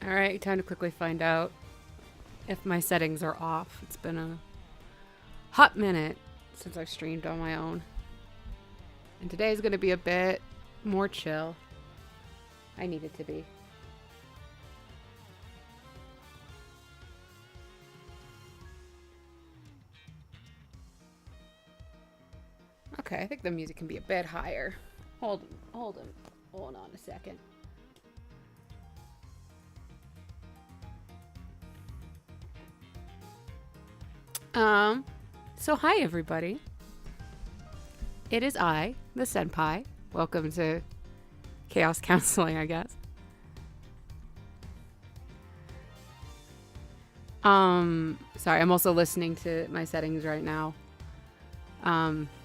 Alright, time to quickly find out if my settings are off. It's been a hot minute since I've streamed on my own. And today's going to be a bit more chill. I need it to be. Okay, I think the music can be a bit higher. Hold on a second. So hi everybody. It is I, the Senpai. Welcome to Chaos Counseling, I guess. Sorry, I'm also listening to my settings right now.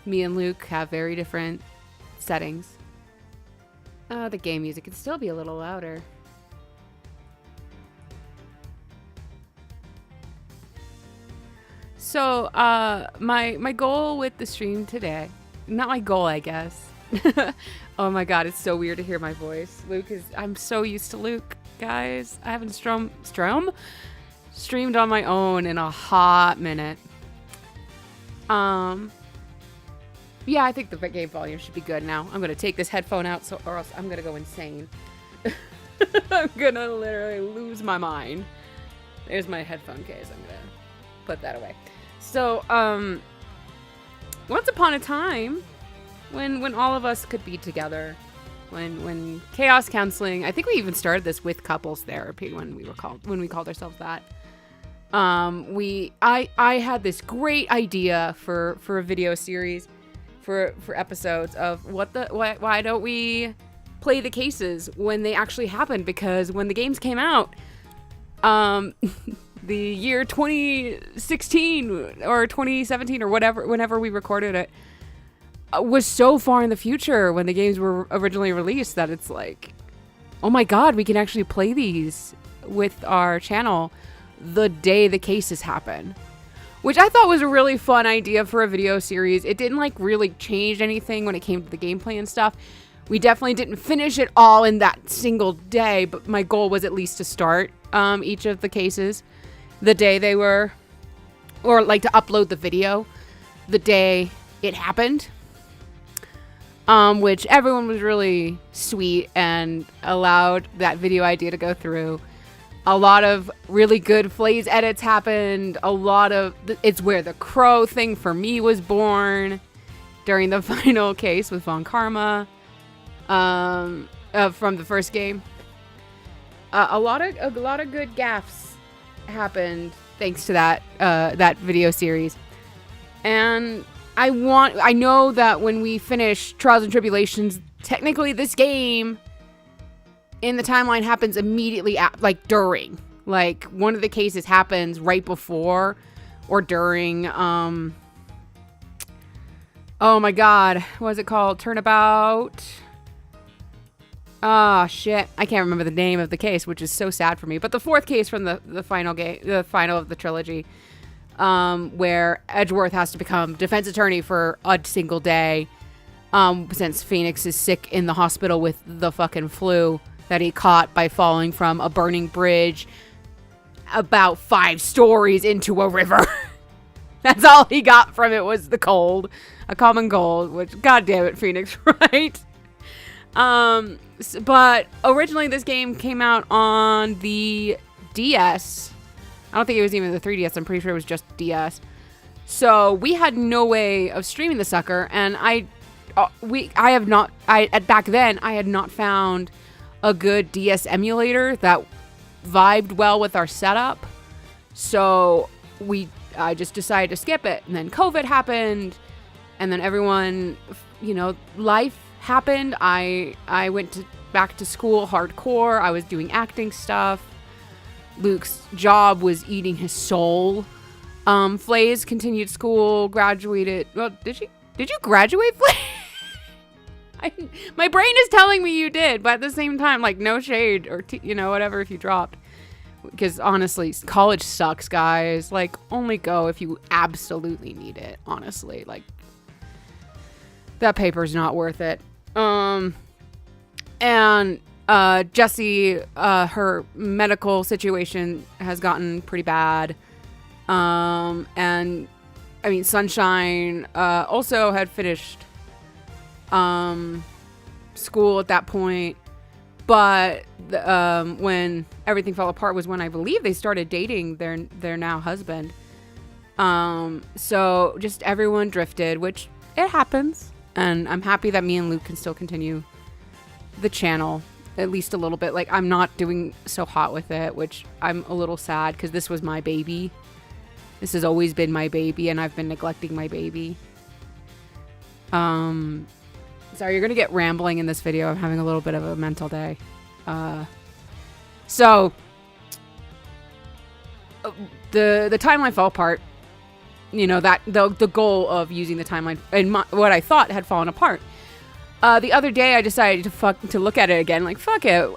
Me and Luke have very different settings. The game music can still be a little louder. So, my goal with the stream today, not my goal, I guess. Oh my god, it's so weird to hear my voice. I'm so used to Luke, guys. I haven't streamed on my own in a hot minute. Yeah, I think the game volume should be good now. I'm gonna take this headphone out, or else I'm gonna go insane. I'm gonna literally lose my mind. There's my headphone case. I'm gonna put that away. So, once upon a time, when all of us could be together, when Chaos Counseling, I think we even started this with couples therapy when we called ourselves that. I had this great idea for a video series, for episodes of why don't we play the cases when they actually happened? Because when the games came out, the year 2016 or 2017 or whatever, whenever we recorded it, was so far in the future when the games were originally released that it's like, oh my god, we can actually play these with our channel the day the cases happen. Which I thought was a really fun idea for a video series. It didn't like really change anything when it came to the gameplay and stuff. We definitely didn't finish it all in that single day, but my goal was at least to start each of the cases the day they were, or like to upload the video the day it happened. Which everyone was really sweet and allowed that video idea to go through. A lot of really good Flays edits happened. It's where the crow thing for me was born during the final case with Von Karma from the first game. A lot of good gaffes happened thanks to that video series. And I know that when we finish Trials and Tribulations, technically this game in the timeline happens immediately during. Like, one of the cases happens right before or during, oh my god, what is it called? Turnabout? Ah, shit. I can't remember the name of the case, which is so sad for me. But the fourth case from the final game, the final of the trilogy, where Edgeworth has to become defense attorney for a single day, since Phoenix is sick in the hospital with the fucking flu that he caught by falling from a burning bridge about 5 stories into a river. That's all he got from it was the cold. A common cold, which, god damn it, Phoenix Wright. But originally this game came out on the DS. I don't think it was even the 3DS. I'm pretty sure it was just DS. So we had no way of streaming the sucker, and back then I had not found a good DS emulator that vibed well with our setup. So I just decided to skip it, and then COVID happened, and then everyone, life happened. I went back to school hardcore. I was doing acting stuff. Luke's job was eating his soul. Flays continued school, graduated. Well, did you graduate, Flays? My brain is telling me you did, but at the same time, like, no shade or whatever if you dropped. Because honestly, college sucks, guys. Like, only go if you absolutely need it. Honestly, like, that paper's not worth it. And Jessie, her medical situation has gotten pretty bad. And I mean, Sunshine, also had finished, school at that point. But, when everything fell apart was when I believe they started dating their now husband. So just everyone drifted, which it happens. And I'm happy that me and Luke can still continue the channel. At least a little bit. Like, I'm not doing so hot with it, which I'm a little sad because this was my baby. This has always been my baby, and I've been neglecting my baby. Sorry, you're gonna get rambling in this video. I'm having a little bit of a mental day. So the timeline fell apart. You know, that the goal of using the timeline and what I thought had fallen apart. The other day, I decided to look at it again. Like, fuck it.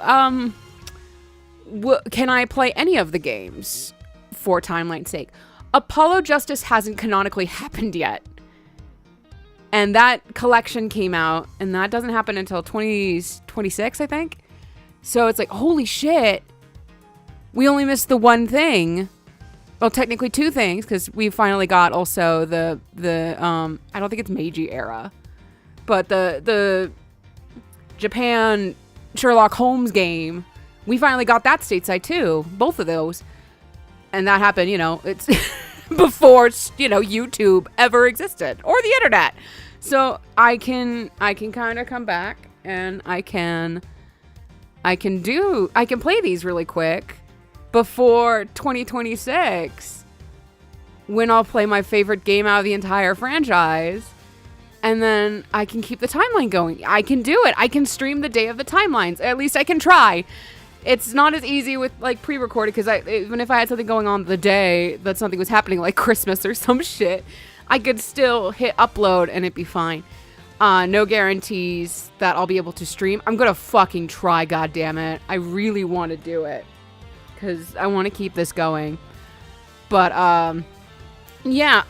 Can I play any of the games for timeline's sake? Apollo Justice hasn't canonically happened yet. And that collection came out, and that doesn't happen until 2026, I think. So it's like, holy shit. We only missed the one thing. Well, technically two things, because we finally got also the I don't think it's Meiji era. But the Japan Sherlock Holmes game, we finally got that stateside too. Both of those. And that happened, you know, it's before, you know, YouTube ever existed or the internet. So I can kind of come back and I can play these really quick before 2026 when I'll play my favorite game out of the entire franchise. And then I can keep the timeline going. I can do it. I can stream the day of the timelines. At least I can try. It's not as easy with, like, pre-recorded, because even if I had something going on the day that something was happening, like Christmas or some shit, I could still hit upload and it'd be fine. No guarantees that I'll be able to stream. I'm gonna fucking try, goddammit. I really want to do it, because I want to keep this going. But, yeah,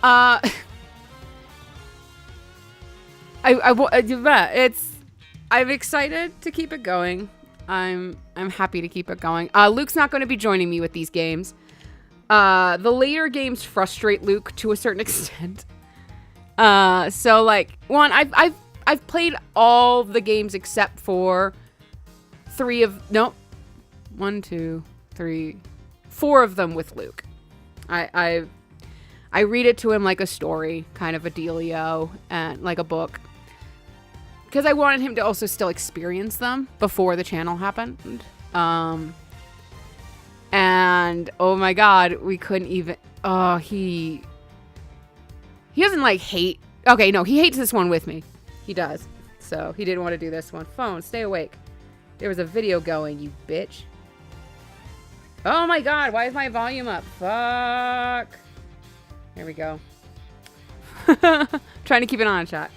I'm excited to keep it going. I'm happy to keep it going. Luke's not going to be joining me with these games. The later games frustrate Luke to a certain extent. So like, I've played all the games except for 4 of them with Luke. I read it to him like a story, kind of a dealio, and like a book. Because I wanted him to also still experience them before the channel happened. And, oh my god, we couldn't even... Oh, he doesn't, like, hate... Okay, no, he hates this one with me. He does. So, he didn't want to do this one. Phone, stay awake. There was a video going, you bitch. Oh my god, why is my volume up? Fuck. There we go. Trying to keep it on, chat.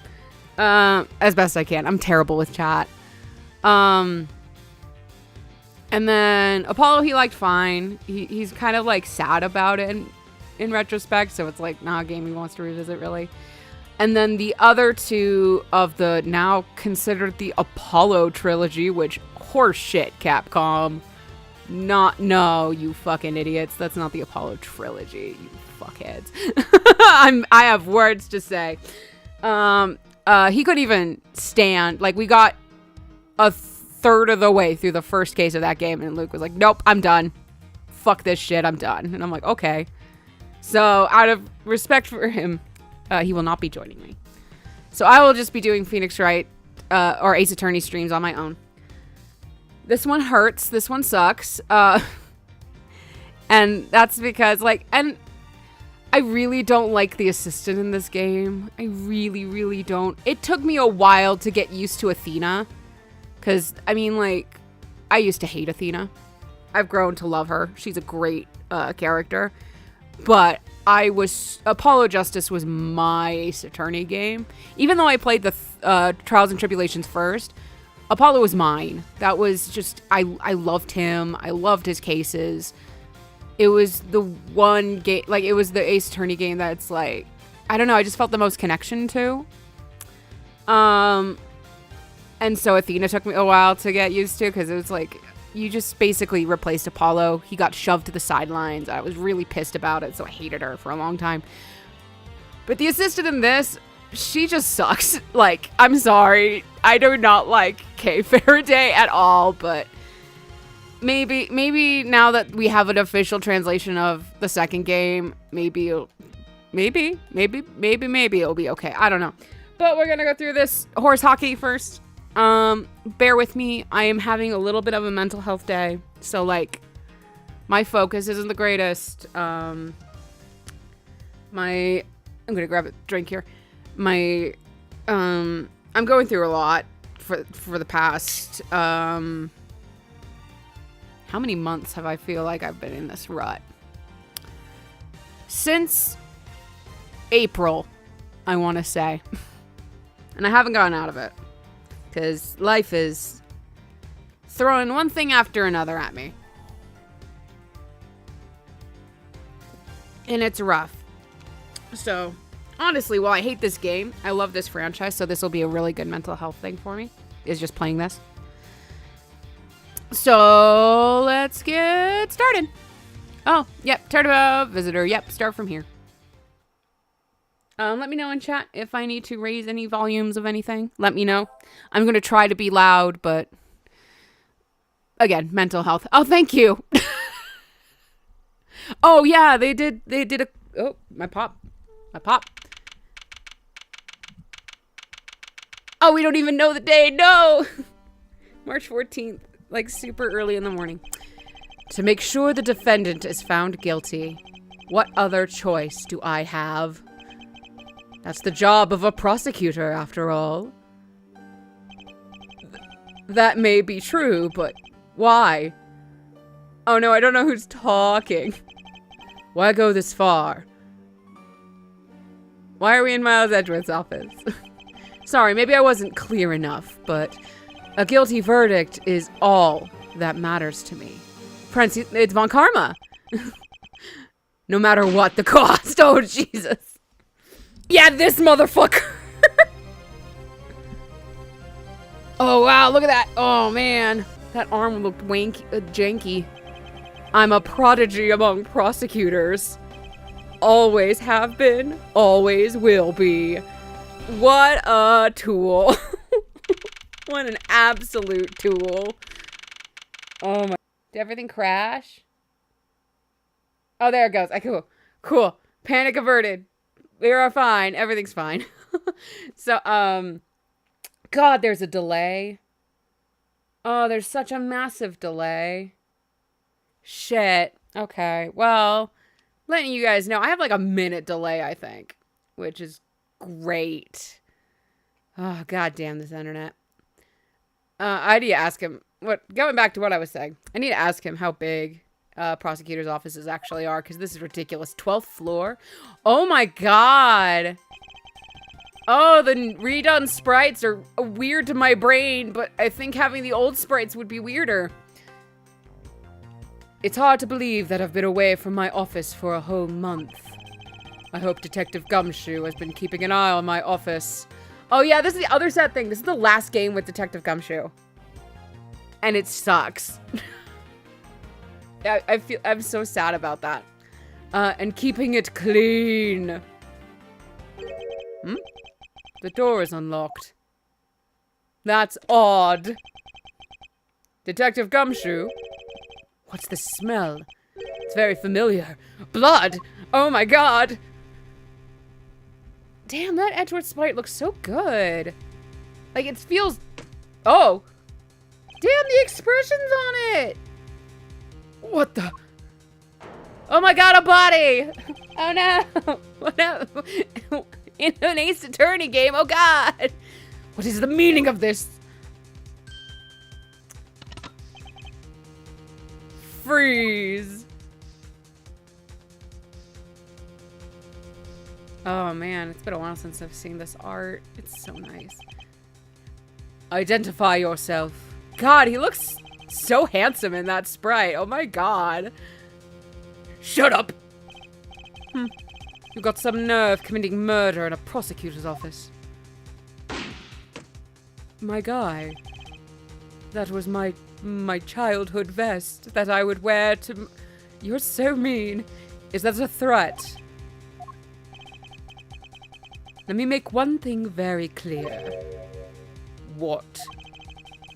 As best I can. I'm terrible with chat. And then Apollo, he liked fine. He's kind of like sad about it in retrospect. So it's like not a game he wants to revisit really. And then the other two of the now considered the Apollo trilogy, which horseshit, Capcom. No, you fucking idiots. That's not the Apollo trilogy, you fuckheads. I have words to say. He couldn't even stand. Like, we got a third of the way through the first case of that game, and Luke was like, nope, I'm done. Fuck this shit, I'm done. And I'm like, okay. So, out of respect for him, he will not be joining me. So, I will just be doing Phoenix Wright, or Ace Attorney streams on my own. This one hurts. This one sucks. And that's because, like, and I really don't like the assistant in this game. I really, really don't. It took me a while to get used to Athena. Because, I mean, like, I used to hate Athena. I've grown to love her. She's a great character. But Apollo Justice was my Ace Attorney game. Even though I played the Trials and Tribulations first, Apollo was mine. That was just, I loved him. I loved his cases. It was the one game, like, it was the Ace Attorney game that's like, I don't know, I just felt the most connection to. And And so Athena took me a while to get used to, because it was like, you just basically replaced Apollo. He got shoved to the sidelines. I was really pissed about it, so I hated her for a long time. But the assistant in this, she just sucks. Like, I'm sorry. I do not like Kay Faraday at all, but maybe now that we have an official translation of the second game, maybe it'll be okay. I don't know. But we're gonna go through this horse hockey first. Bear with me. I am having a little bit of a mental health day, so like my focus isn't the greatest. I'm gonna grab a drink here. I'm going through a lot for the past how many months have I feel like I've been in this rut? Since April, I want to say. And I haven't gotten out of it. Because life is throwing one thing after another at me. And it's rough. So, honestly, while I hate this game, I love this franchise, so this will be a really good mental health thing for me, is just playing this. So, let's get started. Oh, yep, Turbo Visitor. Yep, start from here. Let me know in chat if I need to raise any volumes of anything. Let me know. I'm going to try to be loud, but again, mental health. Oh, thank you. Oh, yeah, they did a, oh, my pop. Oh, we don't even know the day. No. March 14th, like super early in the morning. To make sure the defendant is found guilty, what other choice do I have? That's the job of a prosecutor, after all. That may be true, but why? Oh no, I don't know who's talking. Why go this far? Why are we in Miles Edgeworth's office? Sorry, maybe I wasn't clear enough, but a guilty verdict is all that matters to me. Prince, it's Von Karma. No matter what the cost. Oh, Jesus. Yeah, this motherfucker. Oh, wow, look at that. Oh, man. That arm looked janky. I'm a prodigy among prosecutors. Always have been, always will be. What a tool. What an absolute tool. Oh, my. Did everything crash? Oh, there it goes. Cool. Panic averted. We are fine. Everything's fine. So, God, there's a delay. Oh, there's such a massive delay. Shit. Okay. Well, letting you guys know, I have like a minute delay, I think, which is great. Oh, God damn this internet. I need to ask him going back to what I was saying, I need to ask him how big prosecutor's offices actually are, because this is ridiculous. 12th floor? Oh my God. Oh, the redone sprites are weird to my brain, but I think having the old sprites would be weirder. It's hard to believe that I've been away from my office for a whole month. I hope Detective Gumshoe has been keeping an eye on my office. Oh yeah, this is the other sad thing. This is the last game with Detective Gumshoe. And it sucks. I'm so sad about that. And keeping it clean. The door is unlocked. That's odd. Detective Gumshoe? What's the smell? It's very familiar. Blood! Oh my God! Damn, that Edgeworth sprite looks so good. Like, it feels... Oh! Damn, the expressions on it! What the... Oh my God, a body! Oh no! What no? In an Ace Attorney game, oh God! What is the meaning of this? Freeze! Oh man, it's been a while since I've seen this art. It's so nice. Identify yourself. God, he looks so handsome in that sprite. Oh my God. Shut up! You've got some nerve committing murder in a prosecutor's office. My guy. That was my childhood vest that I would wear to... You're so mean. Is that a threat? Let me make one thing very clear. What?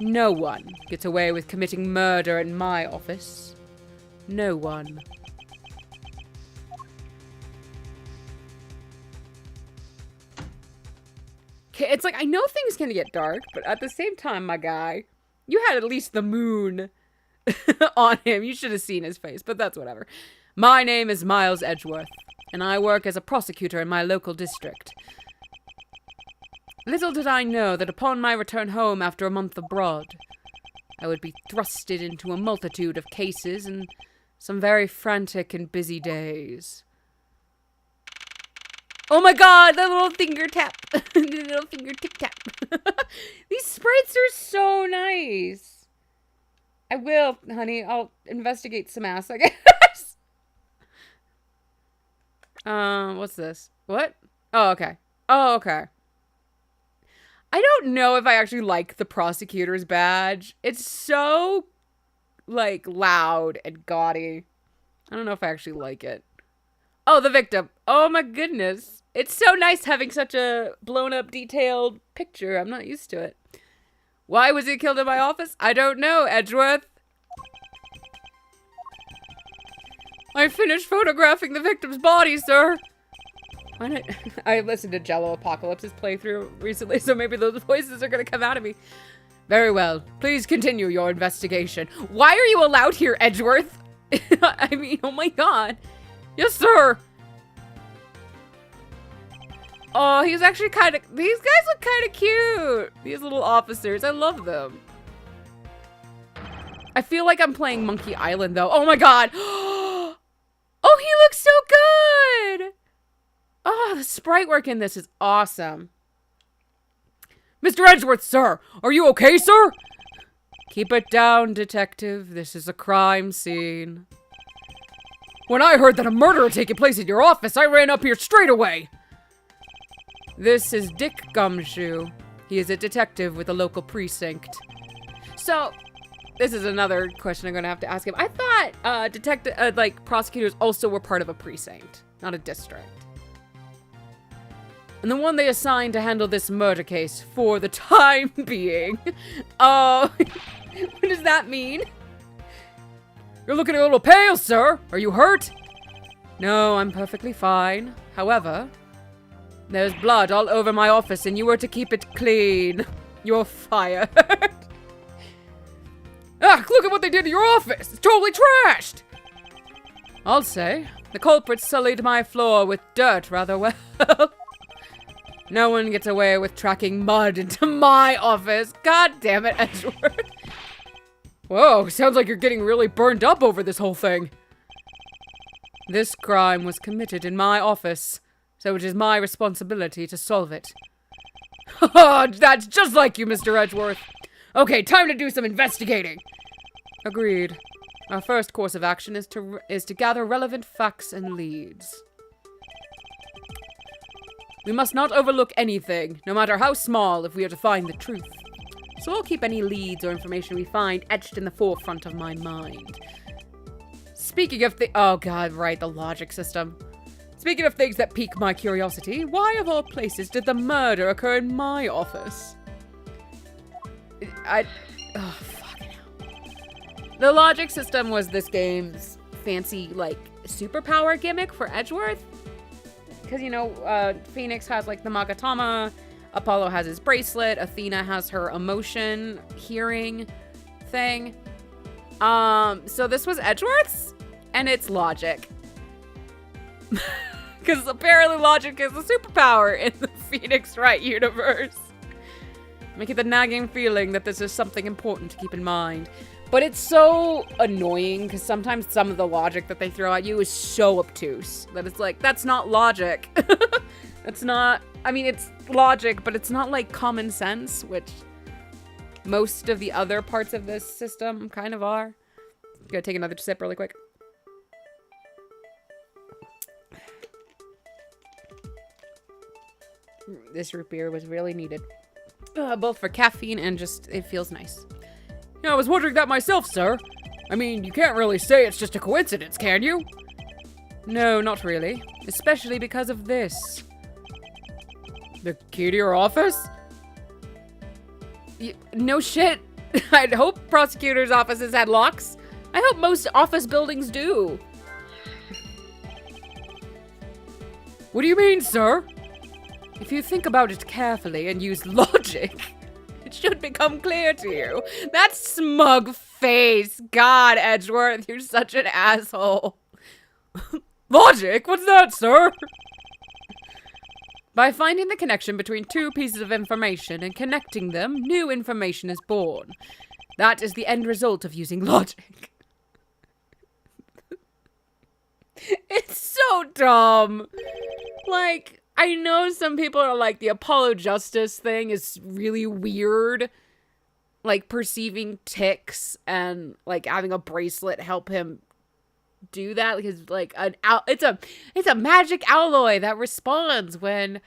No one gets away with committing murder in my office. No one. Okay, it's like, I know things can get dark, but at the same time, my guy, you had at least the moon on him. You should have seen his face, but that's whatever. My name is Miles Edgeworth, and I work as a prosecutor in my local district. Little did I know that upon my return home after a month abroad, I would be thrusted into a multitude of cases and some very frantic and busy days. Oh my god, the little finger tap. The little finger tick tap. These sprites are so nice. I will, honey. I'll investigate some ass, I guess. What's this? What? Oh, okay. Oh, okay. I don't know if I actually like the prosecutor's badge. It's so, like, loud and gaudy. I don't know if I actually like it. Oh, the victim. Oh my goodness. It's so nice having such a blown up, detailed picture. I'm not used to it. Why was he killed in my office? I don't know, Edgeworth. I finished photographing the victim's body, sir. I listened to Jello Apocalypse's playthrough recently, so maybe those voices are going to come out of me. Very well. Please continue your investigation. Why are you allowed here, Edgeworth? I mean, oh my god. Yes, sir. Oh, he's actually kind of... These guys look kind of cute. These little officers. I love them. I feel like I'm playing Monkey Island, though. Oh, my God. Oh, he looks so good. Oh, the sprite work in this is awesome. Mr. Edgeworth, sir. Are you okay, sir? Keep it down, detective. This is a crime scene. When I heard that a murder had taken place at your office, I ran up here straight away. This is Dick Gumshoe. He is a detective with a local precinct. So, this is another question I'm going to have to ask him. I thought prosecutors also were part of a precinct, not a district. And the one they assigned to handle this murder case for the time being. Oh, what does that mean? You're looking a little pale, sir. Are you hurt? No, I'm perfectly fine. However, there's blood all over my office and you were to keep it clean. You're fired. Ah, look at what they did to your office. It's totally trashed. I'll say. The culprit sullied my floor with dirt rather well. No one gets away with tracking mud into my office. God damn it, Edgeworth. Whoa, sounds like you're getting really burned up over this whole thing. This crime was committed in my office, so it is my responsibility to solve it. That's just like you, Mr. Edgeworth. Okay, time to do some investigating. Agreed. Our first course of action is to gather relevant facts and leads. We must not overlook anything, no matter how small, if we are to find the truth. So I'll keep any leads or information we find etched in the forefront of my mind. Speaking of oh god, right, the logic system. Speaking of things that pique my curiosity, why of all places did the murder occur in my office? Oh, fucking hell. The logic system was this game's fancy, like, superpower gimmick for Edgeworth. Because, you know, Phoenix has, like, the Magatama, Apollo has his bracelet, Athena has her emotion hearing thing. So this was Edgeworth's, and it's logic. Because apparently logic is a superpower in the Phoenix Wright universe. Making the nagging feeling that this is something important to keep in mind. But it's so annoying because sometimes some of the logic that they throw at you is so obtuse that it's like, that's not logic. It's not, I mean, it's logic, but it's not like common sense, which most of the other parts of this system kind of are. Gotta take another sip really quick. This root beer was really needed. Both for caffeine and just, it feels nice. Yeah, I was wondering that myself, sir. I mean, you can't really say it's just a coincidence, can you? No, not really. Especially because of this. The key to your office? No shit. I'd hope prosecutors' offices had locks. I hope most office buildings do. What do you mean, sir? If you think about it carefully and use logic, it should become clear to you. That smug face. God, Edgeworth, you're such an asshole. Logic? What's that, sir? By finding the connection between two pieces of information and connecting them, new information is born. That is the end result of using logic. It's so dumb. Like, I know some people are like, the Apollo Justice thing is really weird. Like, perceiving tics and, like, having a bracelet help him do that. Because, like, it's a magic alloy that responds when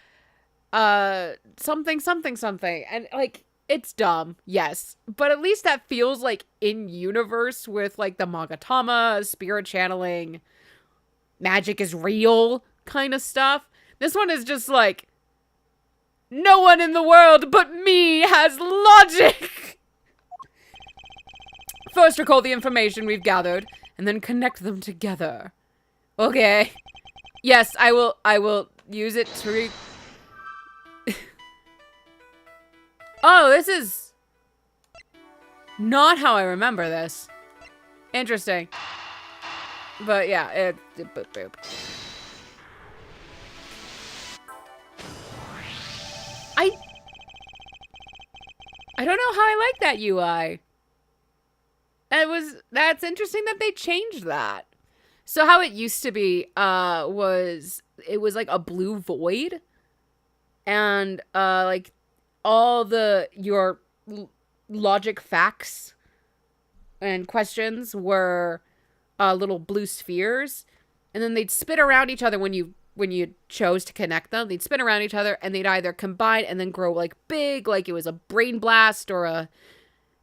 something. And, like, it's dumb, yes. But at least that feels, like, in universe with, like, the Magatama, spirit channeling, magic is real kind of stuff. This one is just like, no one in the world but me has logic. First, recall the information we've gathered, and then connect them together. Okay. Yes, I will use it to Oh, this is not how I remember this. Interesting. But yeah, boop, boop. I don't know how I like that UI. That's interesting that they changed that. So how it used to be was like a blue void, and like all your logic facts and questions were little blue spheres, and then they'd spin around each other when you chose to connect them. They'd spin around each other, and they'd either combine and then grow like big, like it was a brain blast, or a,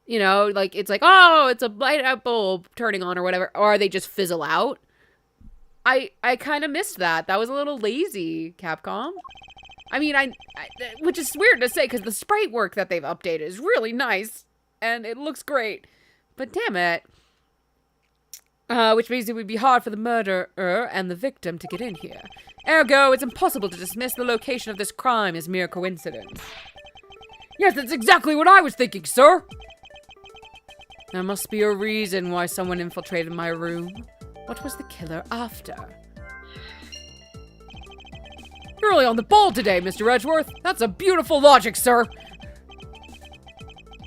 you know, like it's like, oh, it's a light up bulb turning on or whatever, or they just fizzle out. I kind of missed that. That was a little lazy, Capcom. I mean, which is weird to say because the sprite work that they've updated is really nice and it looks great, but damn it. Which means it would be hard for the murderer and the victim to get in here. Ergo, it's impossible to dismiss the location of this crime as mere coincidence. Yes, that's exactly what I was thinking, sir. There must be a reason why someone infiltrated my room. What was the killer after? You're really on the ball today, Mr. Edgeworth. That's a beautiful logic, sir.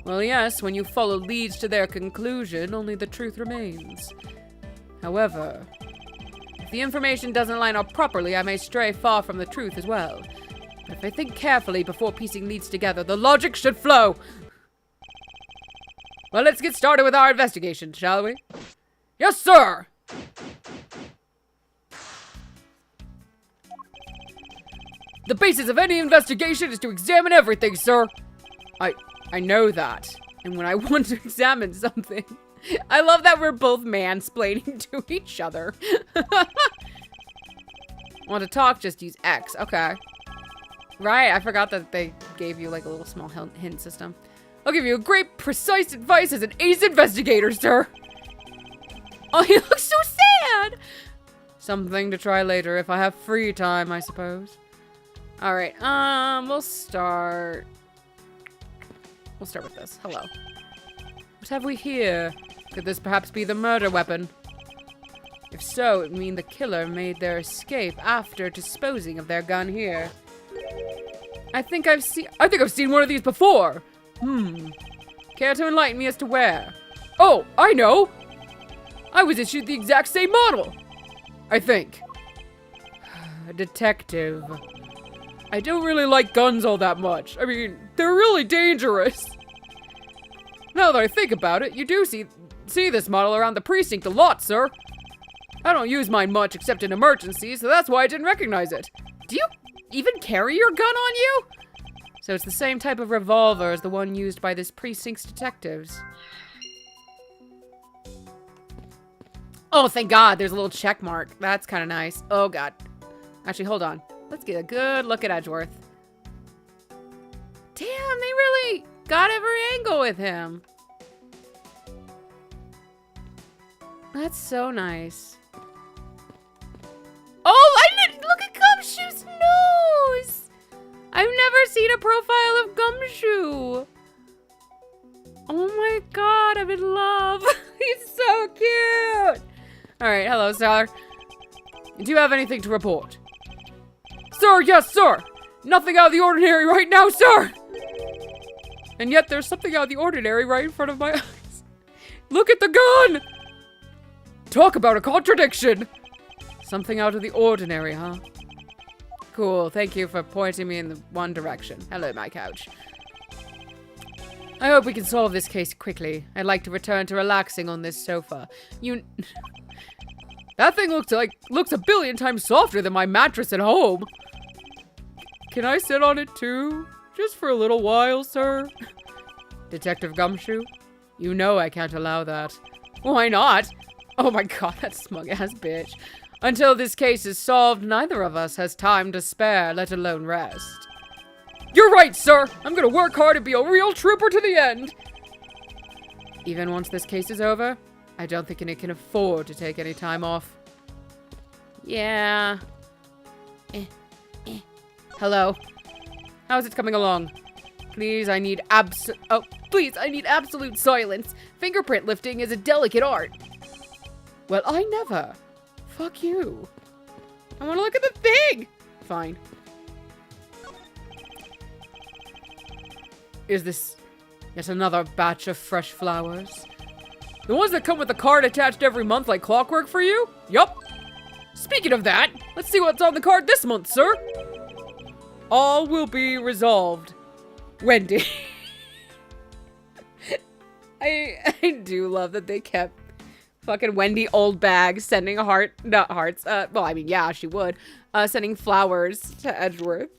Well, yes, when you follow leads to their conclusion, only the truth remains. However, if the information doesn't line up properly, I may stray far from the truth as well. But if I think carefully before piecing leads together, the logic should flow. Well, let's get started with our investigation, shall we? Yes, sir! The basis of any investigation is to examine everything, sir. I know that. And when I want to examine something, I love that we're both mansplaining to each other. Want to talk? Just use X. Okay. Right, I forgot that they gave you like a little small hint system. I'll give you a great, precise advice as an ace investigator, sir. Oh, he looks so sad. Something to try later if I have free time, I suppose. All right, we'll start with this. Hello. What have we here? Could this perhaps be the murder weapon? If so, it would mean the killer made their escape after disposing of their gun here. I think I've seen one of these before. Care to enlighten me as to where? Oh, I know. I was issued the exact same model. I think. Detective. I don't really like guns all that much. I mean, they're really dangerous. Now that I think about it, you do see this model around the precinct a lot, sir. I don't use mine much except in emergencies, so that's why I didn't recognize it. Do you even carry your gun on you? So it's the same type of revolver as the one used by this precinct's detectives. Oh, thank God, there's a little check mark. That's kind of nice. Oh, God. Actually, hold on. Let's get a good look at Edgeworth. Damn, they really got every angle with him. That's so nice. Oh, I didn't look at Gumshoe's nose. I've never seen a profile of Gumshoe. Oh my God, I'm in love. He's so cute. All right, hello, sir. Do you have anything to report? Sir, yes, sir. Nothing out of the ordinary right now, sir. And yet there's something out of the ordinary right in front of my eyes. Look at the gun. Talk about a contradiction. Something out of the ordinary, huh? Cool, thank you for pointing me in the one direction. Hello, my couch. I hope we can solve this case quickly. I'd like to return to relaxing on this sofa. That thing looks a billion times softer than my mattress at home. Can I sit on it too? Just for a little while, sir? Detective Gumshoe? You know I can't allow that. Why not? Oh my God, that smug-ass bitch. Until this case is solved, neither of us has time to spare, let alone rest. You're right, sir! I'm gonna work hard and be a real trooper to the end! Even once this case is over, I don't think it can afford to take any time off. Yeah. Hello? How's it coming along? Please, I need absolute silence. Fingerprint lifting is a delicate art. Well, I never. Fuck you. I want to look at the thing. Fine. Is this yet another batch of fresh flowers? The ones that come with a card attached every month like clockwork for you? Yup. Speaking of that, let's see what's on the card this month, sir. All will be resolved. Wendy. I do love that they kept fucking Wendy old bag sending not hearts. Well, I mean, yeah, she would. Sending flowers to Edgeworth.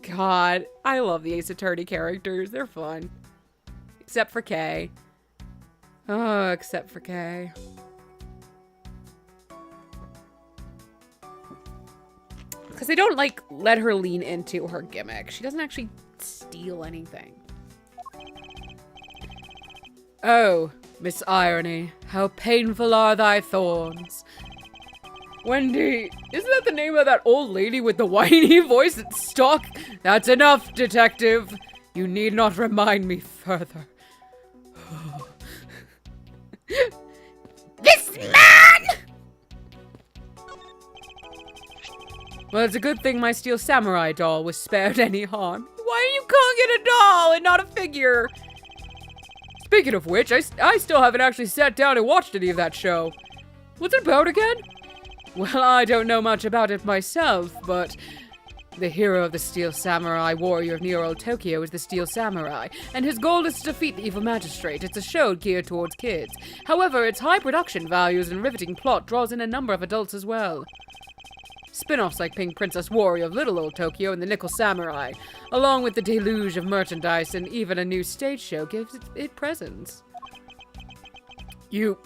God, I love the Ace Attorney characters. They're fun. Except for Kay. Oh, except for Kay. Because they don't, like, let her lean into her gimmick. She doesn't actually steal anything. Oh, Miss Irony, how painful are thy thorns. Wendy, isn't that the name of that old lady with the whiny voice at stock? That's enough, detective. You need not remind me further. This man! Well, it's a good thing my steel samurai doll was spared any harm. Why are you calling it a doll and not a figure? Speaking of which, I still haven't actually sat down and watched any of that show. What's it about again? Well, I don't know much about it myself, but the hero of the Steel Samurai Warrior of Neo Tokyo is the Steel Samurai, and his goal is to defeat the evil magistrate. It's a show geared towards kids. However, its high production values and riveting plot draws in a number of adults as well. Spin-offs like Pink Princess Warrior of Little Old Tokyo and the Nickel Samurai, along with the deluge of merchandise and even a new stage show, gives it presence. You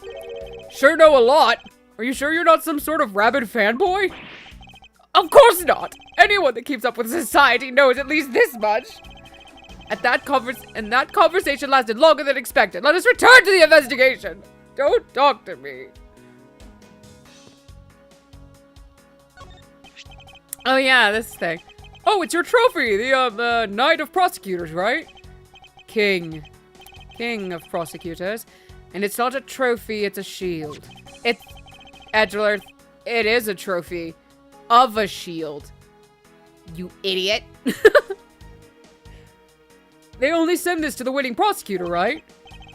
sure know a lot. Are you sure you're not some sort of rabid fanboy? Of course not! Anyone that keeps up with society knows at least this much. That conversation lasted longer than expected. Let us return to the investigation. Don't talk to me. Oh yeah, this thing. Oh, it's your trophy, the Knight of Prosecutors, right? King of Prosecutors. And it's not a trophy, it's a shield. It's, Edgeworth, it is a trophy of a shield. You idiot. They only send this to the winning prosecutor, right?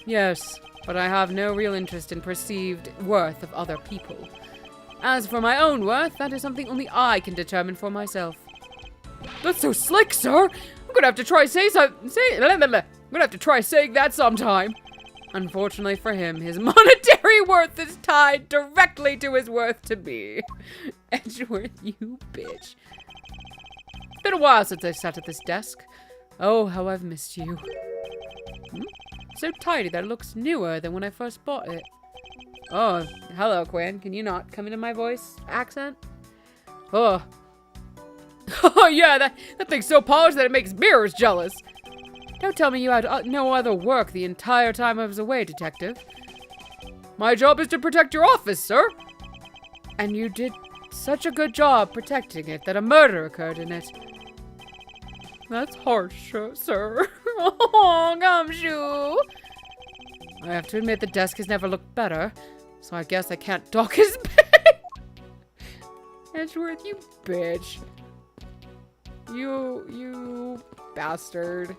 Yes, but I have no real interest in perceived worth of other people. As for my own worth, that is something only I can determine for myself. That's so slick, sir. I'm gonna have to try saying that sometime. Unfortunately for him, his monetary worth is tied directly to his worth to me. Edgeworth, you bitch. It's been a while since I sat at this desk. Oh, how I've missed you. So tidy that it looks newer than when I first bought it. Oh, hello, Quinn. Can you not come into my voice accent? Oh. Oh, yeah, that thing's so polished that it makes mirrors jealous. Don't tell me you had no other work the entire time I was away, Detective. My job is to protect your office, sir. And you did such a good job protecting it that a murder occurred in it. That's harsh, sir. Oh, Gumshoe. I have to admit the desk has never looked better, so I guess I can't dock his pay. Edgeworth, you bitch. You bastard.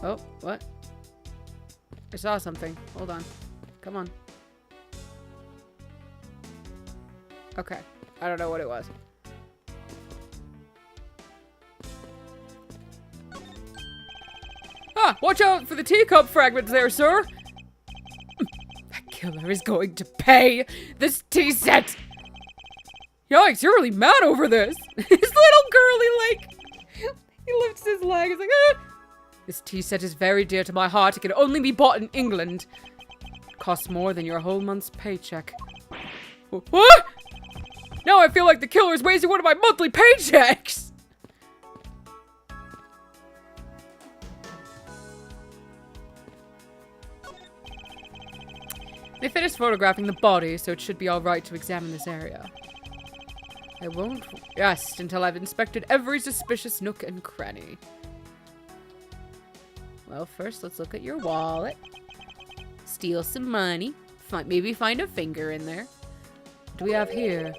Oh, what? I saw something. Hold on. Come on. Okay. I don't know what it was. Ah, watch out for the teacup fragments there, sir. That killer is going to pay this tea set. Yikes, you're really mad over this. His little girly, like, he lifts his leg. He's like, ah. This tea set is very dear to my heart. It can only be bought in England. It costs more than your whole month's paycheck. What? Now I feel like the killer's wasting one of my monthly paychecks. They finished photographing the body, so it should be alright to examine this area. I won't rest until I've inspected every suspicious nook and cranny. Well, first let's look at your wallet. Steal some money. Maybe find a finger in there. What do we have here?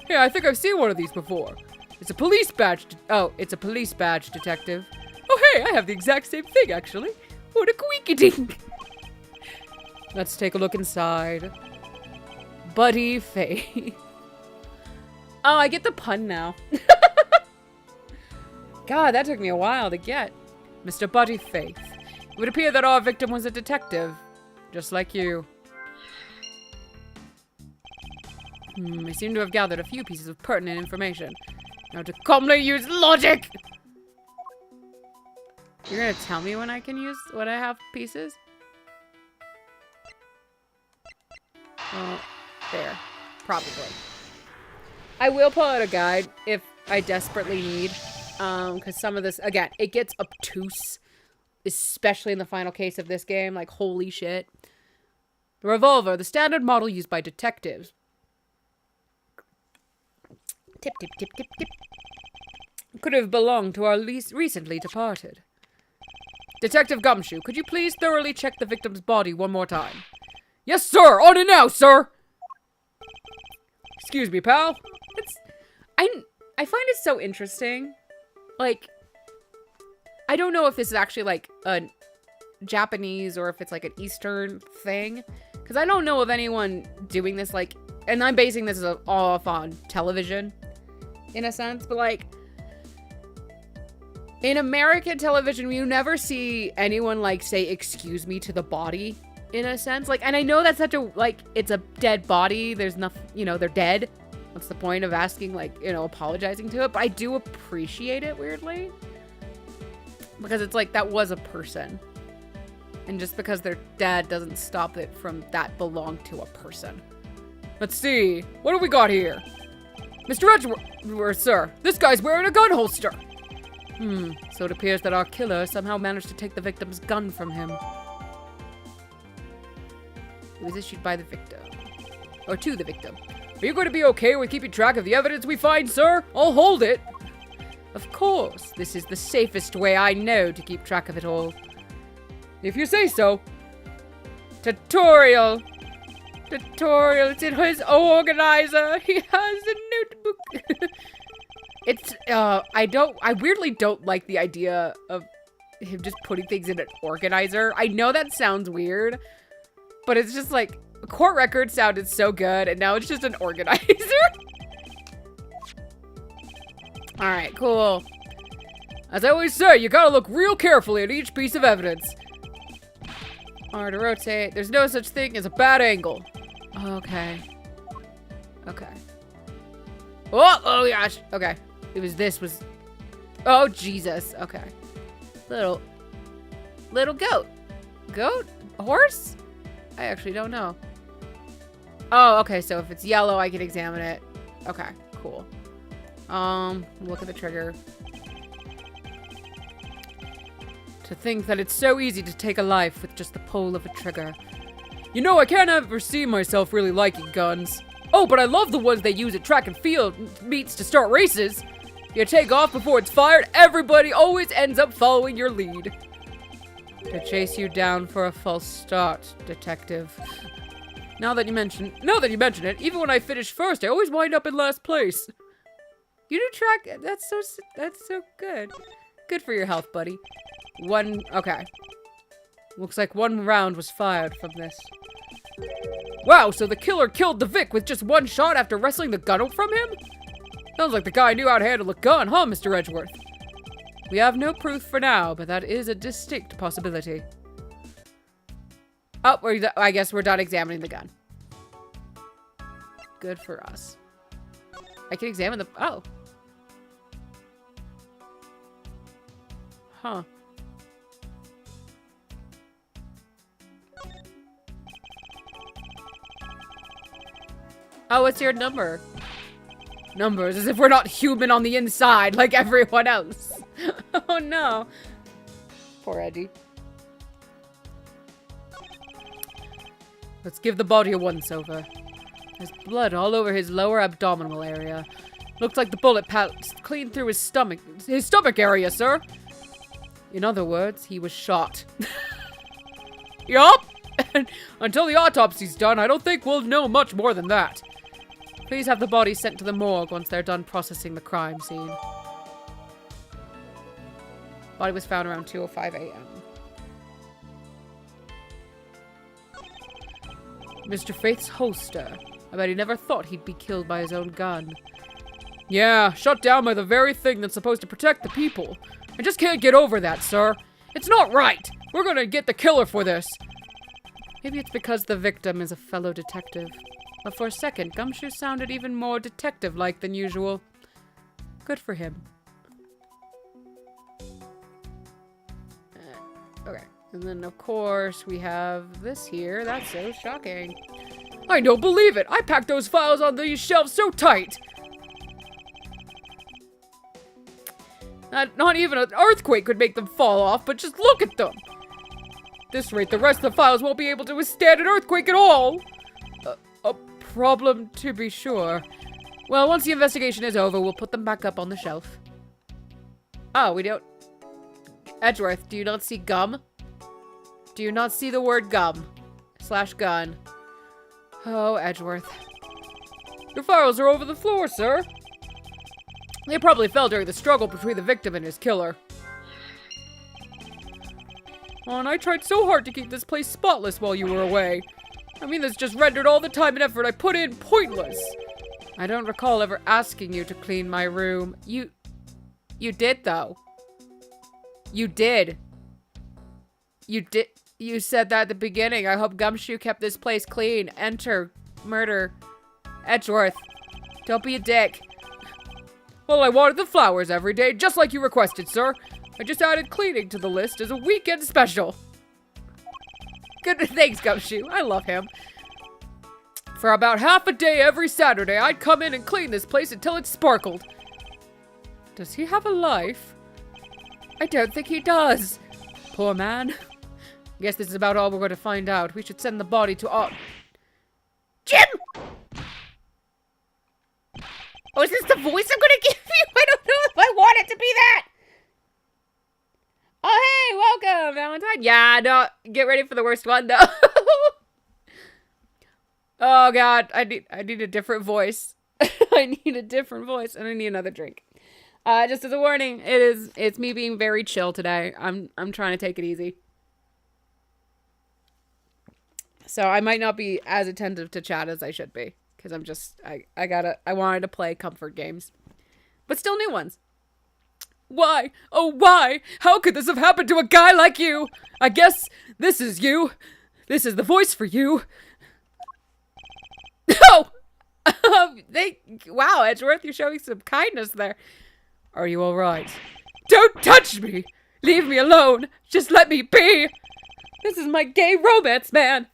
Yeah, I think I've seen one of these before. It's a police badge. Oh, it's a police badge, Detective. Oh, hey, I have the exact same thing, actually. What a queeky-dink. Let's take a look inside. Buddy Faith. Oh, I get the pun now. God, that took me a while to get. Mr. Buddy Faith. It would appear that our victim was a detective. Just like you. I seem to have gathered a few pieces of pertinent information. Now to calmly use logic! You're gonna tell me when I have pieces? Well, there. Probably. I will pull out a guide if I desperately need. Because some of this, again, it gets obtuse. Especially in the final case of this game. Like, holy shit. The revolver, the standard model used by detectives. Tip, tip, tip, tip, tip. Could have belonged to our recently departed. Detective Gumshoe, could you please thoroughly check the victim's body one more time? Yes, sir! On it now, sir! Excuse me, pal. I find it so interesting. Like, I don't know if this is actually, like, a Japanese or if it's, like, an Eastern thing. Because I don't know of anyone doing this, like... And I'm basing this off on television, in a sense. But, like... In American television, you never see anyone, like, say, excuse me to the body, in a sense. Like, and I know that's such a, like, it's a dead body. There's nothing, you know, they're dead. What's the point of asking, like, you know, apologizing to it? But I do appreciate it, weirdly. Because it's like, that was a person. And just because they're dead doesn't stop it from that belong to a person. Let's see. What do we got here? Mr. Edgeworth, sir. This guy's wearing a gun holster. So it appears that our killer somehow managed to take the victim's gun from him. It was issued by the victim. Or to the victim. Are you going to be okay with keeping track of the evidence we find, sir? I'll hold it. Of course. This is the safest way I know to keep track of it all. If you say so. Tutorial. It's in his organizer. He has a notebook. I weirdly don't like the idea of him just putting things in an organizer. I know that sounds weird, but it's just like, court record sounded so good, and now it's just an organizer. Alright, cool. As I always say, you gotta look real carefully at each piece of evidence. Or to rotate, there's no such thing as a bad angle. Okay. Okay. Oh gosh. Okay. This was... Oh, Jesus. Okay. Little goat. Goat? A horse? I actually don't know. Oh, okay, so if it's yellow, I can examine it. Okay, cool. Look at the trigger. To think that it's so easy to take a life with just the pull of a trigger. You know, I can't ever see myself really liking guns. Oh, but I love the ones they use at track and field meets to start races. You take off before it's fired, everybody always ends up following your lead. To chase you down for a false start, detective. Now that you mention it, even when I finish first, I always wind up in last place. You do track. That's so good. Good for your health, buddy. Okay. Looks like one round was fired from this. Wow, so the killer killed the Vic with just one shot after wrestling the gun from him? Sounds like the guy knew how to handle a gun, huh, Mr. Edgeworth? We have no proof for now, but that is a distinct possibility. Oh, I guess we're done examining the gun. Good for us. I can examine the... Oh. Huh. Oh, what's your number? Numbers, as if we're not human on the inside like everyone else. Oh no. Poor Eddie. Let's give the body a once-over. There's blood all over his lower abdominal area. Looks like the bullet passed clean through his stomach. His stomach area, sir. In other words, he was shot. Yup. Until the autopsy's done, I don't think we'll know much more than that. Please have the body sent to the morgue once they're done processing the crime scene. Body was found around 2:05 a.m. Mr. Faith's holster. I bet he never thought he'd be killed by his own gun. Yeah, shut down by the very thing that's supposed to protect the people. I just can't get over that, sir. It's not right. We're gonna get the killer for this. Maybe it's because the victim is a fellow detective. But for a second, Gumshoe sounded even more detective-like than usual. Good for him. Okay. And then, of course, we have this here. That's so shocking. I don't believe it! I packed those files on these shelves so tight! Not even an earthquake could make them fall off, but just look at them! At this rate, the rest of the files won't be able to withstand an earthquake at all! A problem, to be sure. Well, once the investigation is over, we'll put them back up on the shelf. Oh, we don't... Edgeworth, do you not see gum? Do you not see the word gum? / gun. Oh, Edgeworth. Your files are over the floor, sir. They probably fell during the struggle between the victim and his killer. Oh, and I tried so hard to keep this place spotless while you were away. I mean, this just rendered all the time and effort I put in pointless. I don't recall ever asking you to clean my room. You did, though. You did. You said that at the beginning. I hope Gumshoe kept this place clean. Enter. Murder. Edgeworth. Don't be a dick. Well, I watered the flowers every day, just like you requested, sir. I just added cleaning to the list as a weekend special. Good, thanks, Gumshoe. I love him. For about half a day every Saturday, I'd come in and clean this place until it sparkled. Does he have a life? I don't think he does. Poor man. Guess this is about all we're going to find out. We should send the body to Jim! Oh, is this the voice I'm gonna give you? I don't know if I want it to be that. Oh, hey, welcome, Valentine. Yeah, no, get ready for the worst one, though. Oh, God, I need a different voice. I need a different voice, and I need another drink. Just as a warning, it's me being very chill today. I'm trying to take it easy. So I might not be as attentive to chat as I should be. Because I'm just, I wanted to play comfort games. But still new ones. Why? Oh, why? How could this have happened to a guy like you? I guess this is you. This is the voice for you. No! Wow, Edgeworth, you're showing some kindness there. Are you alright? Don't touch me! Leave me alone. Just let me be. This is my gay romance, man.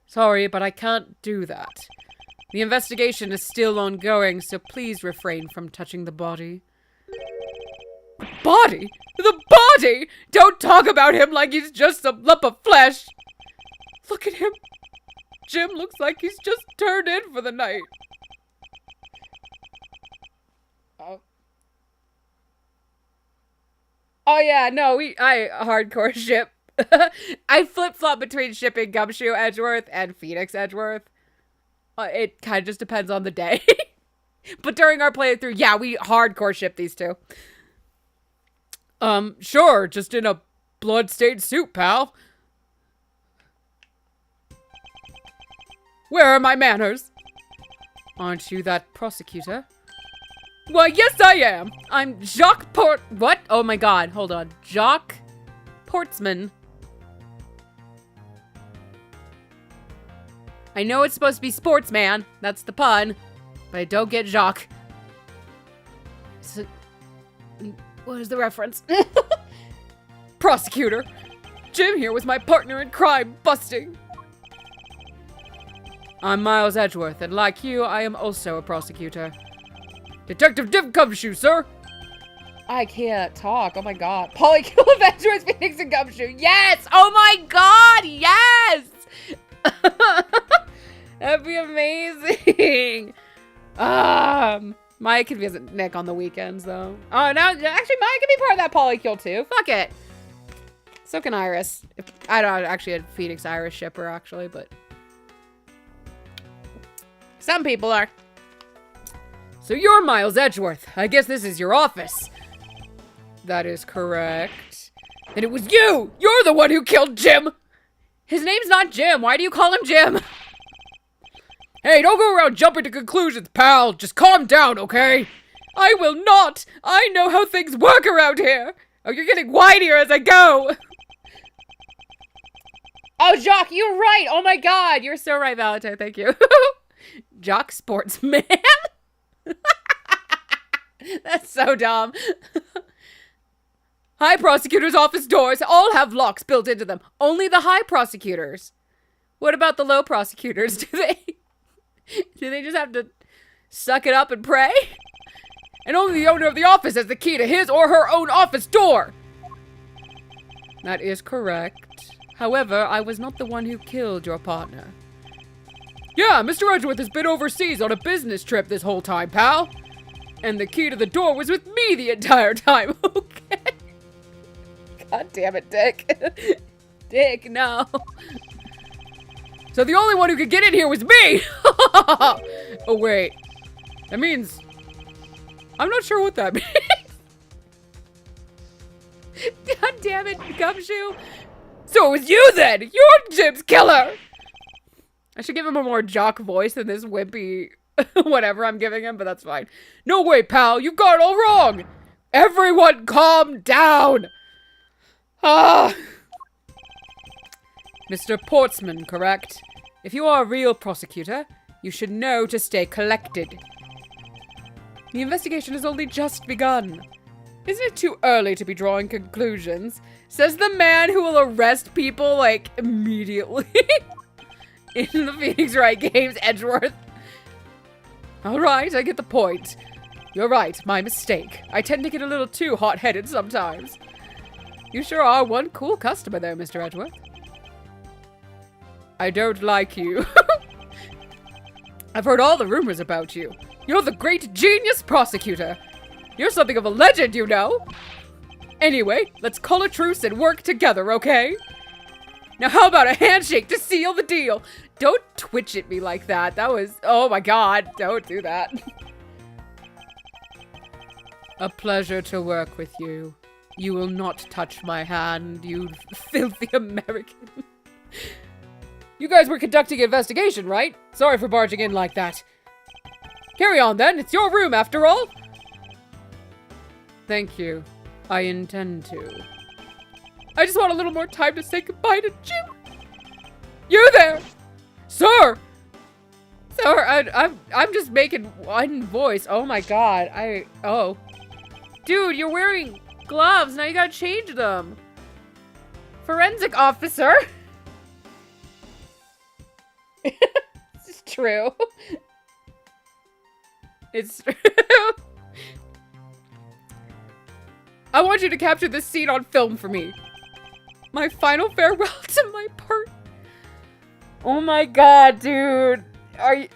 Sorry, but I can't do that. The investigation is still ongoing, so please refrain from touching the body. The body? The body! Don't talk about him like he's just a lump of flesh. Look at him. Jim looks like he's just turned in for the night. Oh yeah, no, I hardcore ship. I flip-flop between shipping Gumshoe Edgeworth and Phoenix Edgeworth. It kind of just depends on the day. But during our playthrough, yeah, we hardcore ship these two. Sure, just in a blood-stained suit, pal. Where are my manners? Aren't you that prosecutor? Why, yes, I am. I'm Jacques What? Oh my god, hold on. Jacques Portsman. I know it's supposed to be sportsman. That's the pun. But I don't get Jacques. So, what is the reference? Prosecutor. Jim here was my partner in crime busting. I'm Miles Edgeworth, and like you, I am also a prosecutor. Detective Dim Gumshoe, sir! I can't talk. Oh my god. Polykill of Edgeworth, Phoenix, and Gumshoe. Yes! Oh my god! Yes! That'd be amazing. Maya can visit Nick on the weekends, though. Oh, no. Actually, Maya can be part of that Polykill, too. Fuck it. So can Iris. I don't actually had Phoenix Iris shipper, actually, but... some people are. So you're Miles Edgeworth. I guess this is your office. That is correct. And it was you! You're the one who killed Jim! His name's not Jim. Why do you call him Jim? Hey, don't go around jumping to conclusions, pal. Just calm down, okay? I will not. I know how things work around here. Oh, you're getting whinier as I go. Oh, Jock, you're right. Oh my god. You're so right, Valentine. Thank you. Jock Sportsman. That's so dumb. High prosecutor's office doors all have locks built into them. Only the high prosecutors. What about the low prosecutors? Do they just have to suck it up and pray? And only the owner of the office has the key to his or her own office door. That is correct. However, I was not the one who killed your partner. Yeah, Mr. Edgeworth has been overseas on a business trip this whole time, pal. And the key to the door was with me the entire time, okay? God damn it, Dick. Dick, no. So the only one who could get in here was me! Oh, wait. That means... I'm not sure what that means. God damn it, Gumshoe. So it was you then! You're Jim's killer! I should give him a more jock voice than this wimpy whatever I'm giving him, but that's fine. No way, pal! You've got it all wrong! Everyone calm down! Ah! Mr. Portsman, correct? If you are a real prosecutor, you should know to stay collected. The investigation has only just begun. Isn't it too early to be drawing conclusions? Says the man who will arrest people, like, immediately. In the Phoenix Wright games, Edgeworth. Alright, I get the point. You're right, my mistake. I tend to get a little too hot-headed sometimes. You sure are one cool customer there, Mr. Edgeworth. I don't like you. I've heard all the rumors about you. You're the great genius prosecutor. You're something of a legend, you know. Anyway, let's call a truce and work together, okay? Now how about a handshake to seal the deal? Don't twitch at me like that. That was... oh my god, don't do that. A pleasure to work with you. You will not touch my hand, you filthy American. You guys were conducting an investigation, right? Sorry for barging in like that. Carry on then, it's your room after all. Thank you. I intend to. I just want a little more time to say goodbye to Jim. You there! Sir! Sir, I'm just making one voice. Oh my god, oh. Dude, you're wearing gloves. Now you gotta change them. Forensic officer. It's true. It's true. I want you to capture this scene on film for me. My final farewell to my part. Oh my god, dude.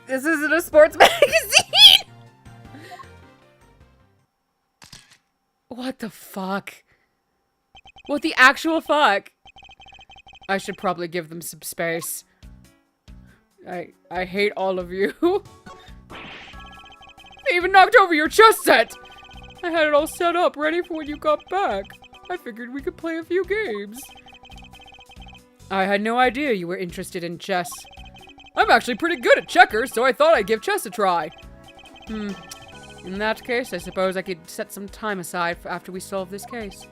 This isn't a sports magazine. What the fuck? What the actual fuck? I should probably give them some space. I hate all of you. They even knocked over your chess set. I had it all set up, ready for when you got back. I figured we could play a few games. I had no idea you were interested in chess. I'm actually pretty good at checkers, so I thought I'd give chess a try. In that case, I suppose I could set some time aside for after we solve this case.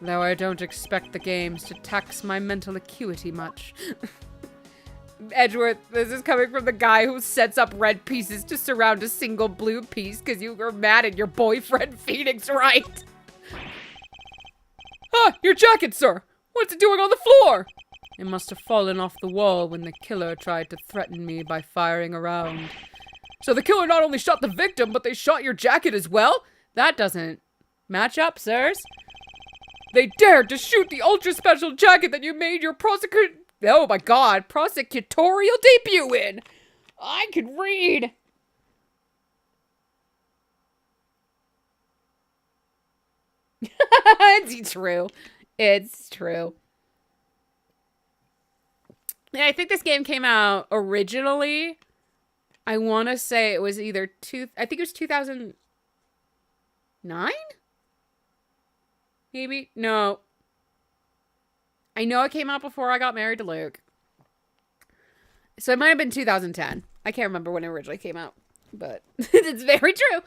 Though I don't expect the games to tax my mental acuity much. Edgeworth, this is coming from the guy who sets up red pieces to surround a single blue piece because you were mad at your boyfriend, Phoenix Wright. Ah, your jacket, sir! What's it doing on the floor? It must have fallen off the wall when the killer tried to threaten me by firing a round. So the killer not only shot the victim, but they shot your jacket as well? That doesn't match up, sirs. They dared to shoot the ultra-special jacket that you made your oh my god, prosecutorial debut in! I can read! It's true. It's true. Yeah, I think this game came out originally. I want to say it was either I think it was 2009? Maybe? No. I know it came out before I got married to Luke. So it might have been 2010. I can't remember when it originally came out. But it's very true.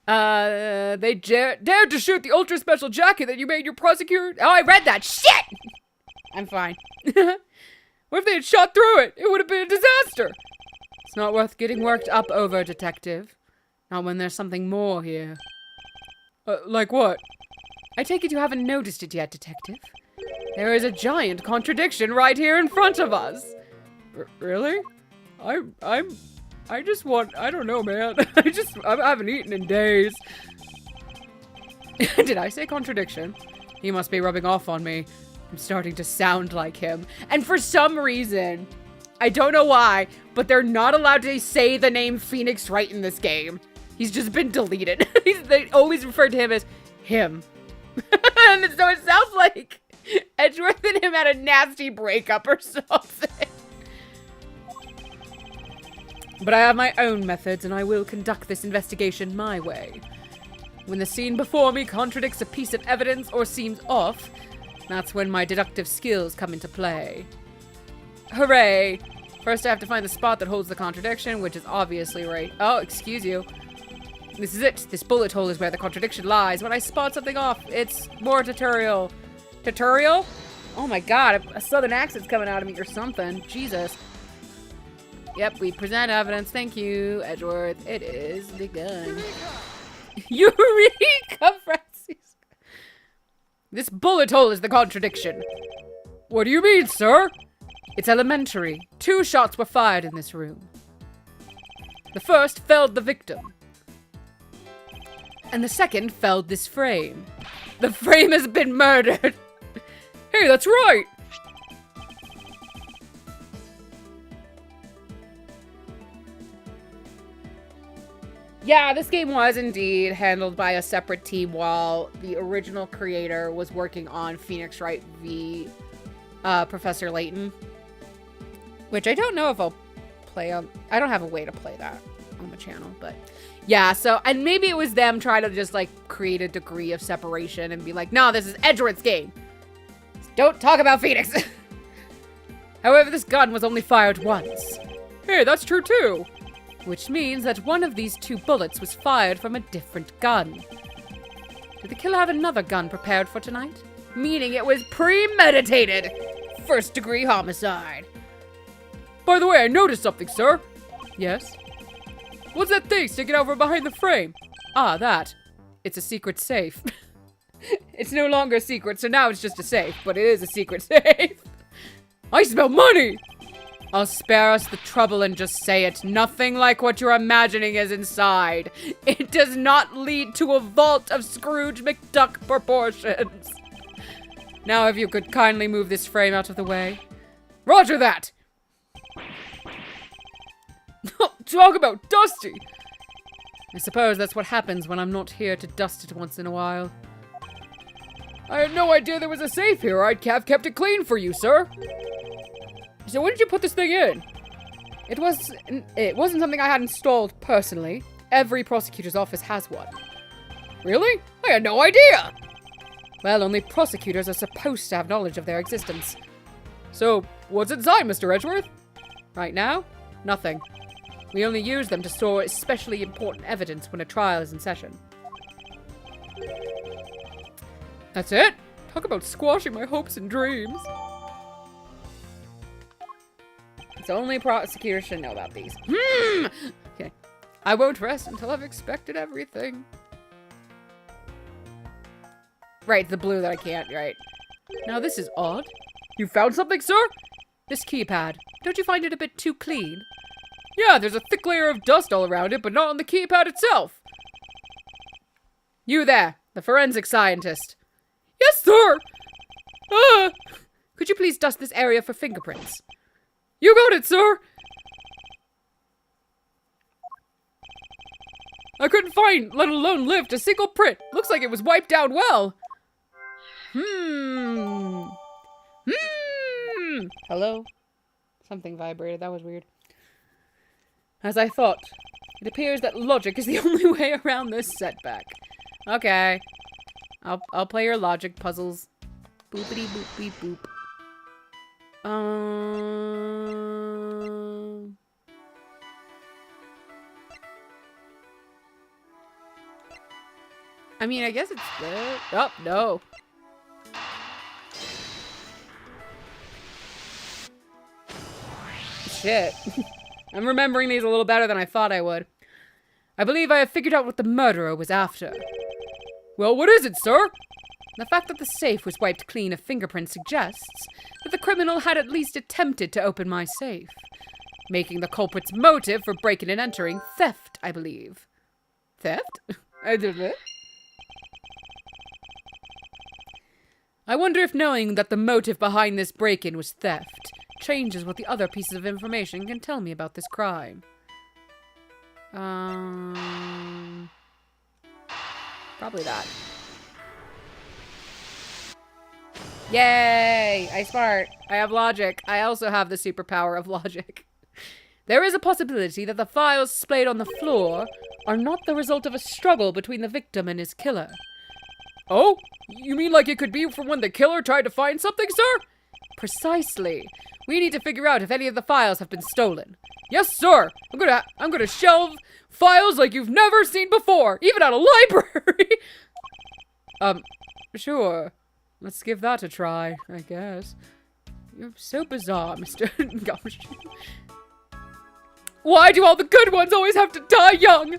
They dared to shoot the ultra special jacket that you made your prosecutor. Oh, I read that. Shit! I'm fine. What if they had shot through it? It would have been a disaster. It's not worth getting worked up over, detective. Not when there's something more here. Like what? I take it you haven't noticed it yet, detective. There is a giant contradiction right here in front of us. Really? I don't know, man. I haven't eaten in days. Did I say contradiction? He must be rubbing off on me. I'm starting to sound like him. And for some reason, I don't know why, but they're not allowed to say the name Phoenix Wright in this game. He's just been deleted. They always refer to him as him. And so it sounds like Edgeworth and him had a nasty breakup or something. But I have my own methods, and I will conduct this investigation my way. When the scene before me contradicts a piece of evidence or seems off, that's when my deductive skills come into play. Hooray! First I have to find the spot that holds the contradiction, which is obviously right. Oh, excuse you. This is it. This bullet hole is where the contradiction lies. When I spot something off, it's more tutorial. Tutorial? Oh my god, a southern accent's coming out of me or something. Jesus. Yep, we present evidence. Thank you, Edgeworth. It is the gun. Eureka, Francis. This bullet hole is the contradiction. What do you mean, sir? It's elementary. 2 shots were fired in this room. The first felled the victim. And the second felled this frame. The frame has been murdered. Hey, that's right. Yeah, this game was indeed handled by a separate team while the original creator was working on Phoenix Wright v. Professor Layton. Which I don't know if I'll play on. I don't have a way to play that on the channel, but yeah, so, and maybe it was them trying to just like create a degree of separation and be like, no, this is Edgeworth's game. Don't talk about Phoenix. However, this gun was only fired once. Hey, that's true too. Which means that one of these 2 bullets was fired from a different gun. Did the killer have another gun prepared for tonight? Meaning it was premeditated. First-degree homicide. By the way, I noticed something, sir. Yes? What's that thing sticking over behind the frame? Ah, that. it's a secret safe. It's no longer a secret, so now it's just a safe, but it is a secret safe. I smell money! I'll spare us the trouble and just say it. Nothing like what you're imagining is inside. It does not lead to a vault of Scrooge McDuck proportions. Now if you could kindly move this frame out of the way. Roger that! Talk about dusty! I suppose that's what happens when I'm not here to dust it once in a while. I had no idea there was a safe here. I'd have kept it clean for you, sir. So when did you put this thing in? It wasn't something I had installed personally. Every prosecutor's office has one. Really? I had no idea! Well, only prosecutors are supposed to have knowledge of their existence. So, what's inside, Mr. Edgeworth? Right now, nothing. We only use them to store especially important evidence when a trial is in session. That's it? Talk about squashing my hopes and dreams. It's only prosecutors should know about these. Okay. I won't rest until I've expected everything. Right, the blue that I can't, right. Now this is odd. You found something, sir? This keypad. Don't you find it a bit too clean? Yeah, there's a thick layer of dust all around it, but not on the keypad itself. You there, the forensic scientist. Yes, sir! Could you please dust this area for fingerprints? You got it, sir! I couldn't find, let alone lift, a single print. Looks like it was wiped down well. Hello? Something vibrated. That was weird. As I thought, it appears that logic is the only way around this setback. Okay. I'll play your logic puzzles. Boopity boop beep boop. I mean, I guess it's there. Oh, no. Shit. I'm remembering these a little better than I thought I would. I believe I have figured out what the murderer was after. Well, what is it, sir? The fact that the safe was wiped clean of fingerprints suggests that the criminal had at least attempted to open my safe, making the culprit's motive for breaking and entering theft, I believe. Theft? I did it. I wonder if knowing that the motive behind this break-in was theft changes what the other pieces of information can tell me about this crime. Probably that. Yay! I'm smart. I have logic. I also have the superpower of logic. There is a possibility that the files splayed on the floor are not the result of a struggle between the victim and his killer. Oh? You mean like it could be from when the killer tried to find something, sir? Precisely. We need to figure out if any of the files have been stolen. Yes, sir! I'm gonna shelve files like you've never seen before, even at a library! Sure. Let's give that a try, I guess. You're so bizarre, Mr. Gumshoe. Why do all the good ones always have to die young?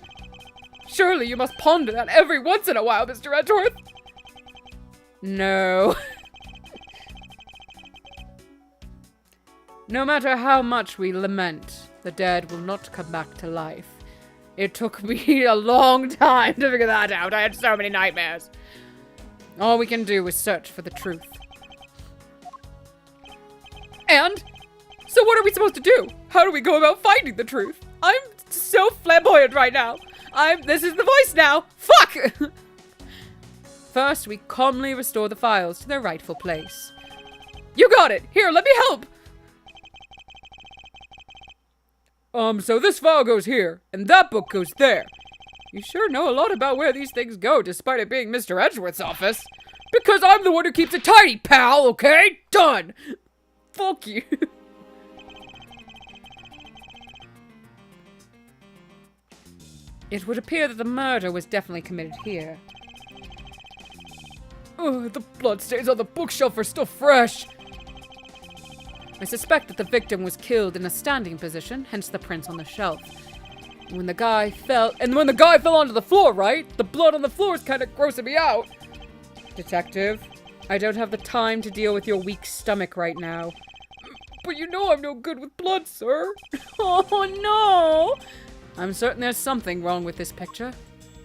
Surely you must ponder that every once in a while, Mr. Edgeworth. No. No matter how much we lament, the dead will not come back to life. It took me a long time to figure that out. I had so many nightmares. All we can do is search for the truth. And? So what are we supposed to do? How do we go about finding the truth? I'm so flamboyant right now. This is the voice now. Fuck! First, we calmly restore the files to their rightful place. You got it! Here, let me help! So this file goes here, and that book goes there. You sure know a lot about where these things go, despite it being Mr. Edgeworth's office. Because I'm the one who keeps it tidy, pal, okay? Done! Fuck you. It would appear that the murder was definitely committed here. Ugh, the bloodstains on the bookshelf are still fresh. I suspect that the victim was killed in a standing position, hence the prints on the shelf. When the guy fell onto the floor, right? The blood on the floor is kind of grossing me out. Detective, I don't have the time to deal with your weak stomach right now. But you know I'm no good with blood, sir. Oh, no. I'm certain there's something wrong with this picture.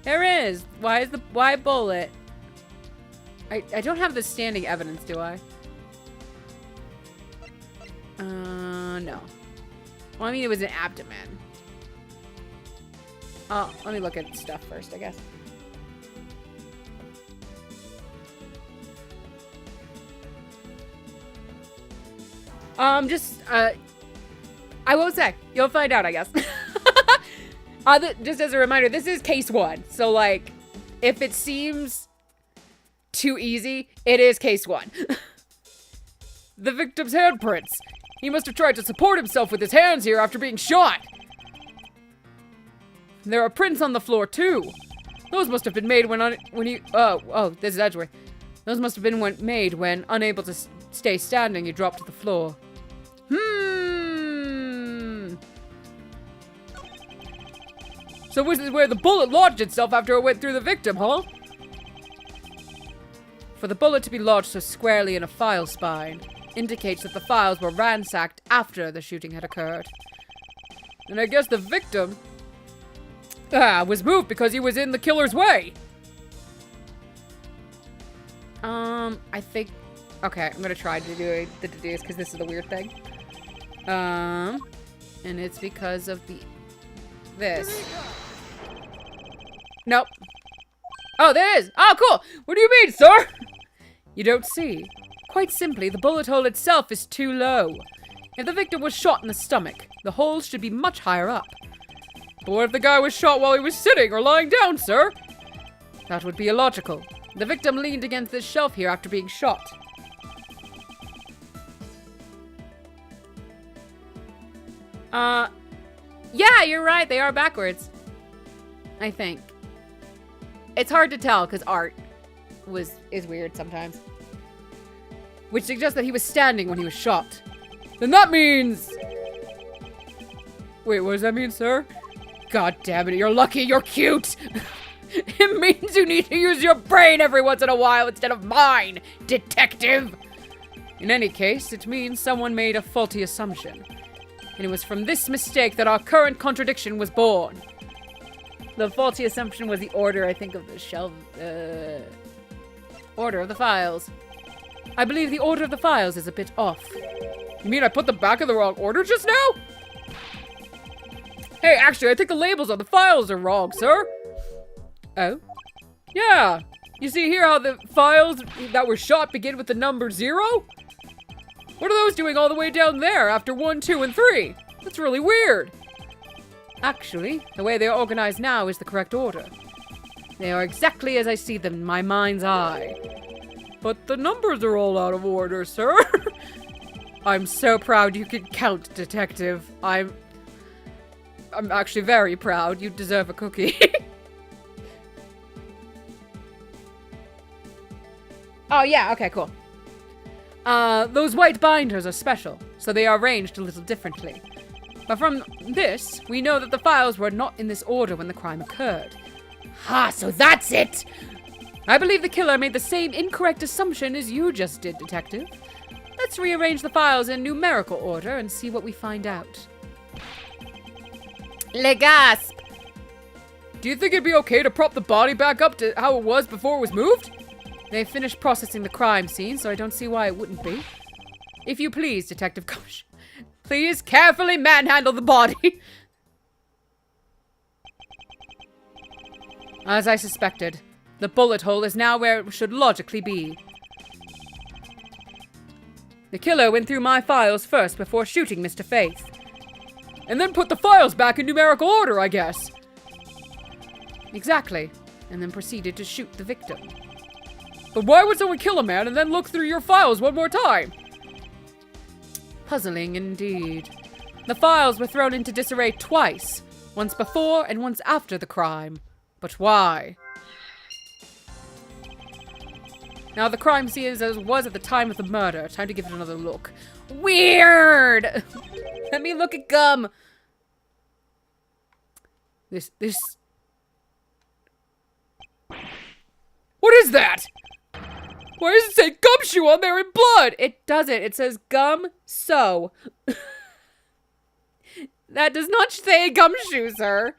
There is. Why bullet? I don't have the standing evidence, do I? No. Well, I mean, it was an abdomen. Oh, let me look at stuff first, I guess. I won't say. You'll find out, I guess. Just as a reminder, this is case 1. So, like, if it seems too easy, it is case 1. The victim's handprints. He must have tried to support himself with his hands here after being shot. There are prints on the floor, too. Those must have been made this is Edgeworth. Those must have been made when, unable to stay standing, you dropped to the floor. So this is where the bullet lodged itself after it went through the victim, huh? For the bullet to be lodged so squarely in a file spine indicates that the files were ransacked after the shooting had occurred. And I guess the victim was moved because he was in the killer's way. I think... Okay, I'm gonna try to do the deduce because this is the weird thing. And it's because of this. Nope. Oh, there is! Oh, cool! What do you mean, sir? You don't see. Quite simply, the bullet hole itself is too low. If the victim was shot in the stomach, the hole should be much higher up. But what if the guy was shot while he was sitting or lying down, sir? That would be illogical. The victim leaned against this shelf here after being shot. Yeah, you're right. They are backwards. I think. It's hard to tell because art is weird sometimes. Which suggests that he was standing when he was shot. Then that means... Wait, what does that mean, sir? God damn it, you're lucky you're cute! It means you need to use your brain every once in a while instead of mine, detective! In any case, it means someone made a faulty assumption. And it was from this mistake that our current contradiction was born. The faulty assumption was the order, I think, of the shelf. Order of the files. I believe the order of the files is a bit off. You mean I put them back in the wrong order just now? Hey, actually, I think the labels on the files are wrong, sir. Oh? Yeah. You see here how the files that were shot begin with the number 0? What are those doing all the way down there after 1, 2, and 3? That's really weird. Actually, the way they are organized now is the correct order. They are exactly as I see them in my mind's eye. But the numbers are all out of order, sir. I'm so proud you can count, detective. I'm actually very proud. You deserve a cookie. Oh, yeah. Okay, cool. Those white binders are special, so they are arranged a little differently. But from this, we know that the files were not in this order when the crime occurred. Ha, so that's it! I believe the killer made the same incorrect assumption as you just did, detective. Let's rearrange the files in numerical order and see what we find out. Le gasp! Do you think it'd be okay to prop the body back up to how it was before it was moved? They finished processing the crime scene, so I don't see why it wouldn't be. If you please, Detective Kosh, please carefully manhandle the body. As I suspected, the bullet hole is now where it should logically be. The killer went through my files first before shooting Mr. Faith. And then put the files back in numerical order, I guess. Exactly. And then proceeded to shoot the victim. But why would someone kill a man and then look through your files one more time? Puzzling indeed. The files were thrown into disarray twice. Once before and once after the crime. But why? Now the crime scene is as it was at the time of the murder. Time to give it another look. Weird! Let me look at gum. This... What is that? Why does it say gumshoe on there in blood? It doesn't. It says gum so. That does not say gumshoe, sir.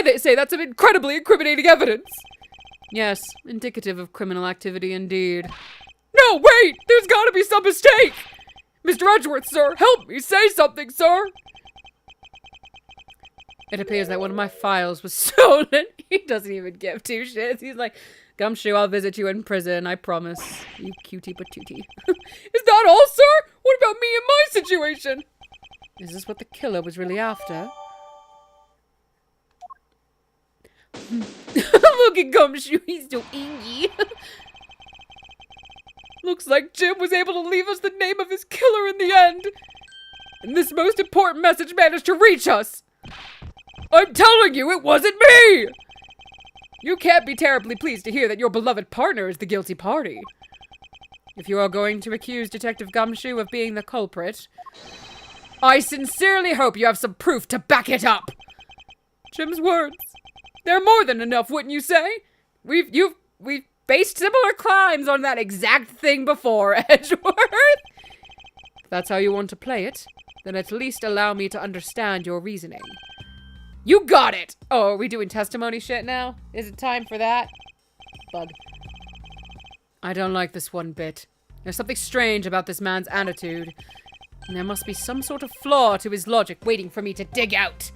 They say that's some incredibly incriminating evidence. Yes, indicative of criminal activity indeed. No, wait! There's gotta be some mistake! Mr. Edgeworth, sir, help me! Say something, sir! It appears that one of my files was stolen. He doesn't even give two shits. He's like, Gumshoe, I'll visit you in prison, I promise. You cutie patootie. Is that all, sir? What about me and my situation? Is this what the killer was really after? Look at Gumshoe, he's so ingy. Looks like Jim was able to leave us the name of his killer in the end. And this most important message managed to reach us. I'm telling you, it wasn't me! You can't be terribly pleased to hear that your beloved partner is the guilty party. If you are going to accuse Detective Gumshoe of being the culprit, I sincerely hope you have some proof to back it up. Jim's words. They're more than enough, wouldn't you say? We've faced similar crimes on that exact thing before, Edgeworth. If that's how you want to play it, then at least allow me to understand your reasoning. You got it! Oh, are we doing testimony shit now? Is it time for that? Bug. I don't like this one bit. There's something strange about this man's attitude. And there must be some sort of flaw to his logic waiting for me to dig out.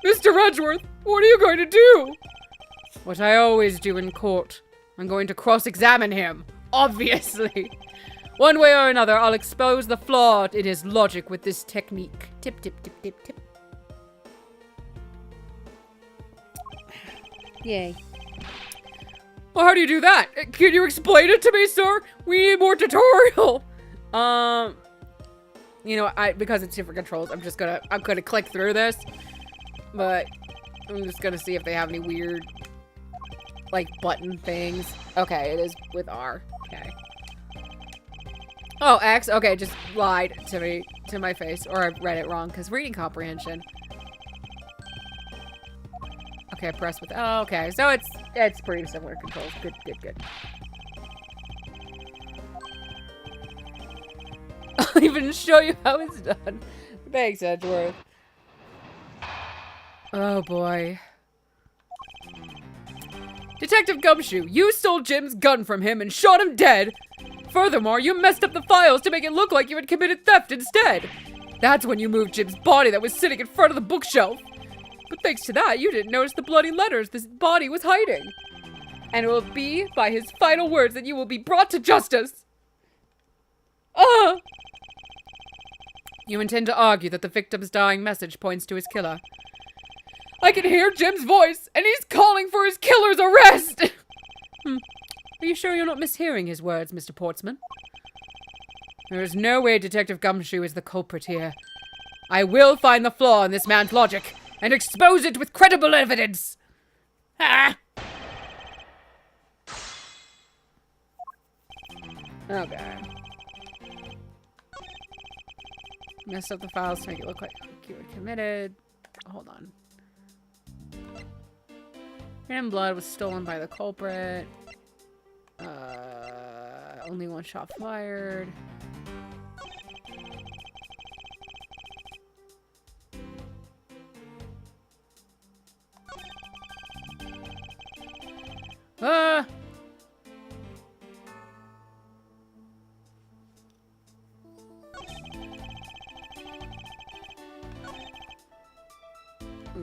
Mr. Edgeworth, what are you going to do? What I always do in court. I'm going to cross-examine him. Obviously. One way or another, I'll expose the flaw in his logic with this technique. Tip, tip, tip, tip, tip. Yay. Well, how do you do that? Can you explain it to me, sir? We need more tutorial. You know, because it's different controls, I'm gonna click through this. But I'm just gonna see if they have any weird, like, button things. Okay, it is with R. Okay. Oh, X. Okay, just lied to me, to my face. Or I read it wrong, because reading comprehension. Okay, press with, oh, okay. So it's pretty similar controls. Good, good, good. I'll even show you how it's done. Thanks, Edgeworth. Oh, boy. Detective Gumshoe, you stole Jim's gun from him and shot him dead. Furthermore, you messed up the files to make it look like you had committed theft instead. That's when you moved Jim's body that was sitting in front of the bookshelf. But thanks to that, you didn't notice the bloody letters this body was hiding. And it will be by his final words that you will be brought to justice. You intend to argue that the victim's dying message points to his killer? I can hear Jim's voice, and he's calling for his killer's arrest! Are you sure you're not mishearing his words, Mr. Portsman? There is no way Detective Gumshoe is the culprit here. I will find the flaw in this man's logic, and expose it with credible evidence! Ah! Okay. Messed up the files to make it look like you were committed. Hold on. Random blood was stolen by the culprit. Only one shot fired. I'm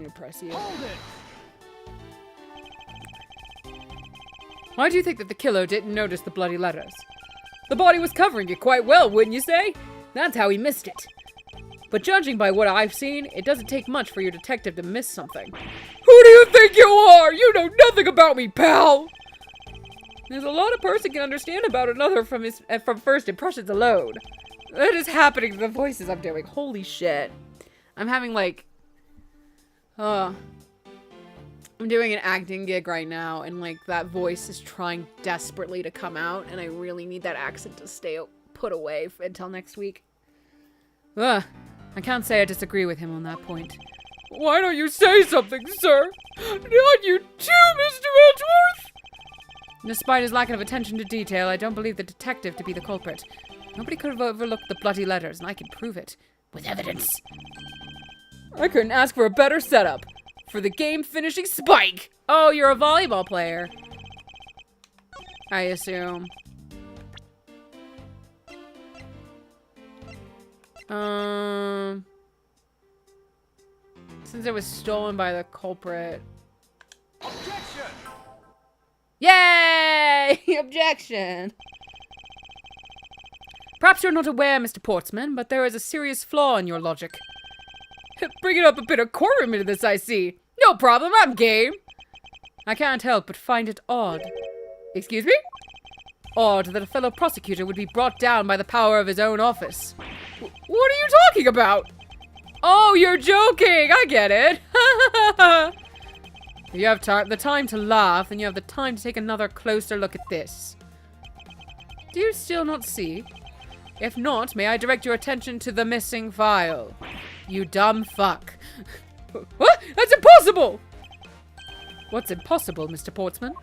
gonna press you. Hold it! Why do you think that the killer didn't notice the bloody letters? The body was covering it quite well, wouldn't you say? That's how he missed it. But judging by what I've seen, it doesn't take much for your detective to miss something. Who do you think you are? You know nothing about me, pal! There's a lot a person can understand about another from first impressions alone. That is happening to the voices I'm doing. Holy shit. I'm having like... I'm doing an acting gig right now, and like that voice is trying desperately to come out, and I really need that accent to stay put away until next week. I can't say I disagree with him on that point. Why don't you say something, sir? Not you too, Mr. Edgeworth! Despite his lack of attention to detail, I don't believe the detective to be the culprit. Nobody could have overlooked the bloody letters, and I can prove it. With evidence. I couldn't ask for a better setup. For the game-finishing spike! Oh, you're a volleyball player. I assume. Since it was stolen by the culprit. Objection! Yay! Objection! Perhaps you're not aware, Mr. Portsman, but there is a serious flaw in your logic. Bringing up a bit of courtroom into this, I see. No problem, I'm game. I can't help but find it odd. Excuse me? Odd that a fellow prosecutor would be brought down by the power of his own office. What are you talking about? Oh, you're joking! I get it. If you have the time to laugh, then you have the time to take another closer look at this. Do you still not see? If not, may I direct your attention to the missing file? You dumb fuck. What? That's impossible! What's impossible, Mr. Portsman?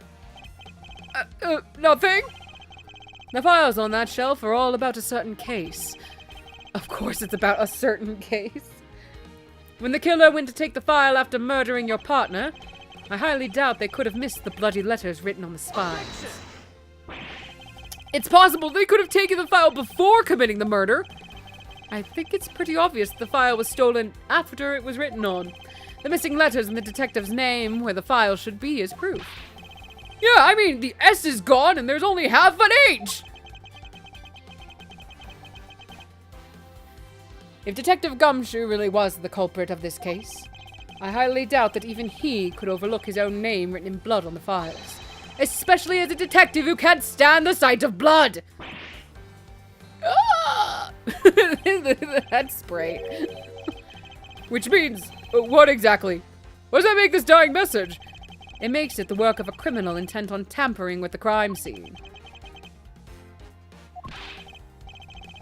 Nothing. The files on that shelf are all about a certain case. Of course it's about a certain case. When the killer went to take the file after murdering your partner, I highly doubt they could have missed the bloody letters written on the spines. It's possible they could have taken the file before committing the murder. I think it's pretty obvious the file was stolen after it was written on. The missing letters and the detective's name where the file should be is proof. Yeah, I mean, the S is gone and there's only half an H. If Detective Gumshoe really was the culprit of this case, I highly doubt that even he could overlook his own name written in blood on the files. Especially as a detective who can't stand the sight of blood. That's spray. Which means, what exactly? What does that make this dying message? It makes it the work of a criminal intent on tampering with the crime scene.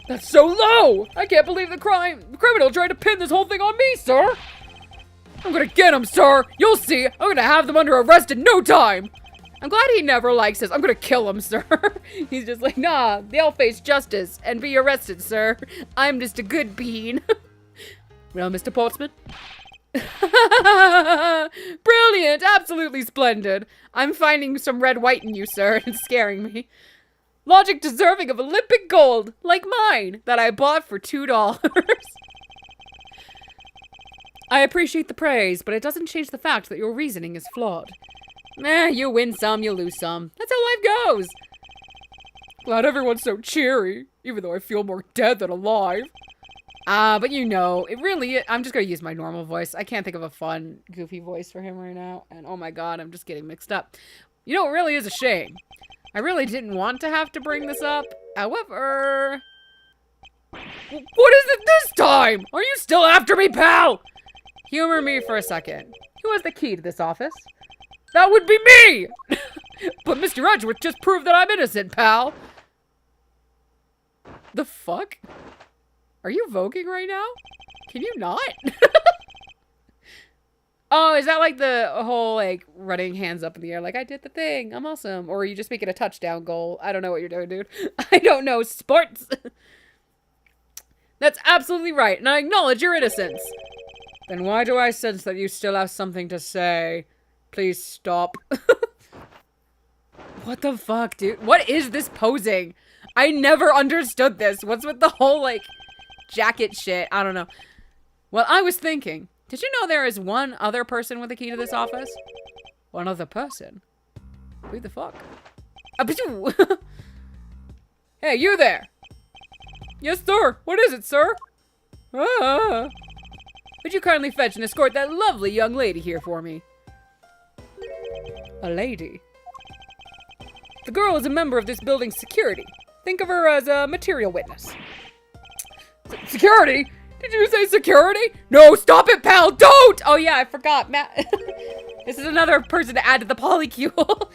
That's so low! I can't believe the criminal tried to pin this whole thing on me, sir! I'm gonna get him, sir! You'll see! I'm gonna have them under arrest in no time! I'm glad he never likes us. I'm gonna kill him, sir. He's just like, nah, they'll face justice and be arrested, sir. I'm just a good bean. Well, Mr. Portsman? Brilliant! Absolutely splendid! I'm finding some red white in you, sir. It's scaring me. Logic deserving of Olympic gold, like mine, that I bought for $2. I appreciate the praise, but it doesn't change the fact that your reasoning is flawed. You win some, you lose some. That's how life goes. Glad everyone's so cheery, even though I feel more dead than alive. But you know, it really, I'm just gonna use my normal voice. I can't think of a fun, goofy voice for him right now. And oh my god, I'm just getting mixed up. You know, it really is a shame. I really didn't want to have to bring this up. However... What is it this time? Are you still after me, pal? Humor me for a second. Who has the key to this office? That would be me! But Mr. Edgeworth just proved that I'm innocent, pal. The fuck? Are you voguing right now? Can you not? Oh, is that like the whole, like, running hands up in the air, like, I did the thing, I'm awesome? Or are you just making a touchdown goal? I don't know what you're doing, dude. I don't know, sports. That's absolutely right, and I acknowledge your innocence. Then why do I sense that you still have something to say? Please stop. What the fuck, dude? What is this posing? I never understood this. What's with the whole, like, jacket shit? I don't know. Well, I was thinking... Did you know there is one other person with the key to this office? One other person? Who the fuck? Hey, you there! Yes, sir. What is it, sir? Would you kindly fetch and escort that lovely young lady here for me? A lady? The girl is a member of this building's security. Think of her as a material witness. Security? Did you say security? No, stop it, pal! Don't! Oh yeah, I forgot. Matt. This is another person to add to the polycule.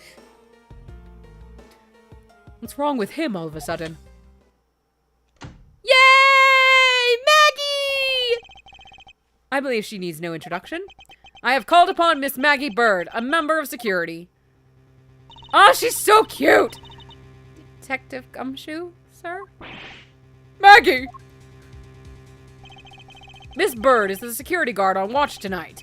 What's wrong with him all of a sudden? Yay! Maggie! I believe she needs no introduction. I have called upon Miss Maggie Bird, a member of security. Oh, she's so cute! Detective Gumshoe, sir? Maggie! Miss Bird is the security guard on watch tonight.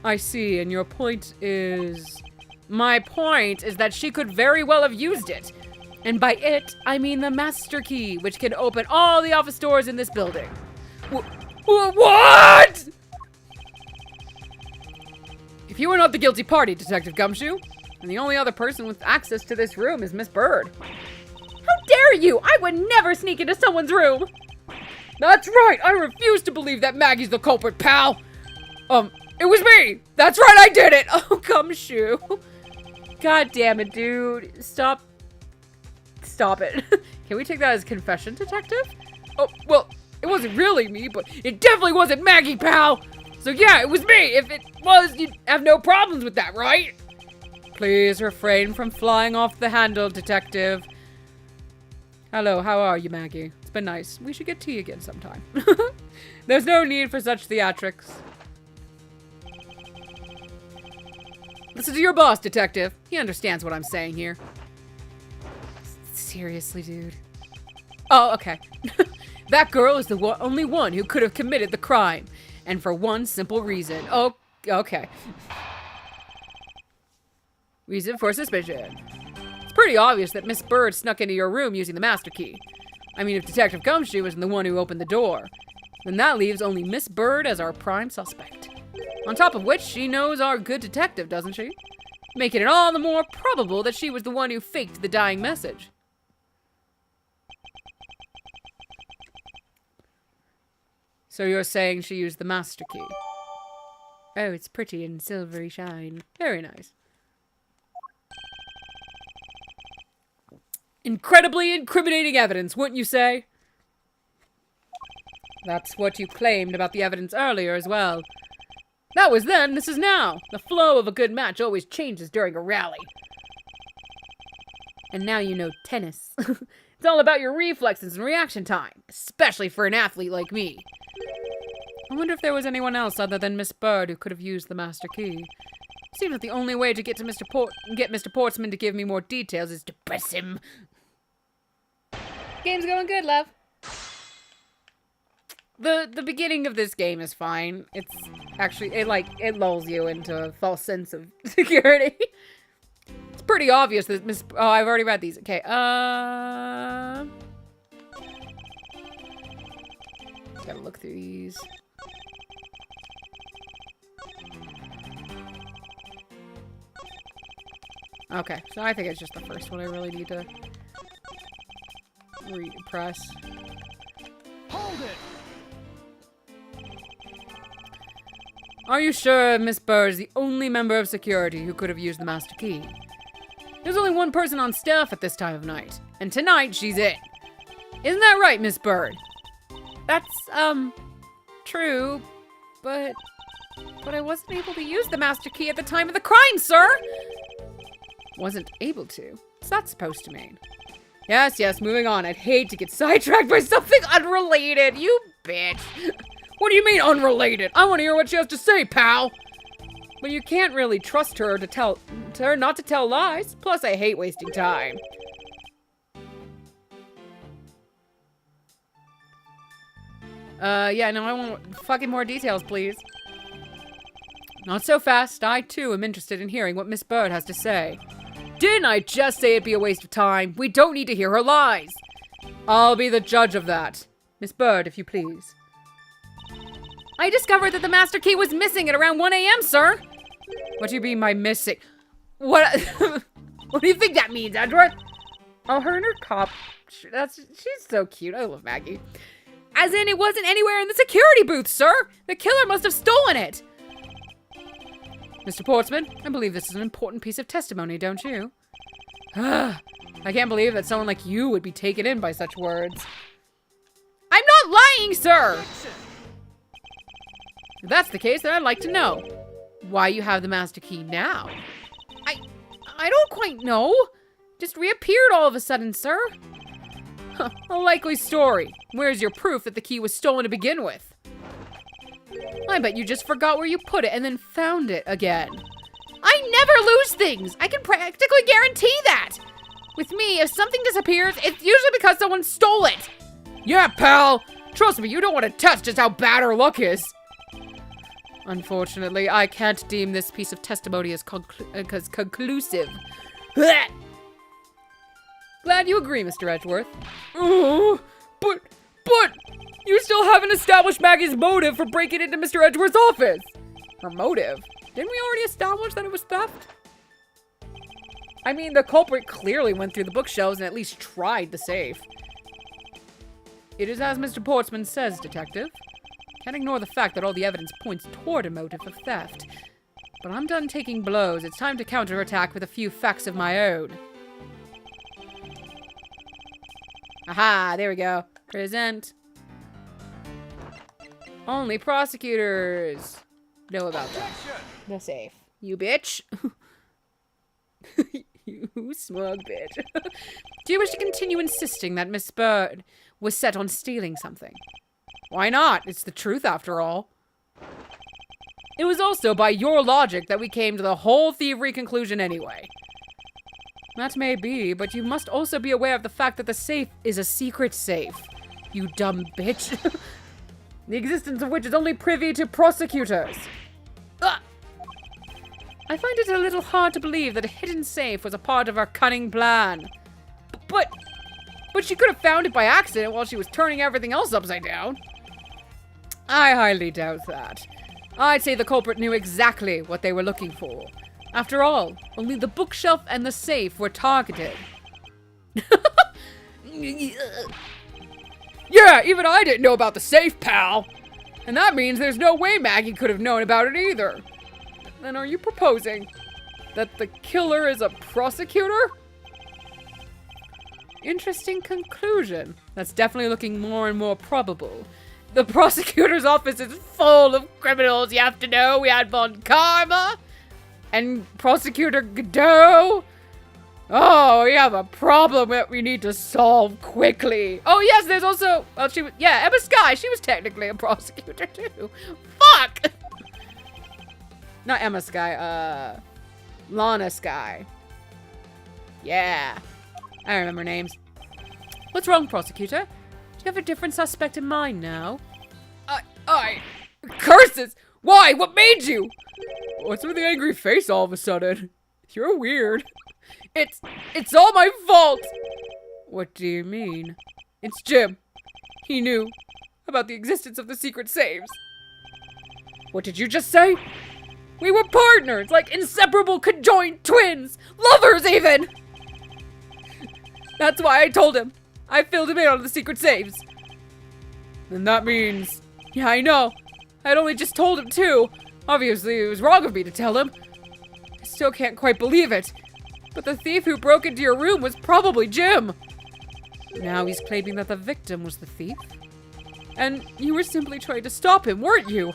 I see, and your point is... My point is that she could very well have used it. And by it, I mean the master key, which can open all the office doors in this building. What?! If you are not the guilty party, Detective Gumshoe, and the only other person with access to this room is Miss Bird. How dare you! I would never sneak into someone's room! That's right! I refuse to believe that Maggie's the culprit, pal! It was me! That's right, I did it! Oh, Gumshoe. God damn it, dude. Stop it. Can we take that as confession, Detective? Oh, well, it wasn't really me, but it definitely wasn't Maggie, pal! So yeah, it was me! If it was, you'd have no problems with that, right? Please refrain from flying off the handle, Detective. Hello, how are you, Maggie? It's been nice. We should get tea again sometime. There's no need for such theatrics. Listen to your boss, Detective. He understands what I'm saying here. Seriously, dude. Oh, okay. That girl is the only one who could have committed the crime. And for one simple reason. Oh, okay. Reason for suspicion. It's pretty obvious that Miss Bird snuck into your room using the master key. I mean, if Detective Gumshoe wasn't the one who opened the door, then that leaves only Miss Bird as our prime suspect. On top of which, she knows our good detective, doesn't she? Making it all the more probable that she was the one who faked the dying message. So you're saying she used the master key? Oh, it's pretty and silvery shine. Very nice. Incredibly incriminating evidence, wouldn't you say? That's what you claimed about the evidence earlier as well. That was then, this is now. The flow of a good match always changes during a rally. And now you know tennis. It's all about your reflexes and reaction time, especially for an athlete like me. I wonder if there was anyone else other than Miss Bird who could have used the master key. Seems that the only way to get to Mr. Portsman to give me more details is to press him. Game's going good, love. The beginning of this game is fine. It's actually, it lulls you into a false sense of security. It's pretty obvious that oh, I've already read these. Okay, gotta look through these. Okay, so I think it's just the first one I really need to press. Hold it! Are you sure Miss Bird is the only member of security who could have used the master key? There's only one person on staff at this time of night, and tonight she's it. Isn't that right, Miss Bird? That's, true, but I wasn't able to use the master key at the time of the crime, sir! Wasn't able to? What's that supposed to mean? Yes, moving on. I'd hate to get sidetracked by something unrelated, you bitch. What do you mean unrelated? I want to hear what she has to say, pal. But you can't really trust her not to tell lies. Plus, I hate wasting time. Yeah, no, I want fucking more details, please. Not so fast. I, too, am interested in hearing what Miss Bird has to say. Didn't I just say it'd be a waste of time? We don't need to hear her lies. I'll be the judge of that. Miss Bird, if you please. I discovered that the master key was missing at around 1 a.m., sir. What do you mean by missing? What? What do you think that means, Edgeworth? Oh, her and her cop. She's so cute. I love Maggie. As in, it wasn't anywhere in the security booth, sir. The killer must have stolen it. Mr. Portsman, I believe this is an important piece of testimony, don't you? I can't believe that someone like you would be taken in by such words. I'm not lying, sir. If that's the case, then I'd like to know why you have the master key now. I don't quite know. Just reappeared all of a sudden, sir. A likely story. Where's your proof that the key was stolen to begin with? I bet you just forgot where you put it and then found it again. I never lose things! I can practically guarantee that! With me, if something disappears, it's usually because someone stole it! Yeah, pal! Trust me, you don't want to test just how bad her luck is. Unfortunately, I can't deem this piece of testimony as conclusive. Blech. Glad you agree, Mr. Edgeworth. But, you still haven't established Maggie's motive for breaking into Mr. Edgeworth's office. Her motive? Didn't we already establish that it was theft? I mean, the culprit clearly went through the bookshelves and at least tried the safe. It is as Mr. Portsman says, Detective. Can't ignore the fact that all the evidence points toward a motive of theft. But I'm done taking blows. It's time to counterattack with a few facts of my own. Aha, there we go. Present. Only prosecutors know about that. The safe. You bitch. You smug bitch. Do you wish to continue insisting that Miss Bird was set on stealing something? Why not? It's the truth after all. It was also by your logic that we came to the whole thievery conclusion anyway. That may be, but you must also be aware of the fact that the safe is a secret safe. You dumb bitch. The existence of which is only privy to prosecutors. Ugh. I find it a little hard to believe that a hidden safe was a part of our cunning plan. But she could have found it by accident while she was turning everything else upside down. I highly doubt that. I'd say the culprit knew exactly what they were looking for. After all, only the bookshelf and the safe were targeted. Yeah, even I didn't know about the safe, pal. And that means there's no way Maggie could have known about it either. Then are you proposing that the killer is a prosecutor? Interesting conclusion. That's definitely looking more and more probable. The prosecutor's office is full of criminals, you have to know. We had Von Karma and Prosecutor Godot. Oh, we have a problem that we need to solve quickly. Oh, yes, there's also... Well, Emma Skye. She was technically a prosecutor, too. Fuck! Not Emma Skye, Lana Skye. Yeah. I remember names. What's wrong, prosecutor? Do you have a different suspect in mind now? Curses! Why? What made you? What's with the angry face all of a sudden? You're weird. It's all my fault! What do you mean? It's Jim. He knew about the existence of the secret saves. What did you just say? We were partners, like inseparable conjoined twins! Lovers, even! That's why I told him. I filled him in on the secret saves. Then that means... Yeah, I know. I'd only just told him, too. Obviously, it was wrong of me to tell him. I still can't quite believe it. But the thief who broke into your room was probably Jim. Now he's claiming that the victim was the thief. And you were simply trying to stop him, weren't you?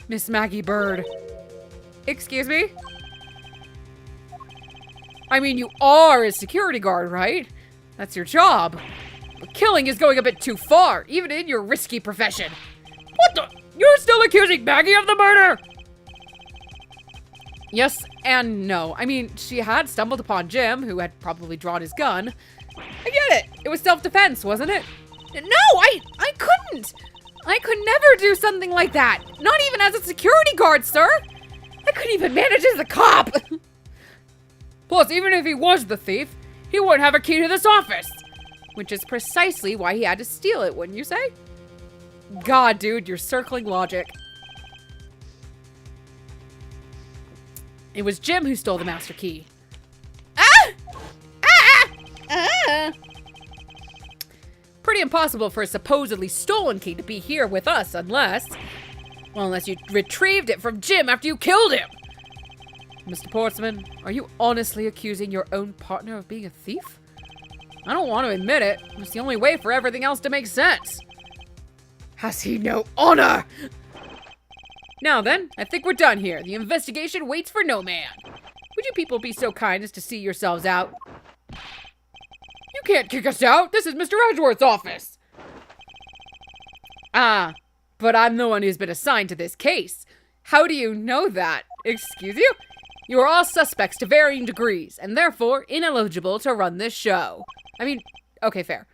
Miss Maggie Bird. Excuse me? I mean, you are a security guard, right? That's your job. But killing is going a bit too far, even in your risky profession. What the? You're still accusing Maggie of the murder? Yes and no. I mean, she had stumbled upon Jim, who had probably drawn his gun. I get it. It was self-defense, wasn't it? No, I couldn't. I could never do something like that. Not even as a security guard, sir. I couldn't even manage as a cop. Plus, even if he was the thief, he wouldn't have a key to this office. Which is precisely why he had to steal it, wouldn't you say? God, dude, you're circling logic. It was Jim who stole the master key. Pretty impossible for a supposedly stolen key to be here with us unless you retrieved it from Jim after you killed him. Mr. Portsman, are you honestly accusing your own partner of being a thief? I don't want to admit it. It's the only way for everything else to make sense. Has he no honor? Now then, I think we're done here. The investigation waits for no man. Would you people be so kind as to see yourselves out? You can't kick us out. This is Mr. Edgeworth's office. Ah, But I'm the one who's been assigned to this case. How do you know that? Excuse you? You are all suspects to varying degrees, and therefore ineligible to run this show. I mean, okay, fair.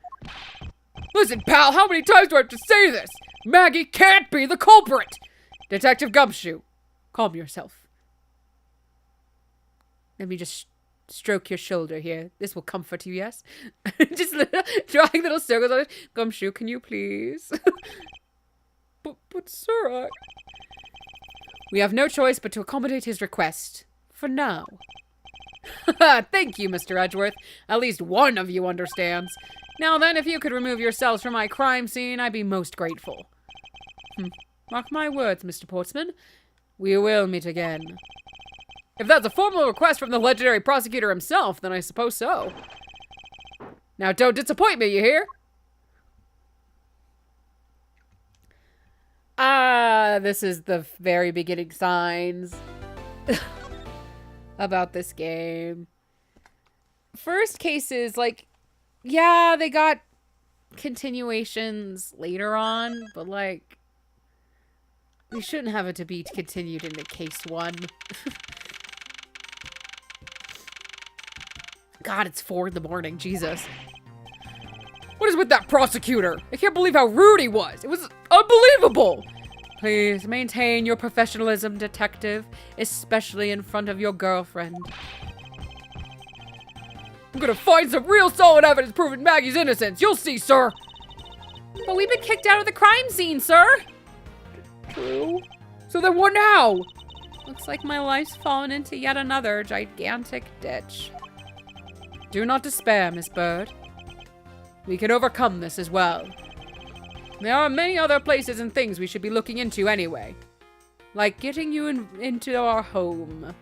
Listen, pal, how many times do I have to say this? Maggie can't be the culprit! Detective Gumshoe, calm yourself. Let me just stroke your shoulder here. This will comfort you, yes? Just drawing little circles on it. Gumshoe, can you please? but sir, We have no choice but to accommodate his request. For now. Thank you, Mr. Edgeworth. At least one of you understands. Now then, if you could remove yourselves from my crime scene, I'd be most grateful. Mark my words, Mr. Portsman. We will meet again. If that's a formal request from the legendary prosecutor himself, then I suppose so. Now don't disappoint me, you hear? This is the very beginning signs about this game. First cases, like, yeah, they got continuations later on, but like, we shouldn't have it to be continued into case 1. God, it's 4 in the morning, Jesus. What is with that prosecutor? I can't believe how rude he was. It was unbelievable. Please maintain your professionalism, detective, especially in front of your girlfriend. I'm gonna find some real solid evidence proving Maggie's innocence. You'll see, sir. But we've been kicked out of the crime scene, sir. True. So then what now? Looks like my life's fallen into yet another gigantic ditch. Do not despair, Miss Bird. We can overcome this as well. There are many other places and things we should be looking into anyway. Like getting you into our home.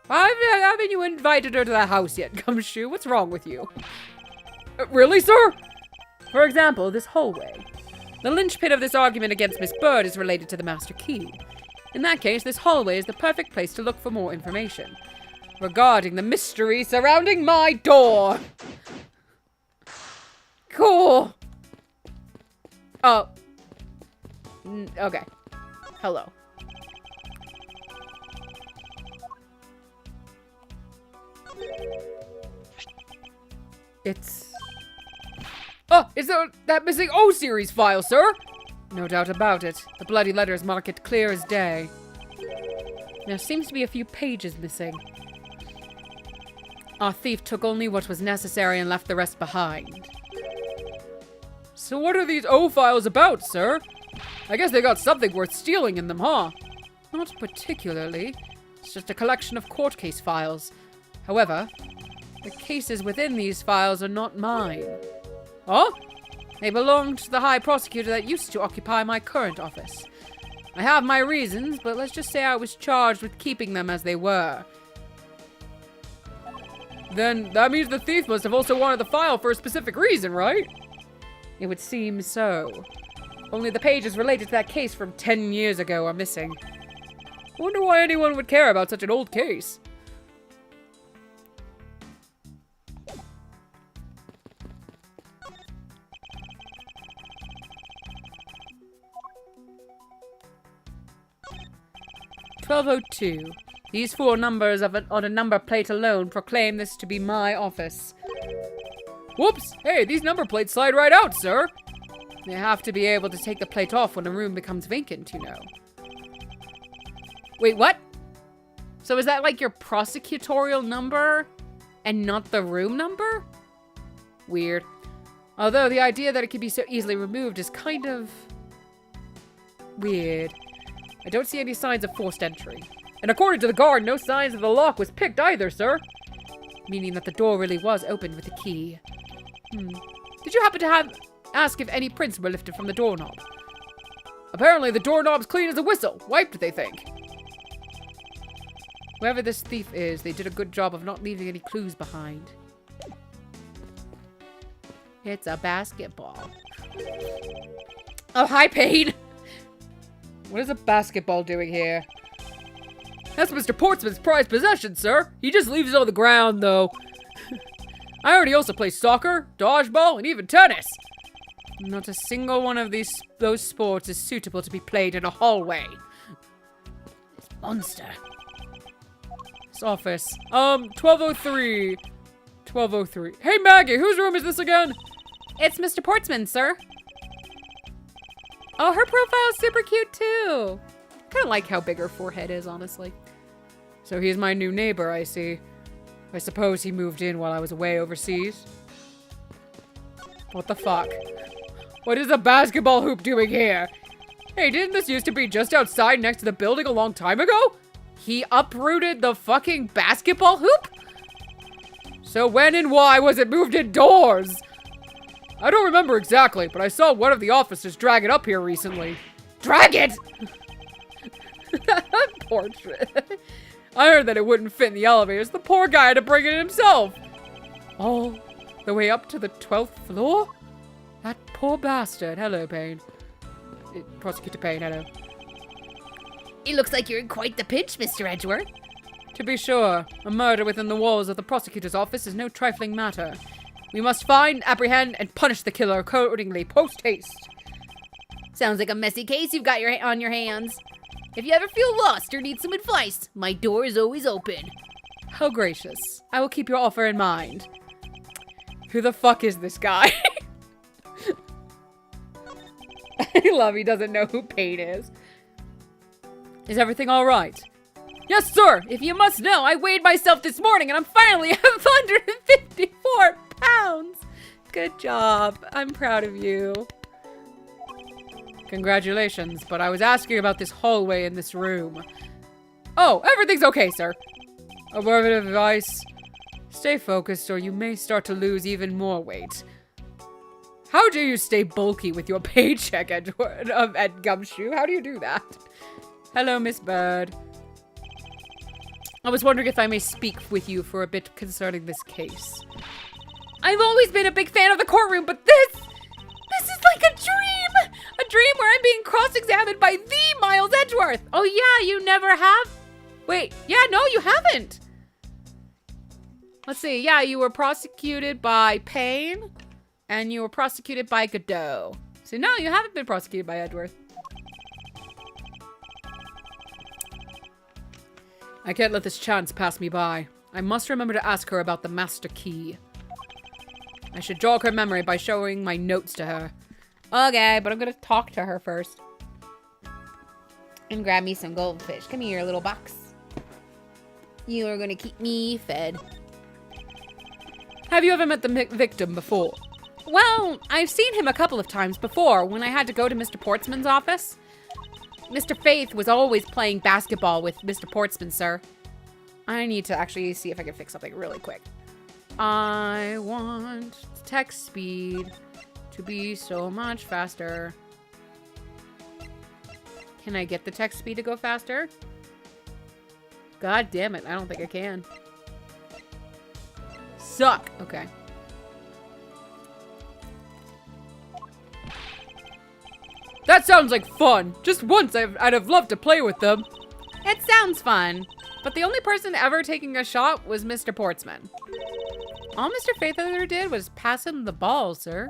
Haven't you invited her to the house yet, Gumshoe? What's wrong with you? Really, sir? For example, this hallway. The linchpin of this argument against Miss Bird is related to the master key. In that case, this hallway is the perfect place to look for more information. Regarding the mystery surrounding my door. Cool. Oh. Okay. Hello. It's... Oh, is that missing O-series file, sir? No doubt about it. The bloody letters mark it clear as day. There seems to be a few pages missing. Our thief took only what was necessary and left the rest behind. So what are these O files about, sir? I guess they got something worth stealing in them, huh? Not particularly. It's just a collection of court case files. However, the cases within these files are not mine. Huh? They belong to the High Prosecutor that used to occupy my current office. I have my reasons, but let's just say I was charged with keeping them as they were. Then that means the thief must have also wanted the file for a specific reason, right? It would seem so. Only the pages related to that case from 10 years ago are missing. I wonder why anyone would care about such an old case. "1202. These 4 numbers on a number plate alone proclaim this to be my office." Whoops! Hey, these number plates slide right out, sir! They have to be able to take the plate off when a room becomes vacant, you know. Wait, what? So is that like your prosecutorial number and not the room number? Weird. Although the idea that it can be so easily removed is kind of weird. I don't see any signs of forced entry. And according to the guard, no signs that the lock was picked either, sir. Meaning that the door really was opened with a key. Did you happen to ask if any prints were lifted from the doorknob? Apparently the doorknob's clean as a whistle. Wiped, they think. Whoever this thief is, they did a good job of not leaving any clues behind. It's a basketball. Oh, hi, Pain! What is a basketball doing here? That's Mr. Portsman's prized possession, sir. He just leaves it on the ground, though. I already also play soccer, dodgeball, and even tennis. Not a single one of those sports is suitable to be played in a hallway. This monster. This office. 1203. 1203. Hey, Maggie, whose room is this again? It's Mr. Portsman, sir. Oh, her profile's super cute, too. Kind of like how big her forehead is, honestly. So he's my new neighbor, I see. I suppose he moved in while I was away overseas. What the fuck? What is a basketball hoop doing here? Hey, didn't this used to be just outside next to the building a long time ago? He uprooted the fucking basketball hoop? So when and why was it moved indoors? I don't remember exactly, but I saw one of the officers drag it up here recently. Drag it? Portrait. I heard that it wouldn't fit in the elevators. The poor guy had to bring it himself. All the way up to the 12th floor? That poor bastard. Hello, Payne. Prosecutor Payne, hello. It looks like you're in quite the pinch, Mr. Edgeworth. To be sure, a murder within the walls of the prosecutor's office is no trifling matter. We must find, apprehend, and punish the killer accordingly, post-haste. Sounds like a messy case you've got on your hands. If you ever feel lost or need some advice, my door is always open. How gracious. I will keep your offer in mind. Who the fuck is this guy? I love he doesn't know who Payne is. Is everything all right? Yes, sir. If you must know, I weighed myself this morning and I'm finally 154 pounds. Good job. I'm proud of you. Congratulations, but I was asking about this hallway in this room. Oh, everything's okay, sir. A word of advice. Stay focused or you may start to lose even more weight. How do you stay bulky with your paycheck, Edgeworth, at Gumshoe? How do you do that? Hello, Miss Bird. I was wondering if I may speak with you for a bit concerning this case. I've always been a big fan of the courtroom, but this is like a dream! A dream where I'm being cross-examined by the Miles Edgeworth! Oh yeah, you never have? Wait, yeah, no, you haven't! Let's see, yeah, you were prosecuted by Payne, and you were prosecuted by Godot. So no, you haven't been prosecuted by Edgeworth. I can't let this chance pass me by. I must remember to ask her about the master key. I should jog her memory by showing my notes to her. Okay, but I'm gonna talk to her first. And grab me some goldfish. Come here, little box. You are gonna keep me fed. Have you ever met the victim before? Well, I've seen him a couple of times before when I had to go to Mr. Portsman's office. Mr. Faith was always playing basketball with Mr. Portsman, sir. I need to actually see if I can fix something really quick. I want text speed to be so much faster. Can I get the text speed to go faster? God damn it, I don't think I can. Suck. Okay. That sounds like fun. Just once I'd have loved to play with them. It sounds fun. But the only person ever taking a shot was Mr. Portsman. All Mr. Faith ever did was pass him the ball, sir.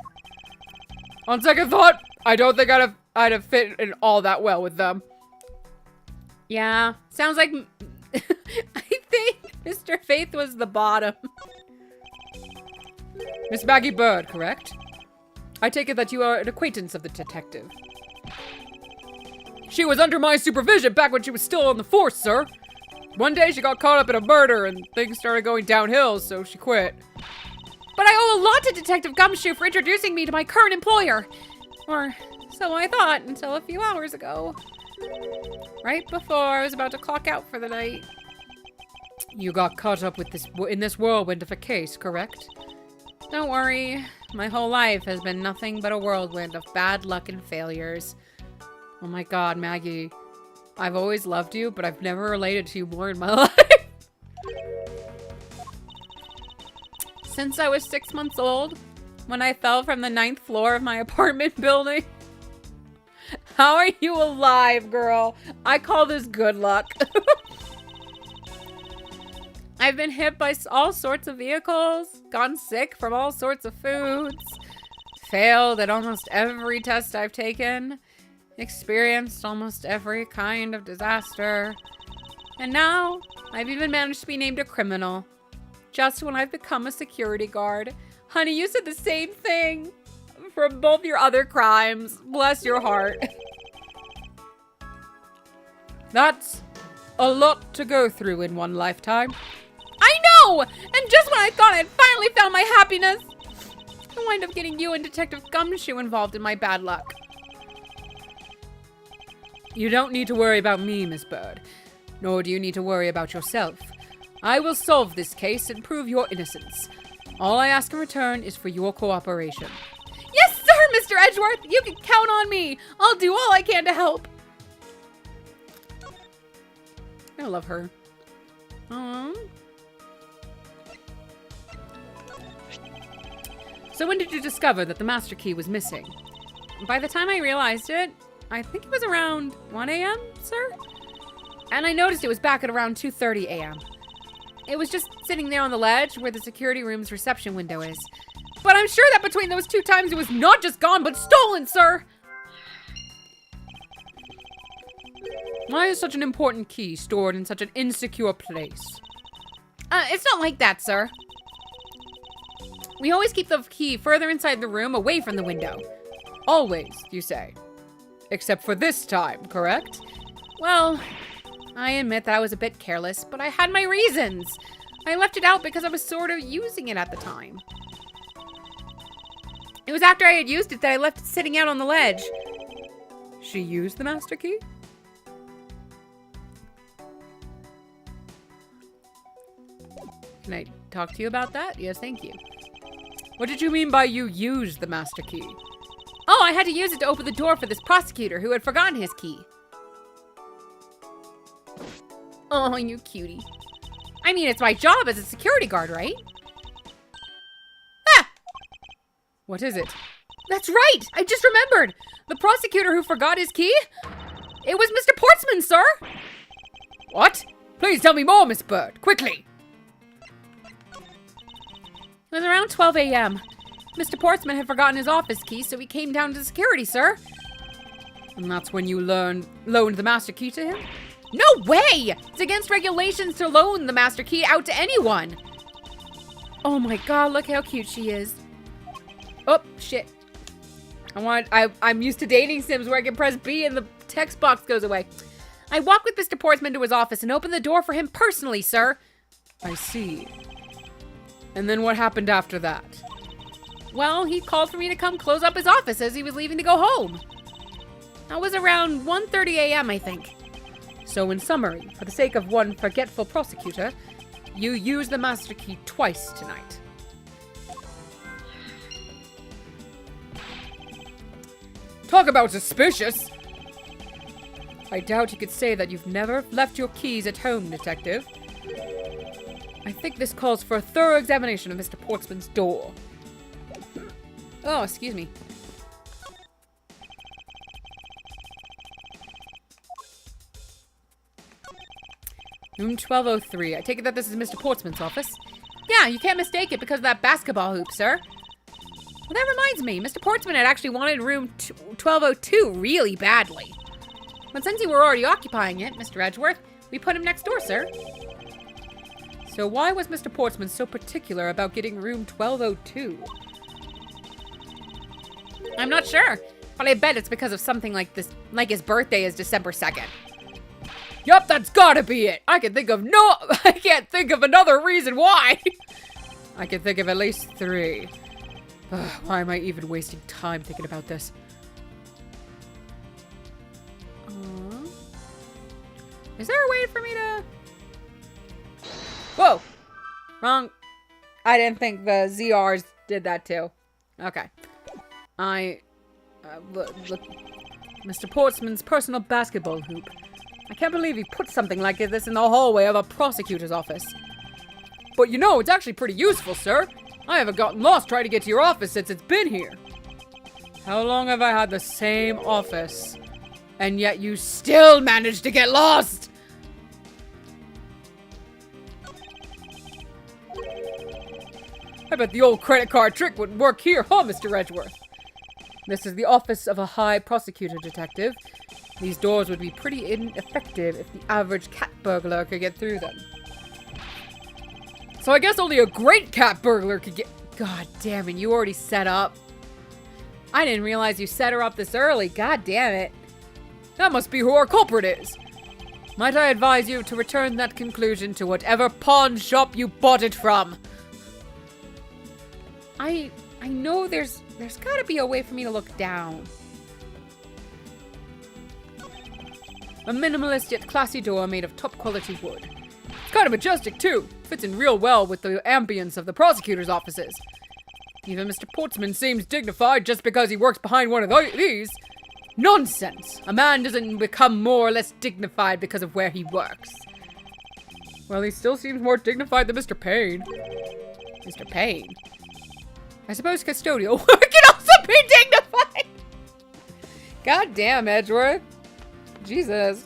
On second thought, I don't think I'd have fit in all that well with them. Yeah, sounds like I think Mr. Faith was the bottom. Miss Maggie Bird, correct? I take it that you are an acquaintance of the detective. She was under my supervision back when she was still on the force, sir. One day she got caught up in a murder and things started going downhill, so she quit. But I owe a lot to Detective Gumshoe for introducing me to my current employer. Or so I thought until a few hours ago. Right before I was about to clock out for the night. You got caught up with in this whirlwind of a case, correct? Don't worry. My whole life has been nothing but a whirlwind of bad luck and failures. Oh my god, Maggie. I've always loved you, but I've never related to you more in my life. Since I was 6 months old, when I fell from the 9th floor of my apartment building. How are you alive, girl? I call this good luck. I've been hit by all sorts of vehicles, gotten sick from all sorts of foods, failed at almost every test I've taken, experienced almost every kind of disaster, and now I've even managed to be named a criminal. Just when I've become a security guard. Honey, you said the same thing for both your other crimes. Bless your heart. That's a lot to go through in one lifetime. I know! And just when I thought I had finally found my happiness, I wind up getting you and Detective Gumshoe involved in my bad luck. You don't need to worry about me, Miss Bird. Nor do you need to worry about yourself. I will solve this case and prove your innocence. All I ask in return is for your cooperation. Yes, sir, Mr. Edgeworth! You can count on me! I'll do all I can to help. I love her. So when did you discover that the master key was missing? By the time I realized it, I think it was around 1 a.m., sir? And I noticed it was back at around 2:30 a.m. It was just sitting there on the ledge where the security room's reception window is. But I'm sure that between those 2 times it was not just gone, but stolen, sir! Why is such an important key stored in such an insecure place? It's not like that, sir. We always keep the key further inside the room, away from the window. Always, you say. Except for this time, correct? Well, I admit that I was a bit careless, but I had my reasons. I left it out because I was sort of using it at the time. It was after I had used it that I left it sitting out on the ledge. She used the master key? Can I talk to you about that? Yes, thank you. What did you mean by you used the master key? Oh, I had to use it to open the door for this prosecutor who had forgotten his key. Oh, you cutie. I mean, it's my job as a security guard, right? Ah! What is it? That's right! I just remembered! The prosecutor who forgot his key? It was Mr. Portsman, sir! What? Please tell me more, Miss Bird, quickly! It was around 12 a.m. Mr. Portsman had forgotten his office key, so he came down to security, sir. And that's when you loaned the master key to him? No way! It's against regulations to loan the master key out to anyone. Oh my god, look how cute she is. Oh, shit. I'm used to dating sims where I can press B and the text box goes away. I walked with Mr. Portsman to his office and opened the door for him personally, sir. I see. And then what happened after that? Well, he called for me to come close up his office as he was leaving to go home. That was around 1:30 a.m., I think. So in summary, for the sake of one forgetful prosecutor, you used the master key twice tonight. Talk about suspicious! I doubt you could say that you've never left your keys at home, Detective. I think this calls for a thorough examination of Mr. Portsman's door. Oh, excuse me. Room 1203. I take it that this is Mr. Portsman's office? Yeah, you can't mistake it because of that basketball hoop, sir. Well, that reminds me, Mr. Portsman had actually wanted room 1202 really badly. But since you were already occupying it, Mr. Edgeworth, we put him next door, sir. So why was Mr. Portsman so particular about getting room 1202? I'm not sure, but I bet it's because of something like this, like his birthday is December 2nd. Yup, that's gotta be it! I can't think of another reason why! I can think of at least 3. Why am I even wasting time thinking about this? Is there a way for me to... Whoa! Wrong. I didn't think the ZRs did that too. Okay. Look, Mr. Portsman's personal basketball hoop. I can't believe he put something like this in the hallway of a prosecutor's office. But you know, it's actually pretty useful, sir. I haven't gotten lost trying to get to your office since it's been here. How long have I had the same office? And yet you still managed to get lost! I bet the old credit card trick wouldn't work here, huh, Mr. Edgeworth? This is the office of a high prosecutor detective. These doors would be pretty ineffective if the average cat burglar could get through them. So I guess only a great cat burglar could get... God damn it, you already set up. I didn't realize you set her up this early. God damn it. That must be who our culprit is. Might I advise you to return that conclusion to whatever pawn shop you bought it from? I know there's gotta be a way for me to look down. A minimalist yet classy door made of top quality wood. It's kind of majestic too. Fits in real well with the ambience of the prosecutor's offices. Even Mr. Portsman seems dignified just because he works behind one of these. Nonsense! A man doesn't become more or less dignified because of where he works. Well, he still seems more dignified than Mr. Payne. Mr. Payne? I suppose custodial work can also be dignified! God damn, Edgeworth. Jesus.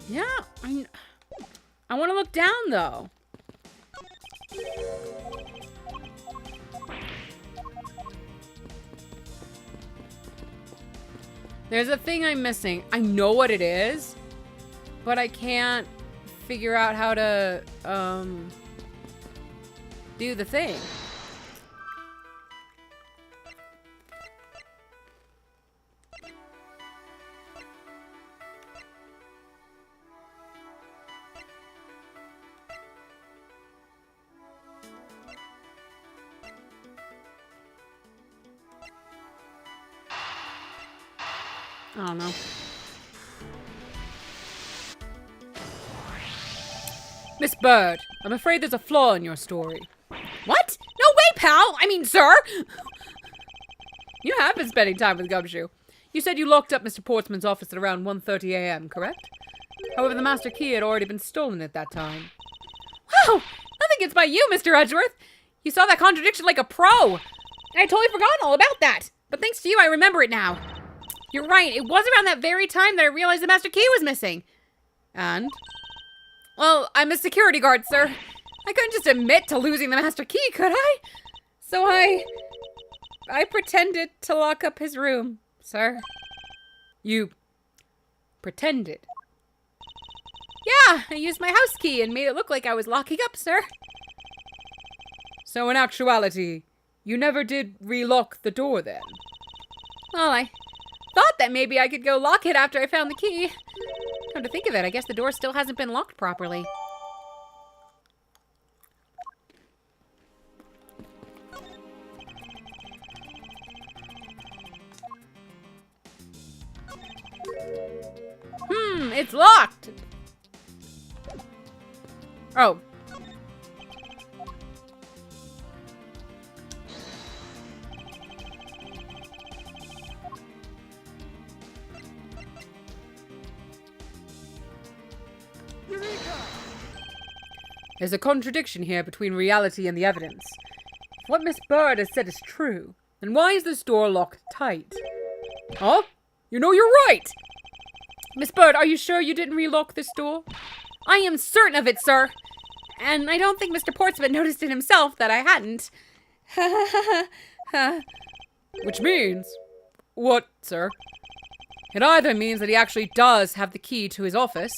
Yeah, I want to look down, though. There's a thing I'm missing. I know what it is, but I can't figure out how to, do the thing. I don't know. Miss Bird, I'm afraid there's a flaw in your story. What? No way, pal! I mean, sir! You have been spending time with Gumshoe. You said you locked up Mr. Portsman's office at around 1:30 a.m., correct? However, the master key had already been stolen at that time. Wow! Nothing gets by you, Mr. Edgeworth! You saw that contradiction like a pro! And I totally forgotten all about that! But thanks to you, I remember it now. You're right, it was around that very time that I realized the master key was missing. And? Well, I'm a security guard, sir. I couldn't just admit to losing the master key, could I? So I pretended to lock up his room, sir. You pretended? Yeah, I used my house key and made it look like I was locking up, sir. So in actuality, you never did relock the door then? Well, I thought that maybe I could go lock it after I found the key. Come to think of it, I guess the door still hasn't been locked properly. It's locked! Oh. There's a contradiction here between reality and the evidence. If what Miss Bird has said is true, then why is this door locked tight? Huh? You know you're right! Miss Bird, are you sure you didn't relock this door? I am certain of it, sir. And I don't think Mr. Portsman noticed it himself that I hadn't. Which means... What, sir? It either means that he actually does have the key to his office,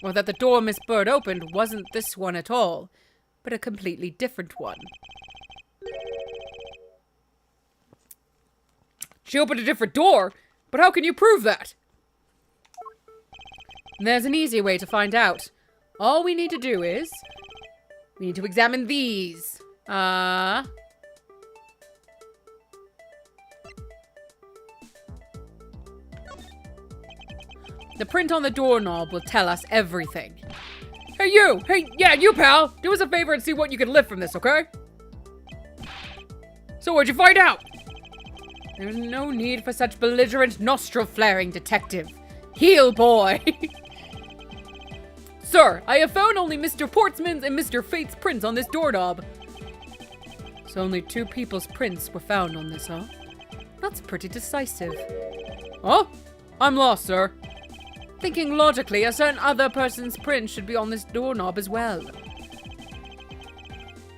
or that the door Miss Bird opened wasn't this one at all, but a completely different one. She opened a different door, but how can you prove that? There's an easy way to find out. All we need to do is... we need to examine these. The print on the doorknob will tell us everything. Hey you! Hey, yeah, you pal! Do us a favor and see what you can lift from this, okay? So what'd you find out? There's no need for such belligerent nostril-flaring, detective. Heel boy! Sir, I have found only Mr. Portsman's and Mr. Fate's prints on this doorknob. So only 2 people's prints were found on this, huh? That's pretty decisive. Oh? I'm lost, sir. Thinking logically, a certain other person's print should be on this doorknob as well.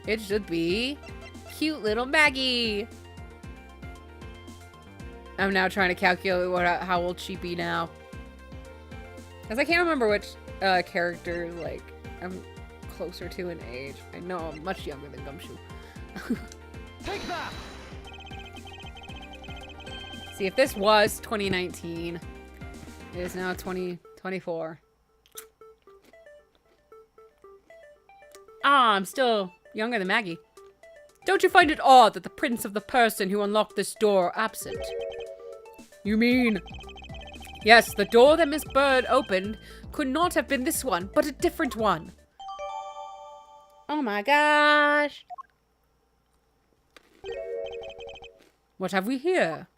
It should be cute little Maggie. I'm now trying to calculate how old she'd be now. Because I can't remember which character, like, I'm closer to in age. I know I'm much younger than Gumshoe. Take that! See, if this was 2019, it is now 2024. Ah, I'm still younger than Maggie. Don't you find it odd that the prints of the person who unlocked this door are absent? You mean... Yes, the door that Miss Bird opened could not have been this one, but a different one. Oh my gosh. What have we here?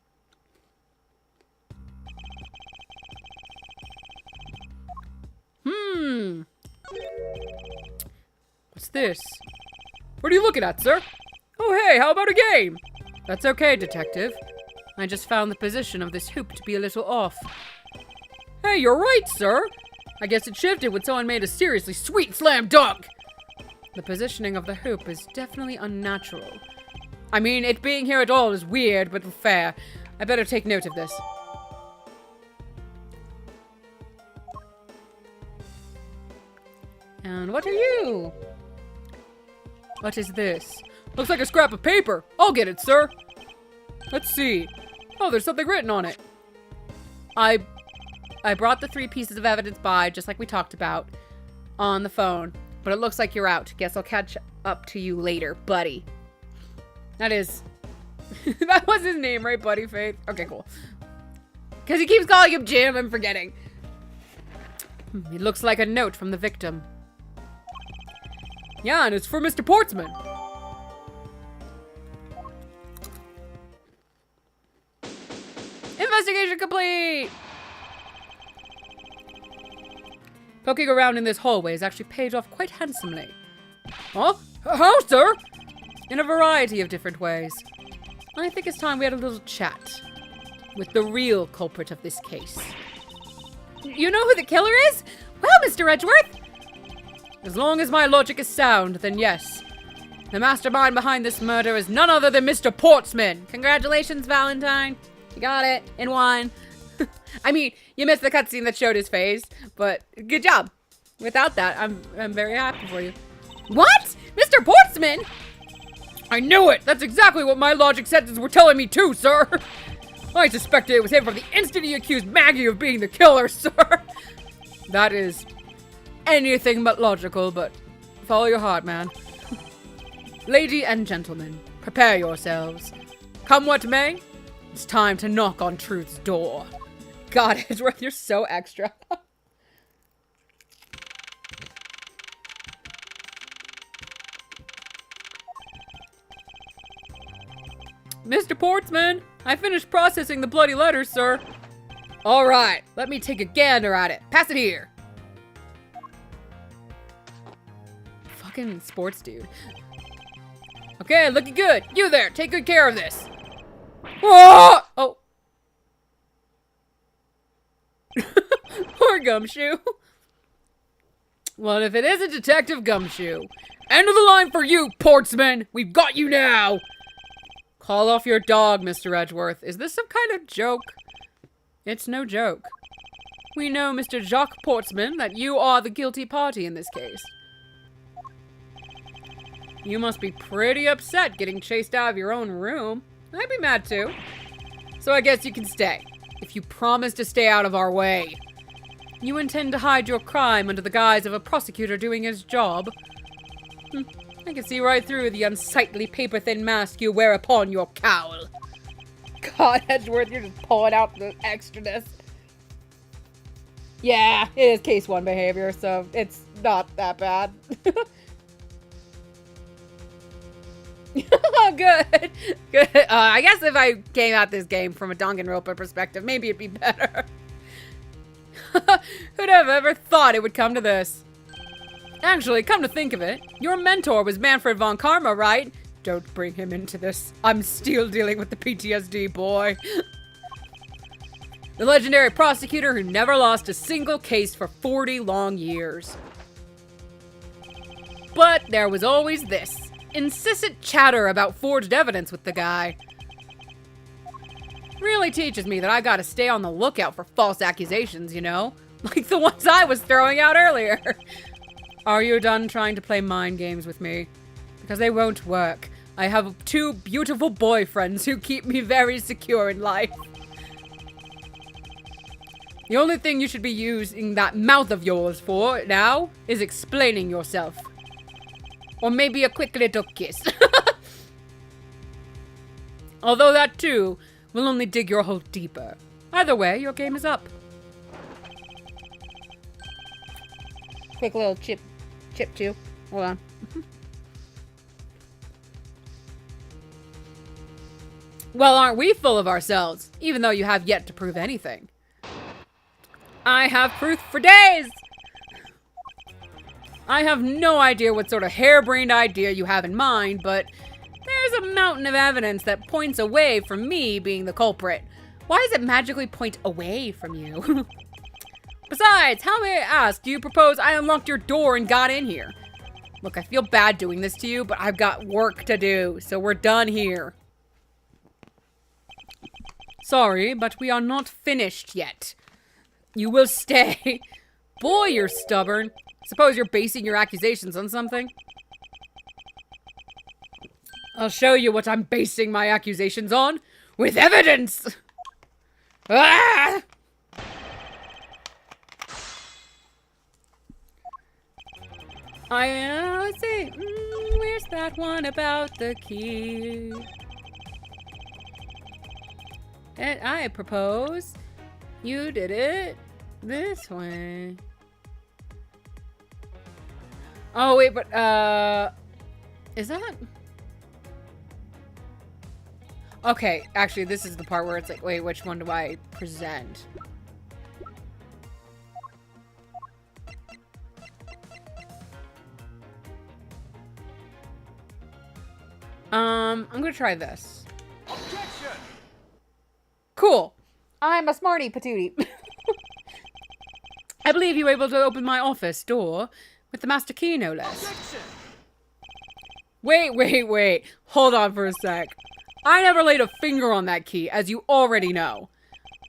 What's this? What are you looking at, sir? Oh, hey, how about a game? That's okay, detective. I just found the position of this hoop to be a little off. Hey, you're right, sir. I guess it shifted when someone made a seriously sweet slam dunk. The positioning of the hoop is definitely unnatural. I mean, it being here at all is weird, but fair. I better take note of this. And what are you? What is this? Looks like a scrap of paper. I'll get it, sir. Let's see. Oh, there's something written on it. I brought the 3 pieces of evidence by, just like we talked about, on the phone. But it looks like you're out. Guess I'll catch up to you later, buddy. That is... that was his name, right, Buddy Faith? Okay, cool. Because he keeps calling him Jim, I'm forgetting. It looks like a note from the victim. Yeah, and it's for Mr. Portsman. Investigation complete! Poking around in this hallway has actually paid off quite handsomely. Huh? How, sir? In a variety of different ways. I think it's time we had a little chat with the real culprit of this case. You know who the killer is? Well, Mr. Edgeworth! As long as my logic is sound, then yes. The mastermind behind this murder is none other than Mr. Portsman. Congratulations, Valentine. You got it in one. I mean, you missed the cutscene that showed his face, but good job. Without that, I'm very happy for you. What? Mr. Portsman? I knew it! That's exactly what my logic senses were telling me too, sir! I suspected it was him from the instant he accused Maggie of being the killer, sir! That is anything but logical, but follow your heart, man. Lady and gentlemen, prepare yourselves. Come what may, it's time to knock on truth's door. God, Edgeworth, you're so extra. Mr. Portsman, I finished processing the bloody letters, sir. All right, let me take a gander at it. Pass it here. Fucking sports dude. Okay, looking good. You there, take good care of this. Whoa! Oh. Poor Gumshoe. Well, if it isn't Detective Gumshoe. End of the line for you, Portsman. We've got you now. Call off your dog, Mr. Edgeworth. Is this some kind of joke? It's no joke. We know, Mr. Jacques Portsman, that you are the guilty party in this case. You must be pretty upset getting chased out of your own room. I'd be mad too. So I guess you can stay, if you promise to stay out of our way. You intend to hide your crime under the guise of a prosecutor doing his job? I can see right through the unsightly paper-thin mask you wear upon your cowl. God, Edgeworth, you're just pulling out the extraness. Yeah, it is case 1 behavior, so it's not that bad. Oh, good. Good. I guess if I came at this game from a Danganronpa perspective, maybe it'd be better. Who'd have ever thought it would come to this? Actually, come to think of it, your mentor was Manfred von Karma, right? Don't bring him into this. I'm still dealing with the PTSD, boy. The legendary prosecutor who never lost a single case for 40 long years. But there was always this incessant chatter about forged evidence with the guy. Really teaches me that I gotta stay on the lookout for false accusations, you know? Like the ones I was throwing out earlier. Are you done trying to play mind games with me? Because they won't work. I have 2 beautiful boyfriends who keep me very secure in life. The only thing you should be using that mouth of yours for now is explaining yourself. Or maybe a quick little kiss. Although that too will only dig your hole deeper. Either way, your game is up. Quick little chip chew. Hold on. Well, aren't we full of ourselves? Even though you have yet to prove anything. I have proof for days! I have no idea what sort of harebrained idea you have in mind, but there's a mountain of evidence that points away from me being the culprit. Why does it magically point away from you? Besides, how may I ask, do you propose I unlocked your door and got in here? Look, I feel bad doing this to you, but I've got work to do, so we're done here. Sorry, but we are not finished yet. You will stay. Boy, you're stubborn. Suppose you're basing your accusations on something? I'll show you what I'm basing my accusations on. With evidence! Ah! Let's see. Where's that one about the key? And I propose you did it this way. Oh, wait, but, is that? Okay, actually, this is the part where it's like, wait, which one do I present? I'm gonna try this. Objection! Cool. I'm a smarty patootie. I believe you were able to open my office door with the master key, no less. Objection! Wait. Hold on for a sec. I never laid a finger on that key, as you already know.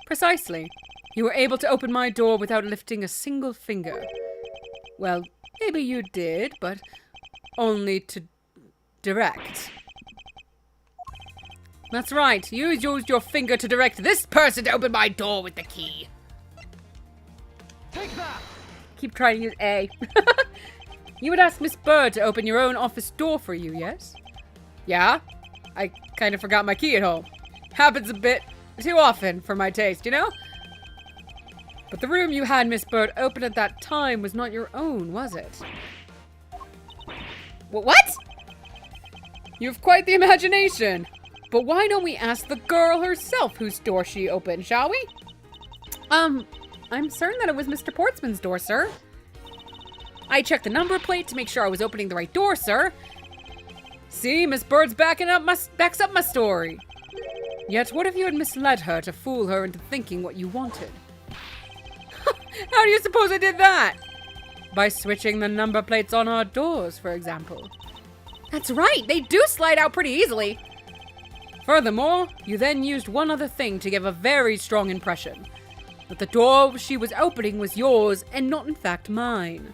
Precisely. You were able to open my door without lifting a single finger. Well, maybe you did, but only to direct. That's right. You used your finger to direct this person to open my door with the key. Take that! Keep trying to use A. You would ask Miss Bird to open your own office door for you, yes? Yeah? I kind of forgot my key at home. Happens a bit too often for my taste, you know? But the room you had Miss Bird open at that time was not your own, was it? What? You have quite the imagination. But why don't we ask the girl herself whose door she opened, shall we? I'm certain that it was Mr. Portsman's door, sir. I checked the number plate to make sure I was opening the right door, sir. See, Miss Bird's backs up my story. Yet what if you had misled her to fool her into thinking what you wanted? How do you suppose I did that? By switching the number plates on our doors, for example. That's right, they do slide out pretty easily. Furthermore, you then used one other thing to give a very strong impression. That the door she was opening was yours and not in fact mine.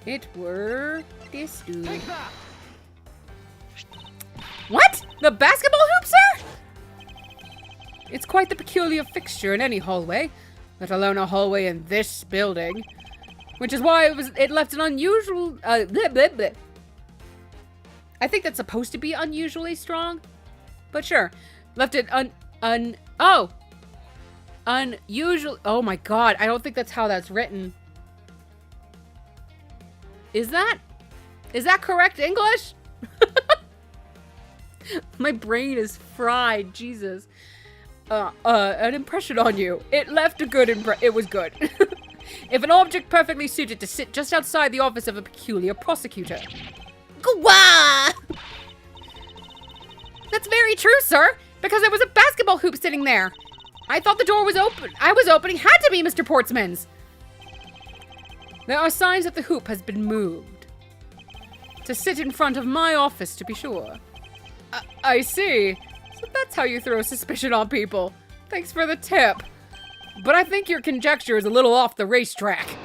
It were this dude. Take that! What? The basketball hoop, sir? It's quite the peculiar fixture in any hallway, let alone a hallway in this building. Which is why it left an unusual, bleh, bleh, bleh. I think that's supposed to be unusually strong, but sure. Left it unusual. Oh my god, I don't think that's how that's written. Is that correct English? My brain is fried, Jesus. An impression on you. It left a good it was good. If an object perfectly suited to sit just outside the office of a peculiar prosecutor. Gwa! That's very true, sir, because there was a basketball hoop sitting there. I thought the door was open. I was opening. Had to be Mr. Portsman's. There are signs that the hoop has been moved. To sit in front of my office, to be sure. I see. So that's how you throw suspicion on people. Thanks for the tip. But I think your conjecture is a little off the racetrack.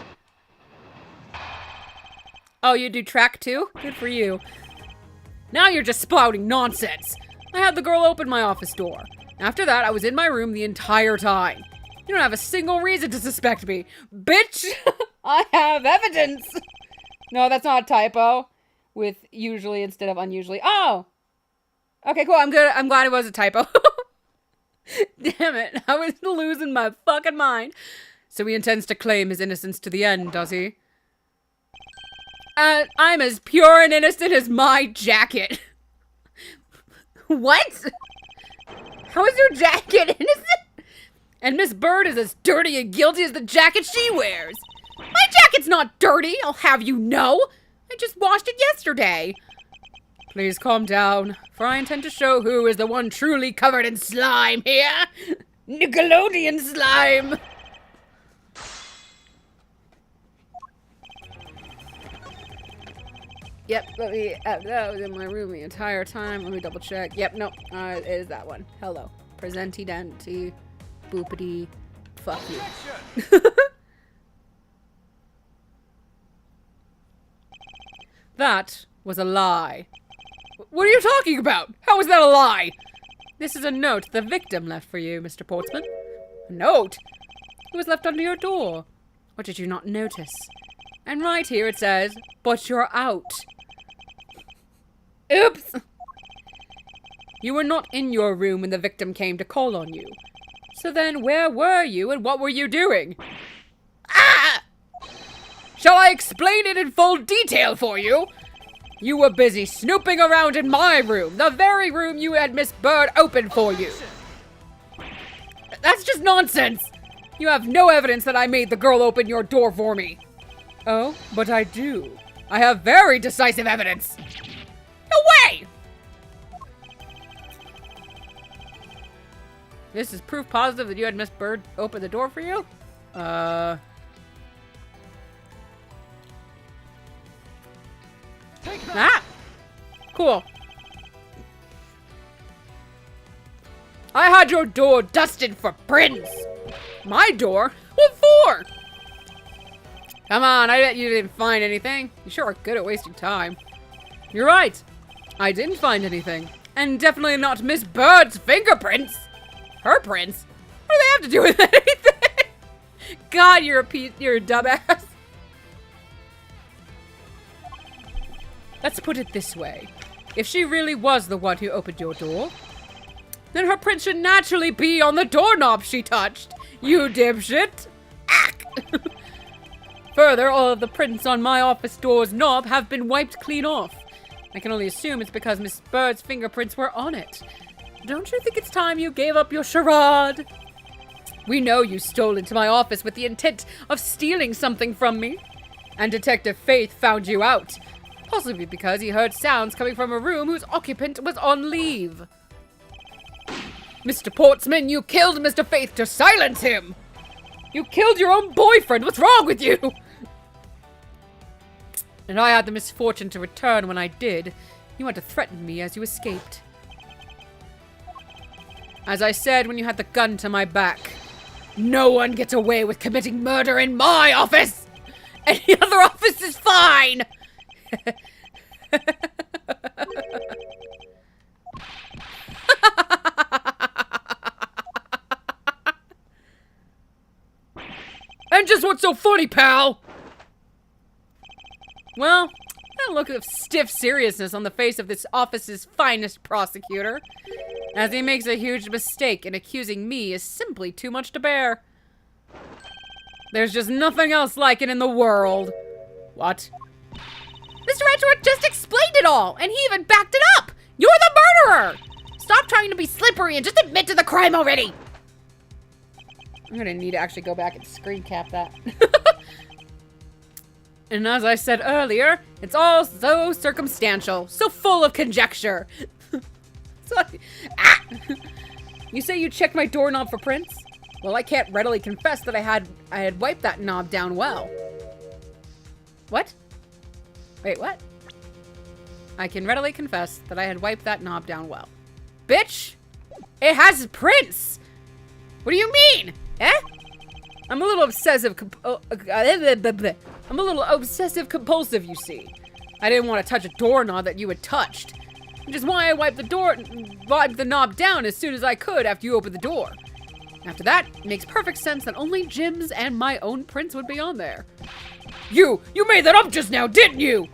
Oh, you do track too? Good for you. Now you're just spouting nonsense. I had the girl open my office door. After that, I was in my room the entire time. You don't have a single reason to suspect me. Bitch! I have evidence! No, that's not a typo. With usually instead of unusually. Oh! Okay, cool. I'm good. I'm glad it was a typo. Damn it. I was losing my fucking mind. So he intends to claim his innocence to the end, does he? I'm as pure and innocent as my jacket. What? How is your jacket innocent? And Miss Bird is as dirty and guilty as the jacket she wears. My jacket's not dirty, I'll have you know. I just washed it yesterday. Please calm down, for I intend to show who is the one truly covered in slime here. Nickelodeon slime. Yep, let me, that was in my room the entire time. Let me double check. Yep, no, it is that one. Hello. Presenti denti, boopity, fuck you. That was a lie. What are you talking about? How is that a lie? This is a note the victim left for you, Mr. Portsman. A note? It was left under your door. Or did you not notice? And right here it says, but you're out. Oops! You were not in your room when the victim came to call on you. So then where were you and what were you doing? Ah! Shall I explain it in full detail for you? You were busy snooping around in my room, the very room you had Miss Bird open for you. That's just nonsense. You have no evidence that I made the girl open your door for me. Oh, but I do. I have very decisive evidence. No way! This is proof positive that you had Miss Bird open the door for you? Ah! Cool. I had your door dusted for prints. My door? What for? Come on, I bet you didn't find anything. You sure are good at wasting time. You're right. I didn't find anything. And definitely not Miss Bird's fingerprints. Her prints? What do they have to do with anything? God, you're a dumbass. Let's put it this way. If she really was the one who opened your door, then her print should naturally be on the doorknob she touched. You dipshit. Ack! Further, all of the prints on my office door's knob have been wiped clean off. I can only assume it's because Miss Bird's fingerprints were on it. Don't you think it's time you gave up your charade? We know you stole into my office with the intent of stealing something from me. And Detective Faith found you out. Possibly because he heard sounds coming from a room whose occupant was on leave. Mr. Portsman, you killed Mr. Faith to silence him! You killed your own boyfriend! What's wrong with you? And I had the misfortune to return when I did. You had to threaten me as you escaped. As I said when you had the gun to my back, no one gets away with committing murder in my office! Any other office is fine! And just what's so funny, pal? Well, that look of stiff seriousness on the face of this office's finest prosecutor, as he makes a huge mistake in accusing me is simply too much to bear. There's just nothing else like it in the world. What? Mr. Edgeworth just explained it all, and he even backed it up! You're the murderer! Stop trying to be slippery and just admit to the crime already! I'm gonna need to actually go back and screen cap that. And as I said earlier, it's all so circumstantial, so full of conjecture. Ah! You say you checked my doorknob for prints? Well, I can't readily confess that I had wiped that knob down well. What? Wait, what? I can readily confess that I had wiped that knob down well. Bitch! It has prints! What do you mean? Eh? I'm a little obsessive compulsive, you see. I didn't want to touch a doorknob that you had touched. Which is why I wiped the knob down as soon as I could after you opened the door. After that, it makes perfect sense that only Jim's and my own prints would be on there. You made that up just now, didn't you?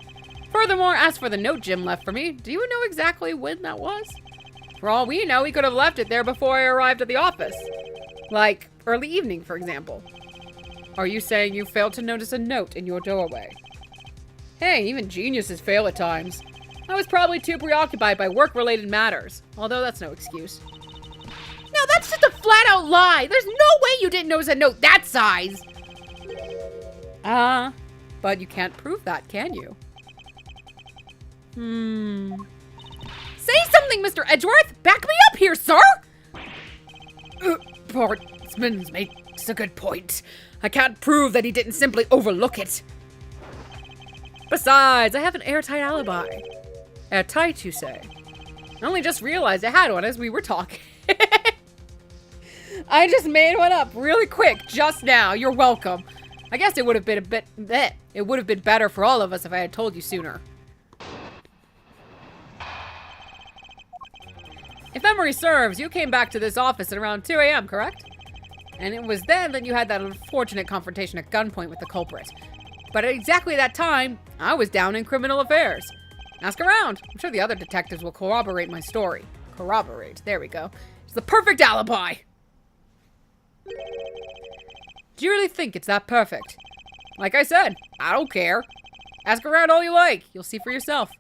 Furthermore, as for the note Jim left for me, do you know exactly when that was? For all we know, he could have left it there before I arrived at the office. Like, early evening, for example. Are you saying you failed to notice a note in your doorway? Hey, even geniuses fail at times. I was probably too preoccupied by work-related matters, although that's no excuse. Now that's just a flat-out lie! There's no way you didn't notice a note that size! But you can't prove that, can you? Say something, Mr. Edgeworth! Back me up here, sir! Portsman makes a good point. I can't prove that he didn't simply overlook it. Besides, I have an airtight alibi. Airtight, you say? I only just realized I had one as we were talking. I just made one up really quick just now. You're welcome. I guess it would have been it would have been better for all of us if I had told you sooner. If memory serves, you came back to this office at around 2 a.m., correct? And it was then that you had that unfortunate confrontation at gunpoint with the culprit. But at exactly that time, I was down in criminal affairs. Ask around. I'm sure the other detectives will corroborate my story. Corroborate. There we go. It's the perfect alibi. Do you really think it's that perfect? Like I said, I don't care. Ask around all you like. You'll see for yourself.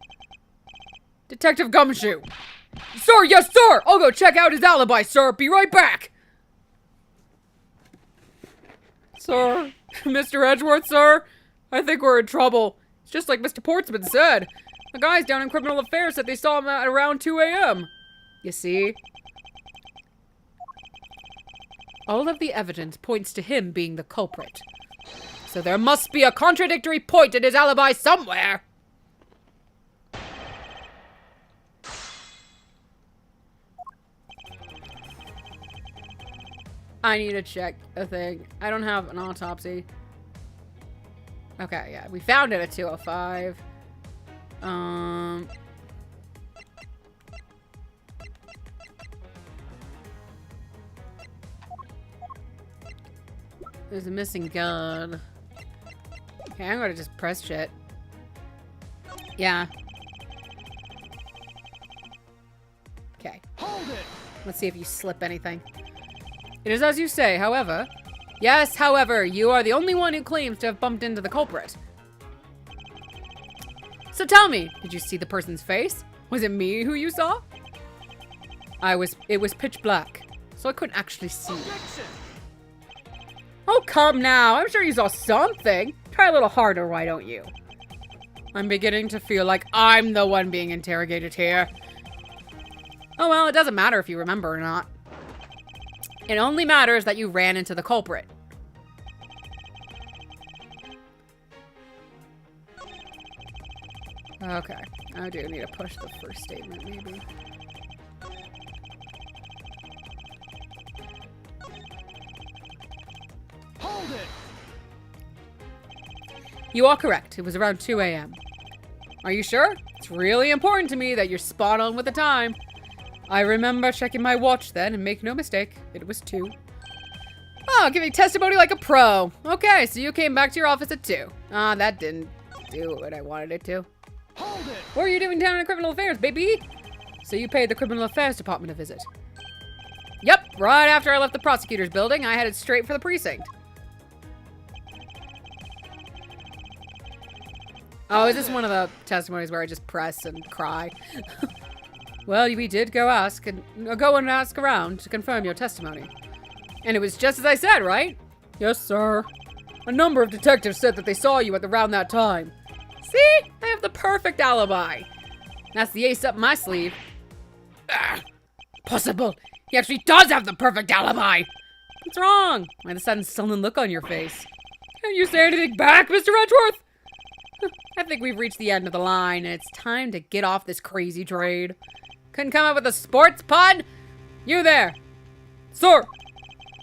Detective Gumshoe. Sir, yes, sir! I'll go check out his alibi, sir. Be right back. Sir, Mr. Edgeworth, sir, I think we're in trouble. It's just like Mr. Portsman said. The guys down in criminal affairs said they saw him at around 2 a.m. You see? All of the evidence points to him being the culprit. So there must be a contradictory point in his alibi somewhere. I need to check a thing. I don't have an autopsy. Okay, yeah. We found it at 2:05. There's a missing gun. Okay, I'm gonna just press shit. Yeah. Okay. Hold it! Let's see if you slip anything. It is as you say, however. Yes, however, you are the only one who claims to have bumped into the culprit. So tell me, did you see the person's face? Was it me who you saw? It was pitch black, so I couldn't actually see. Objection! Oh, come now. I'm sure you saw something. Try a little harder, why don't you? I'm beginning to feel like I'm the one being interrogated here. Oh, well, it doesn't matter if you remember or not. It only matters that you ran into the culprit. Okay. I do need to push the first statement, maybe. Hold it! You are correct. It was around 2 a.m. Are you sure? It's really important to me that you're spot on with the time. I remember checking my watch then, and make no mistake, it was 2. Oh, giving testimony like a pro. Okay, so you came back to your office at 2. Ah, that didn't do what I wanted it to. Hold it! What were you doing down in criminal affairs, baby? So you paid the criminal affairs department a visit. Yep, right after I left the prosecutor's building, I headed straight for the precinct. Oh, is this one of the testimonies where I just press and cry? Well, we did go and ask around to confirm your testimony. And it was just as I said, right? Yes, sir. A number of detectives said that they saw you at around that time. See? I have the perfect alibi. That's the ace up my sleeve. Possible. He actually does have the perfect alibi. What's wrong? Why the sudden sullen look on your face? Can't you say anything back, Mr. Edgeworth? I think we've reached the end of the line, and it's time to get off this crazy trade. Couldn't come up with a sports pun? You there. Sir,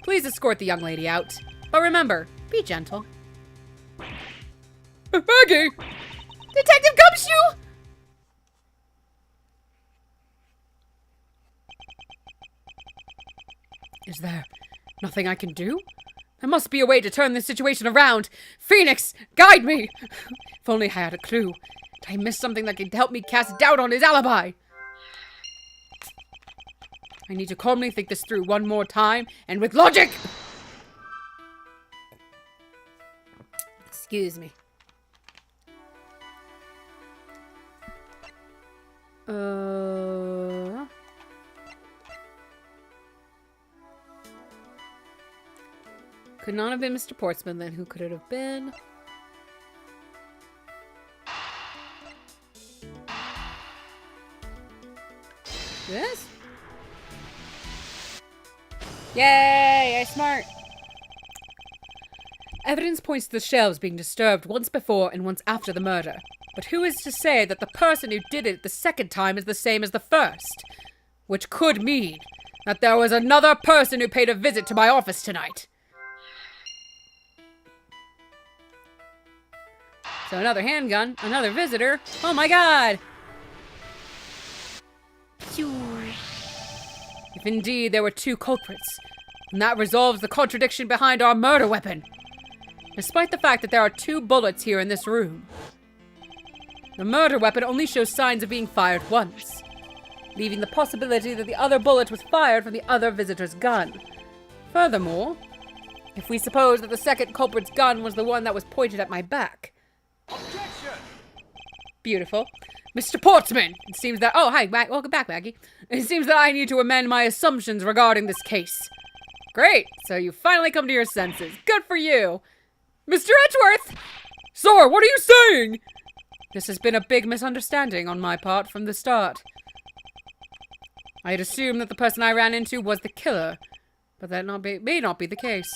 please escort the young lady out. But remember, be gentle. Maggie! Detective Gumshoe! Is there nothing I can do? There must be a way to turn this situation around. Phoenix, guide me! If only I had a clue. Did I miss something that could help me cast doubt on his alibi? I need to calmly think this through one more time, and with logic! Excuse me. Could not have been Mr. Portsman, then who could it have been? This? Yay, I'm smart. Evidence points to the shelves being disturbed once before and once after the murder. But who is to say that the person who did it the second time is the same as the first? Which could mean that there was another person who paid a visit to my office tonight. So another handgun, another visitor. Oh my god! If indeed there were two culprits, then that resolves the contradiction behind our murder weapon. Despite the fact that there are 2 bullets here in this room, the murder weapon only shows signs of being fired once, leaving the possibility that the other bullet was fired from the other visitor's gun. Furthermore, if we suppose that the second culprit's gun was the one that was pointed at my back. Objection! Beautiful. Mr. Portsman! It seems that— oh, hi, welcome back, Maggie. It seems that I need to amend my assumptions regarding this case. Great, so you finally come to your senses. Good for you. Mr. Edgeworth! Sir, what are you saying? This has been a big misunderstanding on my part from the start. I had assumed that the person I ran into was the killer, but that may not be the case.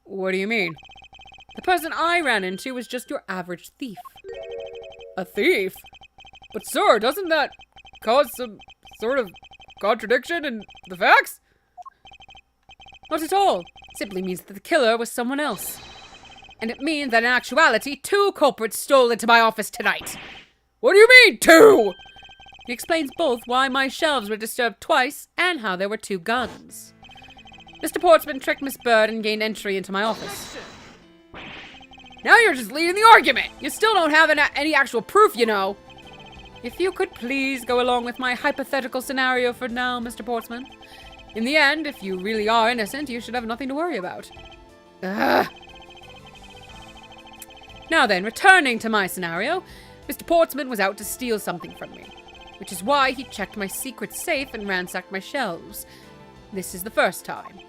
What do you mean? The person I ran into was just your average thief. A thief? But sir, doesn't that cause some sort of contradiction in the facts? Not at all. It simply means that the killer was someone else. And it means that in actuality, 2 culprits stole into my office tonight. What do you mean, 2? It explains both why my shelves were disturbed twice and how there were 2 guns. Mr. Portsman tricked Miss Bird and gained entry into my office. Now you're just leading the argument. You still don't have any actual proof, you know. If you could please go along with my hypothetical scenario for now, Mr. Portsman. In the end, if you really are innocent, you should have nothing to worry about. Ugh. Now then, returning to my scenario, Mr. Portsman was out to steal something from me, which is why he checked my secret safe and ransacked my shelves. This is the first time.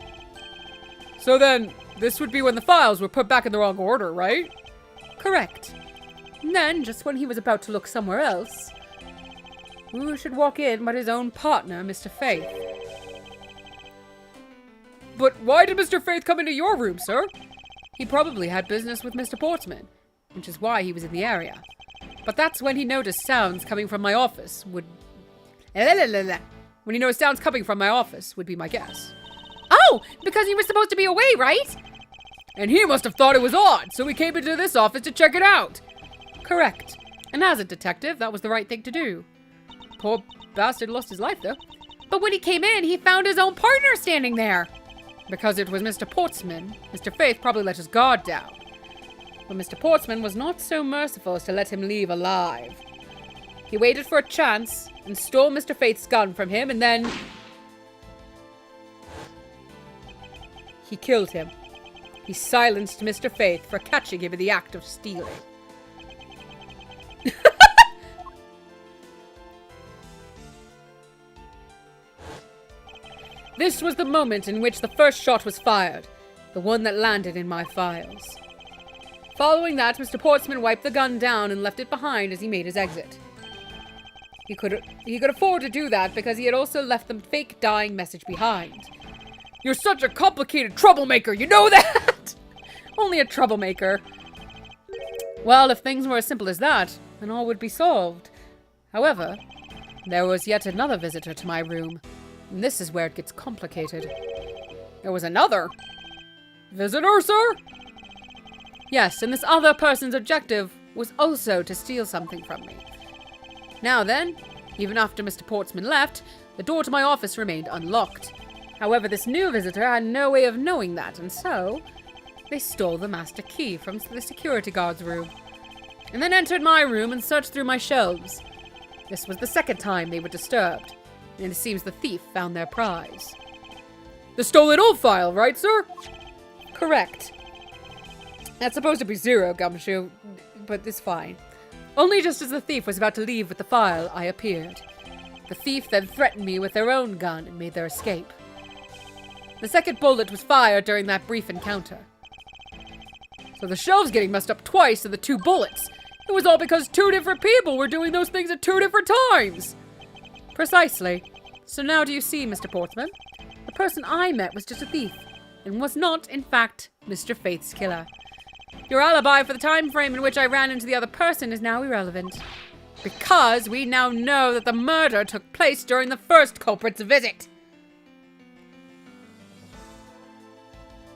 So then, this would be when the files were put back in the wrong order, right? Correct. And then, just when he was about to look somewhere else, who should walk in but his own partner, Mr. Faith? But why did Mr. Faith come into your room, sir? He probably had business with Mr. Portsman, which is why he was in the area. But that's when he noticed sounds coming from my office would be my guess. Oh, because he was supposed to be away, right? And he must have thought it was odd, so he came into this office to check it out. Correct. And as a detective, that was the right thing to do. Poor bastard lost his life, though. But when he came in, he found his own partner standing there. Because it was Mr. Portsman, Mr. Faith probably let his guard down. But Mr. Portsman was not so merciful as to let him leave alive. He waited for a chance and stole Mr. Faith's gun from him, and then he killed him. He silenced Mr. Faith for catching him in the act of stealing. This was the moment in which the first shot was fired, the one that landed in my files. Following that, Mr. Portsman wiped the gun down and left it behind as he made his exit. He could afford to do that because he had also left the fake dying message behind. You're such a complicated troublemaker, you know that? Only a troublemaker. Well, if things were as simple as that, then all would be solved. However, there was yet another visitor to my room, and this is where it gets complicated. There was another visitor, sir? Yes, and this other person's objective was also to steal something from me. Now then, even after Mr. Portsman left, the door to my office remained unlocked. However, this new visitor had no way of knowing that, and so they stole the master key from the security guard's room, and then entered my room and searched through my shelves. This was the second time they were disturbed, and it seems the thief found their prize. The stolen old file, right, sir? Correct. That's supposed to be 0, Gumshoe, but it's fine. Only just as the thief was about to leave with the file, I appeared. The thief then threatened me with their own gun and made their escape. The second bullet was fired during that brief encounter. So the shelves getting messed up twice and the 2 bullets. It was all because 2 different people were doing those things at 2 different times. Precisely. So now do you see, Mr. Portsman? The person I met was just a thief, and was not, in fact, Mr. Faith's killer. Your alibi for the time frame in which I ran into the other person is now irrelevant, because we now know that the murder took place during the first culprit's visit.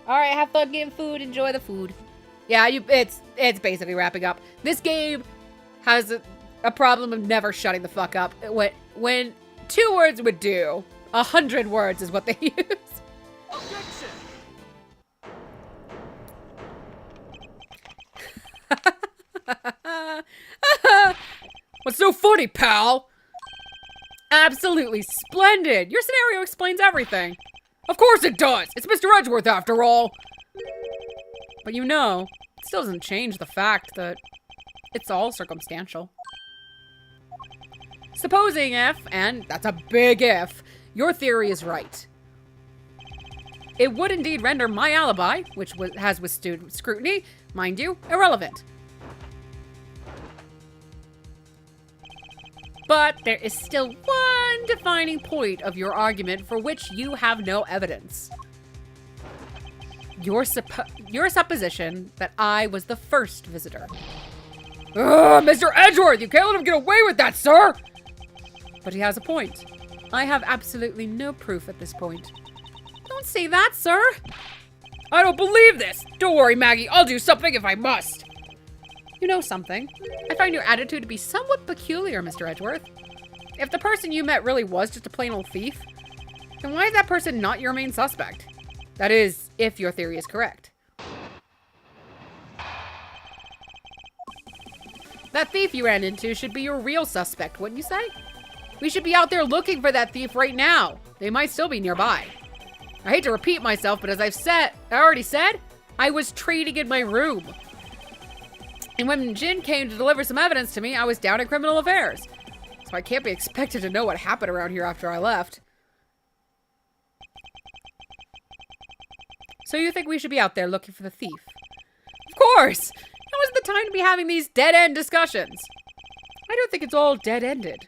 Alright, have fun getting food, enjoy the food. Yeah, it's basically wrapping up. This game has a problem of never shutting the fuck up. When 2 words would do, 100 words is what they use. Objection! What's so funny, pal? Absolutely splendid. Your scenario explains everything. Of course it does. It's Mr. Edgeworth after all. But you know, it still doesn't change the fact that it's all circumstantial. Supposing if, and that's a big if, your theory is right. It would indeed render my alibi, which has withstood scrutiny, mind you, irrelevant. But there is still one defining point of your argument for which you have no evidence. Your supposition that I was the first visitor. Ugh, Mr. Edgeworth, you can't let him get away with that, sir! But he has a point. I have absolutely no proof at this point. Don't say that, sir! I don't believe this! Don't worry, Maggie, I'll do something if I must! You know something? I find your attitude to be somewhat peculiar, Mr. Edgeworth. If the person you met really was just a plain old thief, then why is that person not your main suspect? That is, if your theory is correct. That thief you ran into should be your real suspect, wouldn't you say? We should be out there looking for that thief right now. They might still be nearby. I hate to repeat myself, but as I already said, I was trading in my room. And when Jin came to deliver some evidence to me, I was down in criminal affairs. So I can't be expected to know what happened around here after I left. So you think we should be out there looking for the thief? Of course! Now isn't the time to be having these dead-end discussions. I don't think it's all dead-ended.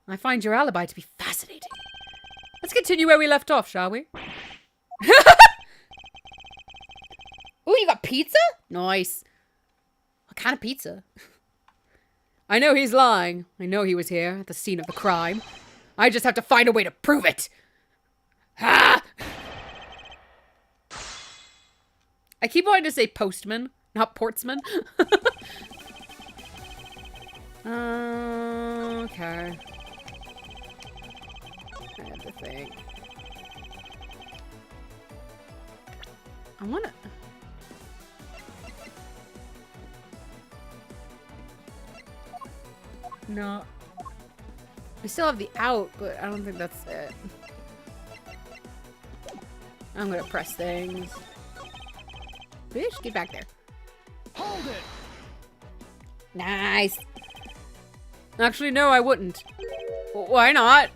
I find your alibi to be fascinating. Let's continue where we left off, shall we? Ooh, you got pizza? Nice. What kind of pizza? I know he's lying. I know he was here at the scene of the crime. I just have to find a way to prove it. Ha! I keep wanting to say postman, not portsman. Okay. I have to think. I want to... No. We still have the out, but I don't think that's it. I'm gonna press things. Fish, get back there. Hold it! Nice. Actually, no, I wouldn't. Why not?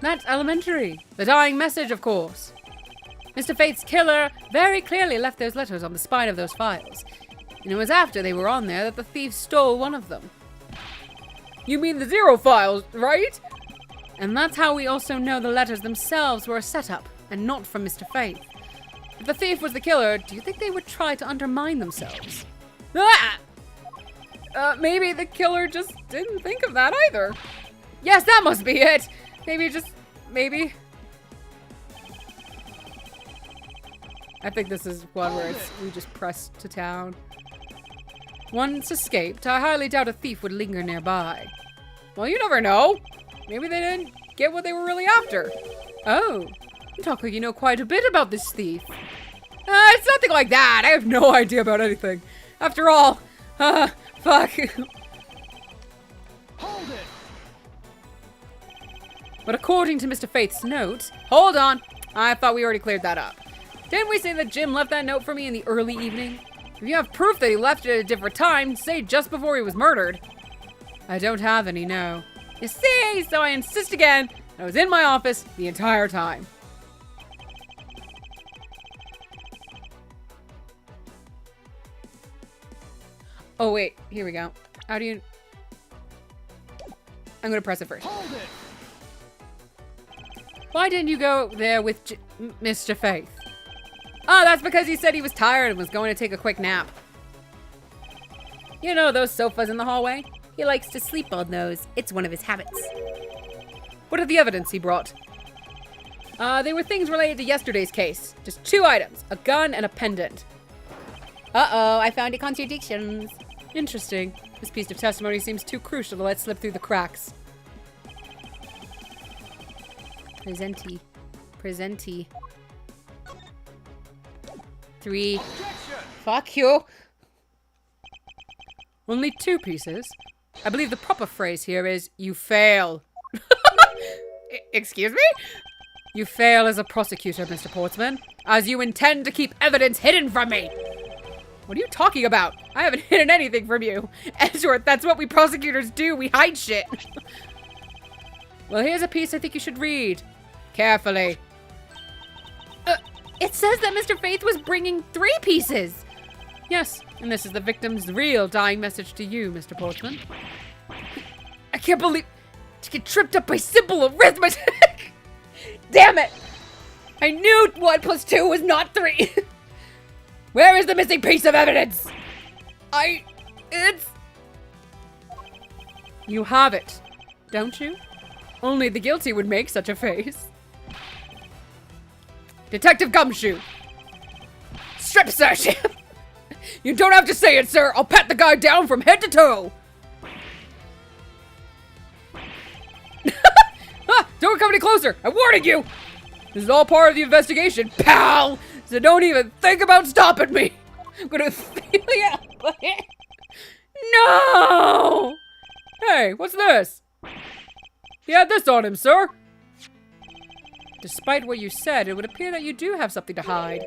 That's elementary. The dying message, of course. Mr. Fate's killer very clearly left those letters on the spine of those files. And it was after they were on there that the thief stole one of them. You mean the Zero files, right? And that's how we also know the letters themselves were a setup, and not from Mr. Faith. If the thief was the killer, do you think they would try to undermine themselves? Ah! Maybe the killer just didn't think of that either. Yes, that must be it. Maybe. I think this is one where we just press to town. Once escaped, I highly doubt a thief would linger nearby. Well, you never know. Maybe they didn't get what they were really after. Oh, you talk like you know quite a bit about this thief. It's nothing like that. I have no idea about anything. After all, fuck. Hold it! But according to Mr. Faith's note, Hold on. I thought we already cleared that up. Didn't we say that Jim left that note for me in the early evening? If you have proof that he left it at a different time, say just before he was murdered. I don't have any, no. You see, so I insist again. I was in my office the entire time. Oh wait, here we go. How do you... I'm gonna press it first. Hold it! Why didn't you go there with Mr. Faith? Oh, that's because he said he was tired and was going to take a quick nap. You know those sofas in the hallway? He likes to sleep on those. It's one of his habits. What are the evidence he brought? They were things related to yesterday's case. Just 2 items, a gun and a pendant. Uh-oh, I found a contradictions. Interesting. This piece of testimony seems too crucial to let slip through the cracks. Presenti. 3. Objection! Fuck you. Only 2 pieces? I believe the proper phrase here is, you fail. Excuse me? You fail as a prosecutor, Mr. Portsman, as you intend to keep evidence hidden from me. What are you talking about? I haven't hidden anything from you. Edgeworth, that's what we prosecutors do. We hide shit. Well, here's a piece I think you should read. Carefully. It says that Mr. Faith was bringing 3 pieces. Yes, and this is the victim's real dying message to you, Mr. Portsman. I can't believe to get tripped up by simple arithmetic. Damn it. I knew 1 + 2 was not 3. Where is the missing piece of evidence? You have it, don't you? Only the guilty would make such a face. Detective Gumshoe. Strip search him. You don't have to say it, sir. I'll pat the guy down from head to toe. Don't come any closer. I'm warning you. This is all part of the investigation, pal. So don't even think about stopping me. I'm gonna feel you out. No. Hey, what's this? He had this on him, sir. Despite what you said, it would appear that you do have something to hide.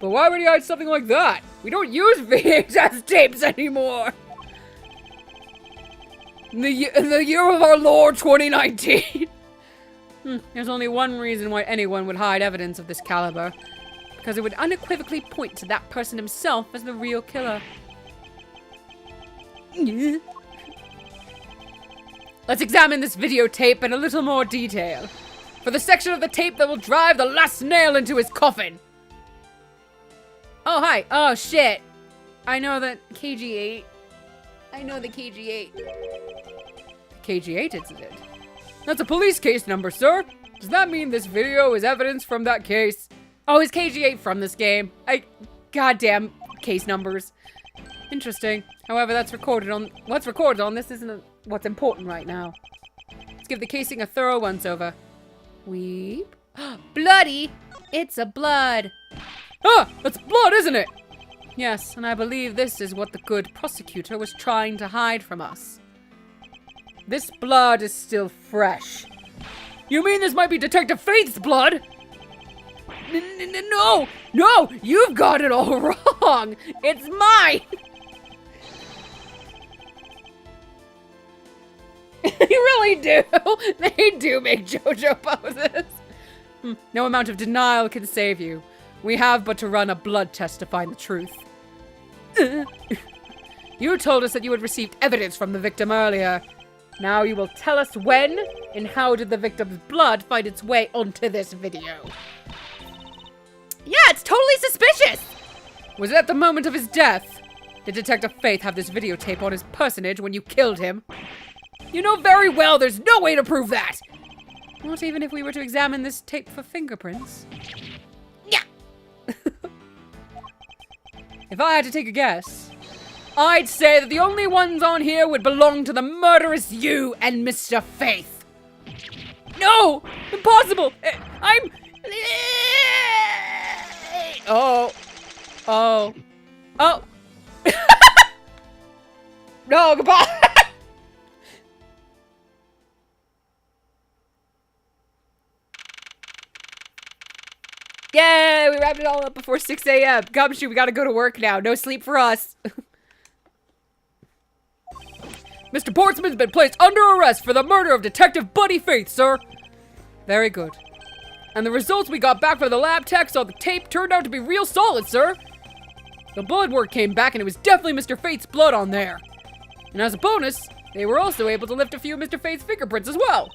But why would he hide something like that? We don't use VHS tapes anymore. In the year of our Lord 2019. There's only one reason why anyone would hide evidence of this caliber. Because it would unequivocally point to that person himself as the real killer. Let's examine this videotape in a little more detail. For the section of the tape that will drive the last nail into his coffin. Oh, hi. Oh, shit. I know that KG8. I know the KG8. KG8 incident. That's a police case number, sir. Does that mean this video is evidence from that case? Oh, is KG8 from this game? Goddamn case numbers. Interesting. However, what's recorded on this isn't what's important right now. Let's give the casing a thorough once-over. Weep. Bloody! It's a blood. Ah! That's blood, isn't it? Yes, and I believe this is what the good prosecutor was trying to hide from us. This blood is still fresh. You mean this might be Detective Faith's blood? No! No! You've got it all wrong! It's mine! You really do! They do make JoJo poses! No amount of denial can save you. We have but to run a blood test to find the truth. You told us that you had received evidence from the victim earlier. Now you will tell us when and how did the victim's blood find its way onto this video? Yeah, it's totally suspicious! Was it at the moment of his death? Did Detective Faith have this videotape on his personage when you killed him? You know very well there's no way to prove that! Not even if we were to examine this tape for fingerprints? Yeah! If I had to take a guess, I'd say that the only ones on here would belong to the murderous you and Mr. Faith. No! Impossible! I'm... Oh. Oh. Oh. No, goodbye! Yay! We wrapped it all up before 6 a.m. Gumshoe, we gotta go to work now. No sleep for us. Mr. Portsman's been placed under arrest for the murder of Detective Buddy Faith, sir. Very good. And the results we got back from the lab techs on the tape turned out to be real solid, sir. The blood work came back and it was definitely Mr. Faith's blood on there. And as a bonus, they were also able to lift a few of Mr. Faith's fingerprints as well.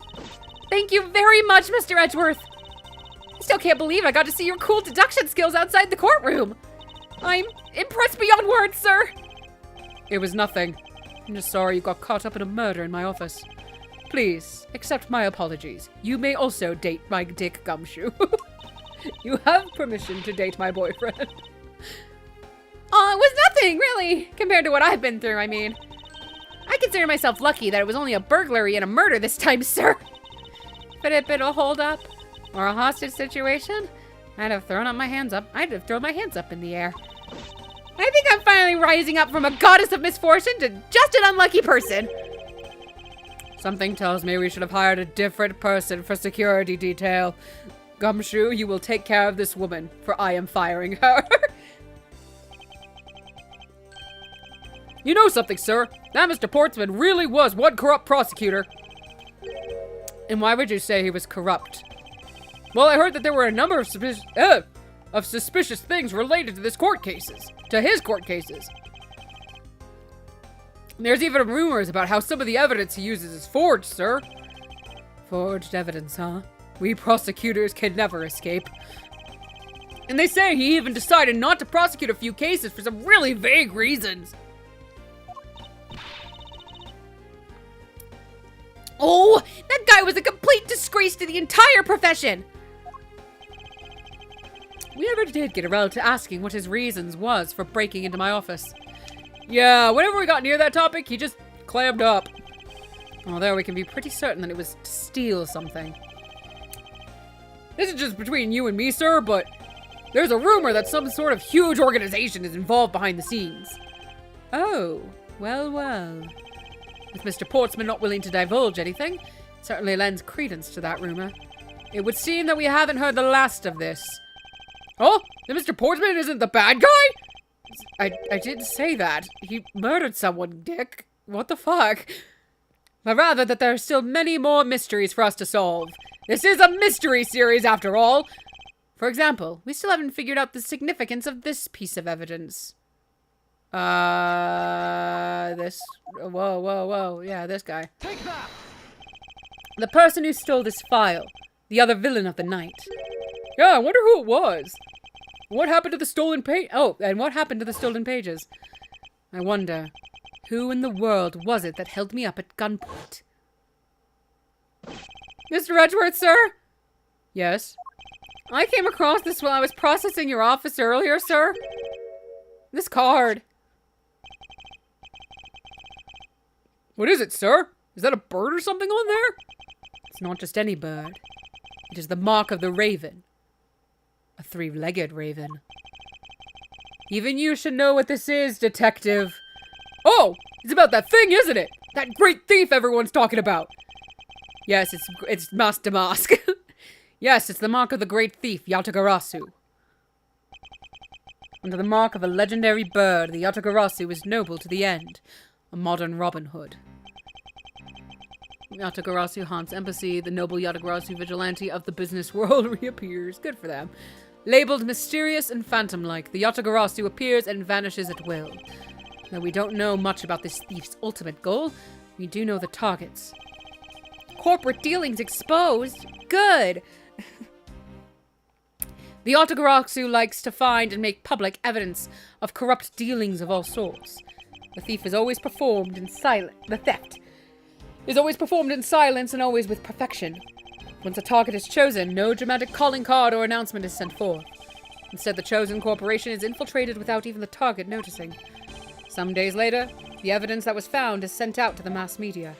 Thank you very much, Mr. Edgeworth. I still can't believe I got to see your cool deduction skills outside the courtroom. I'm impressed beyond words, sir. It was nothing. I'm just sorry you got caught up in a murder in my office. Please, accept my apologies. You may also date my dick Gumshoe. You have permission to date my boyfriend. Oh, it was nothing, really, compared to what I've been through, I mean. I consider myself lucky that it was only a burglary and a murder this time, sir. If it had been a holdup or a hostage situation, I'd have thrown my hands up in the air. I think I'm finally rising up from a goddess of misfortune to just an unlucky person. Something tells me we should have hired a different person for security detail. Gumshoe, you will take care of this woman, for I am firing her. You know something, sir? That Mr. Portsman really was one corrupt prosecutor. And why would you say he was corrupt? Well, I heard that there were a number of suspicious things related to his court cases. There's even rumors about how some of the evidence he uses is forged, sir. Forged evidence, huh? We prosecutors can never escape. And they say he even decided not to prosecute a few cases for some really vague reasons. Oh, that guy was a complete disgrace to the entire profession. We never did get around to asking what his reasons was for breaking into my office. Yeah, whenever we got near that topic, he just clammed up. Although we can be pretty certain that it was to steal something. This is just between you and me, sir, but there's a rumor that some sort of huge organization is involved behind the scenes. Oh, well, well. With Mr. Portsman not willing to divulge anything, it certainly lends credence to that rumor. It would seem that we haven't heard the last of this. Oh, then Mr. Portsman isn't the bad guy? I didn't say that. He murdered someone, Dick. What the fuck? But rather that there are still many more mysteries for us to solve. This is a mystery series after all. For example, we still haven't figured out the significance of this piece of evidence. This. Whoa. Yeah, this guy. Take that! The person who stole this file. The other villain of the night. Yeah, I wonder who it was. What happened to the stolen page? Oh, and what happened to the stolen pages? I wonder, who in the world was it that held me up at gunpoint? Mr. Edgeworth, sir? Yes? I came across this while I was processing your office earlier, sir. This card. What is it, sir? Is that a bird or something on there? It's not just any bird. It is the mark of the raven. A three-legged raven. Even you should know what this is, detective. Oh, it's about that thing, isn't it? That great thief everyone's talking about. Yes, it's Master Mask. Yes, it's the mark of the great thief, Yatagarasu. Under the mark of a legendary bird, the Yatagarasu is noble to the end. A modern Robin Hood. Yatagarasu haunts embassy. The noble Yatagarasu vigilante of the business world reappears. Good for them. Labeled mysterious and phantom-like, the Yatagarasu appears and vanishes at will. Though we don't know much about this thief's ultimate goal, We do know the targets. Corporate dealings exposed? Good! The Otogarasu likes to find and make public evidence of corrupt dealings of all sorts. The theft is always performed in silence and always with perfection. Once a target is chosen, no dramatic calling card or announcement is sent forth. Instead, the chosen corporation is infiltrated without even the target noticing. Some days later, the evidence that was found is sent out to the mass media,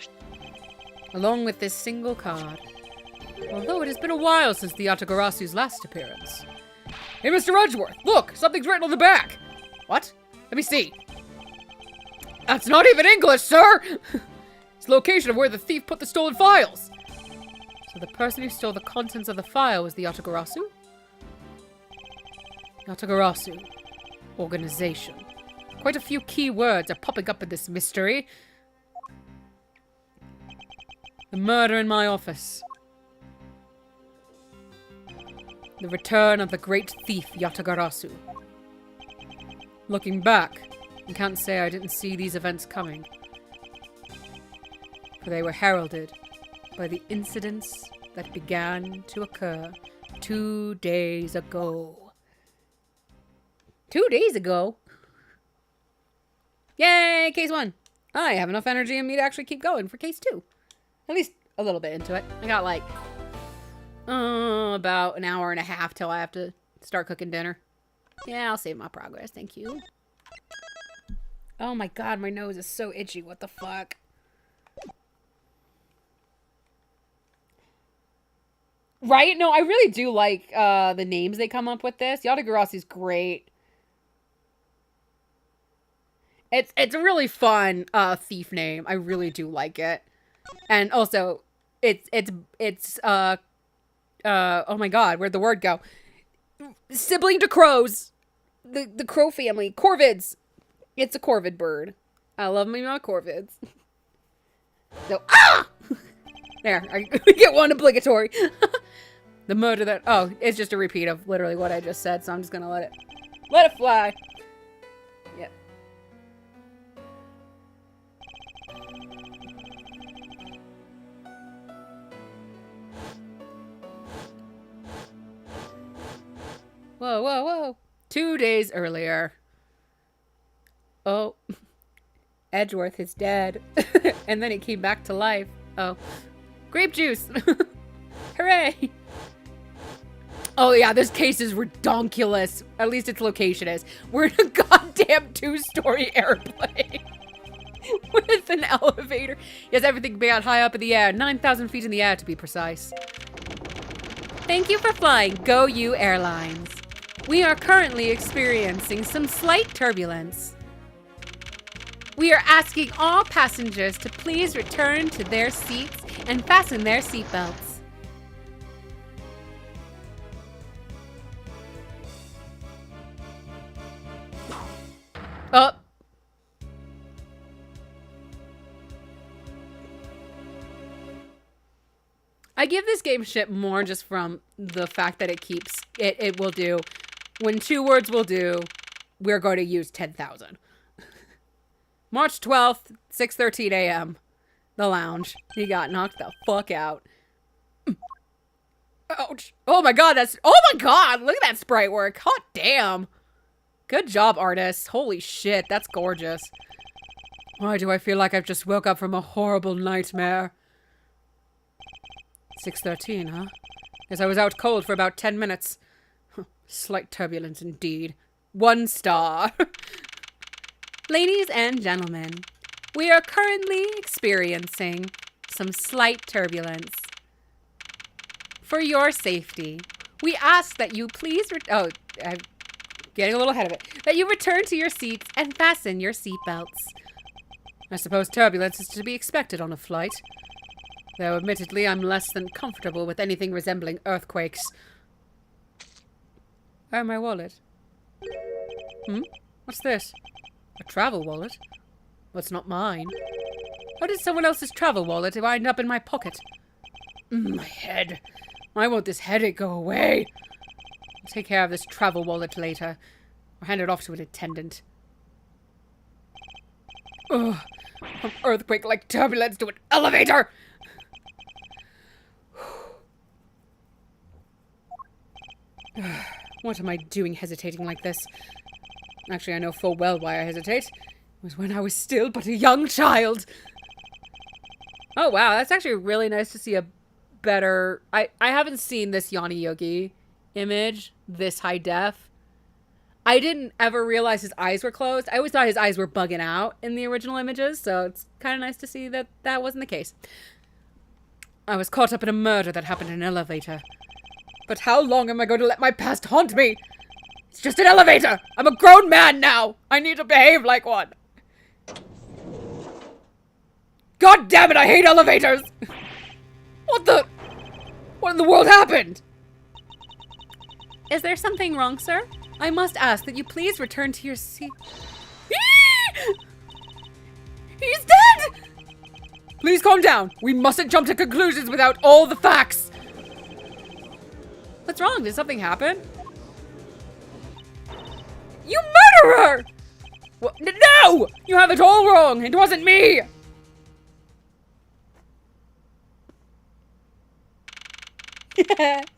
along with this single card. Although it has been a while since the Otogarasu's last appearance. Hey, Mr. Edgeworth, look! Something's written on the back! What? Let me see. That's not even English, sir! It's the location of where the thief put the stolen files. So the person who stole the contents of the file was the Otogarasu? Otogarasu. Organization. Quite a few key words are popping up in this mystery. The murder in my office. The return of the great thief Yatagarasu. Looking back, I can't say I didn't see these events coming. For they were heralded by the incidents that began to occur 2 days ago. 2 days ago? Yay, case 1. I have enough energy in me to actually keep going for case 2. At least a little bit into it. I got like about an hour and a half till I have to start cooking dinner. Yeah, I'll save my progress. Thank you. Oh my god, my nose is so itchy. What the fuck? Right? No, I really do like the names they come up with this. Yatagarasi's great. It's a really fun thief name. I really do like it. And also, it's oh my god, where'd the word go? Sibling to crows. The crow family. Corvids. It's a corvid bird. I love me my corvids. So, ah! There, we get one obligatory. The murder that, oh, it's just a repeat of literally what I just said, so I'm just gonna let it fly. Yep. Whoa, whoa, whoa. 2 days earlier. Oh. Edgeworth is dead. And then he came back to life. Oh. Grape juice. Hooray. Oh yeah, this case is redonkulous. At least its location is. We're in a goddamn 2-story airplane. With an elevator. Yes, everything being high up in the air. 9,000 feet in the air to be precise. Thank you for flying Go You Airlines. We are currently experiencing some slight turbulence. We are asking all passengers to please return to their seats and fasten their seatbelts. Oh. I give this game shit more just from the fact that it will do. When 2 words will do, we're going to use 10,000. March 12th, 6:13 a.m. The lounge. He got knocked the fuck out. Ouch. Oh my god, oh my god, look at that sprite work. Hot damn. Good job, artists. Holy shit, that's gorgeous. Why do I feel like I've just woke up from a horrible nightmare? 6:13, huh? Guess I was out cold for about 10 minutes. Slight turbulence indeed. 1 star. Ladies and gentlemen, we are currently experiencing some slight turbulence. For your safety, we ask that you please I'm getting a little ahead of it. That you return to your seats and fasten your seatbelts. I suppose turbulence is to be expected on a flight. Though admittedly, I'm less than comfortable with anything resembling earthquakes. Oh, my wallet. What's this? A travel wallet? Well, it's not mine. How did someone else's travel wallet wind up in my pocket? My head. Why won't this headache go away? I'll take care of this travel wallet later. Or hand it off to an attendant. Ugh. From earthquake-like turbulence to an elevator! What am I doing hesitating like this? Actually, I know full well why I hesitate. It was when I was still but a young child. Oh, wow. That's actually really nice to see a better... I haven't seen this Yanni Yogi image this high def. I didn't ever realize his eyes were closed. I always thought his eyes were bugging out in the original images, so it's kind of nice to see that that wasn't the case. I was caught up in a murder that happened in an elevator. But how long am I going to let my past haunt me? It's just an elevator! I'm a grown man now! I need to behave like one! God damn it, I hate elevators! What in the world happened? Is there something wrong, sir? I must ask that you please return to your seat. He's dead! Please calm down. We mustn't jump to conclusions without all the facts. What's wrong? Did something happen? You murderer! What? No! You have it all wrong. It wasn't me.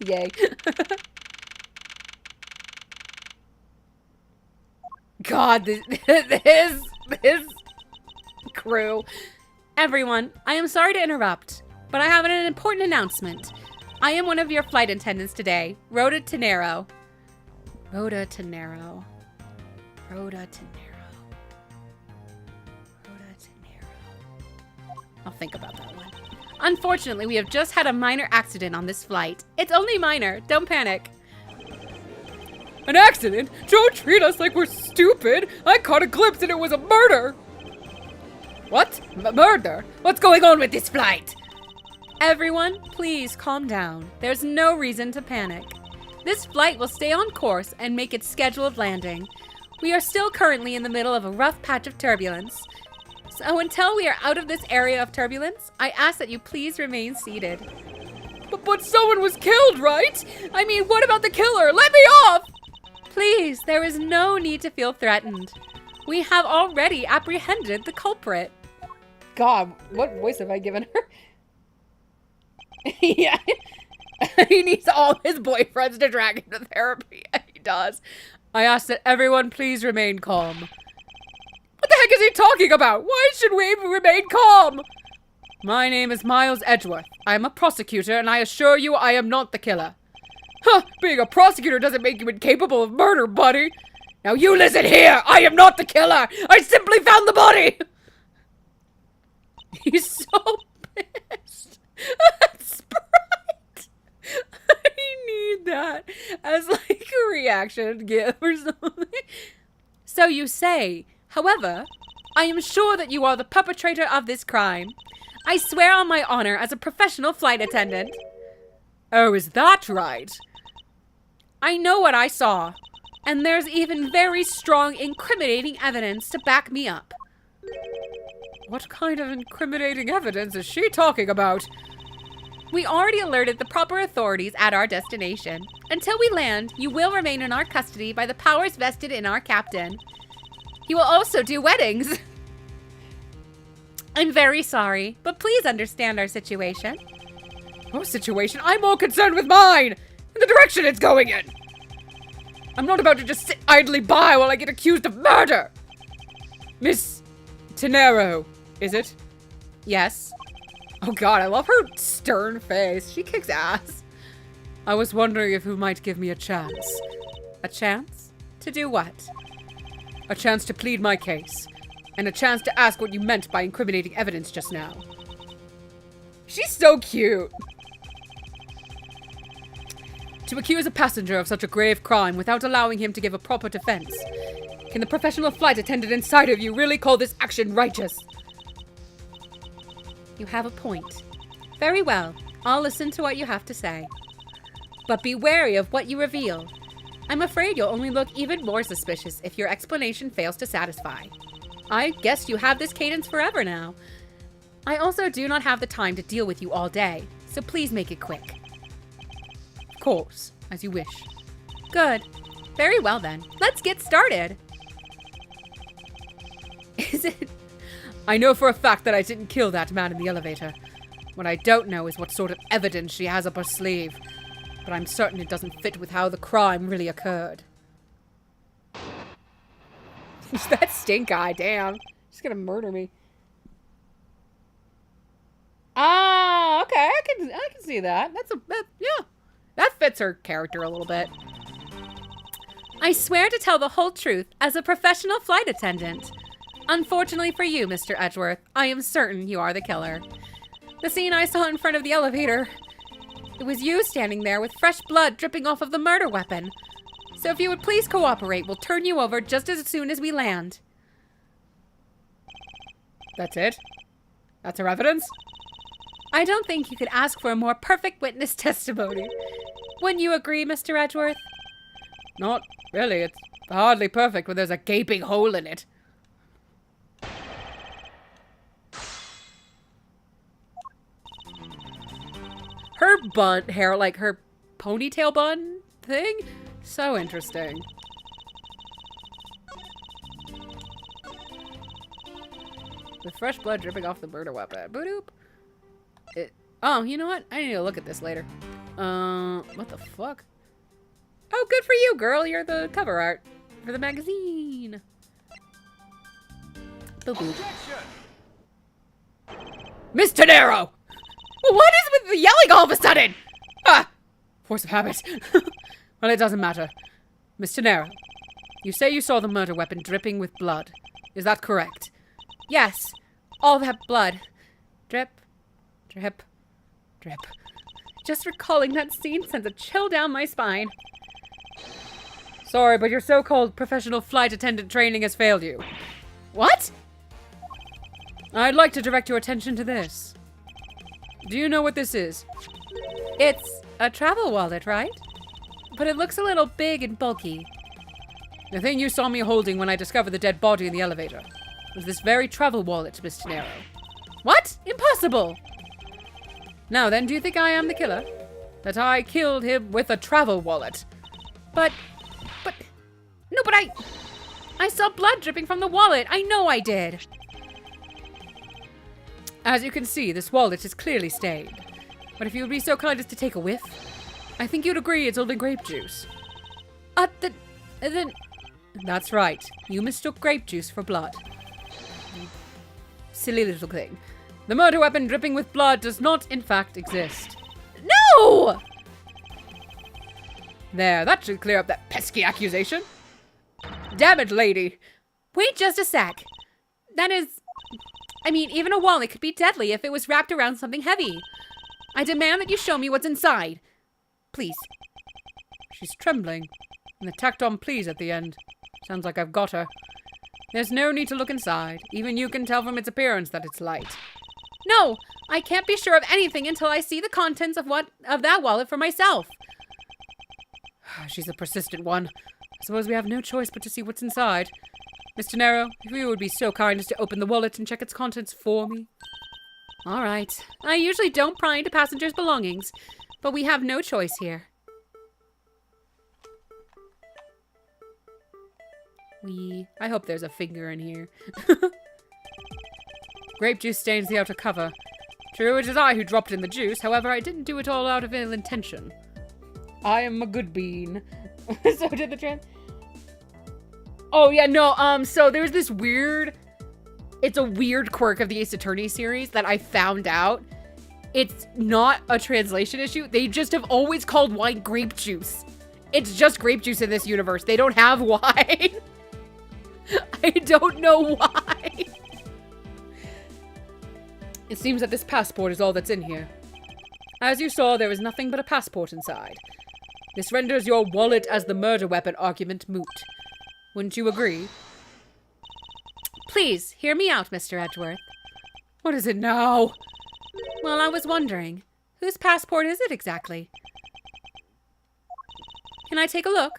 Yay. God, this crew. Everyone, I am sorry to interrupt, but I have an important announcement. I am one of your flight attendants today, Rhoda Tenero. Rhoda Tenero. Rhoda Tenero. Rhoda Tenero. I'll think about that one. Unfortunately, we have just had a minor accident on this flight. It's only minor. Don't panic. An accident? Don't treat us like we're stupid. I caught a glimpse and it was a murder. What? Murder? What's going on with this flight? Everyone, please calm down. There's no reason to panic. This flight will stay on course and make its scheduled landing. We are still currently in the middle of a rough patch of turbulence. So until we are out of this area of turbulence, I ask that you please remain seated. But someone was killed, right? I mean, what about the killer? Let me off! Please, there is no need to feel threatened. We have already apprehended the culprit. God, what voice have I given her? Yeah. He needs all his boyfriends to drag him to therapy. He does. I ask that everyone please remain calm. What the heck is he talking about? Why should we remain calm? My name is Miles Edgeworth. I am a prosecutor, and I assure you I am not the killer. Huh, being a prosecutor doesn't make you incapable of murder, buddy. Now you listen here. I am not the killer. I simply found the body. He's so pissed. Sprite. I need that as like a reaction gift or something. So you say. However, I am sure that you are the perpetrator of this crime. I swear on my honor as a professional flight attendant. Oh, is that right? I know what I saw, and there's even very strong incriminating evidence to back me up. What kind of incriminating evidence is she talking about? We already alerted the proper authorities at our destination. Until we land, you will remain in our custody by the powers vested in our captain. He will also do weddings. I'm very sorry, but please understand our situation. What situation? I'm more concerned with mine! In the direction it's going in! I'm not about to just sit idly by while I get accused of murder! Miss Tenero, is it? Yes. Oh god, I love her stern face. She kicks ass. I was wondering if you might give me a chance. A chance? To do what? A chance to plead my case. And a chance to ask what you meant by incriminating evidence just now. She's so cute. To accuse a passenger of such a grave crime without allowing him to give a proper defense. Can the professional flight attendant inside of you really call this action righteous? You have a point. Very well. I'll listen to what you have to say. But be wary of what you reveal. I'm afraid you'll only look even more suspicious if your explanation fails to satisfy. I guess you have this cadence forever now. I also do not have the time to deal with you all day, so please make it quick. Of course, as you wish. Good. Very well then. Let's get started. Is it... I know for a fact that I didn't kill that man in the elevator. What I don't know is what sort of evidence she has up her sleeve. But I'm certain it doesn't fit with how the crime really occurred. That stink eye, damn. She's gonna murder me. Ah, okay, I can see that. Yeah. That fits her character a little bit. I swear to tell the whole truth as a professional flight attendant. Unfortunately for you, Mr. Edgeworth, I am certain you are the killer. The scene I saw in front of the elevator, it was you standing there with fresh blood dripping off of the murder weapon. So if you would please cooperate, we'll turn you over just as soon as we land. That's it? That's her evidence? I don't think you could ask for a more perfect witness testimony. Wouldn't you agree, Mr. Edgeworth? Not really. It's hardly perfect when there's a gaping hole in it. Her bun hair, like her ponytail bun thing, so interesting. With fresh blood dripping off the murder weapon. Boop. Oh, you know what? I need to look at this later. What the fuck? Oh, good for you, girl. You're the cover art for the magazine. Boop boop. Miss Tenero! What is with the yelling all of a sudden? Ah! Force of habit. Well, it doesn't matter. Miss Tenero, you say you saw the murder weapon dripping with blood. Is that correct? Yes, all that blood. Drip, drip, drip. Just recalling that scene sends a chill down my spine. Sorry, but your so-called professional flight attendant training has failed you. What? I'd like to direct your attention to this. Do you know what this is? It's a travel wallet, right? But it looks a little big and bulky. The thing you saw me holding when I discovered the dead body in the elevator was this very travel wallet, Miss Tenero. What? Impossible. Now then, do you think I am the killer? That I killed him with a travel wallet? But I saw blood dripping from the wallet. I know I did. As you can see, this wallet is clearly stained. But if you would be so kind as to take a whiff, I think you'd agree it's only grape juice. That's right. You mistook grape juice for blood. Silly little thing. The murder weapon dripping with blood does not, in fact, exist. No! There, that should clear up that pesky accusation. Damn it, lady. Wait just a sec. Even a wallet could be deadly if it was wrapped around something heavy. I demand that you show me what's inside. Please. She's trembling, and the tacked on please at the end. Sounds like I've got her. There's no need to look inside. Even you can tell from its appearance that it's light. No, I can't be sure of anything until I see the contents of that wallet for myself. She's a persistent one. I suppose we have no choice but to see what's inside. Mr. Nero, if you would be so kind as to open the wallet and check its contents for me. All right. I usually don't pry into passengers' belongings, but we have no choice here. I hope there's a finger in here. Grape juice stains the outer cover. True, it is I who dropped in the juice. However, I didn't do it all out of ill intention. I am a good bean. So did the trans. Oh yeah, no. So there's this weird. It's a weird quirk of the Ace Attorney series that I found out. It's not a translation issue. They just have always called wine grape juice. It's just grape juice in this universe. They don't have wine. I don't know why. It seems that this passport is all that's in here. As you saw, there is nothing but a passport inside. This renders your wallet as the murder weapon argument moot. Wouldn't you agree? Please, hear me out, Mr. Edgeworth. What is it now? Well, I was wondering, whose passport is it exactly? Can I take a look?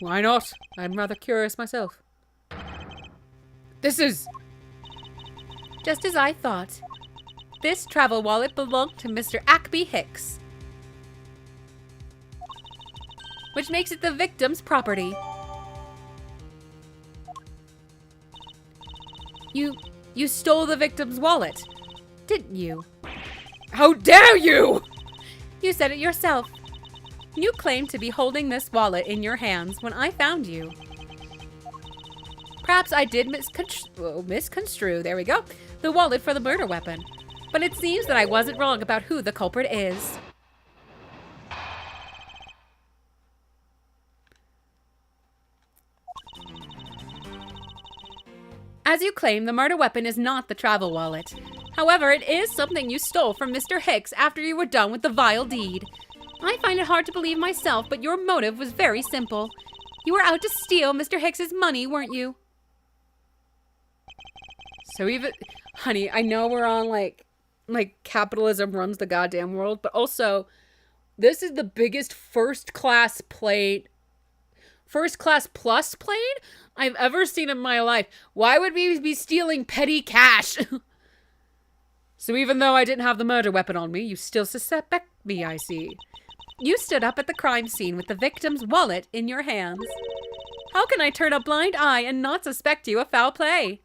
Why not? I'm rather curious myself. This is... Just as I thought. This travel wallet belonged to Mr. Ackby Hicks, which makes it the victim's property. You stole the victim's wallet, didn't you? How dare you! You said it yourself. You claimed to be holding this wallet in your hands when I found you. Perhaps I did misconstrue, there we go, the wallet for the murder weapon. But it seems that I wasn't wrong about who the culprit is. As you claim, the murder weapon is not the travel wallet. However, it is something you stole from Mr. Hicks after you were done with the vile deed. I find it hard to believe myself, but your motive was very simple. You were out to steal Mr. Hicks's money, weren't you? So even, honey, I know we're on like capitalism runs the goddamn world, but also this is the biggest first class plus plane I've ever seen in my life. Why would we be stealing petty cash? So even though I didn't have the murder weapon on me, you still suspect me, I see. You stood up at the crime scene with the victim's wallet in your hands. How can I turn a blind eye and not suspect you of foul play?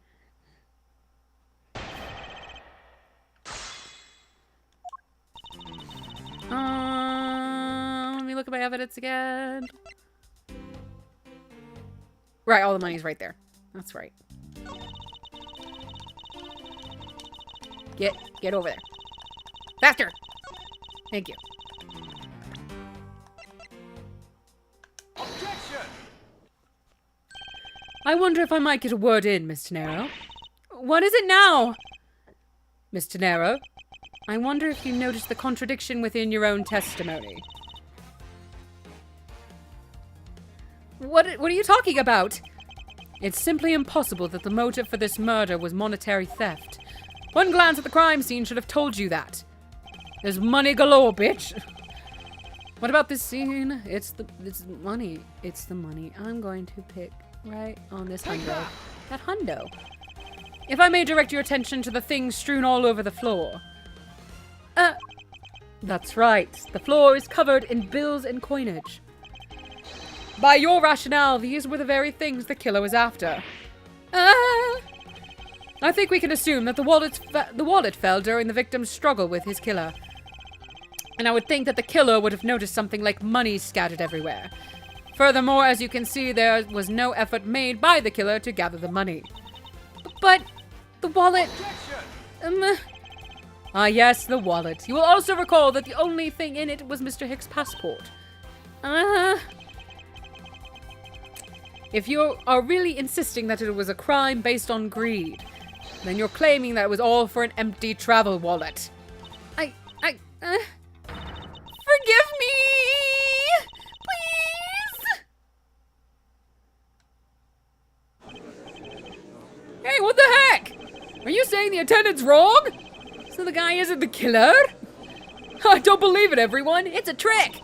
Let me look at my evidence again. Right, all the money's right there. That's right. Get over there. Faster! Thank you. Objection! I wonder if I might get a word in, Miss Tenero. What is it now? Miss Tenero, I wonder if you noticed the contradiction within your own testimony. What are you talking about? It's simply impossible that the motive for this murder was monetary theft. One glance at the crime scene should have told you that. There's money galore, bitch. What about this scene? It's money. It's the money. I'm going to pick right on this hundo. That hundo. If I may direct your attention to the things strewn all over the floor. That's right. The floor is covered in bills and coinage. By your rationale, these were the very things the killer was after. I think we can assume that the wallet fell during the victim's struggle with his killer. And I would think that the killer would have noticed something like money scattered everywhere. Furthermore, as you can see, there was no effort made by the killer to gather the money. But the wallet... Yes, the wallet. You will also recall that the only thing in it was Mr. Hicks' passport. If you are really insisting that it was a crime based on greed, then you're claiming that it was all for an empty travel wallet. Forgive me! Please! Hey, what the heck? Are you saying the attendant's wrong? So the guy isn't the killer? I don't believe it, everyone. It's a trick.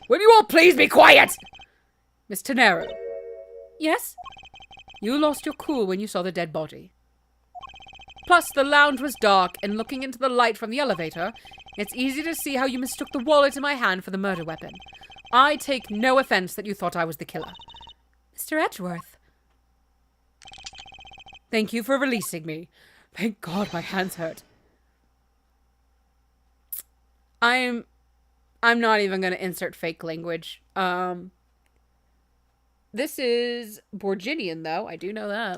Will you all please be quiet? Miss Tenero. Yes? You lost your cool when you saw the dead body. Plus, the lounge was dark, and looking into the light from the elevator, it's easy to see how you mistook the wallet in my hand for the murder weapon. I take no offense that you thought I was the killer. Mr. Edgeworth. Thank you for releasing me. Thank God my hands hurt. I'm not even going to insert fake language. This is Borginian, though. I do know that.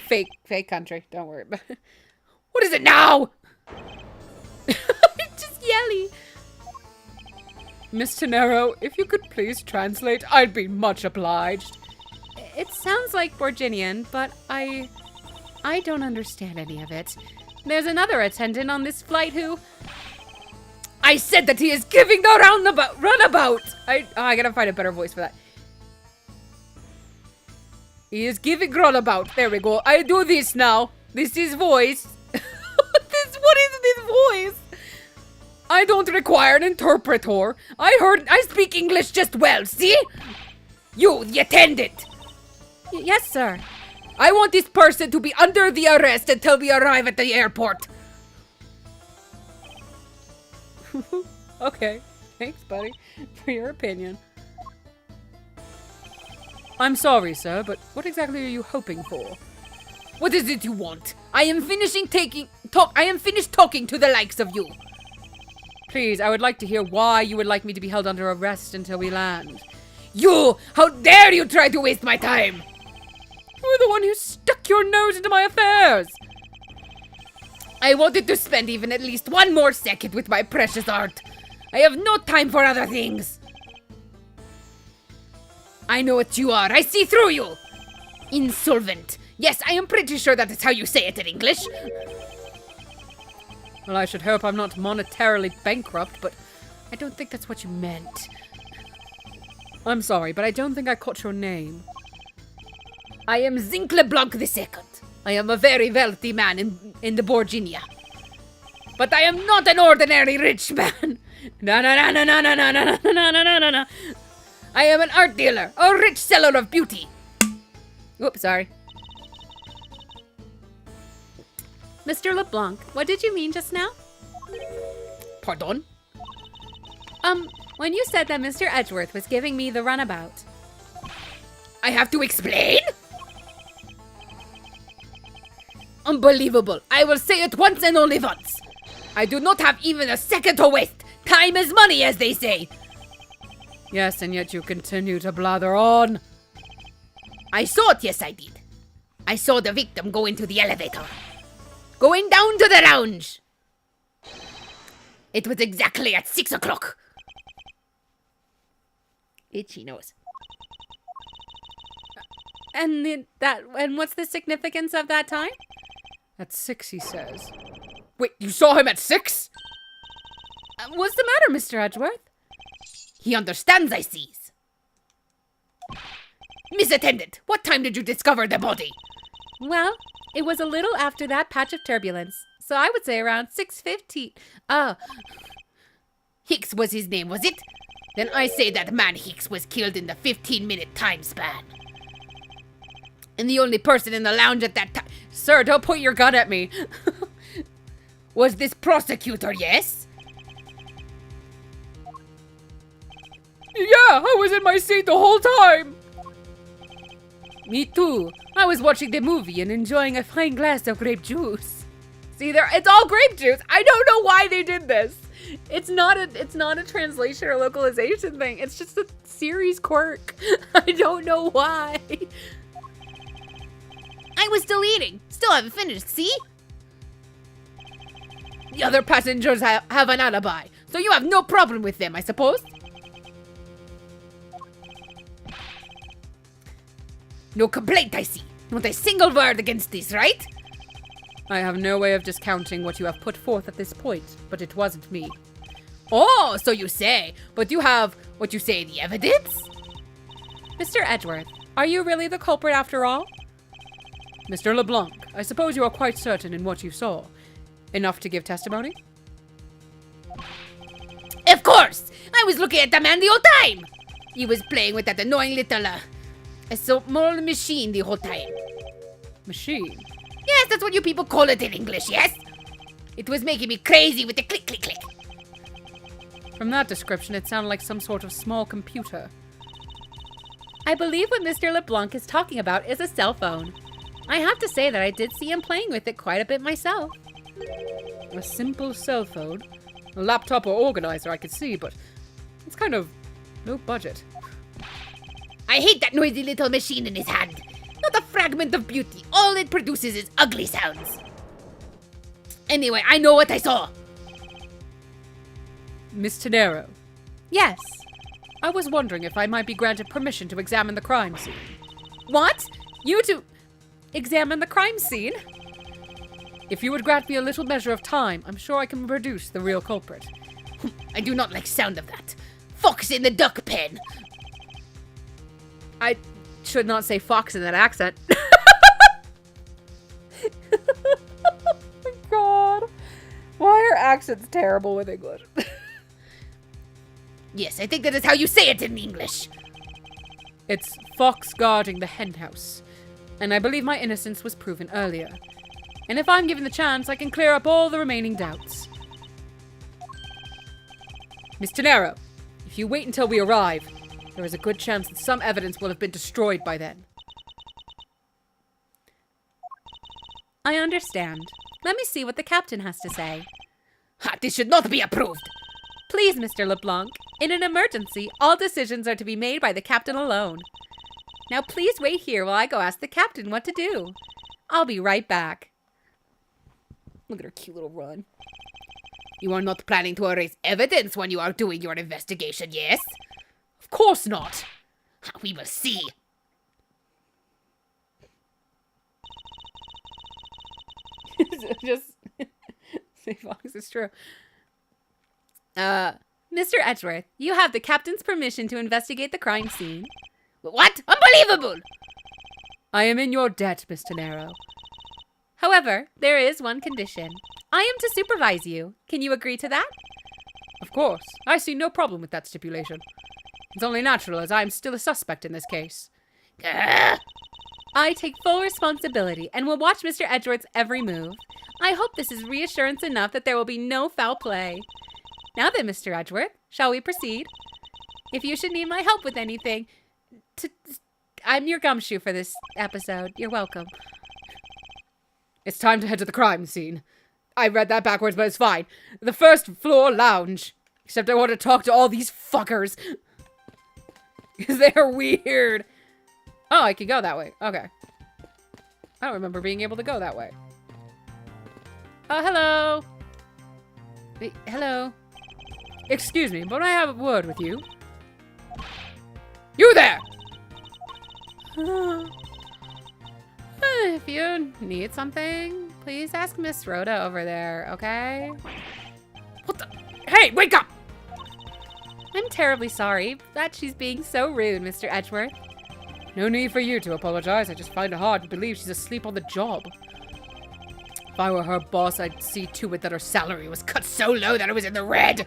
Fake country. Don't worry about it. What is it now? Just yelly. Miss Tenero, if you could please translate, I'd be much obliged. It sounds like Borginian, but I don't understand any of it. There's another attendant on this flight who... I said that he is giving the runabout! I gotta find a better voice for that. He is giving runabout. There we go. I do this now. This is voice. What is this voice? I don't require an interpreter. I speak English just well, see? You, the attendant. Yes, sir. I want this person to be under the arrest until we arrive at the airport. Okay. Thanks, buddy, for your opinion. I'm sorry, sir, but what exactly are you hoping for? What is it you want? I am finished talking to the likes of you. Please, I would like to hear why you would like me to be held under arrest until we land. You! How dare you try to waste my time! You're the one who stuck your nose into my affairs! I wanted to spend even at least one more second with my precious art. I have no time for other things. I know what you are. I see through you. Insolvent. Yes, I am pretty sure that is how you say it in English. Well, I should hope I'm not monetarily bankrupt, but I don't think that's what you meant. I'm sorry, but I don't think I caught your name. I am Zinc LeBlanc II. I am a very wealthy man in the Borginia. But I am not an ordinary rich man. No. I am an art dealer, a rich seller of beauty. Oops, sorry. Mr. LeBlanc, what did you mean just now? Pardon? When you said that Mr. Edgeworth was giving me the runabout. I have to explain? Unbelievable. I will say it once and only once. I do not have even a second to waste. Time is money, as they say. Yes, and yet you continue to blather on. I saw it, yes I did. I saw the victim go into the elevator. Going down to the lounge. It was exactly at 6 o'clock. Itchy nose. And what's the significance of that time? At 6, he says. Wait, you saw him at 6? What's the matter, Mr. Edgeworth? He understands, I sees. Miss Attendant, what time did you discover the body? Well, it was a little after that patch of turbulence, so I would say around 6:15. Hicks was his name, was it? Then I say that man Hicks was killed in the 15-minute time span. And the only person in the lounge at that time... Sir, don't point your gun at me. Was this prosecutor, yes? Yeah, I was in my seat the whole time. Me too. I was watching the movie and enjoying a fine glass of grape juice. See there, it's all grape juice. I don't know why they did this. It's not a translation or localization thing. It's just a series quirk. I don't know why. I was still eating. Still haven't finished, see? The other passengers have an alibi, so you have no problem with them, I suppose? No complaint, I see. Not a single word against this, right? I have no way of discounting what you have put forth at this point, but it wasn't me. Oh, so you say. But you have, what you say, the evidence? Mr. Edgeworth, are you really the culprit after all? Mr. LeBlanc, I suppose you are quite certain in what you saw. Enough to give testimony? Of course! I was looking at the man the whole time! He was playing with that annoying little, a small machine the whole time. Machine? Yes, that's what you people call it in English, yes? It was making me crazy with the click, click, click. From that description, it sounded like some sort of small computer. I believe what Mr. LeBlanc is talking about is a cell phone. I have to say that I did see him playing with it quite a bit myself. A simple cell phone? A laptop or organizer I could see, but it's kind of no budget. I hate that noisy little machine in his hand. Not a fragment of beauty. All it produces is ugly sounds. Anyway, I know what I saw. Miss Tenero. Yes. I was wondering if I might be granted permission to examine the crime scene. What? You to examine the crime scene? If you would grant me a little measure of time, I'm sure I can produce the real culprit. I do not like sound of that. Fox in the duck pen. I should not say fox in that accent. Oh my god. Why are accents terrible with English? Yes, I think that is how you say it in English. It's fox guarding the henhouse. And I believe my innocence was proven earlier. And if I'm given the chance, I can clear up all the remaining doubts. Miss Tenero, if you wait until we arrive, there is a good chance that some evidence will have been destroyed by then. I understand. Let me see what the captain has to say. Ha, this should not be approved. Please, Mr. LeBlanc, in an emergency, all decisions are to be made by the captain alone. Now please wait here while I go ask the captain what to do. I'll be right back. Look at her cute little run. You are not planning to erase evidence when you are doing your investigation, yes? Of course not. We will see. Just say Fox is true. Mr. Edgeworth, you have the captain's permission to investigate the crime scene. What? Unbelievable! I am in your debt, Miss Tenero. However, there is one condition. I am to supervise you. Can you agree to that? Of course. I see no problem with that stipulation. It's only natural, as I am still a suspect in this case. I take full responsibility and will watch Mr. Edgeworth's every move. I hope this is reassurance enough that there will be no foul play. Now then, Mr. Edgeworth, shall we proceed? If you should need my help with anything, I'm your gumshoe for this episode. You're welcome. It's time to head to the crime scene. I read that backwards, but it's fine. The first floor lounge. Except I want to talk to all these fuckers. Because they're weird. Oh, I can go that way. Okay. I don't remember being able to go that way. Oh, hello. Wait, hello. Excuse me, but I have a word with you. You there! If you need something, please ask Miss Rhoda over there, okay? What the? Hey, wake up! I'm terribly sorry that she's being so rude, Mr. Edgeworth. No need for you to apologize. I just find it hard to believe she's asleep on the job. If I were her boss, I'd see to it that her salary was cut so low that it was in the red.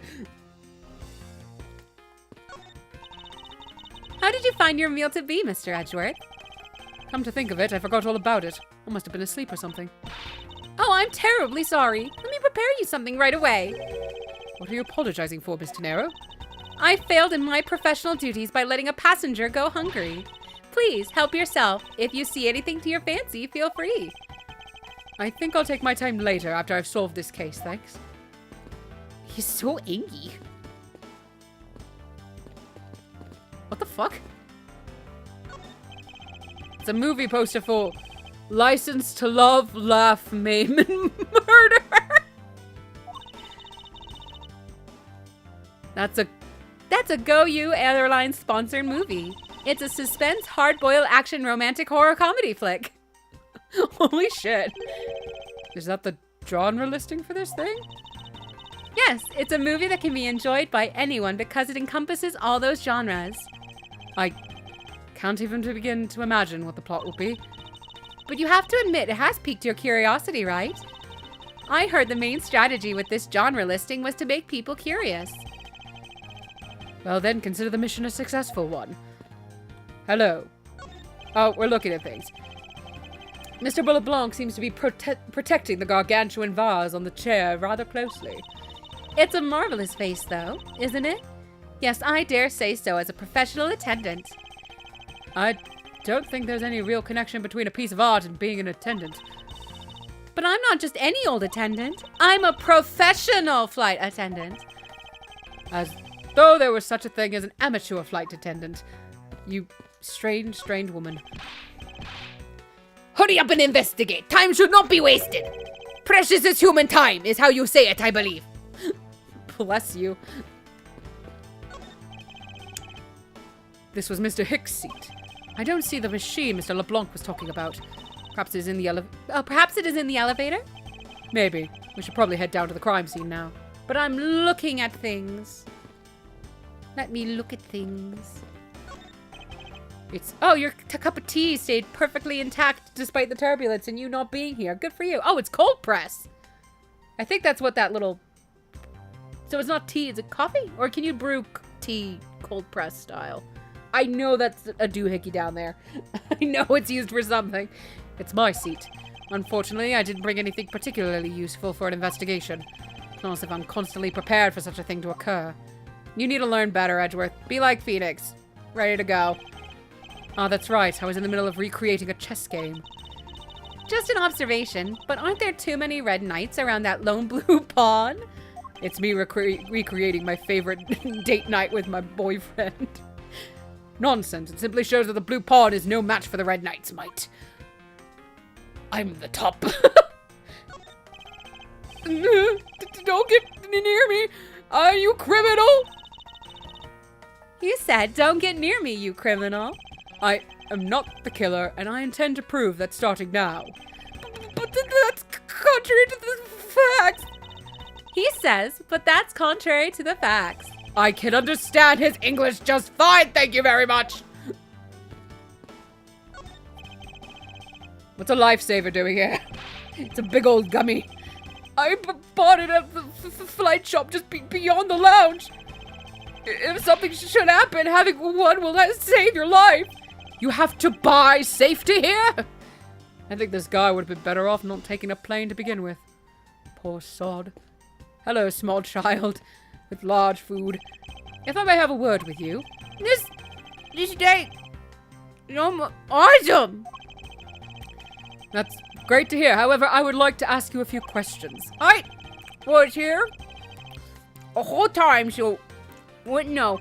How did you find your meal to be, Mr. Edgeworth? Come to think of it, I forgot all about it. I must have been asleep or something. Oh, I'm terribly sorry. Let me prepare you something right away. What are you apologizing for, Miss Tenero? I failed in my professional duties by letting a passenger go hungry. Please, help yourself. If you see anything to your fancy, feel free. I think I'll take my time later after I've solved this case, thanks. He's so angry. What the fuck? It's a movie poster for License to Love, Laugh, Maim, and Murder. That's a Go You Airlines sponsored movie. It's a suspense, hard-boiled action romantic horror comedy flick. Holy shit. Is that the genre listing for this thing? Yes, it's a movie that can be enjoyed by anyone because it encompasses all those genres. I can't even begin to imagine what the plot will be. But you have to admit it has piqued your curiosity, right? I heard the main strategy with this genre listing was to make people curious. Well then, consider the mission a successful one. Hello. Oh, we're looking at things. Mr. Bullet Blanc seems to be protecting the gargantuan vase on the chair rather closely. It's a marvelous face, though, isn't it? Yes, I dare say so as a professional attendant. I don't think there's any real connection between a piece of art and being an attendant. But I'm not just any old attendant. I'm a professional flight attendant. As though there was such a thing as an amateur flight attendant. You strange, strange woman. Hurry up and investigate. Time should not be wasted. Precious is human time, is how you say it, I believe. Bless you. This was Mr. Hicks' seat. I don't see the machine Mr. LeBlanc was talking about. Perhaps it is in the perhaps it is in the elevator? Maybe. We should probably head down to the crime scene now. But I'm looking at things. Let me look at things. Oh, your cup of tea stayed perfectly intact despite the turbulence and you not being here. Good for you. Oh, it's cold press. I think that's what that little... So it's not tea, is it coffee? Or can you brew tea cold press style? I know that's a doohickey down there. I know it's used for something. It's my seat. Unfortunately, I didn't bring anything particularly useful for an investigation. It's not as if I'm constantly prepared for such a thing to occur. You need to learn better, Edgeworth. Be like Phoenix. Ready to go. Ah, that's right. I was in the middle of recreating a chess game. Just an observation, but aren't there too many red knights around that lone blue pawn? It's me recreating my favorite date night with my boyfriend. Nonsense. It simply shows that the blue pawn is no match for the red knights, mate. I'm the top. Don't get near me. Are you criminal? You said, don't get near me, you criminal. I am not the killer, and I intend to prove that starting now. But that's contrary to the facts. He says, but that's contrary to the facts. I can understand his English just fine, thank you very much. What's a lifesaver doing here? It's a big old gummy. I bought it at the flight shop just beyond the lounge. If something should happen, having one will save your life. You have to buy safety here? I think this guy would have been better off not taking a plane to begin with. Poor sod. Hello, small child with large food. If I may have a word with you. This day, awesome. That's great to hear. However, I would like to ask you a few questions. I was here a whole time, so wouldn't know.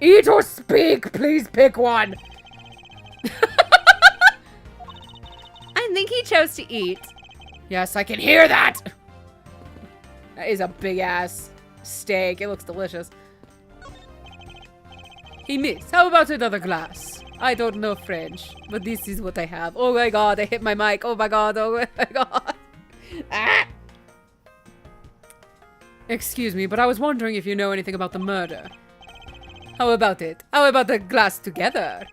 Eat or speak, please pick one. I think he chose to eat. Yes, I can hear that. That is a big ass steak. It looks delicious. He missed. How about another glass? I don't know French, but this is what I have. Oh my god, I hit my mic. Oh my god, oh my god. Ah! Excuse me, but I was wondering if you know anything about the murder. How about it? How about the glass together?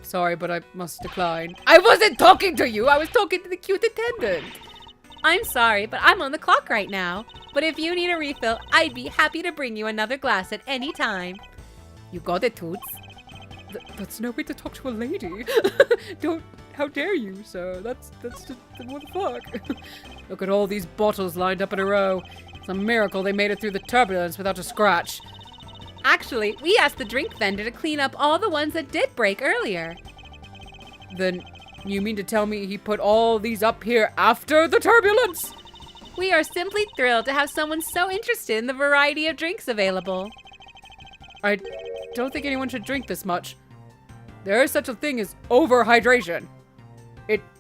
Sorry, but I must decline. I wasn't talking to you! I was talking to the cute attendant! I'm sorry, but I'm on the clock right now. But if you need a refill, I'd be happy to bring you another glass at any time. You got it, Toots. That's no way to talk to a lady. Don't, how dare you, sir? That's just, what the fuck? Look at all these bottles lined up in a row. It's a miracle they made it through the turbulence without a scratch. Actually, we asked the drink vendor to clean up all the ones that did break earlier. Then, you mean to tell me he put all these up here after the turbulence? We are simply thrilled to have someone so interested in the variety of drinks available. I don't think anyone should drink this much. There is such a thing as overhydration.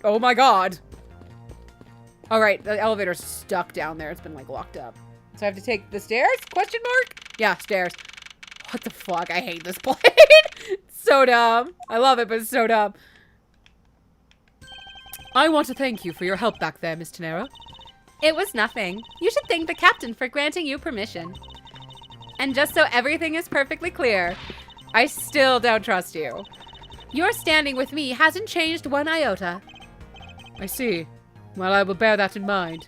Oh my god. Alright, the elevator's stuck down there. It's been like locked up. So I have to take the stairs? Question mark? Yeah, stairs. What the fuck? I hate this plane. It's so dumb. I love it, but it's so dumb. I want to thank you for your help back there, Miss Tenera. It was nothing. You should thank the captain for granting you permission. And just so everything is perfectly clear, I still don't trust you. your standing with me hasn't changed one iota. I see. Well, I will bear that in mind.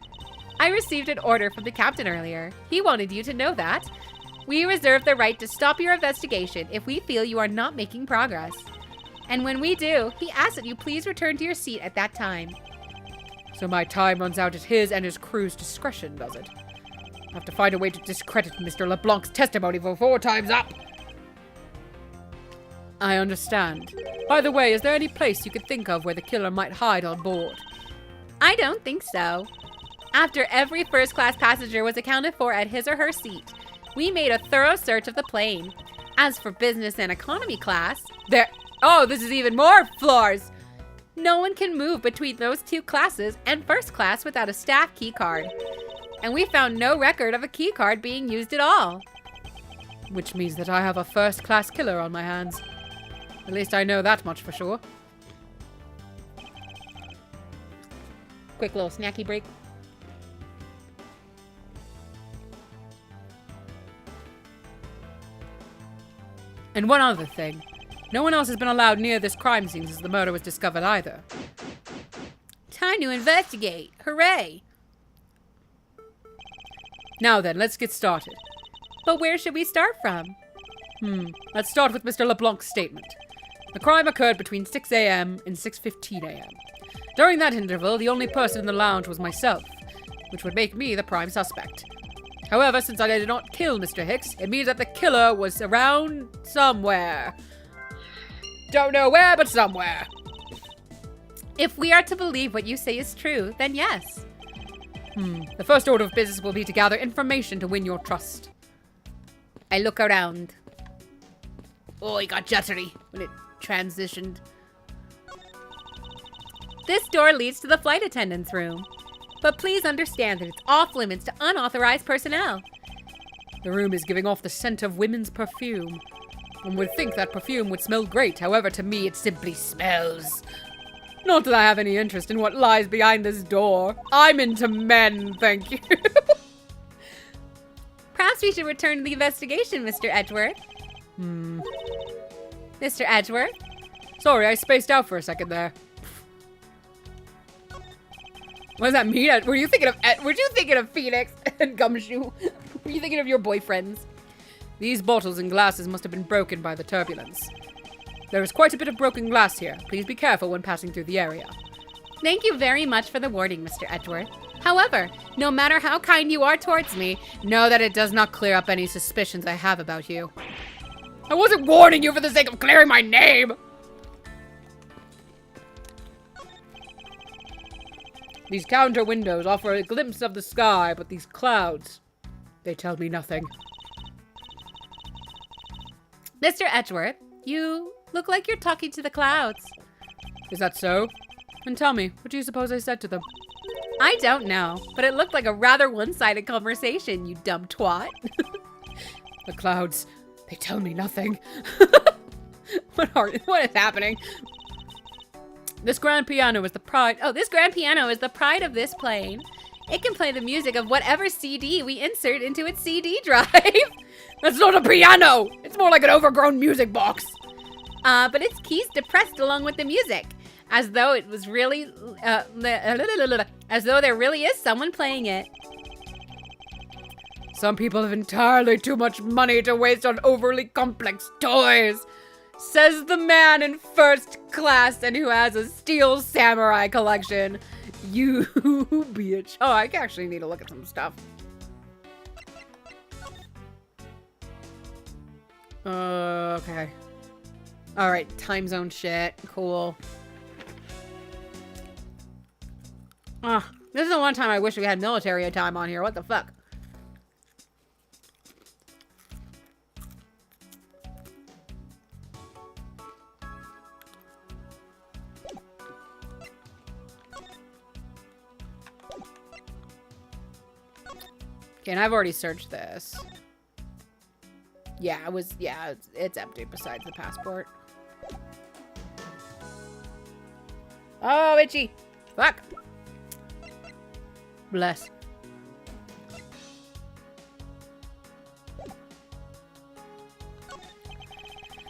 I received an order from the captain earlier. He wanted you to know that. We reserve the right to stop your investigation if we feel you are not making progress. And when we do, he asks that you please return to your seat at that time. So my time runs out at his and his crew's discretion, does it? I have to find a way to discredit Mr. LeBlanc's testimony for 4 times up. I understand. By the way, is there any place you could think of where the killer might hide on board? I don't think so. After every first-class passenger was accounted for at his or her seat, we made a thorough search of the plane. As for business and economy class, Oh, this is even more floors! no one can move between those 2 classes and first class without a staff key card. And we found no record of a key card being used at all. Which means that I have a first-class killer on my hands. At least I know that much for sure. Quick little snacky break. And one other thing. No one else has been allowed near this crime scene since the murder was discovered either. Time to investigate. Hooray! Now then, let's get started. But where should we start from? Let's start with Mr. LeBlanc's statement. The crime occurred between 6 a.m. and 6:15 a.m. During that interval, the only person in the lounge was myself, which would make me the prime suspect. However, since I did not kill Mr. Hicks, it means that the killer was around somewhere. Don't know where, but somewhere. If we are to believe what you say is true, then yes. The first order of business will be to gather information to win your trust. I look around. Oh, it got jittery when it transitioned. This door leads to the flight attendant's room. But please understand that it's off limits to unauthorized personnel. The room is giving off the scent of women's perfume. One would think that perfume would smell great, however, to me it simply smells. Not that I have any interest in what lies behind this door. I'm into men, thank you. Perhaps we should return to the investigation, Mr. Edgeworth. Mr. Edgeworth? Sorry, I spaced out for a second there. What does that mean? Were you thinking of Phoenix and Gumshoe? Were you thinking of your boyfriends? These bottles and glasses must have been broken by the turbulence. There is quite a bit of broken glass here. Please be careful when passing through the area. Thank you very much for the warning, Mr. Edgeworth. However, no matter how kind you are towards me, know that it does not clear up any suspicions I have about you. I wasn't warning you for the sake of clearing my name! These counter windows offer a glimpse of the sky, but these clouds, they tell me nothing. Mr. Edgeworth, you look like you're talking to the clouds. Is that so? And tell me, what do you suppose I said to them? I don't know, but it looked like a rather one-sided conversation, you dumb twat. The clouds, they tell me nothing. What is happening? This grand piano is the pride. Oh, this grand piano is the pride of this plane. It can play the music of whatever CD we insert into its CD drive. That's not a piano! It's more like an overgrown music box. But its keys depressed along with the music, as though it was really, as though there really is someone playing it. Some people have entirely too much money to waste on overly complex toys, says the man in first class and who has a steel samurai collection. You bitch. Oh, I actually need to look at some stuff. Okay. Alright, time zone shit. Cool. This is the one time I wish we had military time on here. What the fuck? Okay, and I've already searched this. Yeah, it's empty besides the passport. Oh, itchy. Fuck. Bless.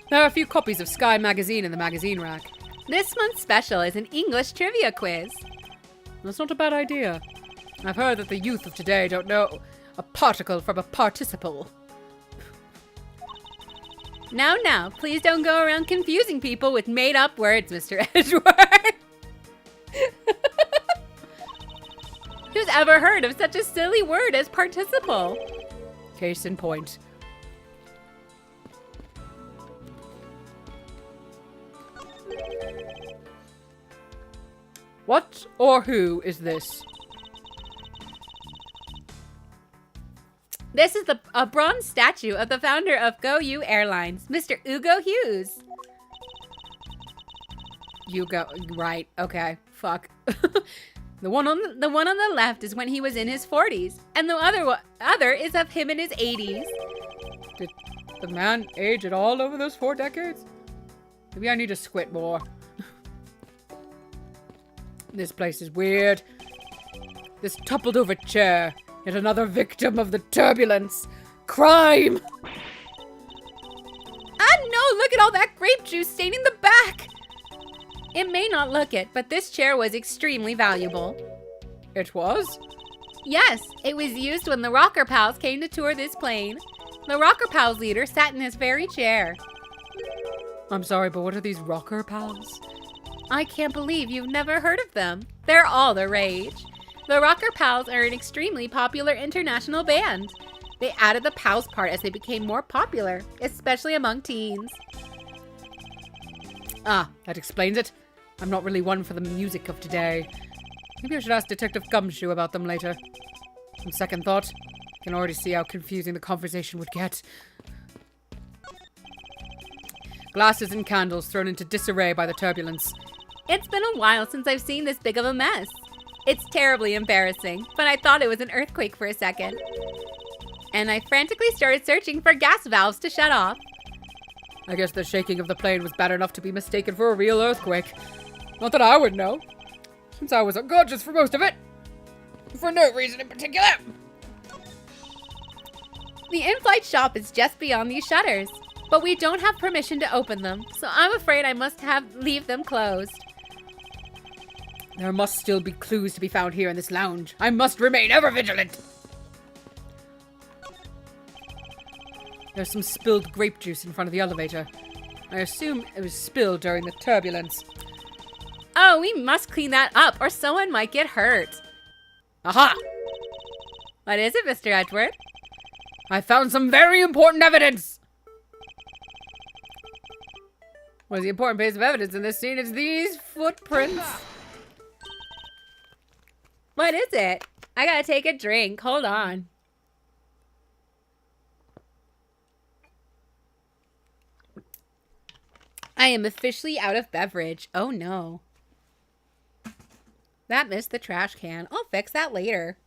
There are a few copies of Sky magazine in the magazine rack. This month's special is an English trivia quiz. That's not a bad idea. I've heard that the youth of today don't know a particle from a participle. Now, please don't go around confusing people with made-up words, Mr. Edgeworth. Who's ever heard of such a silly word as participle? Case in point. What or who is this? This is a bronze statue of the founder of Go You Airlines, Mr. Ugo Hughes. Hugo, right? Okay, fuck. The one on the left is when he was in his 40s, and the other is of him in his 80s. Did the man age at all over those 4 decades? Maybe I need to squint more. This place is weird. This toppled over chair. Yet another victim of the turbulence. Crime! Ah, no! Look at all that grape juice staining the back! It may not look it, but this chair was extremely valuable. It was? Yes, it was used when the Rocker Pals came to tour this plane. The Rocker Pals leader sat in this very chair. I'm sorry, but what are these Rocker Pals? I can't believe you've never heard of them. They're all the rage. The Rocker Pals are an extremely popular international band. They added the pals part as they became more popular, especially among teens. Ah, that explains it. I'm not really one for the music of today. Maybe I should ask Detective Gumshoe about them later. On second thought, I can already see how confusing the conversation would get. Glasses and candles thrown into disarray by the turbulence. It's been a while since I've seen this big of a mess. It's terribly embarrassing, but I thought it was an earthquake for a second. And I frantically started searching for gas valves to shut off. I guess the shaking of the plane was bad enough to be mistaken for a real earthquake. Not that I would know, since I was unconscious for most of it. For no reason in particular. The in-flight shop is just beyond these shutters, but we don't have permission to open them, so I'm afraid I must leave them closed. There must still be clues to be found here in this lounge. I must remain ever vigilant. There's some spilled grape juice in front of the elevator. I assume it was spilled during the turbulence. Oh, we must clean that up or someone might get hurt. Aha! What is it, Mr. Edgeworth? I found some very important evidence! What is the important piece of evidence in this scene? It's these footprints. What is it? I gotta take a drink. Hold on. I am officially out of beverage. Oh no. That missed the trash can. I'll fix that later.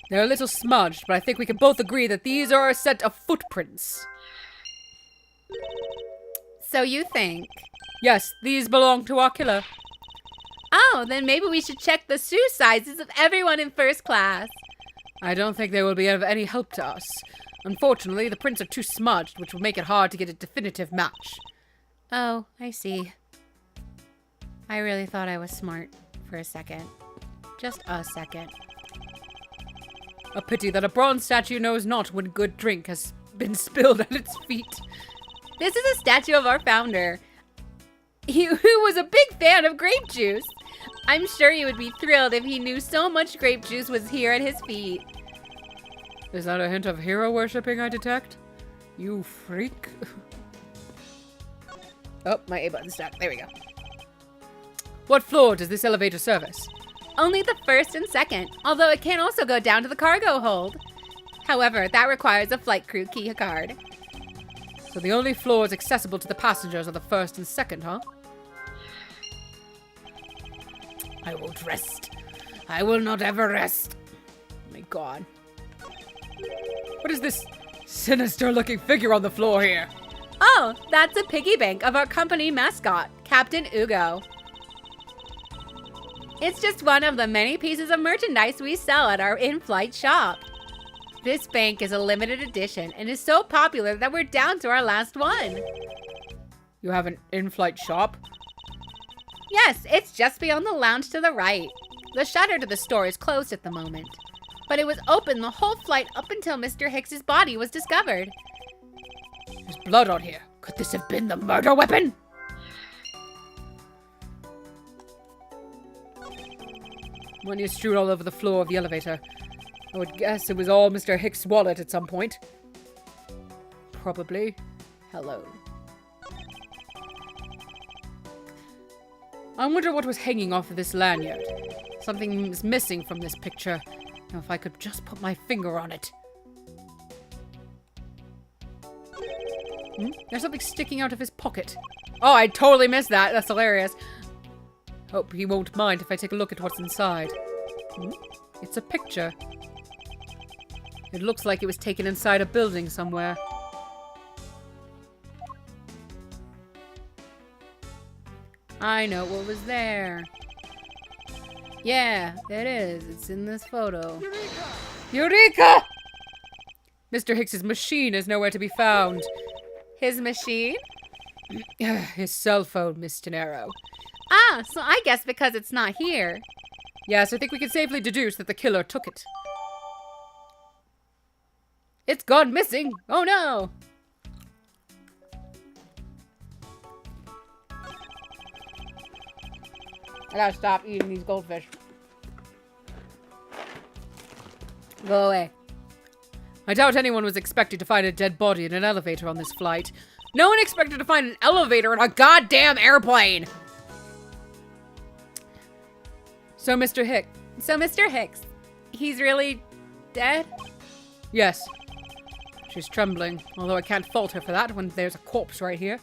They're a little smudged, but I think we can both agree that these are a set of footprints. So you think? Yes, these belong to our killer. Oh, then maybe we should check the shoe sizes of everyone in first class. I don't think they will be of any help to us. Unfortunately, the prints are too smudged, which will make it hard to get a definitive match. Oh, I see. I really thought I was smart for a second. Just a second. A pity that a bronze statue knows not when good drink has been spilled at its feet. This is a statue of our founder, who was a big fan of grape juice. I'm sure he would be thrilled if he knew so much grape juice was here at his feet. Is that a hint of hero worshipping I detect? You freak. Oh, my A button's stuck. There we go. What floor does this elevator service? Only the first and second, although it can also go down to the cargo hold. However, that requires a flight crew key card. So the only floors accessible to the passengers are the first and second, huh? I won't rest. I will not ever rest. Oh my god. What is this sinister-looking figure on the floor here? Oh, that's a piggy bank of our company mascot, Captain Ugo. It's just one of the many pieces of merchandise we sell at our in-flight shop. This bank is a limited edition and is so popular that we're down to our last one. You have an in-flight shop? Yes, it's just beyond the lounge to the right. The shutter to the store is closed at the moment, but it was open the whole flight up until Mr. Hicks's body was discovered. There's blood on here. Could this have been the murder weapon? Money is strewn all over the floor of the elevator. I would guess it was all Mr. Hicks's wallet at some point. Probably. Hello. I wonder what was hanging off of this lanyard. Something is missing from this picture. Now if I could just put my finger on it. There's something sticking out of his pocket. Oh, I totally missed that. That's hilarious. Hope he won't mind if I take a look at what's inside. It's a picture. It looks like it was taken inside a building somewhere. I know what was there. Yeah, it is. It's in this photo. Eureka! Eureka! Mr. Hicks's machine is nowhere to be found. His machine? His cell phone, Miss Tenero. Ah, so I guess because it's not here. Yes, I think we can safely deduce that the killer took it. It's gone missing! Oh no! I gotta stop eating these goldfish. Go away. I doubt anyone was expecting to find a dead body in an elevator on this flight. No one expected to find an elevator in a goddamn airplane! So, Mr. Hicks, he's really dead? Yes. She's trembling, although I can't fault her for that when there's a corpse right here.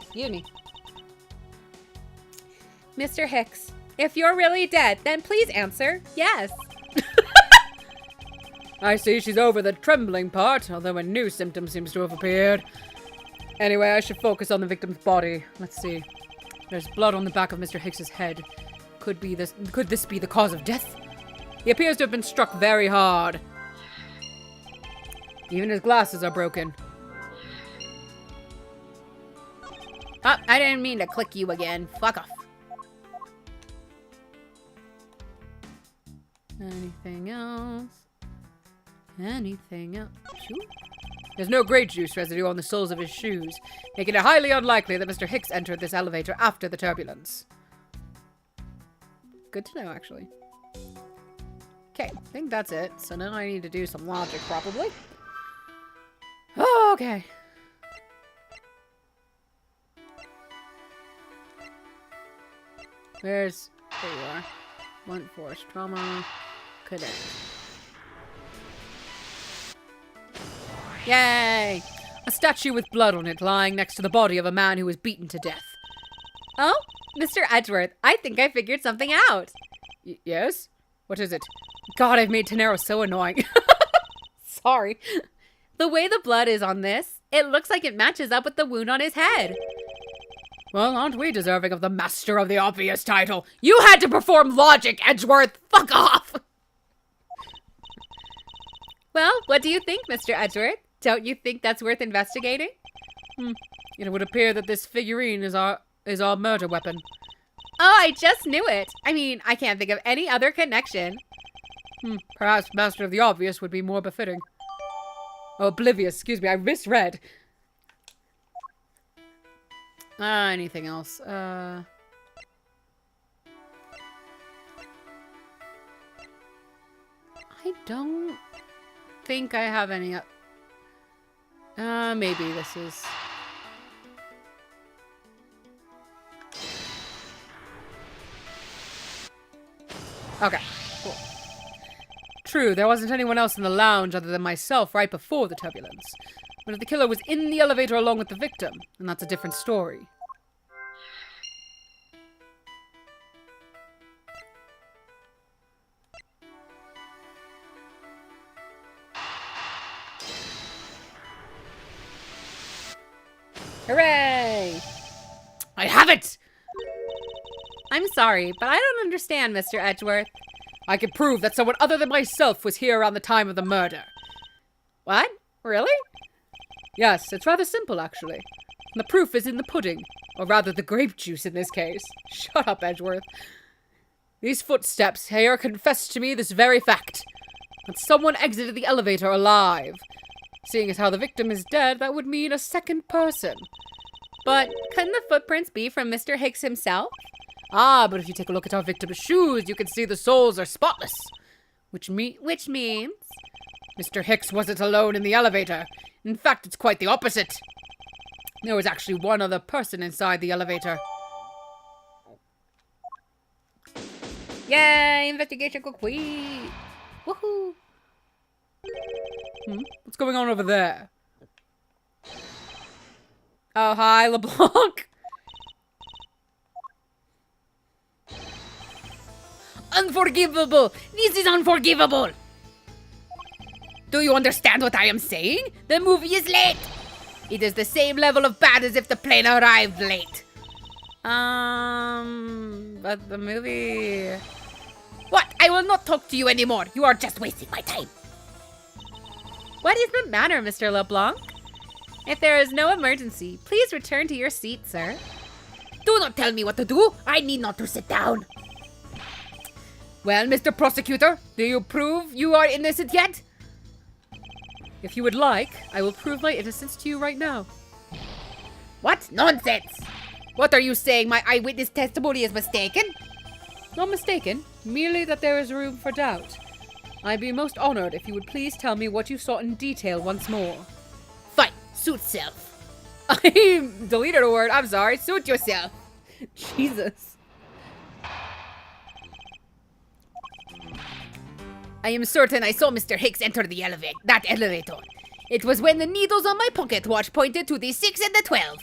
Excuse me. Mr. Hicks, if you're really dead, then please answer yes. I see she's over the trembling part, although a new symptom seems to have appeared. Anyway, I should focus on the victim's body. Let's see. There's blood on the back of Mr. Hicks's head. Could this be the cause of death? He appears to have been struck very hard. Even his glasses are broken. Oh, I didn't mean to click you again. Fuck off. Anything else? Anything else? Shoe? There's no grape juice residue on the soles of his shoes, making it highly unlikely that Mr. Hicks entered this elevator after the turbulence. Good to know, actually. Okay, I think that's it. So now I need to do some logic, probably. Oh, okay. There you are. Blunt force trauma. Connect. Yay! A statue with blood on it lying next to the body of a man who was beaten to death. Oh, Mr. Edgeworth, I think I figured something out. Yes? What is it? God, I've made Tenero so annoying. Sorry. The way the blood is on this, it looks like it matches up with the wound on his head. Well, aren't we deserving of the Master of the Obvious title? You had to perform logic, Edgeworth! Fuck off! Well, what do you think, Mr. Edgeworth? Don't you think that's worth investigating? It would appear that this figurine is our murder weapon. Oh, I just knew it. I mean, I can't think of any other connection. Perhaps Master of the Obvious would be more befitting. Oh, oblivious, excuse me, I misread. Anything else? I don't think I have any. Maybe this is. Okay, cool. True, there wasn't anyone else in the lounge other than myself right before the turbulence. But if the killer was in the elevator along with the victim, then that's a different story. Hooray! I have it! I'm sorry, but I don't understand, Mr. Edgeworth. I can prove that someone other than myself was here around the time of the murder. What? Really? Yes, it's rather simple, actually. And the proof is in the pudding. Or rather, the grape juice in this case. Shut up, Edgeworth. These footsteps here confess to me this very fact. That someone exited the elevator alive. Seeing as how the victim is dead, that would mean a second person. But couldn't the footprints be from Mr. Hicks himself? Ah, but if you take a look at our victim's shoes, you can see the soles are spotless. Which means? Mr. Hicks wasn't alone in the elevator. In fact, it's quite the opposite. There was actually one other person inside the elevator. Yay! Investigation complete! Woohoo! What's going on over there? Oh, hi, LeBlanc. Unforgivable! This is unforgivable! Do you understand what I am saying? The movie is late! It is the same level of bad as if the plane arrived late. But the movie... What? I will not talk to you anymore. You are just wasting my time. What is the matter, Mr. LeBlanc? If there is no emergency, please return to your seat, sir. Do not tell me what to do. I need not to sit down. Well, Mr. Prosecutor, do you prove you are innocent yet? If you would like, I will prove my innocence to you right now. What nonsense! What are you saying? My eyewitness testimony is mistaken? Not mistaken, merely that there is room for doubt. I'd be most honored if you would please tell me what you saw in detail once more. Fine, suit self. I deleted a word. I'm sorry. Suit yourself. Jesus. I am certain I saw Mr. Hicks enter that elevator. It was when the needles on my pocket watch pointed to the 6 and the 12.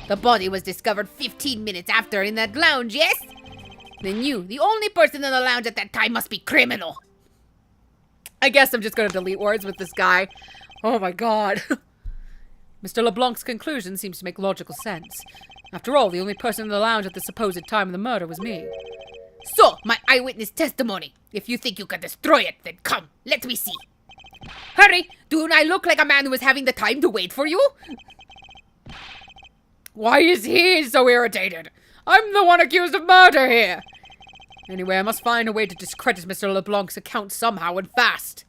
The body was discovered 15 minutes after in that lounge, yes? Then you, the only person in the lounge at that time, must be criminal. I guess I'm just gonna delete words with this guy. Oh my god. Mr. LeBlanc's conclusion seems to make logical sense. After all, the only person in the lounge at the supposed time of the murder was me. So, my eyewitness testimony. If you think you can destroy it, then come, let me see. Hurry! Do I look like a man who is having the time to wait for you? Why is he so irritated? I'm the one accused of murder here. Anyway, I must find a way to discredit Mr. LeBlanc's account somehow and fast.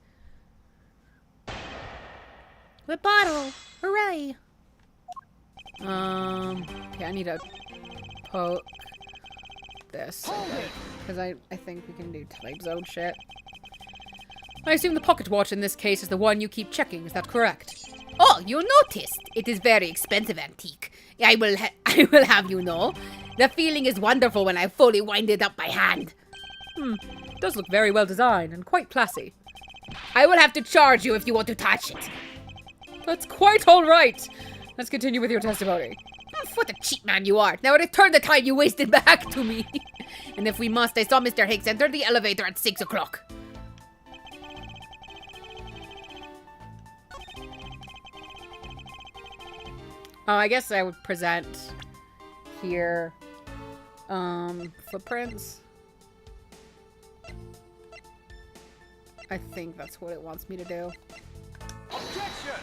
The bottle. Hooray. Okay, I need to poke this. Because I think we can do type zone shit. I assume the pocket watch in this case is the one you keep checking, is that correct? Oh, you noticed. It is very expensive antique. I will have you know. The feeling is wonderful when I fully wind it up by hand. It does look very well designed and quite classy. I will have to charge you if you want to touch it. That's quite alright. Let's continue with your testimony. What a cheap man you are. Now return the time you wasted back to me. And if we must, I saw Mr. Hicks enter the elevator at 6 o'clock. I guess I would present here footprints. I think that's what it wants me to do. Objection!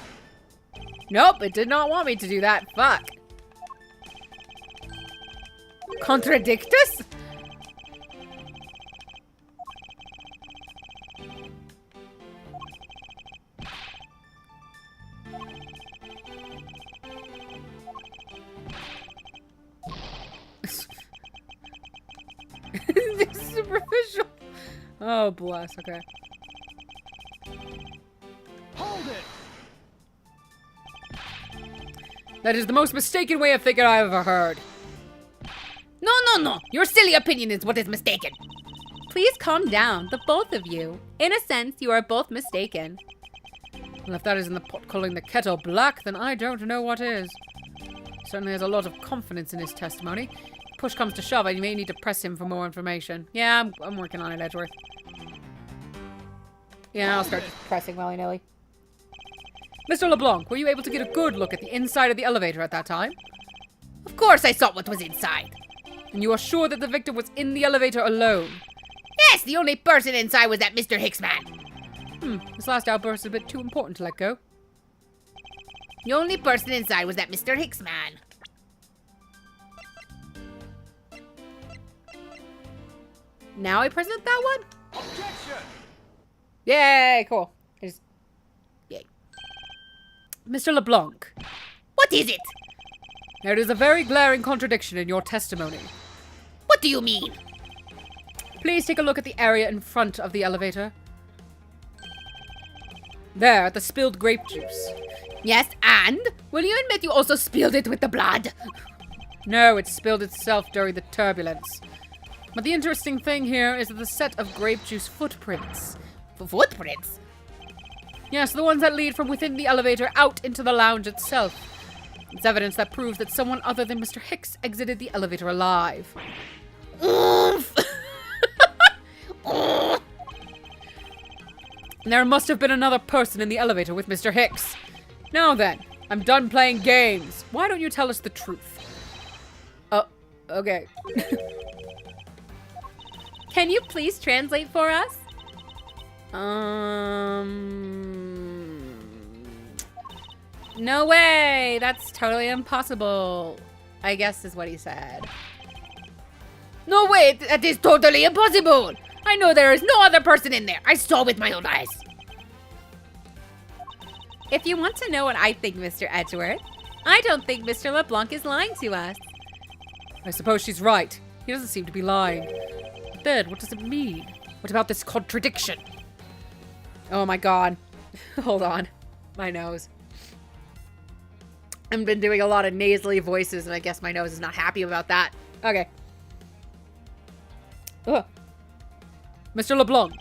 Nope, it did not want me to do that. Fuck. Contradictus? Superficial. Oh, bless. Okay. Hold it! That is the most mistaken way of thinking I've ever heard. No. Your silly opinion is what is mistaken. Please calm down, the both of you. In a sense, you are both mistaken. Well, if that isn't the pot calling the kettle black, then I don't know what is. Certainly has a lot of confidence in his testimony. Push comes to shove, I may need to press him for more information. Yeah, I'm working on it, Edgeworth. Yeah, I'll start pressing willy-nilly. Mr. LeBlanc, were you able to get a good look at the inside of the elevator at that time? Of course I saw what was inside. And you are sure that the victim was in the elevator alone? Yes, the only person inside was that Mr. Hicks man. This last outburst is a bit too important to let go. The only person inside was that Mr. Hicks man. Now I present that one? Objection! Yay, cool. Yay. Mr. LeBlanc, What is it? there is a very glaring contradiction in your testimony. What do you mean? Please take a look at the area in front of the elevator. There, at the spilled grape juice. Yes, and? Will you admit you also spilled it with the blood? No, it spilled itself during the turbulence. But the interesting thing here is that the set of grape juice footprints. Footprints? Yes, the ones that lead from within the elevator out into the lounge itself. It's evidence that proves that someone other than Mr. Hicks exited the elevator alive. Oomph! There must have been another person in the elevator with Mr. Hicks. Now then, I'm done playing games. Why don't you tell us the truth? Okay. Can you please translate for us? No way! That's totally impossible. I guess is what he said. No way, that is totally impossible. I know there is no other person in there. I saw with my own eyes. If you want to know what I think, Mr. Edgeworth, I don't think Mr. LeBlanc is lying to us. I suppose she's right. He doesn't seem to be lying. But then, what does it mean? What about this contradiction? Oh my god. Hold on. My nose. I've been doing a lot of nasally voices, and I guess my nose is not happy about that. Okay. Ugh. Mr. LeBlanc,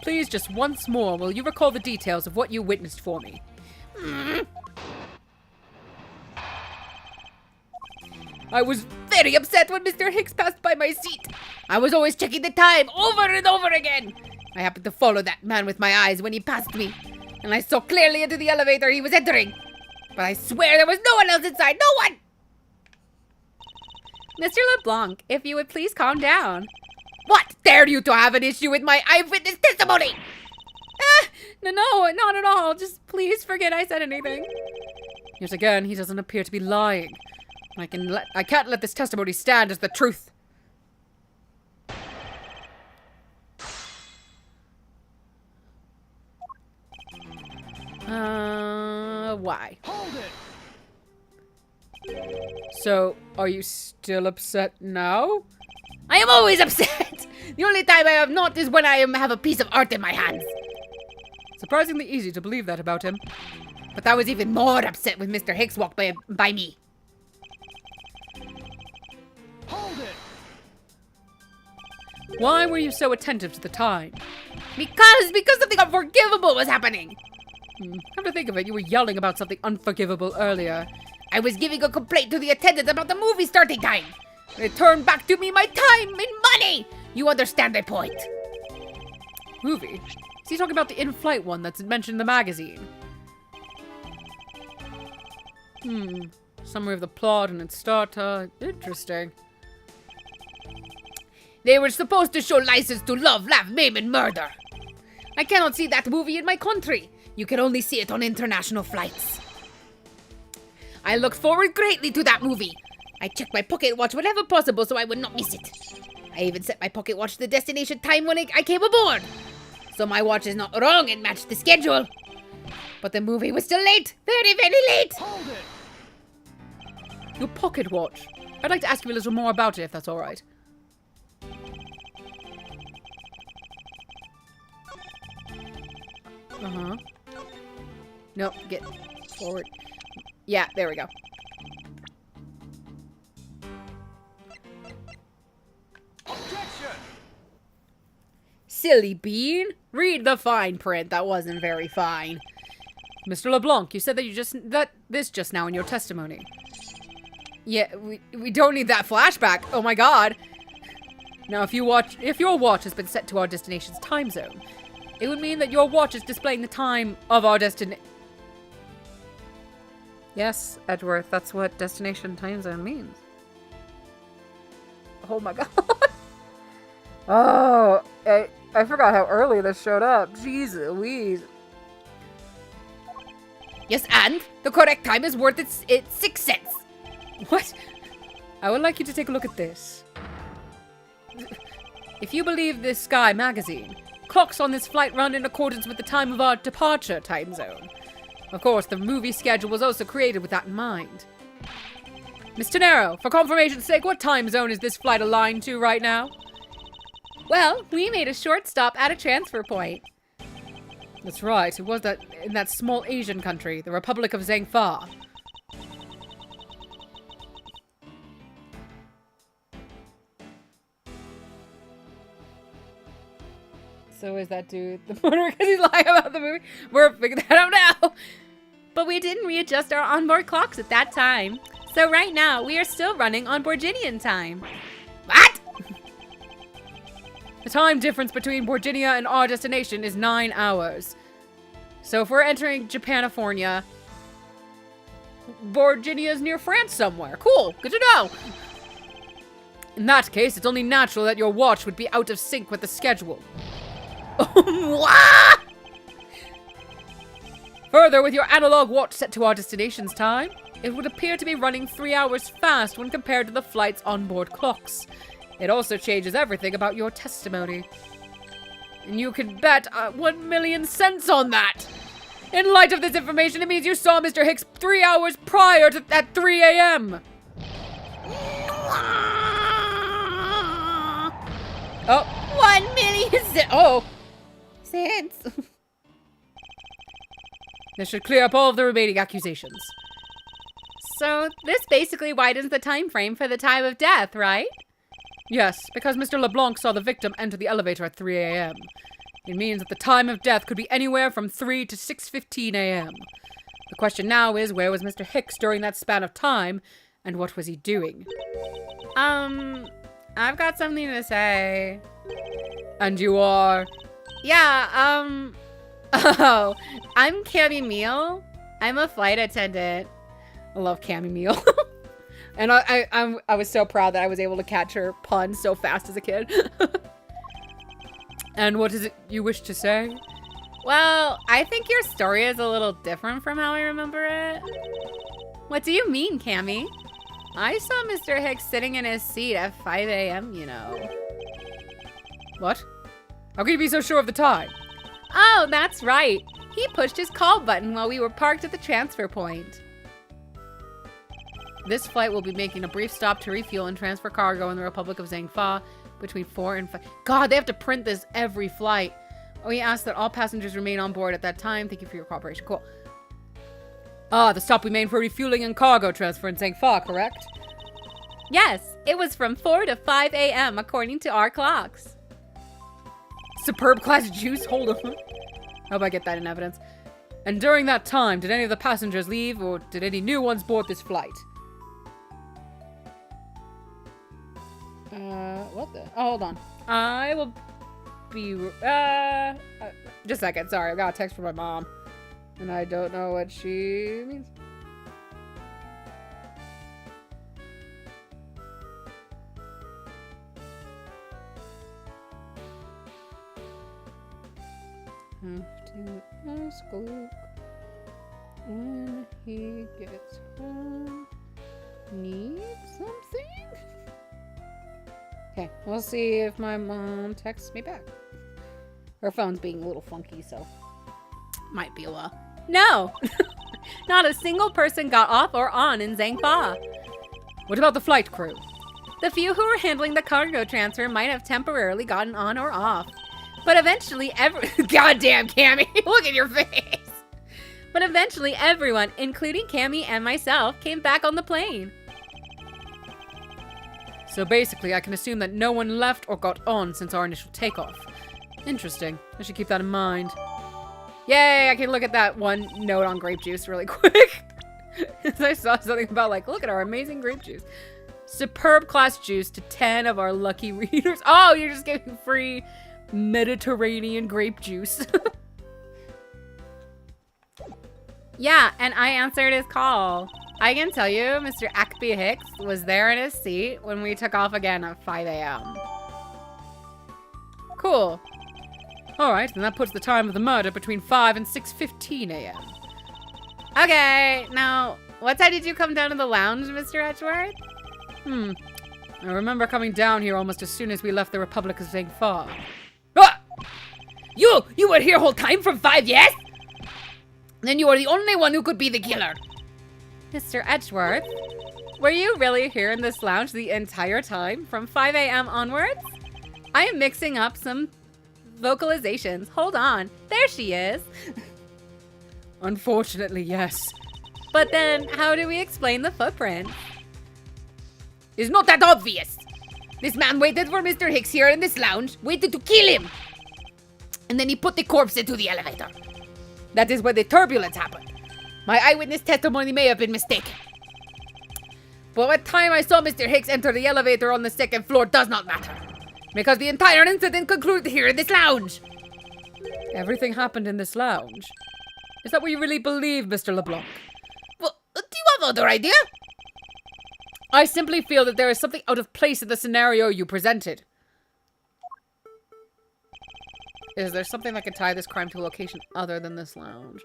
please just once more will you recall the details of what you witnessed for me? I was very upset when Mr. Hicks passed by my seat. I was always checking the time over and over again. I happened to follow that man with my eyes when he passed me, and I saw clearly into the elevator he was entering. But I swear there was no one else inside. No one! Mr. LeBlanc, if you would please calm down. What? Dare you to have an issue with my eyewitness testimony? No, not at all. Just please forget I said anything. Yet again, he doesn't appear to be lying. I can't let this testimony stand as the truth. Why? Hold it! So, are you still upset now? I am always upset. The only time I am not is when I have a piece of art in my hands. Surprisingly easy to believe that about him. But I was even more upset when Mr. Hicks walked by me. Hold it! Why were you so attentive to the time? Because something unforgivable was happening. Come to think of it, you were yelling about something unforgivable earlier. I was giving a complaint to the attendant about the movie starting time. They turned back to me my time and money. You understand my point? Movie? Is he talking about the in-flight one that's mentioned in the magazine? Summary of the plot and its start. Interesting. They were supposed to show License to Love, Laugh, Maim, and Murder. I cannot see that movie in my country. You can only see it on international flights. I look forward greatly to that movie. I check my pocket watch whenever possible so I would not miss it. I even set my pocket watch to the destination time when I came aboard. So my watch is not wrong and matched the schedule. But the movie was still late. Very, very late. Hold it! Your pocket watch. I'd like to ask you a little more about it, if that's all right. Nope, get forward. Yeah, there we go. Objection! Silly bean. Read the fine print. That wasn't very fine. Mr. LeBlanc, you said that this just now in your testimony. Yeah, we don't need that flashback. Oh my god. Now, if your watch has been set to our destination's time zone, it would mean that your watch is displaying the time of our destination. Yes, Edgeworth, that's what destination time zone means. Oh my god. Oh, I forgot how early this showed up. Jeez Louise. Yes, and the correct time is worth its 6 cents. What? I would like you to take a look at this. If you believe this Sky magazine, clocks on this flight run in accordance with the time of our departure time zone. Of course, the movie schedule was also created with that in mind. Miss Tenero, for confirmation's sake, what time zone is this flight aligned to right now? Well, we made a short stop at a transfer point. That's right, it was in that small Asian country, the Republic of Zhangfa. So is that dude the murderer because he's lying about the movie? We're figuring that out now. But we didn't readjust our onboard clocks at that time. So right now, we are still running on Borginian time. What? The time difference between Borginia and our destination is 9 hours. So if we're entering Japanifornia, Borginia is near France somewhere. Cool, good to know. In that case, it's only natural that your watch would be out of sync with the schedule. What? Further, with your analog watch set to our destination's time, it would appear to be running 3 hours fast when compared to the flight's onboard clocks. It also changes everything about your testimony. And you can bet 1,000,000 cents on that. In light of this information, it means you saw Mr. Hicks 3 hours prior to at 3 a.m. Oh, 1,000,000 cents. Oh, cents. This should clear up all of the remaining accusations. So this basically widens the time frame for the time of death, right? Yes, because Mr. LeBlanc saw the victim enter the elevator at 3 a.m. It means that the time of death could be anywhere from 3 to 6:15 a.m. The question now is, where was Mr. Hicks during that span of time, and what was he doing? I've got something to say. And you are? Yeah, oh, I'm Cammy Meal. I'm a flight attendant. I love Cammy Meal. And I was so proud that I was able to catch her pun so fast as a kid. And what is it you wish to say? Well, I think your story is a little different from how I remember it. What do you mean, Cammy? I saw Mr. Hicks sitting in his seat at 5 a.m., you know. What? How can you be so sure of the time? Oh, that's right. He pushed his call button while we were parked at the transfer point. This flight will be making a brief stop to refuel and transfer cargo in the Republic of Zhangfa between 4 and 5. God, they have to print this every flight. We ask that all passengers remain on board at that time. Thank you for your cooperation. Cool. Ah, the stop we made for refueling and cargo transfer in Zhangfa, correct? Yes, it was from 4 to 5 a.m. according to our clocks. Superb class juice. Hold on. Hope I get that in evidence. And during that time, did any of the passengers leave, or did any new ones board this flight? What the? Oh, hold on. I will be, just a second. Sorry, I got a text from my mom. And I don't know what she means. Have to ask Luke when he gets home. Need something? Okay, we'll see if my mom texts me back. Her phone's being a little funky, so might be a while. No, not a single person got off or on in Zhangfa. What about the flight crew? The few who were handling the cargo transfer might have temporarily gotten on or off. But eventually Goddamn, Cammy, look at your face. But eventually everyone, including Cammy and myself, came back on the plane. So basically, I can assume that no one left or got on since our initial takeoff. Interesting. I should keep that in mind. Yay, I can look at that one note on grape juice really quick. I saw something about, like, look at our amazing grape juice. Superb class juice to 10 of our lucky readers. Oh, you're just getting free Mediterranean grape juice. Yeah, and I answered his call. I can tell you, Mr. Ackby Hicks was there in his seat when we took off again at 5 a.m. Cool. Alright, then that puts the time of the murder between 5 and 6:15 a.m. Okay, now, what time did you come down to the lounge, Mr. Edgeworth? I remember coming down here almost as soon as we left the Republic of Zhangfa. Ah! You were here whole time from 5, yes? Then you are the only one who could be the killer. Mr. Edgeworth, were you really here in this lounge the entire time, from 5 a.m. onwards? I am mixing up some vocalizations. Hold on. There she is. Unfortunately, yes. But then, how do we explain the footprint? It's not that obvious. This man waited for Mr. Hicks here in this lounge, waited to kill him. And then he put the corpse into the elevator. That is where the turbulence happened. My eyewitness testimony may have been mistaken. But what time I saw Mr. Hicks enter the elevator on the second floor does not matter. Because the entire incident concluded here in this lounge. Everything happened in this lounge. Is that what you really believe, Mr. LeBlanc? Well, do you have other idea? I simply feel that there is something out of place in the scenario you presented. Is there something that can tie this crime to a location other than this lounge?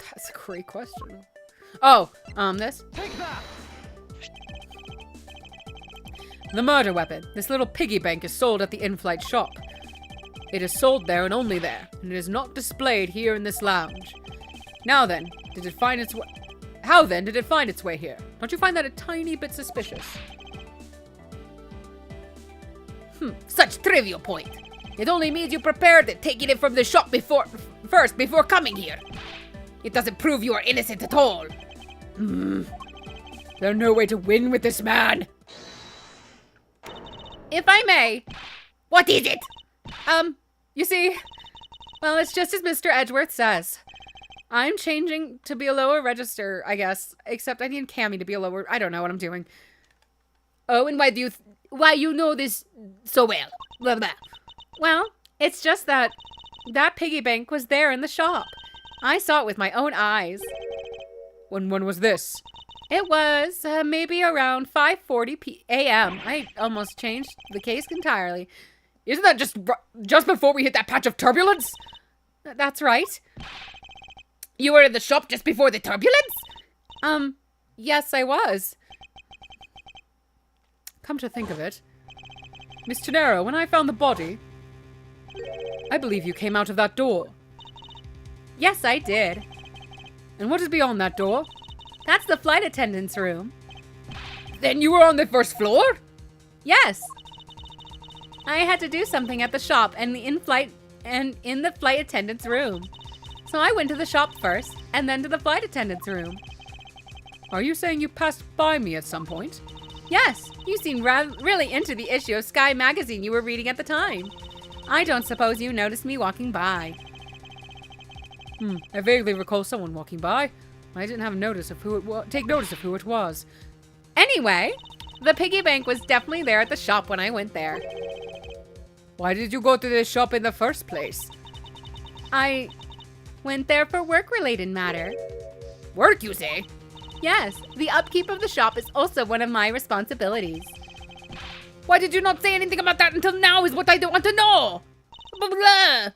That's a great question. Oh, this? Take that! The murder weapon. This little piggy bank is sold at the in-flight shop. It is sold there and only there, and it is not displayed here in this lounge. Now then, did it find its way... How then did it find its way here? Don't you find that a tiny bit suspicious? Such trivial point. It only means you prepared it, taking it from the shop first before coming here. It doesn't prove you are innocent at all. There's no way to win with this man. If I may, What is it? you see, well, it's just as Mr. Edgeworth says. I'm changing to be a lower register, I guess. Except I need Cammy to be a lower. I don't know what I'm doing. Oh, and why you know this so well? Blah, blah. Well, it's just that piggy bank was there in the shop. I saw it with my own eyes. When was this? It was maybe around 5:40 a.m. I almost changed the case entirely. Isn't that just before we hit that patch of turbulence? That's right. You were in the shop just before the turbulence? Yes, I was. Come to think of it, Miss Tenero, when I found the body, I believe you came out of that door. Yes, I did. And what is beyond that door? That's the flight attendant's room. Then you were on the first floor? Yes. I had to do something at the shop and in the flight attendant's room. So I went to the shop first and then to the flight attendant's room. Are you saying you passed by me at some point? Yes, you seemed really into the issue of Sky magazine you were reading at the time. I don't suppose you noticed me walking by. I vaguely recall someone walking by. I didn't have notice of who it was. Take notice of who it was. Anyway, the piggy bank was definitely there at the shop when I went there. Why did you go to this shop in the first place? I went there for work-related matter. Work, you say? Yes, the upkeep of the shop is also one of my responsibilities. Why did you not say anything about that until now is what I don't want to know? Blah, blah.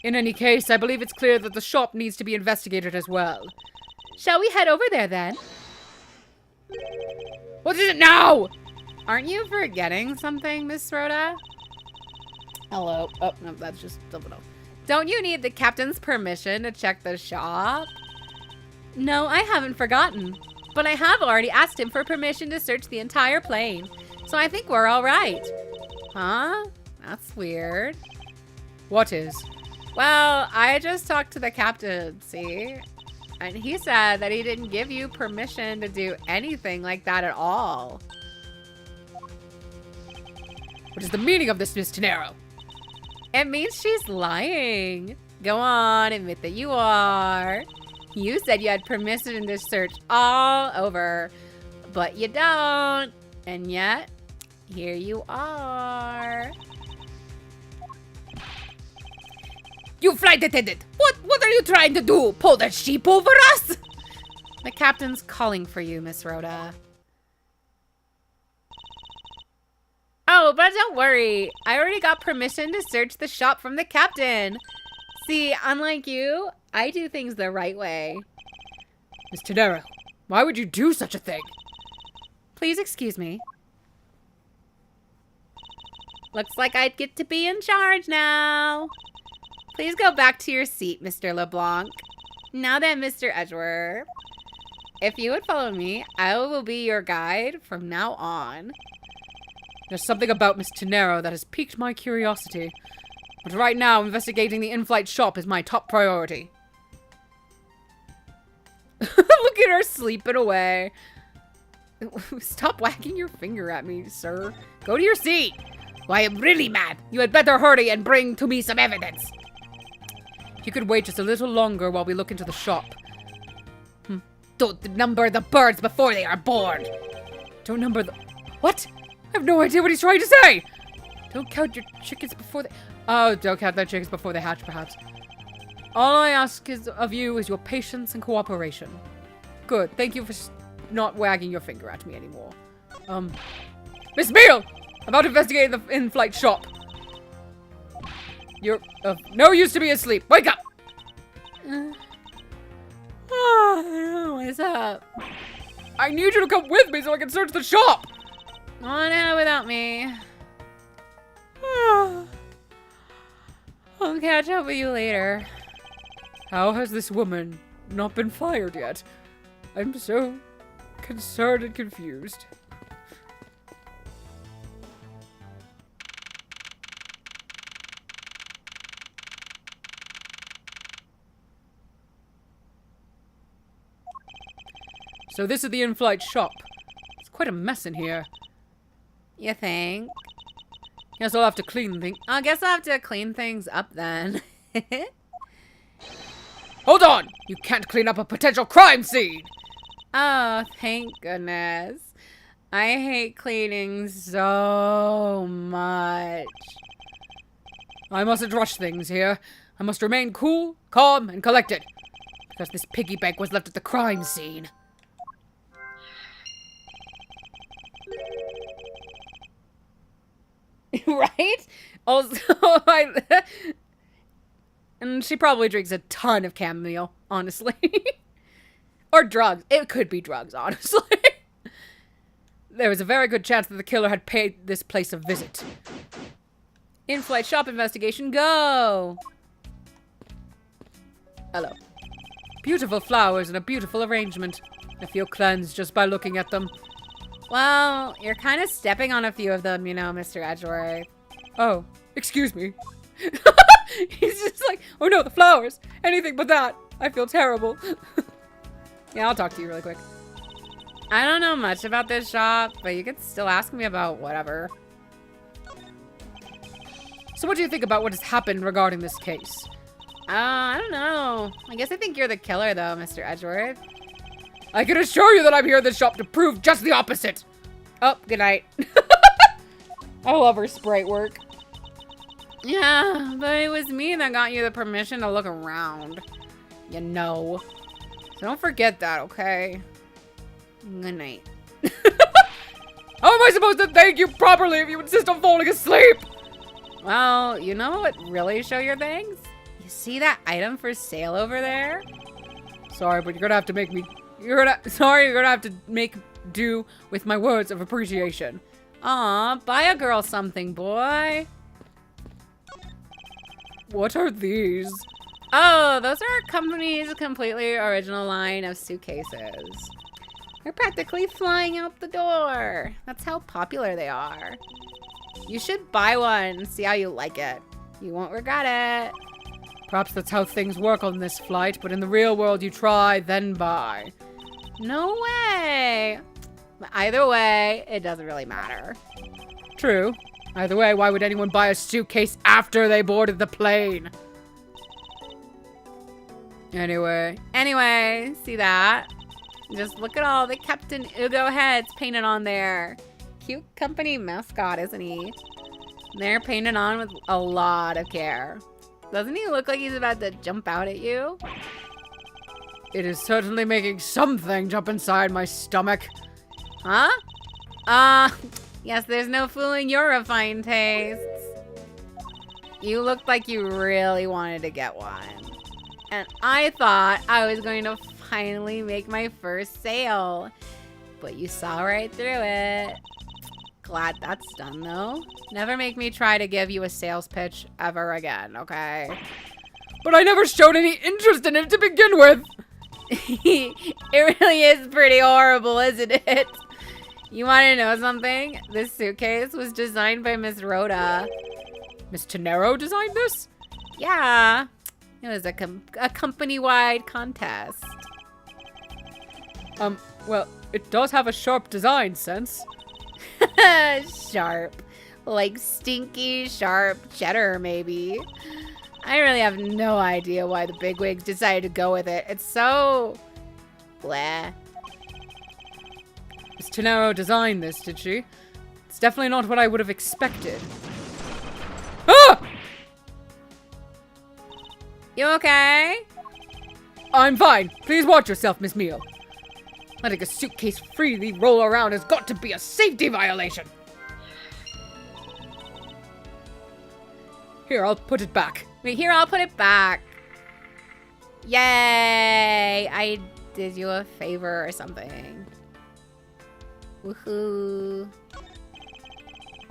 In any case, I believe it's clear that the shop needs to be investigated as well. Shall we head over there then? What is it now? Aren't you forgetting something, Miss Rhoda? Hello. Oh, no, that's just something else. Don't you need the captain's permission to check the shop? No, I haven't forgotten. But I have already asked him for permission to search the entire plane. So I think we're all right. Huh? That's weird. What is? Well, I just talked to the captain, see? And he said that he didn't give you permission to do anything like that at all. What is the meaning of this, Miss Tenero? It means she's lying. Go on, admit that you are. You said you had permission to search all over, but you don't. And yet, here you are. You flight attendant! What are you trying to do? Pull the sheep over us? The captain's calling for you, Miss Rhoda. Oh, but don't worry. I already got permission to search the shop from the captain. See, unlike you, I do things the right way. Miss Tenero, why would you do such a thing? Please excuse me. Looks like I'd get to be in charge now. Please go back to your seat, Mr. LeBlanc. Now then, Mr. Edgeworth. If you would follow me, I will be your guide from now on. There's something about Miss Tenero that has piqued my curiosity. But right now, investigating the in-flight shop is my top priority. Look at her sleeping away. Stop wagging your finger at me, sir. Go to your seat. Why, I'm really mad. You had better hurry and bring to me some evidence. If you could wait just a little longer while we look into the shop. Don't number the birds before they are born. Don't number the... What? I have no idea what he's trying to say. Don't count your chickens before they... Oh, don't count their chickens before they hatch, perhaps. All I ask of you is your patience and cooperation. Good. Thank you for not wagging your finger at me anymore. Miss Beale! About investigating the in-flight shop. You're of no use to be asleep. Wake up! What's up? I need you to come with me so I can search the shop! On out without me. I'll catch up with you later. How has this woman not been fired yet? I'm so concerned and confused. So this is the in-flight shop. It's quite a mess in here. You think? Guess I'll have to clean things. I guess I'll have to clean things up then. Hold on! You can't clean up a potential crime scene! Oh, thank goodness. I hate cleaning so much. I mustn't rush things here. I must remain cool, calm, and collected. Because this piggy bank was left at the crime scene. Right? Also, And she probably drinks a ton of chamomile, honestly. Or drugs. It could be drugs, honestly. There was a very good chance that the killer had paid this place a visit. in-flight shop investigation, go! Hello. Beautiful flowers and a beautiful arrangement. I feel cleansed just by looking at them. Well, you're kind of stepping on a few of them, you know, Mr. Edgeworth. Oh, excuse me. He's just like, oh no, the flowers. Anything but that. I feel terrible. Yeah, I'll talk to you really quick. I don't know much about this shop, but you could still ask me about whatever. So what do you think about what has happened regarding this case? I don't know. I guess I think you're the killer, though, Mr. Edgeworth. I can assure you that I'm here at this shop to prove just the opposite. Oh, good night. I love her sprite work. Yeah, but it was me that got you the permission to look around. You know. So don't forget that, okay? Good night. How am I supposed to thank you properly if you insist on falling asleep? Well, you know what would really show your thanks? You see that item for sale over there? Sorry, but you're gonna have to make me... you're gonna have to make do with my words of appreciation. Aw, buy a girl something, boy. What are these? Oh, those are our company's completely original line of suitcases. They're practically flying out the door. That's how popular they are. You should buy one and see how you like it. You won't regret it. Perhaps that's how things work on this flight, but in the real world you try, then buy. No way. But either way, it doesn't really matter. True. Either way, why would anyone buy a suitcase after they boarded the plane? Anyway, see that? Just look at all the Captain Ugo heads painted on there. Cute company mascot, isn't he? They're painted on with a lot of care. Doesn't he look like he's about to jump out at you? It is certainly making something jump inside my stomach. Huh? Yes, there's no fooling your refined tastes. You looked like you really wanted to get one. And I thought I was going to finally make my first sale. But you saw right through it. Glad that's done, though. Never make me try to give you a sales pitch ever again, okay? But I never showed any interest in it to begin with. It really is pretty horrible, isn't it? You want to know something? This suitcase was designed by Miss Rhoda. Miss Tenero designed this? Yeah. It was a company-wide contest. Well, it does have a sharp design sense. Sharp. Like stinky, sharp cheddar, maybe. I really have no idea why the bigwigs decided to go with it. It's so... bleh. Miss Tenero designed this, did she? It's definitely not what I would have expected. Ah! You okay? I'm fine. Please watch yourself, Miss Meal. Letting a suitcase freely roll around has got to be a safety violation. Here, I'll put it back. Wait, here, I'll put it back. Yay! I did you a favor or something. Woohoo.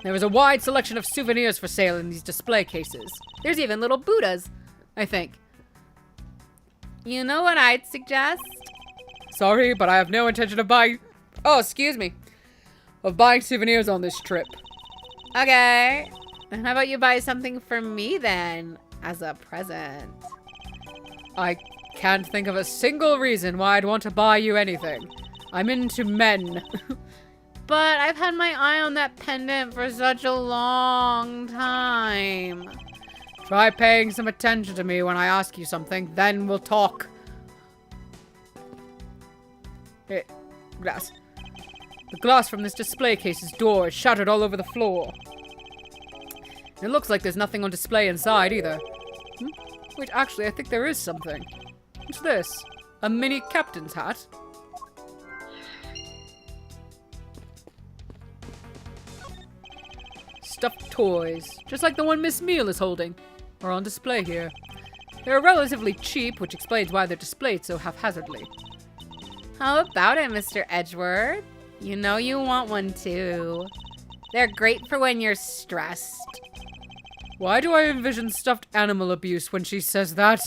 There is a wide selection of souvenirs for sale in these display cases. There's even little Buddhas, I think. You know what I'd suggest? Sorry, but I have no intention of buying... Oh, excuse me. Of buying souvenirs on this trip. Okay. And how about you buy something for me then, as a present? I can't think of a single reason why I'd want to buy you anything. I'm into men. But I've had my eye on that pendant for such a long time. Try paying some attention to me when I ask you something, then we'll talk. Hey, glass. The glass from this display case's door is shattered all over the floor. It looks like there's nothing on display inside either. Wait, actually, I think there is something. What's this? A mini captain's hat? Stuffed toys, just like the one Miss Meal is holding, are on display here. They're relatively cheap, which explains why they're displayed so haphazardly. How about it, Mr. Edgeworth? You know you want one too. They're great for when you're stressed. Why do I envision stuffed animal abuse when she says that?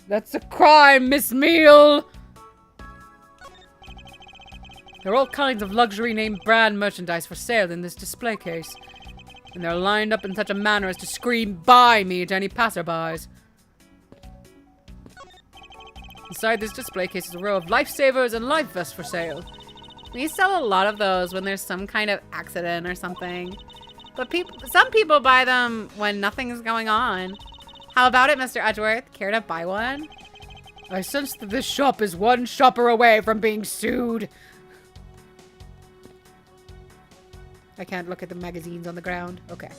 That's a crime, Miss Meal! There are all kinds of luxury name brand merchandise for sale in this display case. And they're lined up in such a manner as to scream "Buy me" to any passerbys. Inside this display case is a row of lifesavers and life vests for sale. We sell a lot of those when there's some kind of accident or something. But some people buy them when nothing's going on. How about it, Mr. Edgeworth? Care to buy one? I sense that this shop is one shopper away from being sued. I can't look at the magazines on the ground. Okay.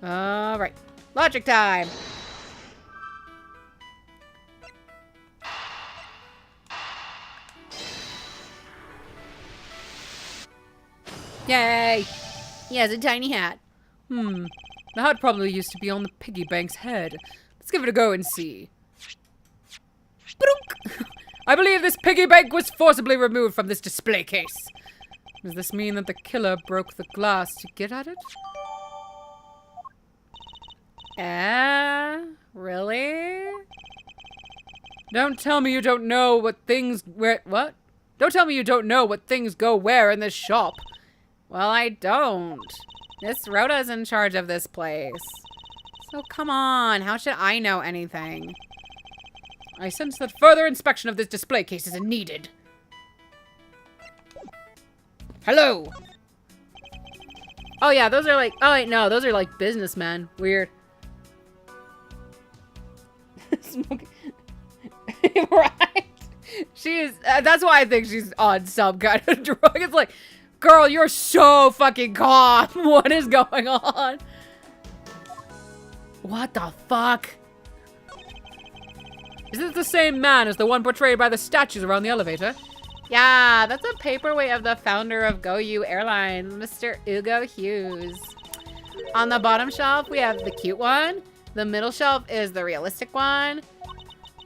Alright. Logic time! Yay! He has a tiny hat. The hat probably used to be on the piggy bank's head. Let's give it a go and see. I believe this piggy bank was forcibly removed from this display case. Does this mean that the killer broke the glass to get at it? Really? Don't tell me you don't know what things what? Don't tell me you don't know what things go where in this shop. Well, I don't. Miss Rhoda's in charge of this place. So come on, how should I know anything? I sense that further inspection of this display case is needed. Hello! Oh yeah, those are like, oh wait, no, those are like businessmen. Weird. Right? She is, that's why I think she's on some kind of drug. It's like, girl, you're so fucking calm. What is going on? What the fuck? Is this the same man as the one portrayed by the statues around the elevator? Yeah, that's a paperweight of the founder of Go You Airlines, Mr. Ugo Hughes. On the bottom shelf, we have the cute one. The middle shelf is the realistic one.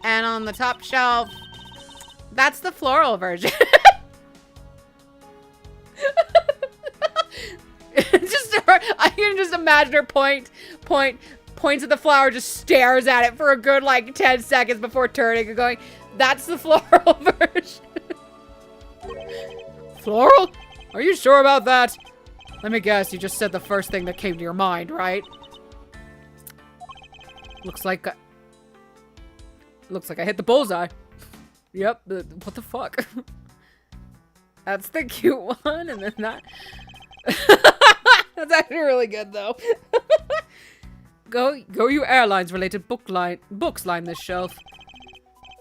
And on the top shelf, that's the floral version. I can just imagine her points at the flower, just stares at it for a good like 10 seconds before turning and going, that's the floral version. Floral? Are you sure about that? Let me guess, you just said the first thing that came to your mind, right? Looks like I hit the bullseye. Yep, what the fuck? That's the cute one, and then that... That's actually really good, though. Go You Airlines related books line this shelf.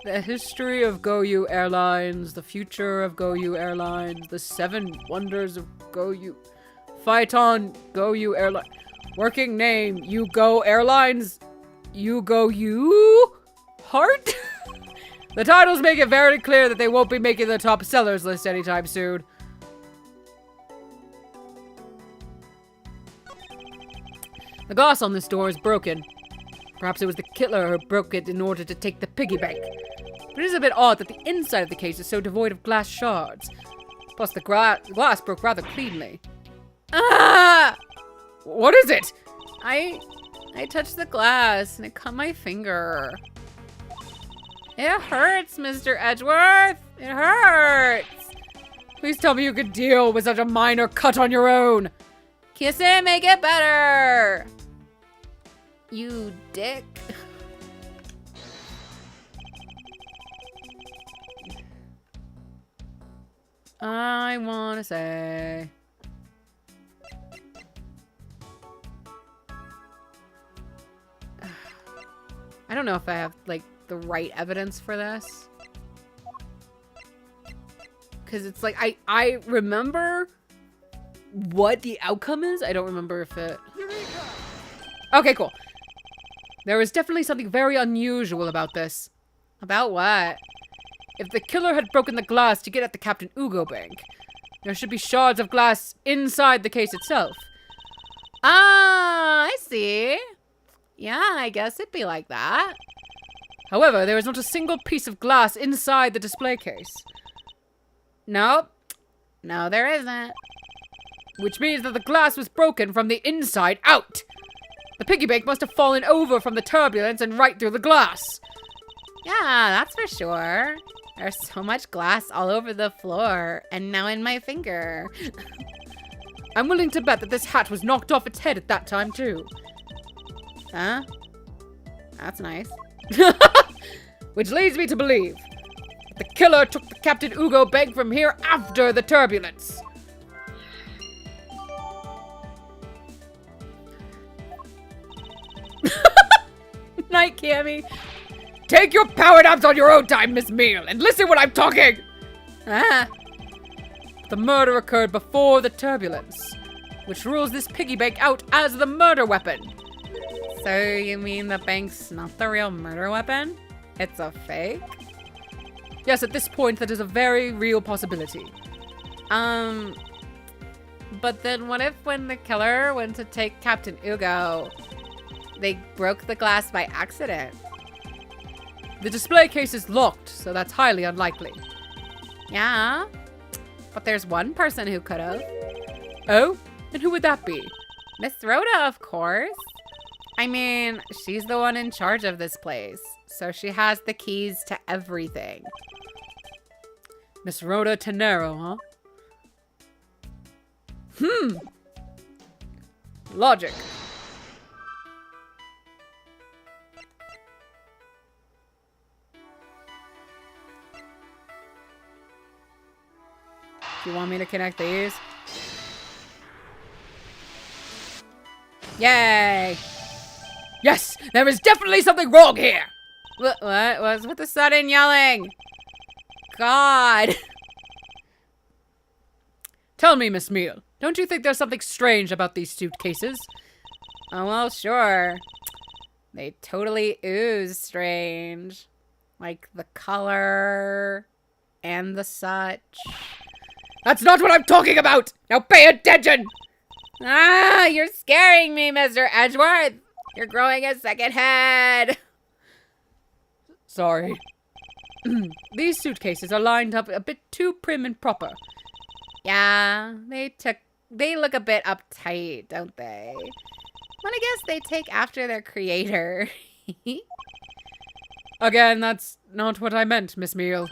The history of Go You Airlines, the future of Go You Airlines, the 7 wonders of Go You... Phaeton, Go You Airlines. Working name, You Go Airlines. You Go You? Heart? The titles make it very clear that they won't be making the top sellers list anytime soon. The glass on this door is broken. Perhaps it was the killer who broke it in order to take the piggy bank. But it is a bit odd that the inside of the case is so devoid of glass shards. Plus, the glass broke rather cleanly. Ah! What is it? I touched the glass and it cut my finger. It hurts, Mr. Edgeworth. It hurts. Please tell me you could deal with such a minor cut on your own. Kiss it, make it better. You dick. I want to say... I don't know if I have, like, the right evidence for this. Because it's like, I remember what the outcome is. I don't remember if it... Okay, cool. There was definitely something very unusual about this. About what? If the killer had broken the glass to get at the Captain Ugo bank, there should be shards of glass inside the case itself. Ah, I see. Yeah, I guess it'd be like that. However, there is not a single piece of glass inside the display case. Nope. No, there isn't. Which means that the glass was broken from the inside out. The piggy bank must have fallen over from the turbulence and right through the glass. Yeah, that's for sure. There's so much glass all over the floor, and now in my finger. I'm willing to bet that this hat was knocked off its head at that time, too. Huh? That's nice. Which leads me to believe that the killer took the Captain Ugo bank from here after the turbulence. Night, Cammy. Take your power naps on your own time, Miss Meal, and listen when I'm talking! Ah. The murder occurred before the turbulence, which rules this piggy bank out as the murder weapon. So you mean the bank's not the real murder weapon? It's a fake? Yes, at this point, that is a very real possibility. But then what if when the killer went to take Captain Ugo, they broke the glass by accident? The display case is locked, so that's highly unlikely. Yeah, but there's one person who could have. Oh? And who would that be? Miss Rhoda, of course. I mean, she's the one in charge of this place, so she has the keys to everything. Miss Rhoda Tenero, huh? Logic. Do you want me to connect these? Yay! Yes! There is definitely something wrong here! What was with the sudden yelling? God! Tell me, Miss Meal, don't you think there's something strange about these suitcases? Oh, well, sure. They totally ooze strange. Like the color and the such. That's not what I'm talking about! Now pay attention! Ah, you're scaring me, Mr. Edgeworth. You're growing a second head. Sorry. These suitcases are lined up a bit too prim and proper. Yeah, they look a bit uptight, don't they? Well, I guess they take after their creator. Again, that's not what I meant, Miss Meal.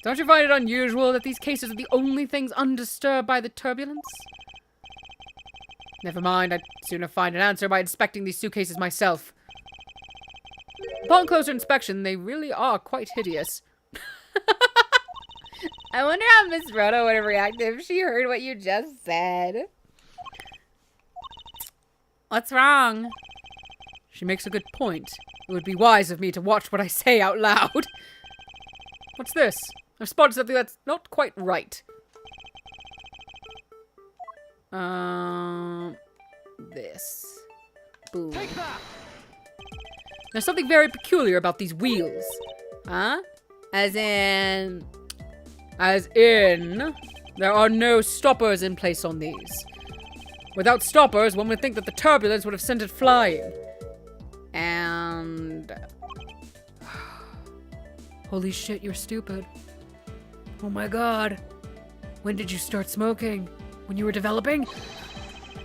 Don't you find it unusual that these cases are the only things undisturbed by the turbulence? Never mind, I'd sooner find an answer by inspecting these suitcases myself. Upon closer inspection, they really are quite hideous. I wonder how Miss Rhoda would have reacted if she heard what you just said. What's wrong? She makes a good point. It would be wise of me to watch what I say out loud. What's this? I've spotted something that's not quite right. This. Boom. Take that! There's something very peculiar about these wheels. Huh? As in, there are no stoppers in place on these. Without stoppers, one would think that the turbulence would have sent it flying. And... Holy shit, you're stupid. Oh my god. When did you start smoking? When you were developing?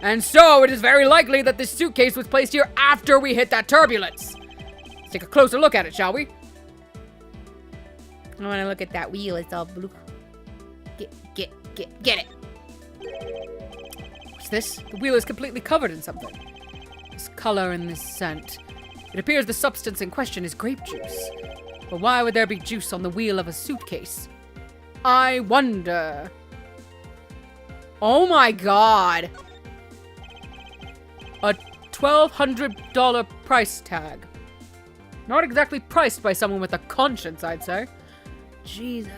And so, it is very likely that this suitcase was placed here after we hit that turbulence. Let's take a closer look at it, shall we? I want to look at that wheel. It's all blue. Get it. What's this? The wheel is completely covered in something. This color and this scent. It appears the substance in question is grape juice. But why would there be juice on the wheel of a suitcase? I wonder. Oh my god. A $1,200 price tag. Not exactly priced by someone with a conscience, I'd say. Jesus.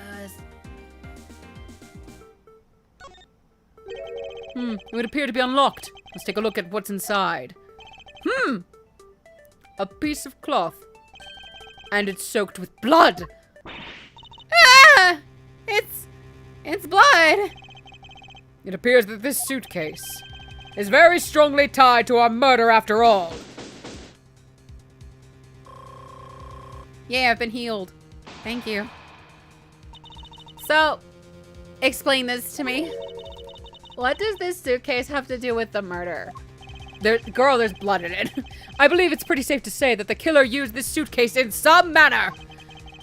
It would appear to be unlocked. Let's take a look at what's inside. A piece of cloth. And it's soaked with blood. Ah! It's blood. It appears that this suitcase is very strongly tied to our murder after all. Yeah, I've been healed. Thank you. So, explain this to me. What does this suitcase have to do with the murder? Girl, there's blood in it. I believe it's pretty safe to say that the killer used this suitcase in some manner.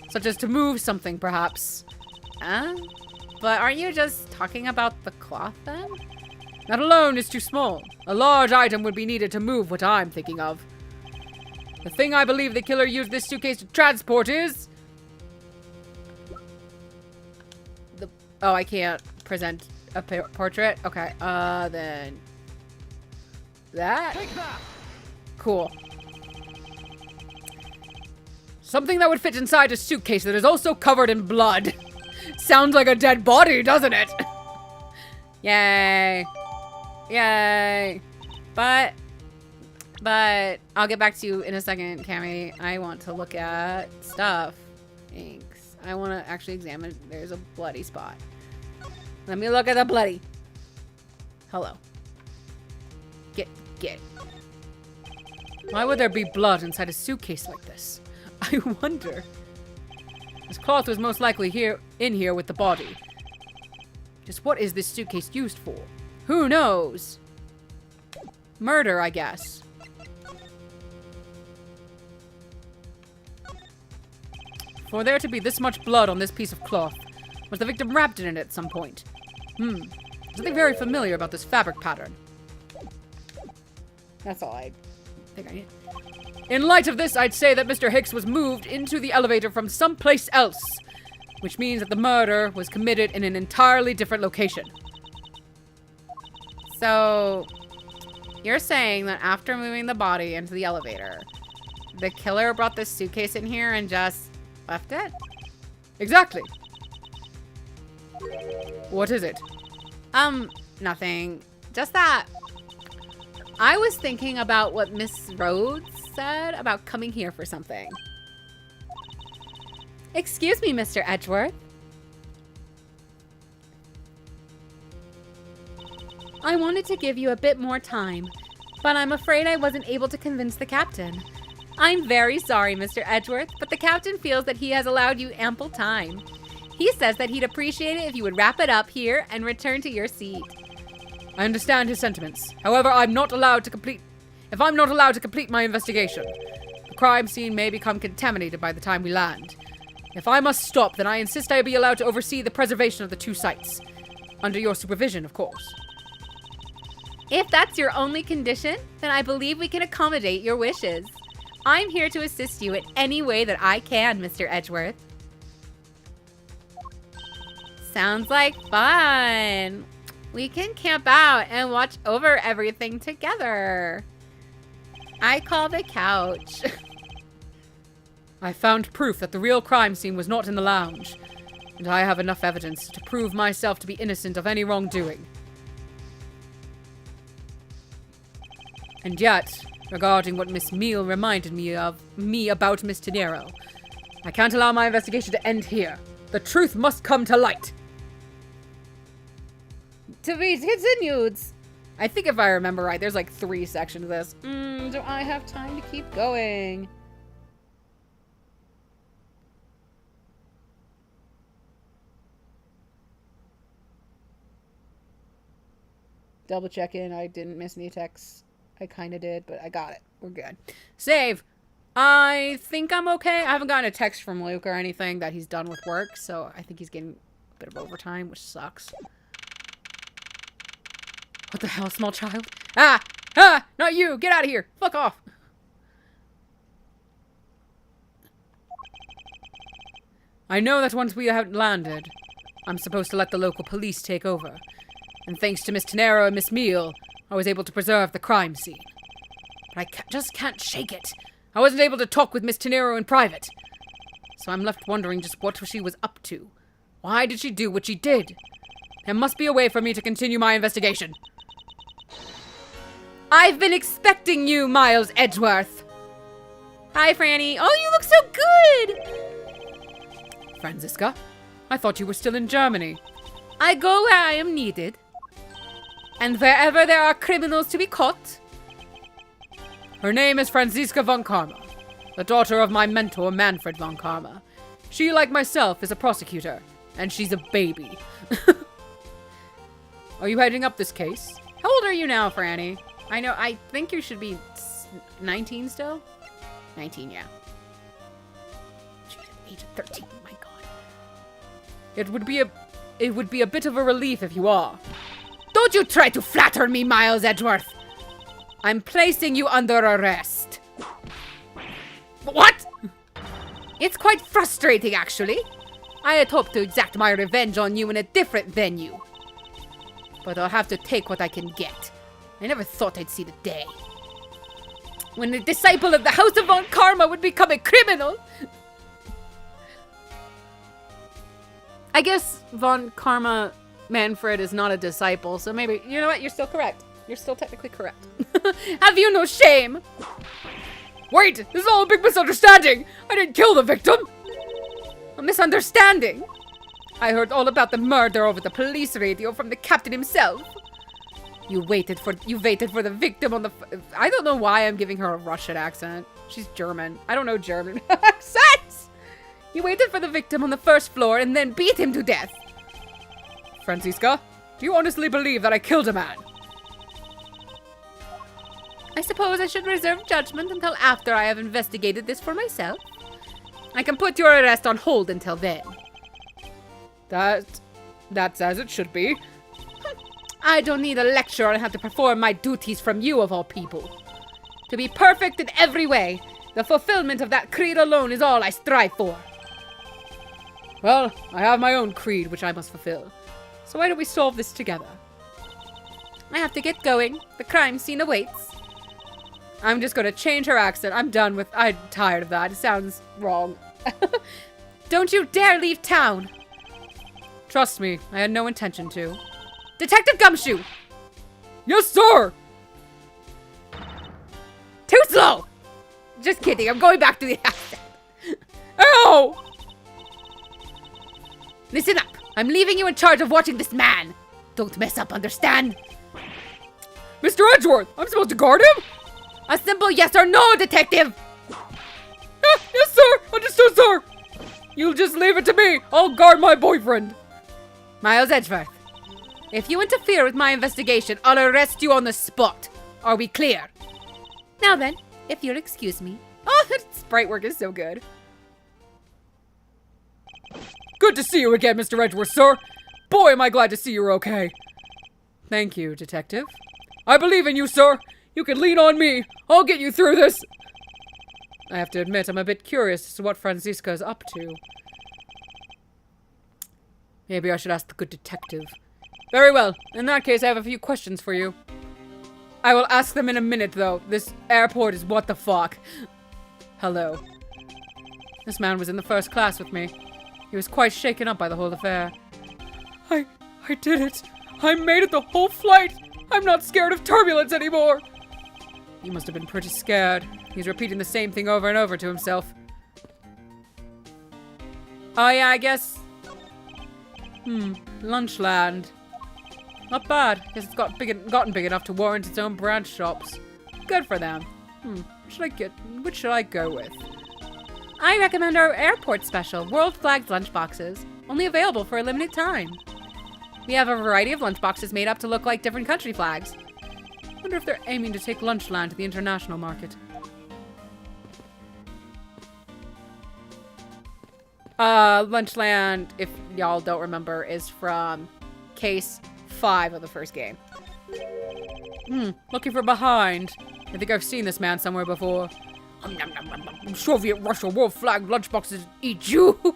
Such as to move something, perhaps. But aren't you just talking about the cloth then? That alone is too small. A large item would be needed to move what I'm thinking of. The thing I believe the killer used this suitcase to transport is... Oh, I can't present a portrait? Okay, then... That? Take that! Cool. something that would fit inside a suitcase that is also covered in blood. Sounds like a dead body, doesn't it? Yay. Yay. But I'll get back to you in a second, Cammy. I want to look at stuff. Thanks. I want to actually examine. There's a bloody spot. Let me look at the bloody. Hello. Get. Why would there be blood inside a suitcase like this? I wonder. This cloth was most likely in here with the body. Just what is this suitcase used for? Who knows? Murder, I guess. For there to be this much blood on this piece of cloth, was the victim wrapped in it at some point? Something very familiar about this fabric pattern. That's all I think I need. In light of this, I'd say that Mr. Hicks was moved into the elevator from someplace else, which means that the murder was committed in an entirely different location. So, you're saying that after moving the body into the elevator, the killer brought this suitcase in here and just left it? Exactly. What is it? Nothing. Just that I was thinking about what Miss Rhodes said about coming here for something. Excuse me, Mr. Edgeworth. I wanted to give you a bit more time, but I'm afraid I wasn't able to convince the captain. I'm very sorry, Mr. Edgeworth, but the captain feels that he has allowed you ample time. He says that he'd appreciate it if you would wrap it up here and return to your seat. I understand his sentiments. However, if I'm not allowed to complete my investigation, the crime scene may become contaminated by the time we land. If I must stop, then I insist I be allowed to oversee the preservation of the two sites. Under your supervision, of course. If that's your only condition, then I believe we can accommodate your wishes. I'm here to assist you in any way that I can, Mr. Edgeworth. Sounds like fun. We can camp out and watch over everything together. I call the couch. I found proof that the real crime scene was not in the lounge, and I have enough evidence to prove myself to be innocent of any wrongdoing. And yet, regarding what Miss Meal reminded me about Miss Tenero, I can't allow my investigation to end here. The truth must come to light. To be continued. I think if I remember right, there's like 3 sections of this. Do I have time to keep going? Double check in. I didn't miss any texts. I kind of did, but I got it. We're good. Save. I think I'm okay. I haven't gotten a text from Luke or anything that he's done with work, so I think he's getting a bit of overtime, which sucks. What the hell, small child? Ah! Not you! Get out of here! Fuck off! I know that once we have landed, I'm supposed to let the local police take over. And thanks to Miss Tenero and Miss Meal, I was able to preserve the crime scene. But I just can't shake it. I wasn't able to talk with Miss Tenero in private. So I'm left wondering just what she was up to. Why did she do what she did? There must be a way for me to continue my investigation. I've been expecting you, Miles Edgeworth. Hi, Franny. Oh, you look so good. Franziska, I thought you were still in Germany. I go where I am needed. And wherever there are criminals to be caught. Her name is Franziska von Karma, the daughter of my mentor, Manfred von Karma. She, like myself, is a prosecutor, and she's a baby. Are you heading up this case? How old are you now, Franny? I think you should be 19 still? 19, yeah. She's at the age of 13, my god. It would be a bit of a relief if you are. Don't you try to flatter me, Miles Edgeworth. I'm placing you under arrest. What? It's quite frustrating, actually. I had hoped to exact my revenge on you in a different venue. But I'll have to take what I can get. I never thought I'd see the day when a disciple of the House of Von Karma would become a criminal. I guess Von Karma Manfred is not a disciple, so maybe, you know what, you're still correct. You're still technically correct. Have you no shame? Wait, this is all a big misunderstanding. I didn't kill the victim. A misunderstanding? I heard all about the murder over the police radio from the captain himself. You waited for the victim on the... I don't know why I'm giving her a Russian accent. She's German. I don't know German accents. You waited for the victim on the first floor and then beat him to death. Franziska, do you honestly believe that I killed a man? I suppose I should reserve judgment until after I have investigated this for myself. I can put your arrest on hold until then. That's as it should be. I don't need a lecture on how to perform my duties from you, of all people. To be perfect in every way, the fulfillment of that creed alone is all I strive for. Well, I have my own creed, which I must fulfill. So why don't we solve this together? I have to get going. The crime scene awaits. I'm just gonna change her accent. I'm tired of that. It sounds wrong. Don't you dare leave town. Trust me, I had no intention to. Detective Gumshoe! Yes, sir! Too slow! Just kidding, I'm going back to the accent. Ow! Listen up. I'm leaving you in charge of watching this man. Don't mess up, understand? Mr. Edgeworth, I'm supposed to guard him? A simple yes or no, detective! Yes, sir! Understood, sir! You'll just leave it to me. I'll guard my boyfriend. Miles Edgeworth, if you interfere with my investigation, I'll arrest you on the spot. Are we clear? Now then, if you'll excuse me. Oh, that sprite work is so good. Good to see you again, Mr. Edgeworth, sir. Boy, am I glad to see you're okay. Thank you, detective. I believe in you, sir. You can lean on me. I'll get you through this. I have to admit, I'm a bit curious as to what Franziska is up to. Maybe I should ask the good detective. Very well. In that case, I have a few questions for you. I will ask them in a minute, though. This airport is what the fuck. Hello. This man was in the first class with me. He was quite shaken up by the whole affair. I did it. I made it the whole flight. I'm not scared of turbulence anymore. You must have been pretty scared. He's repeating the same thing over and over to himself. Oh yeah, I guess... Lunchland. Not bad. Guess it's gotten big enough to warrant its own branch shops. Good for them. Which should I go with? I recommend our airport special, World Flagged Lunchboxes. Only available for a limited time. We have a variety of lunchboxes made up to look like different country flags. Wonder if they're aiming to take Lunchland to the international market. Lunchland, if y'all don't remember, is from Case 5 of the first game. Looking for behind. I think I've seen this man somewhere before. Soviet Russia World Flag Lunchboxes eat you.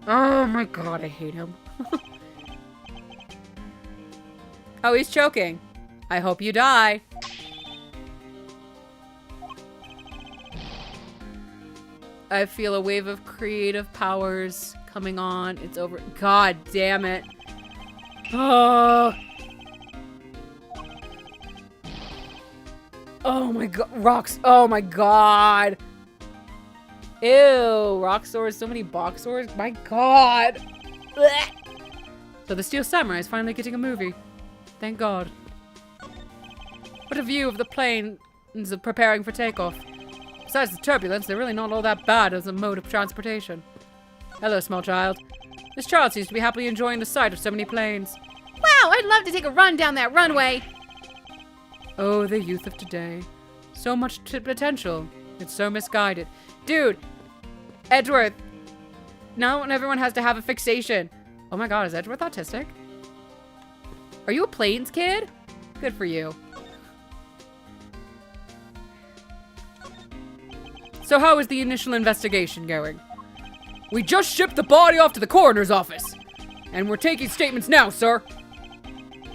Oh my god, I hate him. Oh, he's choking. I hope you die. I feel a wave of creative powers coming on. It's over. God damn it. Oh. Oh my god. Rocks. Oh my god. Ew. Rock swords. So many box swords. My god. Blech. So the Steel Samurai is finally getting a movie. Thank god. What a view of the planes preparing for takeoff. Besides the turbulence, they're really not all that bad as a mode of transportation. Hello, small child. This child seems to be happily enjoying the sight of so many planes. Wow, I'd love to take a run down that runway. Oh, the youth of today. So much potential. It's so misguided. Dude, Edgeworth. Now everyone has to have a fixation. Oh my god, is Edgeworth autistic? Are you a planes kid? Good for you. So how is the initial investigation going? We just shipped the body off to the coroner's office. And we're taking statements now, sir.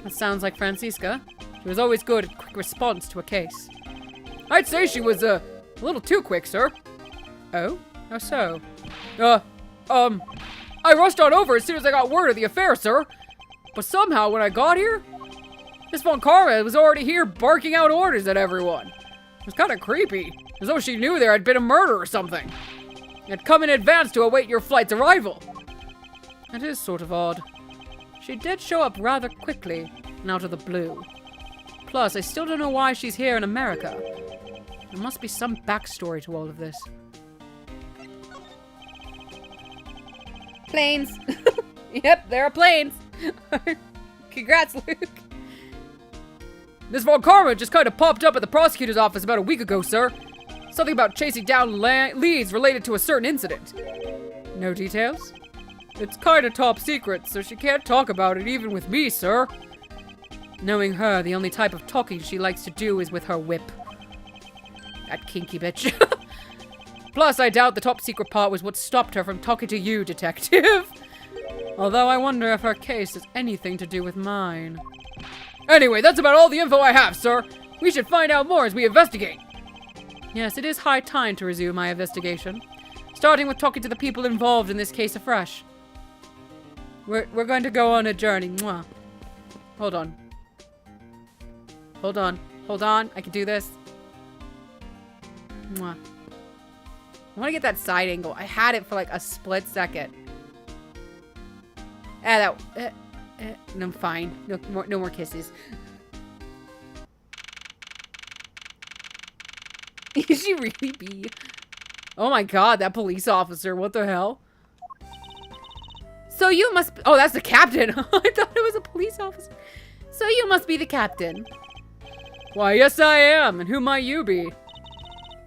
That sounds like Francisca. She was always good at quick response to a case. I'd say she was a little too quick, sir. Oh? How so? I rushed on over as soon as I got word of the affair, sir. But somehow, when I got here, Miss Von Karma was already here barking out orders at everyone. It was kind of creepy, as though she knew there had been a murder or something. Had come in advance to await your flight's arrival. That is sort of odd. She did show up rather quickly and out of the blue. Plus, I still don't know why she's here in America. There must be some backstory to all of this. Planes. Yep, there are planes. Congrats, Luke. Miss Von Karma just kind of popped up at the prosecutor's office about a week ago, sir. Something about chasing down leads related to a certain incident. No details? It's kind of top secret, so she can't talk about it even with me, sir. Knowing her, the only type of talking she likes to do is with her whip. That kinky bitch. Plus, I doubt the top secret part was what stopped her from talking to you, detective. Although I wonder if her case has anything to do with mine. Anyway, that's about all the info I have, sir. We should find out more as we investigate. Yes, it is high time to resume my investigation. Starting with talking to the people involved in this case afresh. We're going to go on a journey. Mwah. Hold on. Hold on. Hold on. I can do this. Mwah. I want to get that side angle. I had it for like a split second. No, I'm fine. No more kisses. Is she really be? Oh my god, that police officer. What the hell? So you must... Oh, that's the captain. I thought it was a police officer. So you must be the captain. Why, yes I am. And who might you be?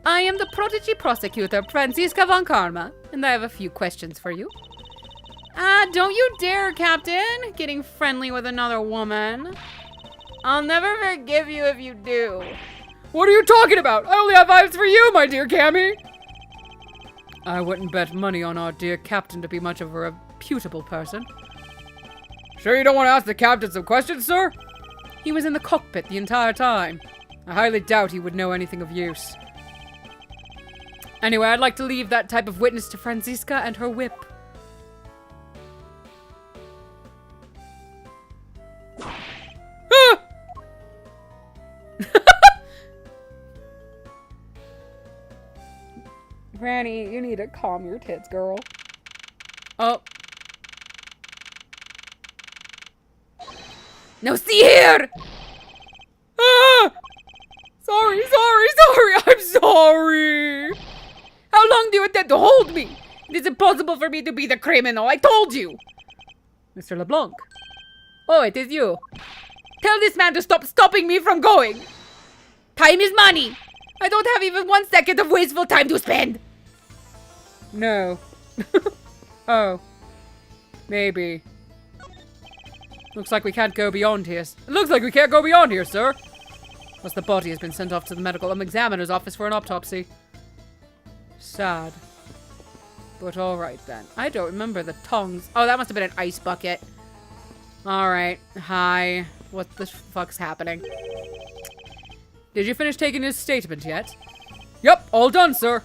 I am the prodigy prosecutor, Francisca Von Karma, and I have a few questions for you. Don't you dare, Captain, getting friendly with another woman. I'll never forgive you if you do. What are you talking about? I only have eyes for you, my dear Cammy. I wouldn't bet money on our dear captain to be much of a reputable person. Sure you don't want to ask the captain some questions, sir? He was in the cockpit the entire time. I highly doubt he would know anything of use. Anyway, I'd like to leave that type of witness to Francisca and her whip. Granny, you need to calm your tits, girl. Oh. Now see here! Ah! Sorry, I'm sorry! How long do you intend to hold me? It is impossible for me to be the criminal, I told you! Mr. LeBlanc. Oh, it is you. Tell this man to stop stopping me from going! Time is money! I don't have even 1 second of wasteful time to spend! No. Oh. Maybe. Looks like we can't go beyond here. Looks like we can't go beyond here, sir. Plus the body has been sent off to the medical examiner's office for an autopsy. Sad. But alright then. I don't remember the tongs. Oh, that must have been an ice bucket. Alright. Hi. What the fuck's happening? Did you finish taking his statement yet? Yep, all done, sir.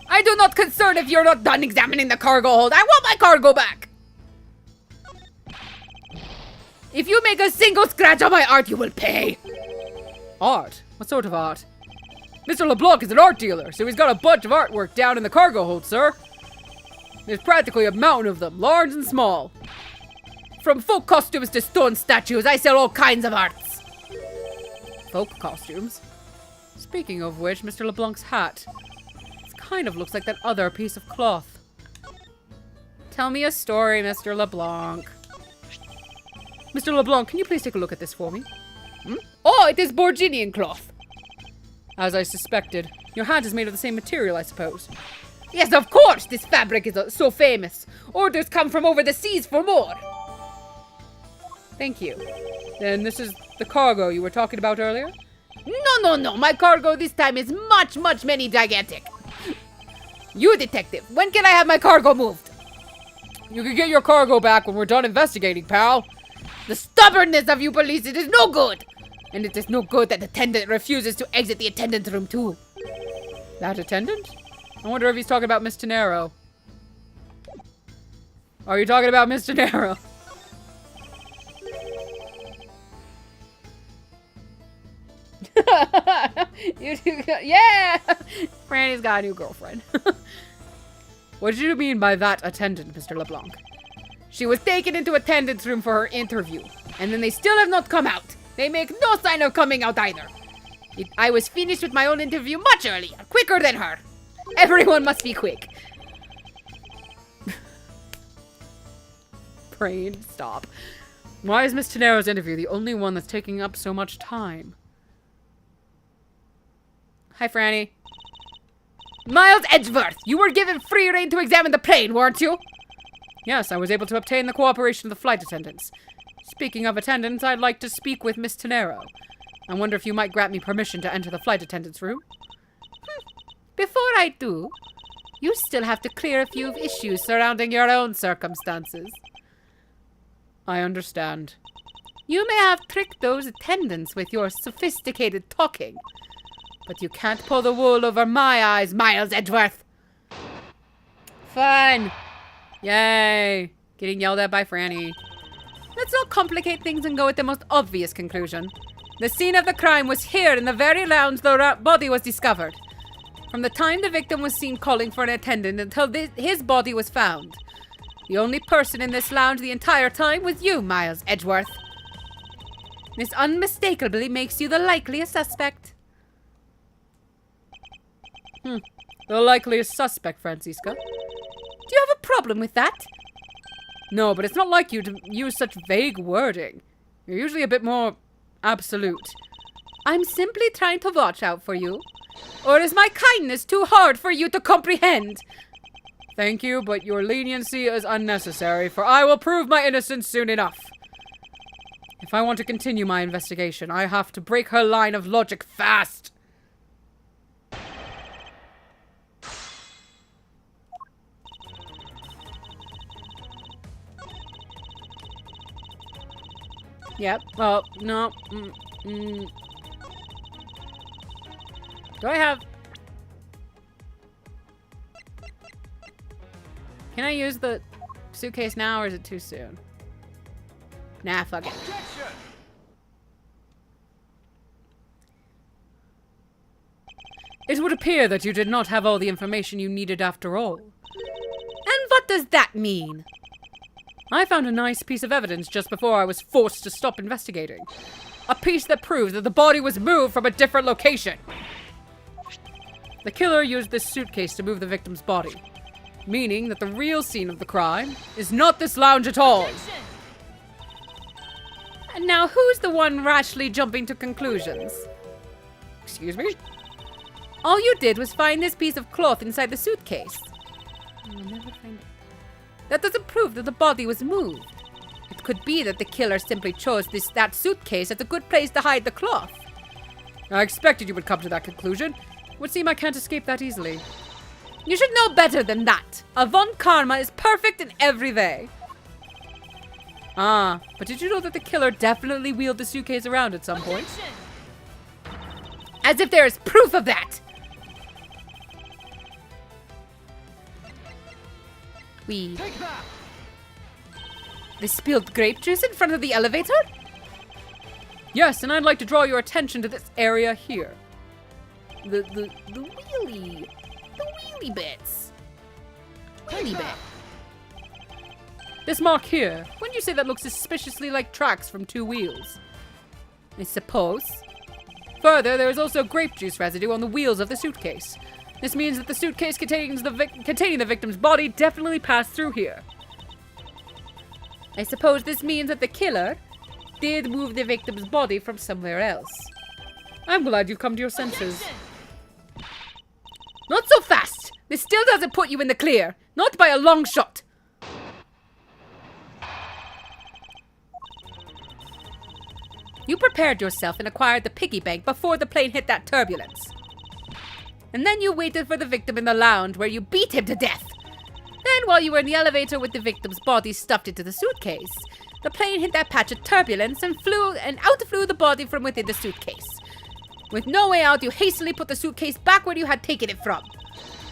I do not concern if you're not done examining the cargo hold. I want my cargo back. If you make a single scratch on my art, you will pay. Art? What sort of art? Mr. LeBlanc is an art dealer, so he's got a bunch of artwork down in the cargo hold, sir. There's practically a mountain of them, large and small. From folk costumes to stone statues, I sell all kinds of arts. Folk costumes? Speaking of which, Mr. LeBlanc's hat. It kind of looks like that other piece of cloth. Tell me a story, Mr. LeBlanc. Mr. LeBlanc, can you please take a look at this for me? Oh, it is Borginian cloth. As I suspected. Your hat is made of the same material, I suppose. Yes, of course. This fabric is so famous. Orders come from over the seas for more. Thank you. Then this is the cargo you were talking about earlier? No. My cargo this time is much many gigantic. You, detective, when can I have my cargo moved? You can get your cargo back when we're done investigating, pal. The stubbornness of you police, it is no good. And it is no good that the attendant refuses to exit the attendant's room too. That attendant? I wonder if he's talking about Miss Tenero. Are you talking about Miss Tenero? Yeah! Franny's got a new girlfriend. What did you mean by that attendant, Mr. LeBlanc? She was taken into attendant's room for her interview, and then they still have not come out. They make no sign of coming out either. I was finished with my own interview much earlier, quicker than her. Everyone must be quick. Brain, stop. Why is Miss Tenero's interview the only one that's taking up so much time? Hi, Franny. Miles Edgeworth, you were given free rein to examine the plane, weren't you? Yes, I was able to obtain the cooperation of the flight attendants. Speaking of attendants, I'd like to speak with Miss Tenero. I wonder if you might grant me permission to enter the flight attendant's room? Before I do, you still have to clear a few issues surrounding your own circumstances. I understand. You may have tricked those attendants with your sophisticated talking, but you can't pull the wool over my eyes, Miles Edgeworth. Fun! Yay! Getting yelled at by Franny. Let's not complicate things and go with the most obvious conclusion. The scene of the crime was here in the very lounge the body was discovered. From the time the victim was seen calling for an attendant until his body was found. The only person in this lounge the entire time was you, Miles Edgeworth. This unmistakably makes you the likeliest suspect. The likeliest suspect, Francisca. Do you have a problem with that? No, but it's not like you to use such vague wording. You're usually a bit more absolute. I'm simply trying to watch out for you. Or is my kindness too hard for you to comprehend? Thank you, but your leniency is unnecessary, for I will prove my innocence soon enough. If I want to continue my investigation, I have to break her line of logic fast. Yep, well, no. Do I have... Can I use the suitcase now, or is it too soon? Nah, fuck it. Objection! It would appear that you did not have all the information you needed after all. And what does that mean? I found a nice piece of evidence just before I was forced to stop investigating. A piece that proves that the body was moved from a different location. The killer used this suitcase to move the victim's body, meaning that the real scene of the crime is not this lounge at all. And now who's the one rashly jumping to conclusions? Excuse me? All you did was find this piece of cloth inside the suitcase. You'll never find it. That doesn't prove that the body was moved. It could be that the killer simply chose that suitcase as a good place to hide the cloth. I expected you would come to that conclusion. It would seem I can't escape that easily. You should know better than that. Avon Karma is perfect in every way. Ah, but did you know that the killer definitely wheeled the suitcase around at some point? As if there is proof of that! We... Take that! They spilled grape juice in front of the elevator? Yes, and I'd like to draw your attention to this area here. The wheelie bits. Wheelie bit. This mark here, wouldn't you say that looks suspiciously like tracks from two wheels? I suppose. Further, there is also grape juice residue on the wheels of the suitcase. This means that the suitcase containing the victim's body definitely passed through here. I suppose this means that the killer did move the victim's body from somewhere else. I'm glad you've come to your senses. Not so fast! This still doesn't put you in the clear. Not by a long shot. You prepared yourself and acquired the piggy bank before the plane hit that turbulence. And then you waited for the victim in the lounge where you beat him to death. Then while you were in the elevator with the victim's body stuffed into the suitcase, the plane hit that patch of turbulence and out flew the body from within the suitcase. With no way out, you hastily put the suitcase back where you had taken it from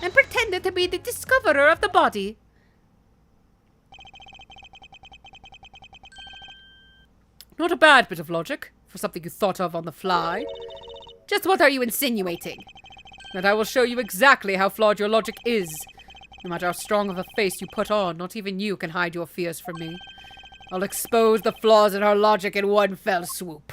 and pretended to be the discoverer of the body. Not a bad bit of logic for something you thought of on the fly. Just what are you insinuating? That I will show you exactly how flawed your logic is. No matter how strong of a face you put on, not even you can hide your fears from me. I'll expose the flaws in her logic in one fell swoop.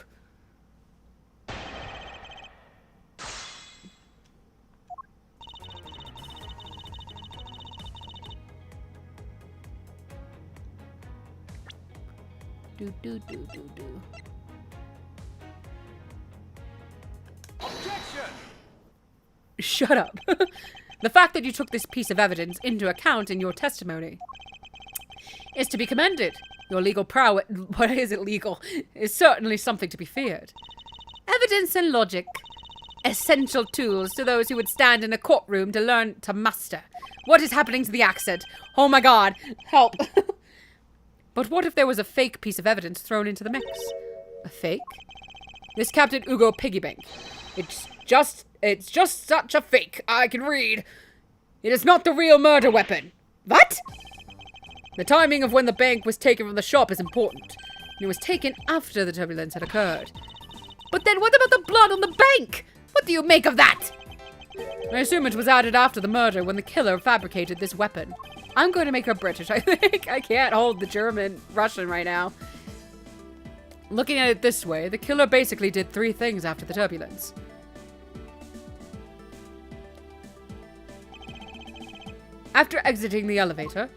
Do. Objection! Shut up. The fact that you took this piece of evidence into account in your testimony is to be commended. Your legal prowess, what is it legal, is certainly something to be feared. Evidence and logic. Essential tools to those who would stand in a courtroom to learn to master. What is happening to the accent? Oh my god, help. But what if there was a fake piece of evidence thrown into the mix? A fake? This Captain Ugo piggy bank. It's just such a fake. I can read. It is not the real murder weapon. What? The timing of when the bank was taken from the shop is important. It was taken after the turbulence had occurred. But then what about the blood on the bank? What do you make of that? I assume it was added after the murder when the killer fabricated this weapon. I'm going to make her British, I think. I can't hold the German Russian right now. Looking at it this way, the killer basically did three things after the turbulence. After exiting the elevator,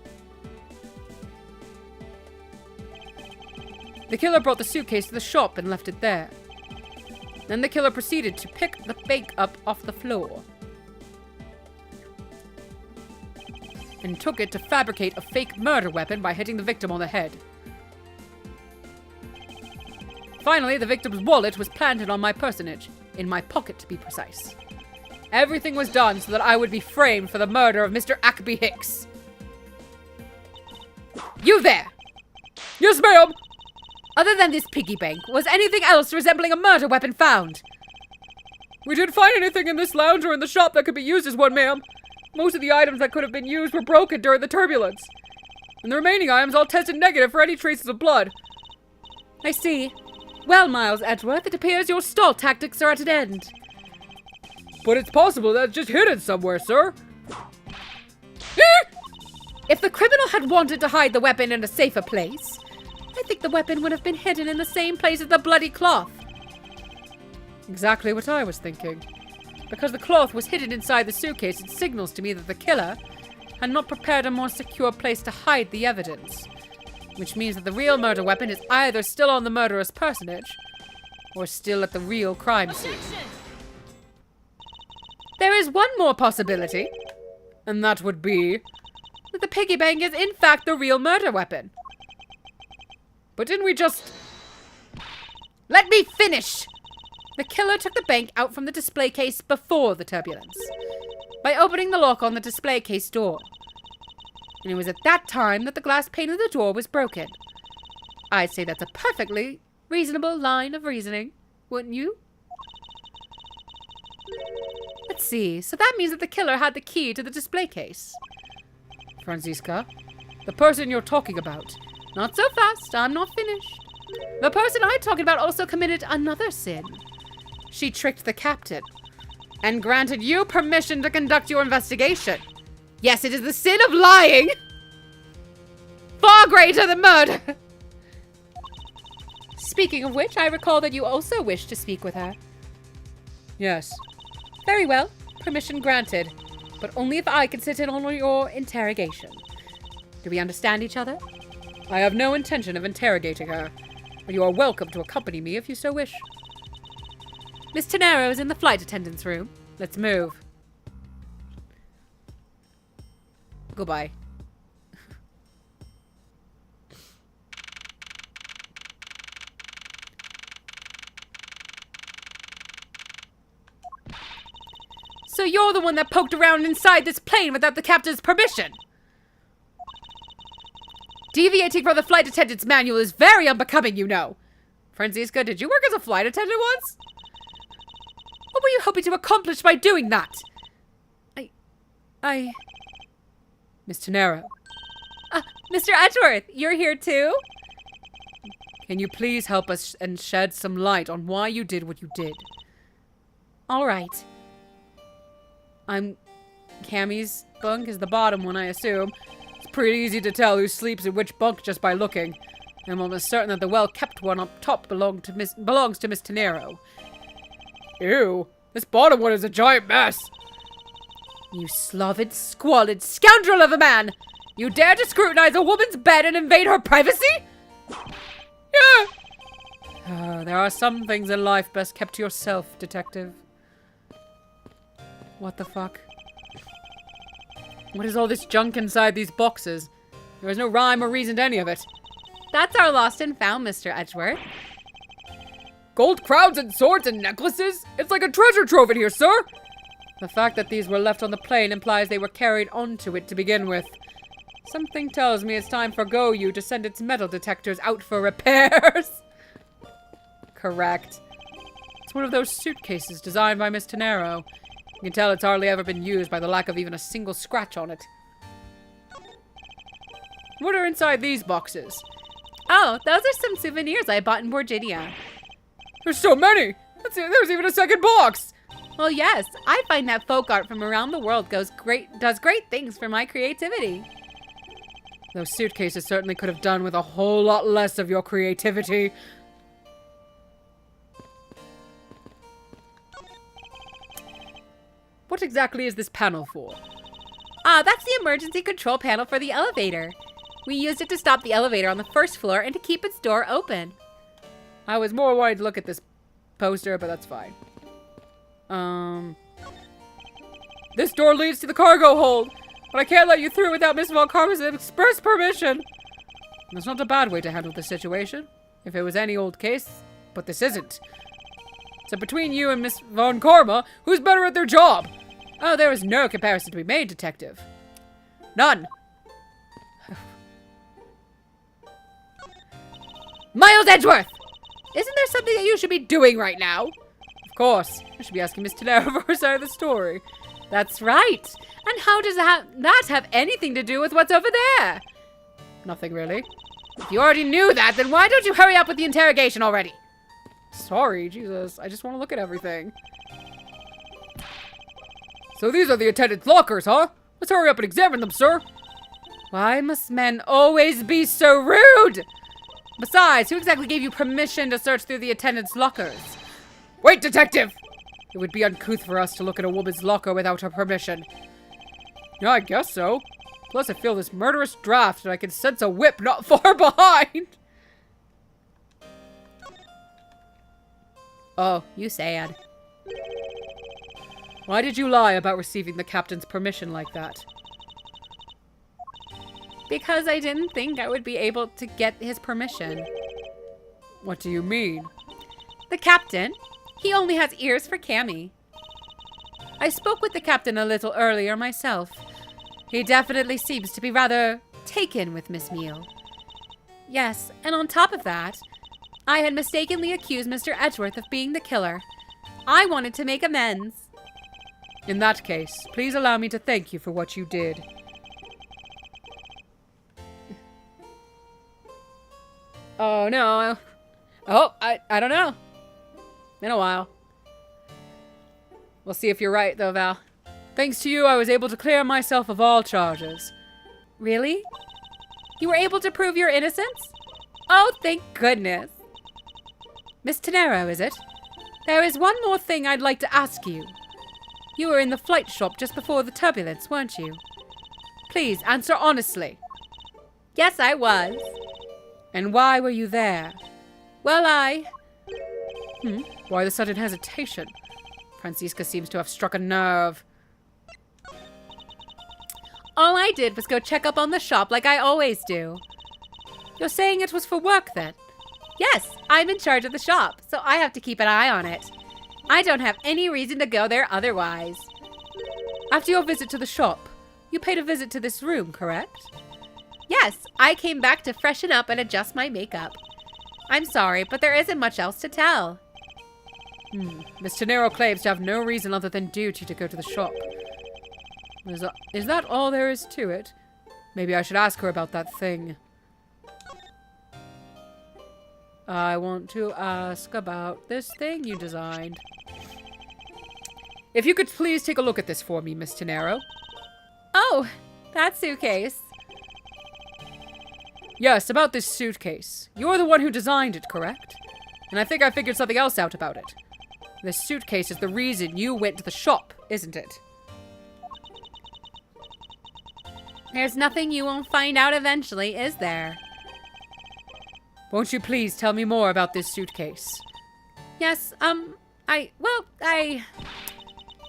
the killer brought the suitcase to the shop and left it there. Then the killer proceeded to pick the bank up off the floor and took it to fabricate a fake murder weapon by hitting the victim on the head. Finally, the victim's wallet was planted on my personage, in my pocket to be precise. Everything was done so that I would be framed for the murder of Mr. Ackby Hicks. You there! Yes, ma'am! Other than this piggy bank, was anything else resembling a murder weapon found? We didn't find anything in this lounge or in the shop that could be used as one, ma'am. Most of the items that could have been used were broken during the turbulence. And the remaining items all tested negative for any traces of blood. I see. Well, Miles Edgeworth, it appears your stall tactics are at an end. But it's possible that it's just hidden somewhere, sir. If the criminal had wanted to hide the weapon in a safer place, I think the weapon would have been hidden in the same place as the bloody cloth. Exactly what I was thinking. Because the cloth was hidden inside the suitcase, it signals to me that the killer had not prepared a more secure place to hide the evidence. Which means that the real murder weapon is either still on the murderous personage, or still at the real crime scene. There is one more possibility. And that would be That the piggy bank is in fact the real murder weapon. But didn't we just... Let me finish! The killer took the bank out from the display case before the turbulence, by opening the lock on the display case door. And it was at that time that the glass pane of the door was broken. I'd say that's a perfectly reasonable line of reasoning, wouldn't you? Let's see. So that means that the killer had the key to the display case. Franziska, the person you're talking about. Not so fast. I'm not finished. The person I'm talking about also committed another sin. She tricked the captain And granted you permission to conduct your investigation. Yes, it is the sin of lying. Far greater than murder. Speaking of which, I recall that you also wish to speak with her. Yes. Very well. Permission granted. But only if I can sit in on your interrogation. Do we understand each other? I have no intention of interrogating her, but you are welcome to accompany me if you so wish. Miss Tenero is in the flight attendant's room. Let's move. Goodbye. So you're the one that poked around inside this plane without the captain's permission? Deviating from the flight attendant's manual is very unbecoming, you know. Franziska, did you work as a flight attendant once? What were you hoping to accomplish by doing that? Miss Tenero, Mr. Edgeworth, you're here too? can you please help us and shed some light on why you did what you did? All right. Cammy's bunk is the bottom one, I assume. It's pretty easy to tell who sleeps in which bunk just by looking. I'm almost certain that the well-kept one up top belongs to Miss Tenero. Ew, this bottom one is a giant mess. You slovened, squalid scoundrel of a man! You dare to scrutinize a woman's bed and invade her privacy? Yeah. There are some things in life best kept to yourself, detective. What the fuck? What is all this junk inside these boxes? There is no rhyme or reason to any of it. That's our lost and found, Mr. Edgeworth. Gold crowns and swords and necklaces? It's like a treasure trove in here, sir! The fact that these were left on the plane implies they were carried onto it to begin with. Something tells me it's time for Goyu to send its metal detectors out for repairs. Correct. It's one of those suitcases designed by Miss Tenero. You can tell it's hardly ever been used by the lack of even a single scratch on it. What are inside these boxes? Oh, those are some souvenirs I bought in Virginia. There's so many! There's even a second box! Well, yes, I find that folk art from around the world does great things for my creativity. Those suitcases certainly could have done with a whole lot less of your creativity. What exactly is this panel for? That's the emergency control panel for the elevator. We used it to stop the elevator on the first floor and to keep its door open. I was more worried to look at this poster, but that's fine. This door leads to the cargo hold, but I can't let you through without Miss Von Karma's express permission. That's not a bad way to handle the situation, if it was any old case, but this isn't. So between you and Miss Von Karma, who's better at their job? Oh, there is no comparison to be made, detective. None. Miles Edgeworth! Isn't there something that you should be doing right now? Of course. I should be asking Miss Tenero for her side of the story. That's right. And how does that have anything to do with what's over there? Nothing really. If you already knew that, then why don't you hurry up with the interrogation already? Sorry, Jesus. I just want to look at everything. So these are the attendant's lockers, huh? Let's hurry up and examine them, sir. Why must men always be so rude? Besides, who exactly gave you permission to search through the attendant's lockers? Wait, detective! It would be uncouth for us to look at a woman's locker without her permission. Yeah, I guess so. Plus, I feel this murderous draft and I can sense a whip not far behind. Oh, you sad. Why did you lie about receiving the captain's permission like that? Because I didn't think I would be able to get his permission. What do you mean? The captain, He only has ears for Cammy. I spoke with the captain a little earlier myself. He definitely seems to be rather taken with Miss Meal. Yes, and on top of that, I had mistakenly accused Mr. Edgeworth of being the killer. I wanted to make amends. In that case, please allow me to thank you for what you did. Oh, no. Oh, I don't know. Been a while. We'll see if you're right, though, Val. Thanks to you, I was able to clear myself of all charges. Really? You were able to prove your innocence? Oh, thank goodness. Miss Tenero, is it? There is one more thing I'd like to ask you. You were in the flight shop just before the turbulence, weren't you? Please, answer honestly. Yes, I was. And why were you there? Well, Why the sudden hesitation? Francisca seems to have struck a nerve. all I did was go check up on the shop like I always do. You're saying it was for work, then? Yes, I'm in charge of the shop, so I have to keep an eye on it. I don't have any reason to go there otherwise. After your visit to the shop, you paid a visit to this room, correct? Yes, I came back to freshen up and adjust my makeup. I'm sorry, but there isn't much else to tell. Miss Tenero claims to have no reason other than duty to go to the shop. Is that all there is to it? Maybe I should ask her about that thing. I want to ask about this thing you designed. If you could please take a look at this for me, Miss Tenero. Oh, that suitcase. Yes, about this suitcase. You're the one who designed it, correct? And I think I figured something else out about it. This suitcase is the reason you went to the shop, isn't it? There's nothing you won't find out eventually, is there? Won't you please tell me more about this suitcase? Yes, I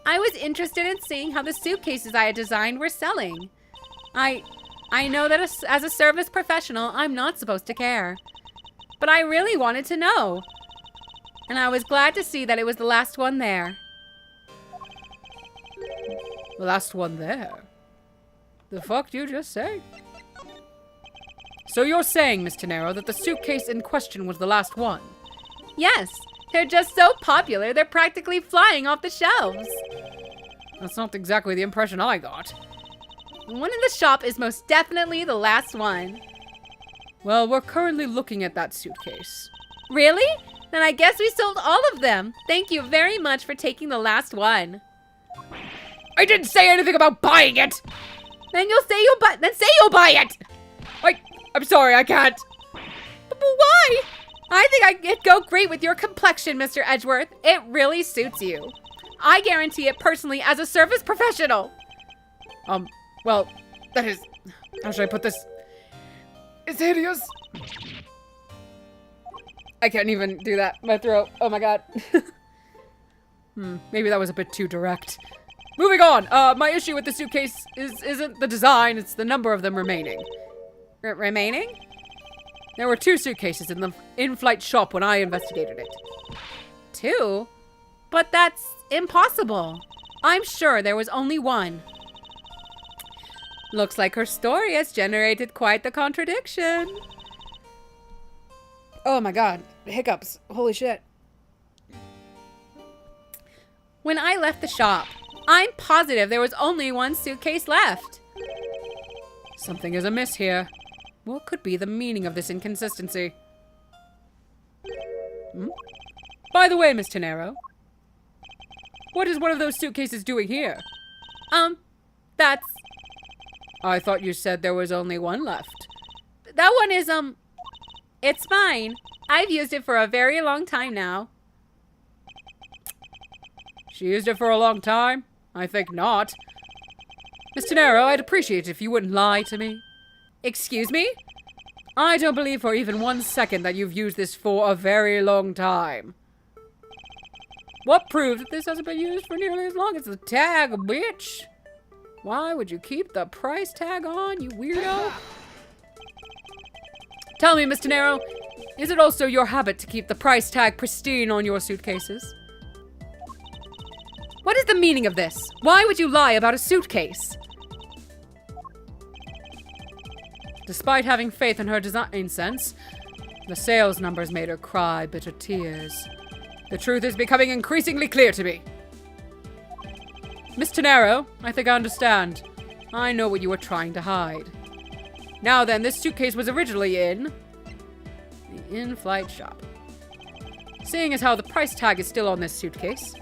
was interested in seeing how the suitcases I had designed were selling. I know that as a service professional, I'm not supposed to care. But I really wanted to know. And I was glad to see that it was the last one there. The last one there? The fuck did you just say? So you're saying, Miss Tenero, that the suitcase in question was the last one? Yes, they're just so popular, they're practically flying off the shelves. That's not exactly the impression I got. The one in the shop is most definitely the last one. Well, we're currently looking at that suitcase. Really? Then I guess we sold all of them. Thank you very much for taking the last one. I didn't say anything about buying it! Then say you'll buy it! I'm sorry, I can't. But why? I think it'd go great with your complexion, Mr. Edgeworth. It really suits you. I guarantee it personally as a service professional. Well, that is... How should I put this? It's hideous. I can't even do that. My throat. Oh my god. Maybe that was a bit too direct. Moving on. My issue with the suitcase isn't the design, it's the number of them remaining. Remaining? There were 2 suitcases in the in-flight shop when I investigated it. 2? But that's impossible. I'm sure there was only 1. Looks like her story has generated quite the contradiction. Oh my god. Hiccups. Holy shit. When I left the shop, I'm positive there was only 1 suitcase left. Something is amiss here. What could be the meaning of this inconsistency? By the way, Miss Tenero, what is one of those suitcases doing here? That's... I thought you said there was only 1 left. That one is, it's mine. I've used it for a very long time now. She used it for a long time? I think not. Miss Tenero, I'd appreciate it if you wouldn't lie to me. Excuse me? I don't believe for even 1 second that you've used this for a very long time. What proves that this hasn't been used for nearly as long as the tag, bitch? Why would you keep the price tag on, you weirdo? Tell me, Miss Tenero, is it also your habit to keep the price tag pristine on your suitcases? What is the meaning of this? Why would you lie about a suitcase? Despite having faith in her design sense, the sales numbers made her cry bitter tears. The truth is becoming increasingly clear to me. Miss Tenero, I think I understand. I know what you were trying to hide. Now then, this suitcase was originally in the in-flight shop. Seeing as how the price tag is still on this suitcase,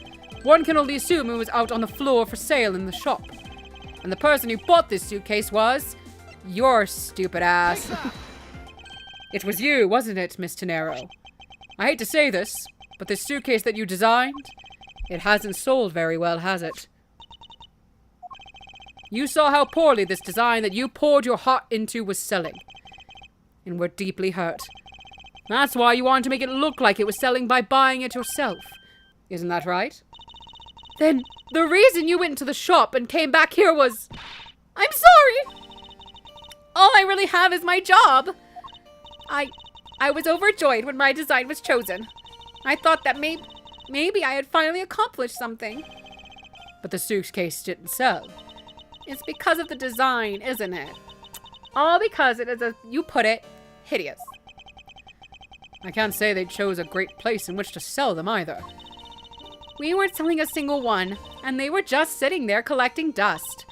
one can only assume it was out on the floor for sale in the shop. And the person who bought this suitcase was your stupid ass. It was you, wasn't it, Miss Tenero? I hate to say this, but this suitcase that you designed, it hasn't sold very well, has it? You saw how poorly this design that you poured your heart into was selling, and were deeply hurt. That's why you wanted to make it look like it was selling by buying it yourself. Isn't that right? Then the reason you went to the shop and came back here was... I'm sorry! All I really have is my job. I was overjoyed when my design was chosen. I thought that maybe I had finally accomplished something. But the suitcase didn't sell. It's because of the design, isn't it? All because it is, as you put it, hideous. I can't say they chose a great place in which to sell them either. We weren't selling a single one, and they were just sitting there collecting dust.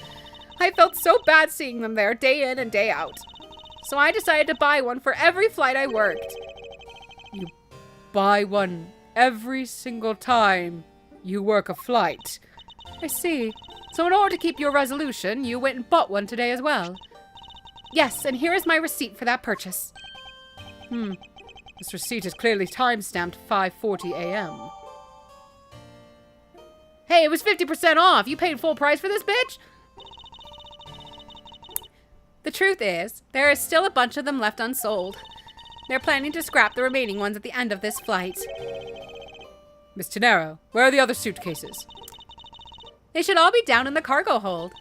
I felt so bad seeing them there day in and day out. So I decided to buy one for every flight I worked. You buy one every single time you work a flight. I see. So in order to keep your resolution, you went and bought one today as well. Yes, and here is my receipt for that purchase. This receipt is clearly time-stamped 5:40 a.m. Hey, it was 50% off. You paid full price for this, bitch? The truth is, there is still a bunch of them left unsold. They're planning to scrap the remaining ones at the end of this flight. Miss Tenero, where are the other suitcases? They should all be down in the cargo hold.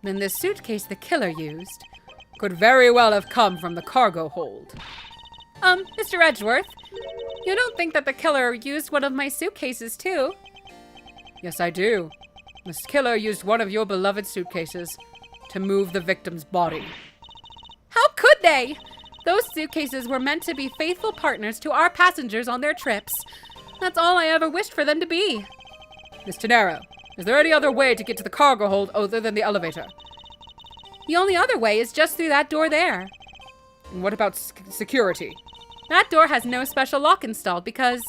Then this suitcase the killer used Could very well have come from the cargo hold. Mr. Edgeworth, you don't think that the killer used one of my suitcases too? Yes, I do. This killer used one of your beloved suitcases to move the victim's body. How could they? Those suitcases were meant to be faithful partners to our passengers on their trips. That's all I ever wished for them to be. Miss Tenero, is there any other way to get to the cargo hold other than the elevator? The only other way is just through that door there. And what about security? That door has no special lock installed because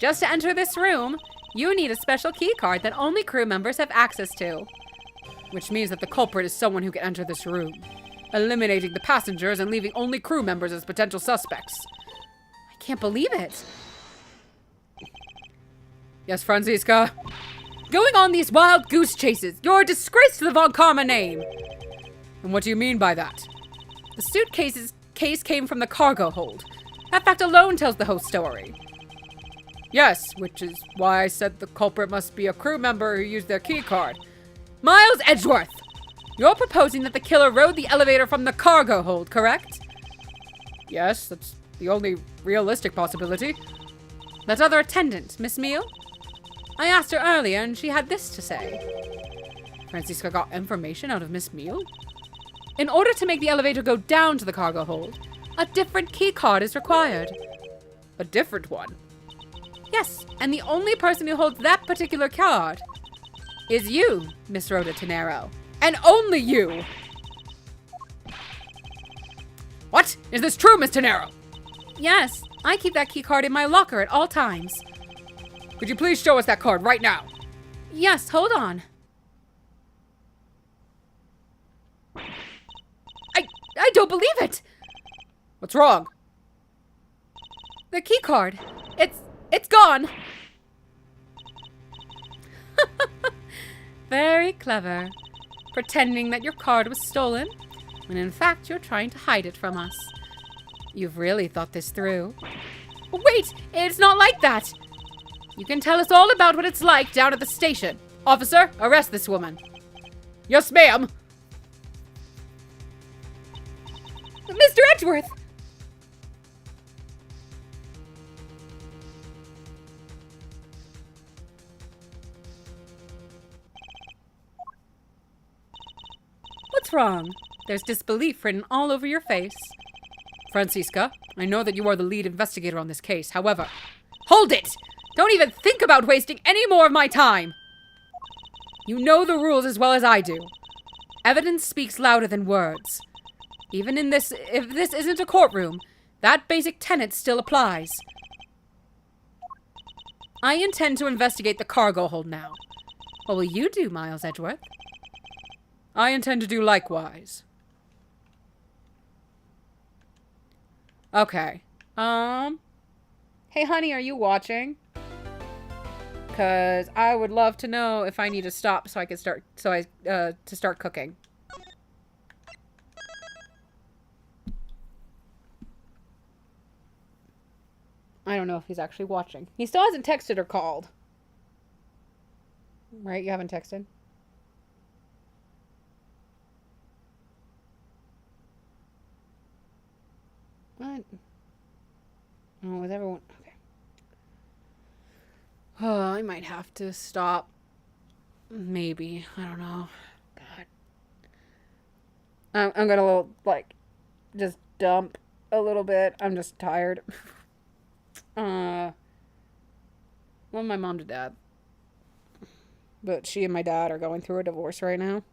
just to enter this room, you need a special key card that only crew members have access to. Which means that the culprit is someone who can enter this room, eliminating the passengers and leaving only crew members as potential suspects. I can't believe it. Yes, Franziska? Going on these wild goose chases, you're a disgrace to the Von Karma name. And what do you mean by that? The suitcase's case came from the cargo hold. That fact alone tells the whole story. Yes, which is why I said the culprit must be a crew member who used their key card. Miles Edgeworth! You're proposing that the killer rode the elevator from the cargo hold, correct? Yes, that's the only realistic possibility. That other attendant, Miss Meal? I asked her earlier and she had this to say. Franziska got information out of Miss Meal? In order to make the elevator go down to the cargo hold, a different key card is required. A different one? Yes, and the only person who holds that particular card is you, Miss Rhoda Tenero. And only you! What? Is this true, Miss Tenero? Yes, I keep that key card in my locker at all times. Could you please show us that card right now? Yes, hold on. I don't believe it! What's wrong? The key card. It's gone. Very clever. Pretending that your card was stolen, when in fact you're trying to hide it from us. You've really thought this through. Wait, it's not like that. You can tell us all about what it's like down at the station. Officer, arrest this woman. Yes, ma'am. Mr. Edgeworth! wrong? There's disbelief written all over your face. Francisca, I know that you are the lead investigator on this case. However, hold it! Don't even think about wasting any more of my time! You know the rules as well as I do. Evidence speaks louder than words. Even in this, if this isn't a courtroom, that basic tenet still applies. I intend to investigate the cargo hold now. What will you do, Miles Edgeworth? I intend to do likewise. Okay. Hey, honey, are you watching? Because I would love to know if I need to stop so I can start, to start cooking. I don't know if he's actually watching. He still hasn't texted or called. Right? You haven't texted? What? Oh, was everyone... Okay. Oh, I might have to stop. Maybe. I don't know. God. I'm gonna little, like, just dump a little bit. I'm just tired. Well, my mom to dad. But she and my dad are going through a divorce right now.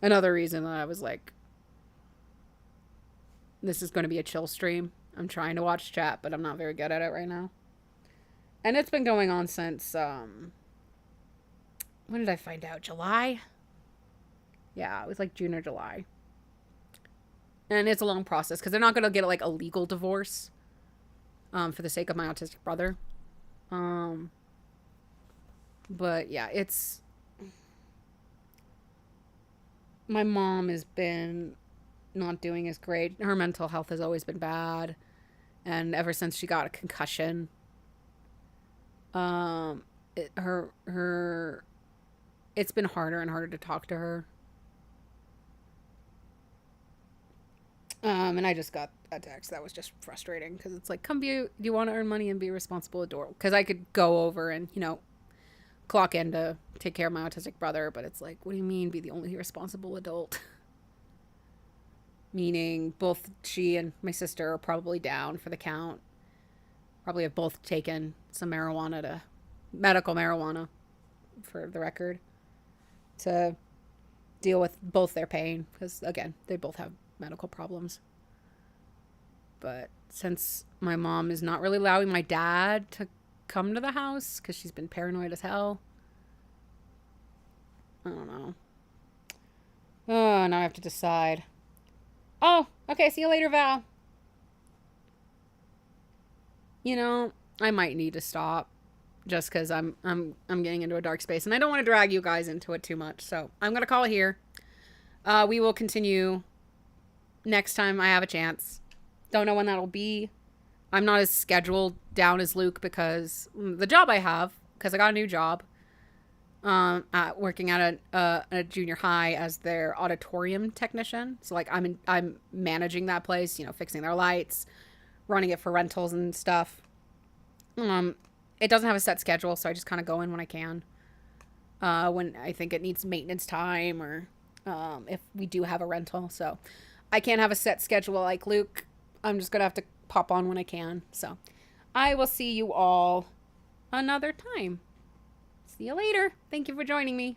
Another reason that I was like, this is going to be a chill stream. I'm trying to watch chat, but I'm not very good at it right now. And it's been going on since, when did I find out? July? Yeah, it was like June or July. And it's a long process because they're not going to get like a legal divorce, for the sake of my autistic brother. But yeah, it's, my mom has been not doing as great. Her mental health has always been bad. And ever since she got a concussion, it's been harder and harder to talk to her. And I just got a text that was just frustrating because it's like, do you want to earn money and be a responsible adult? Because I could go over and, clock in to take care of my autistic brother, but it's like, what do you mean be the only responsible adult? Meaning both she and my sister are probably down for the count. Probably have both taken some medical marijuana, for the record, to deal with both their pain. Because, again, they both have medical problems. But since my mom is not really allowing my dad to come to the house because she's been paranoid as hell, I don't know. Oh, now I have to decide. Oh, okay, see you later, Val. I might need to stop just because I'm getting into a dark space and I don't want to drag you guys into it too much. So I'm gonna call it here. We will continue next time I have a chance. Don't know when that'll be. I'm not as scheduled down as Luke because the job I have, because I got a new job, working at a junior high as their auditorium technician. So like I'm managing that place, fixing their lights, running it for rentals and stuff. It doesn't have a set schedule, so I just kind of go in when I can. When I think it needs maintenance time or if we do have a rental. So I can't have a set schedule like Luke. I'm just going to have to pop on when I can. So I will see you all another time. See you later. Thank you for joining me.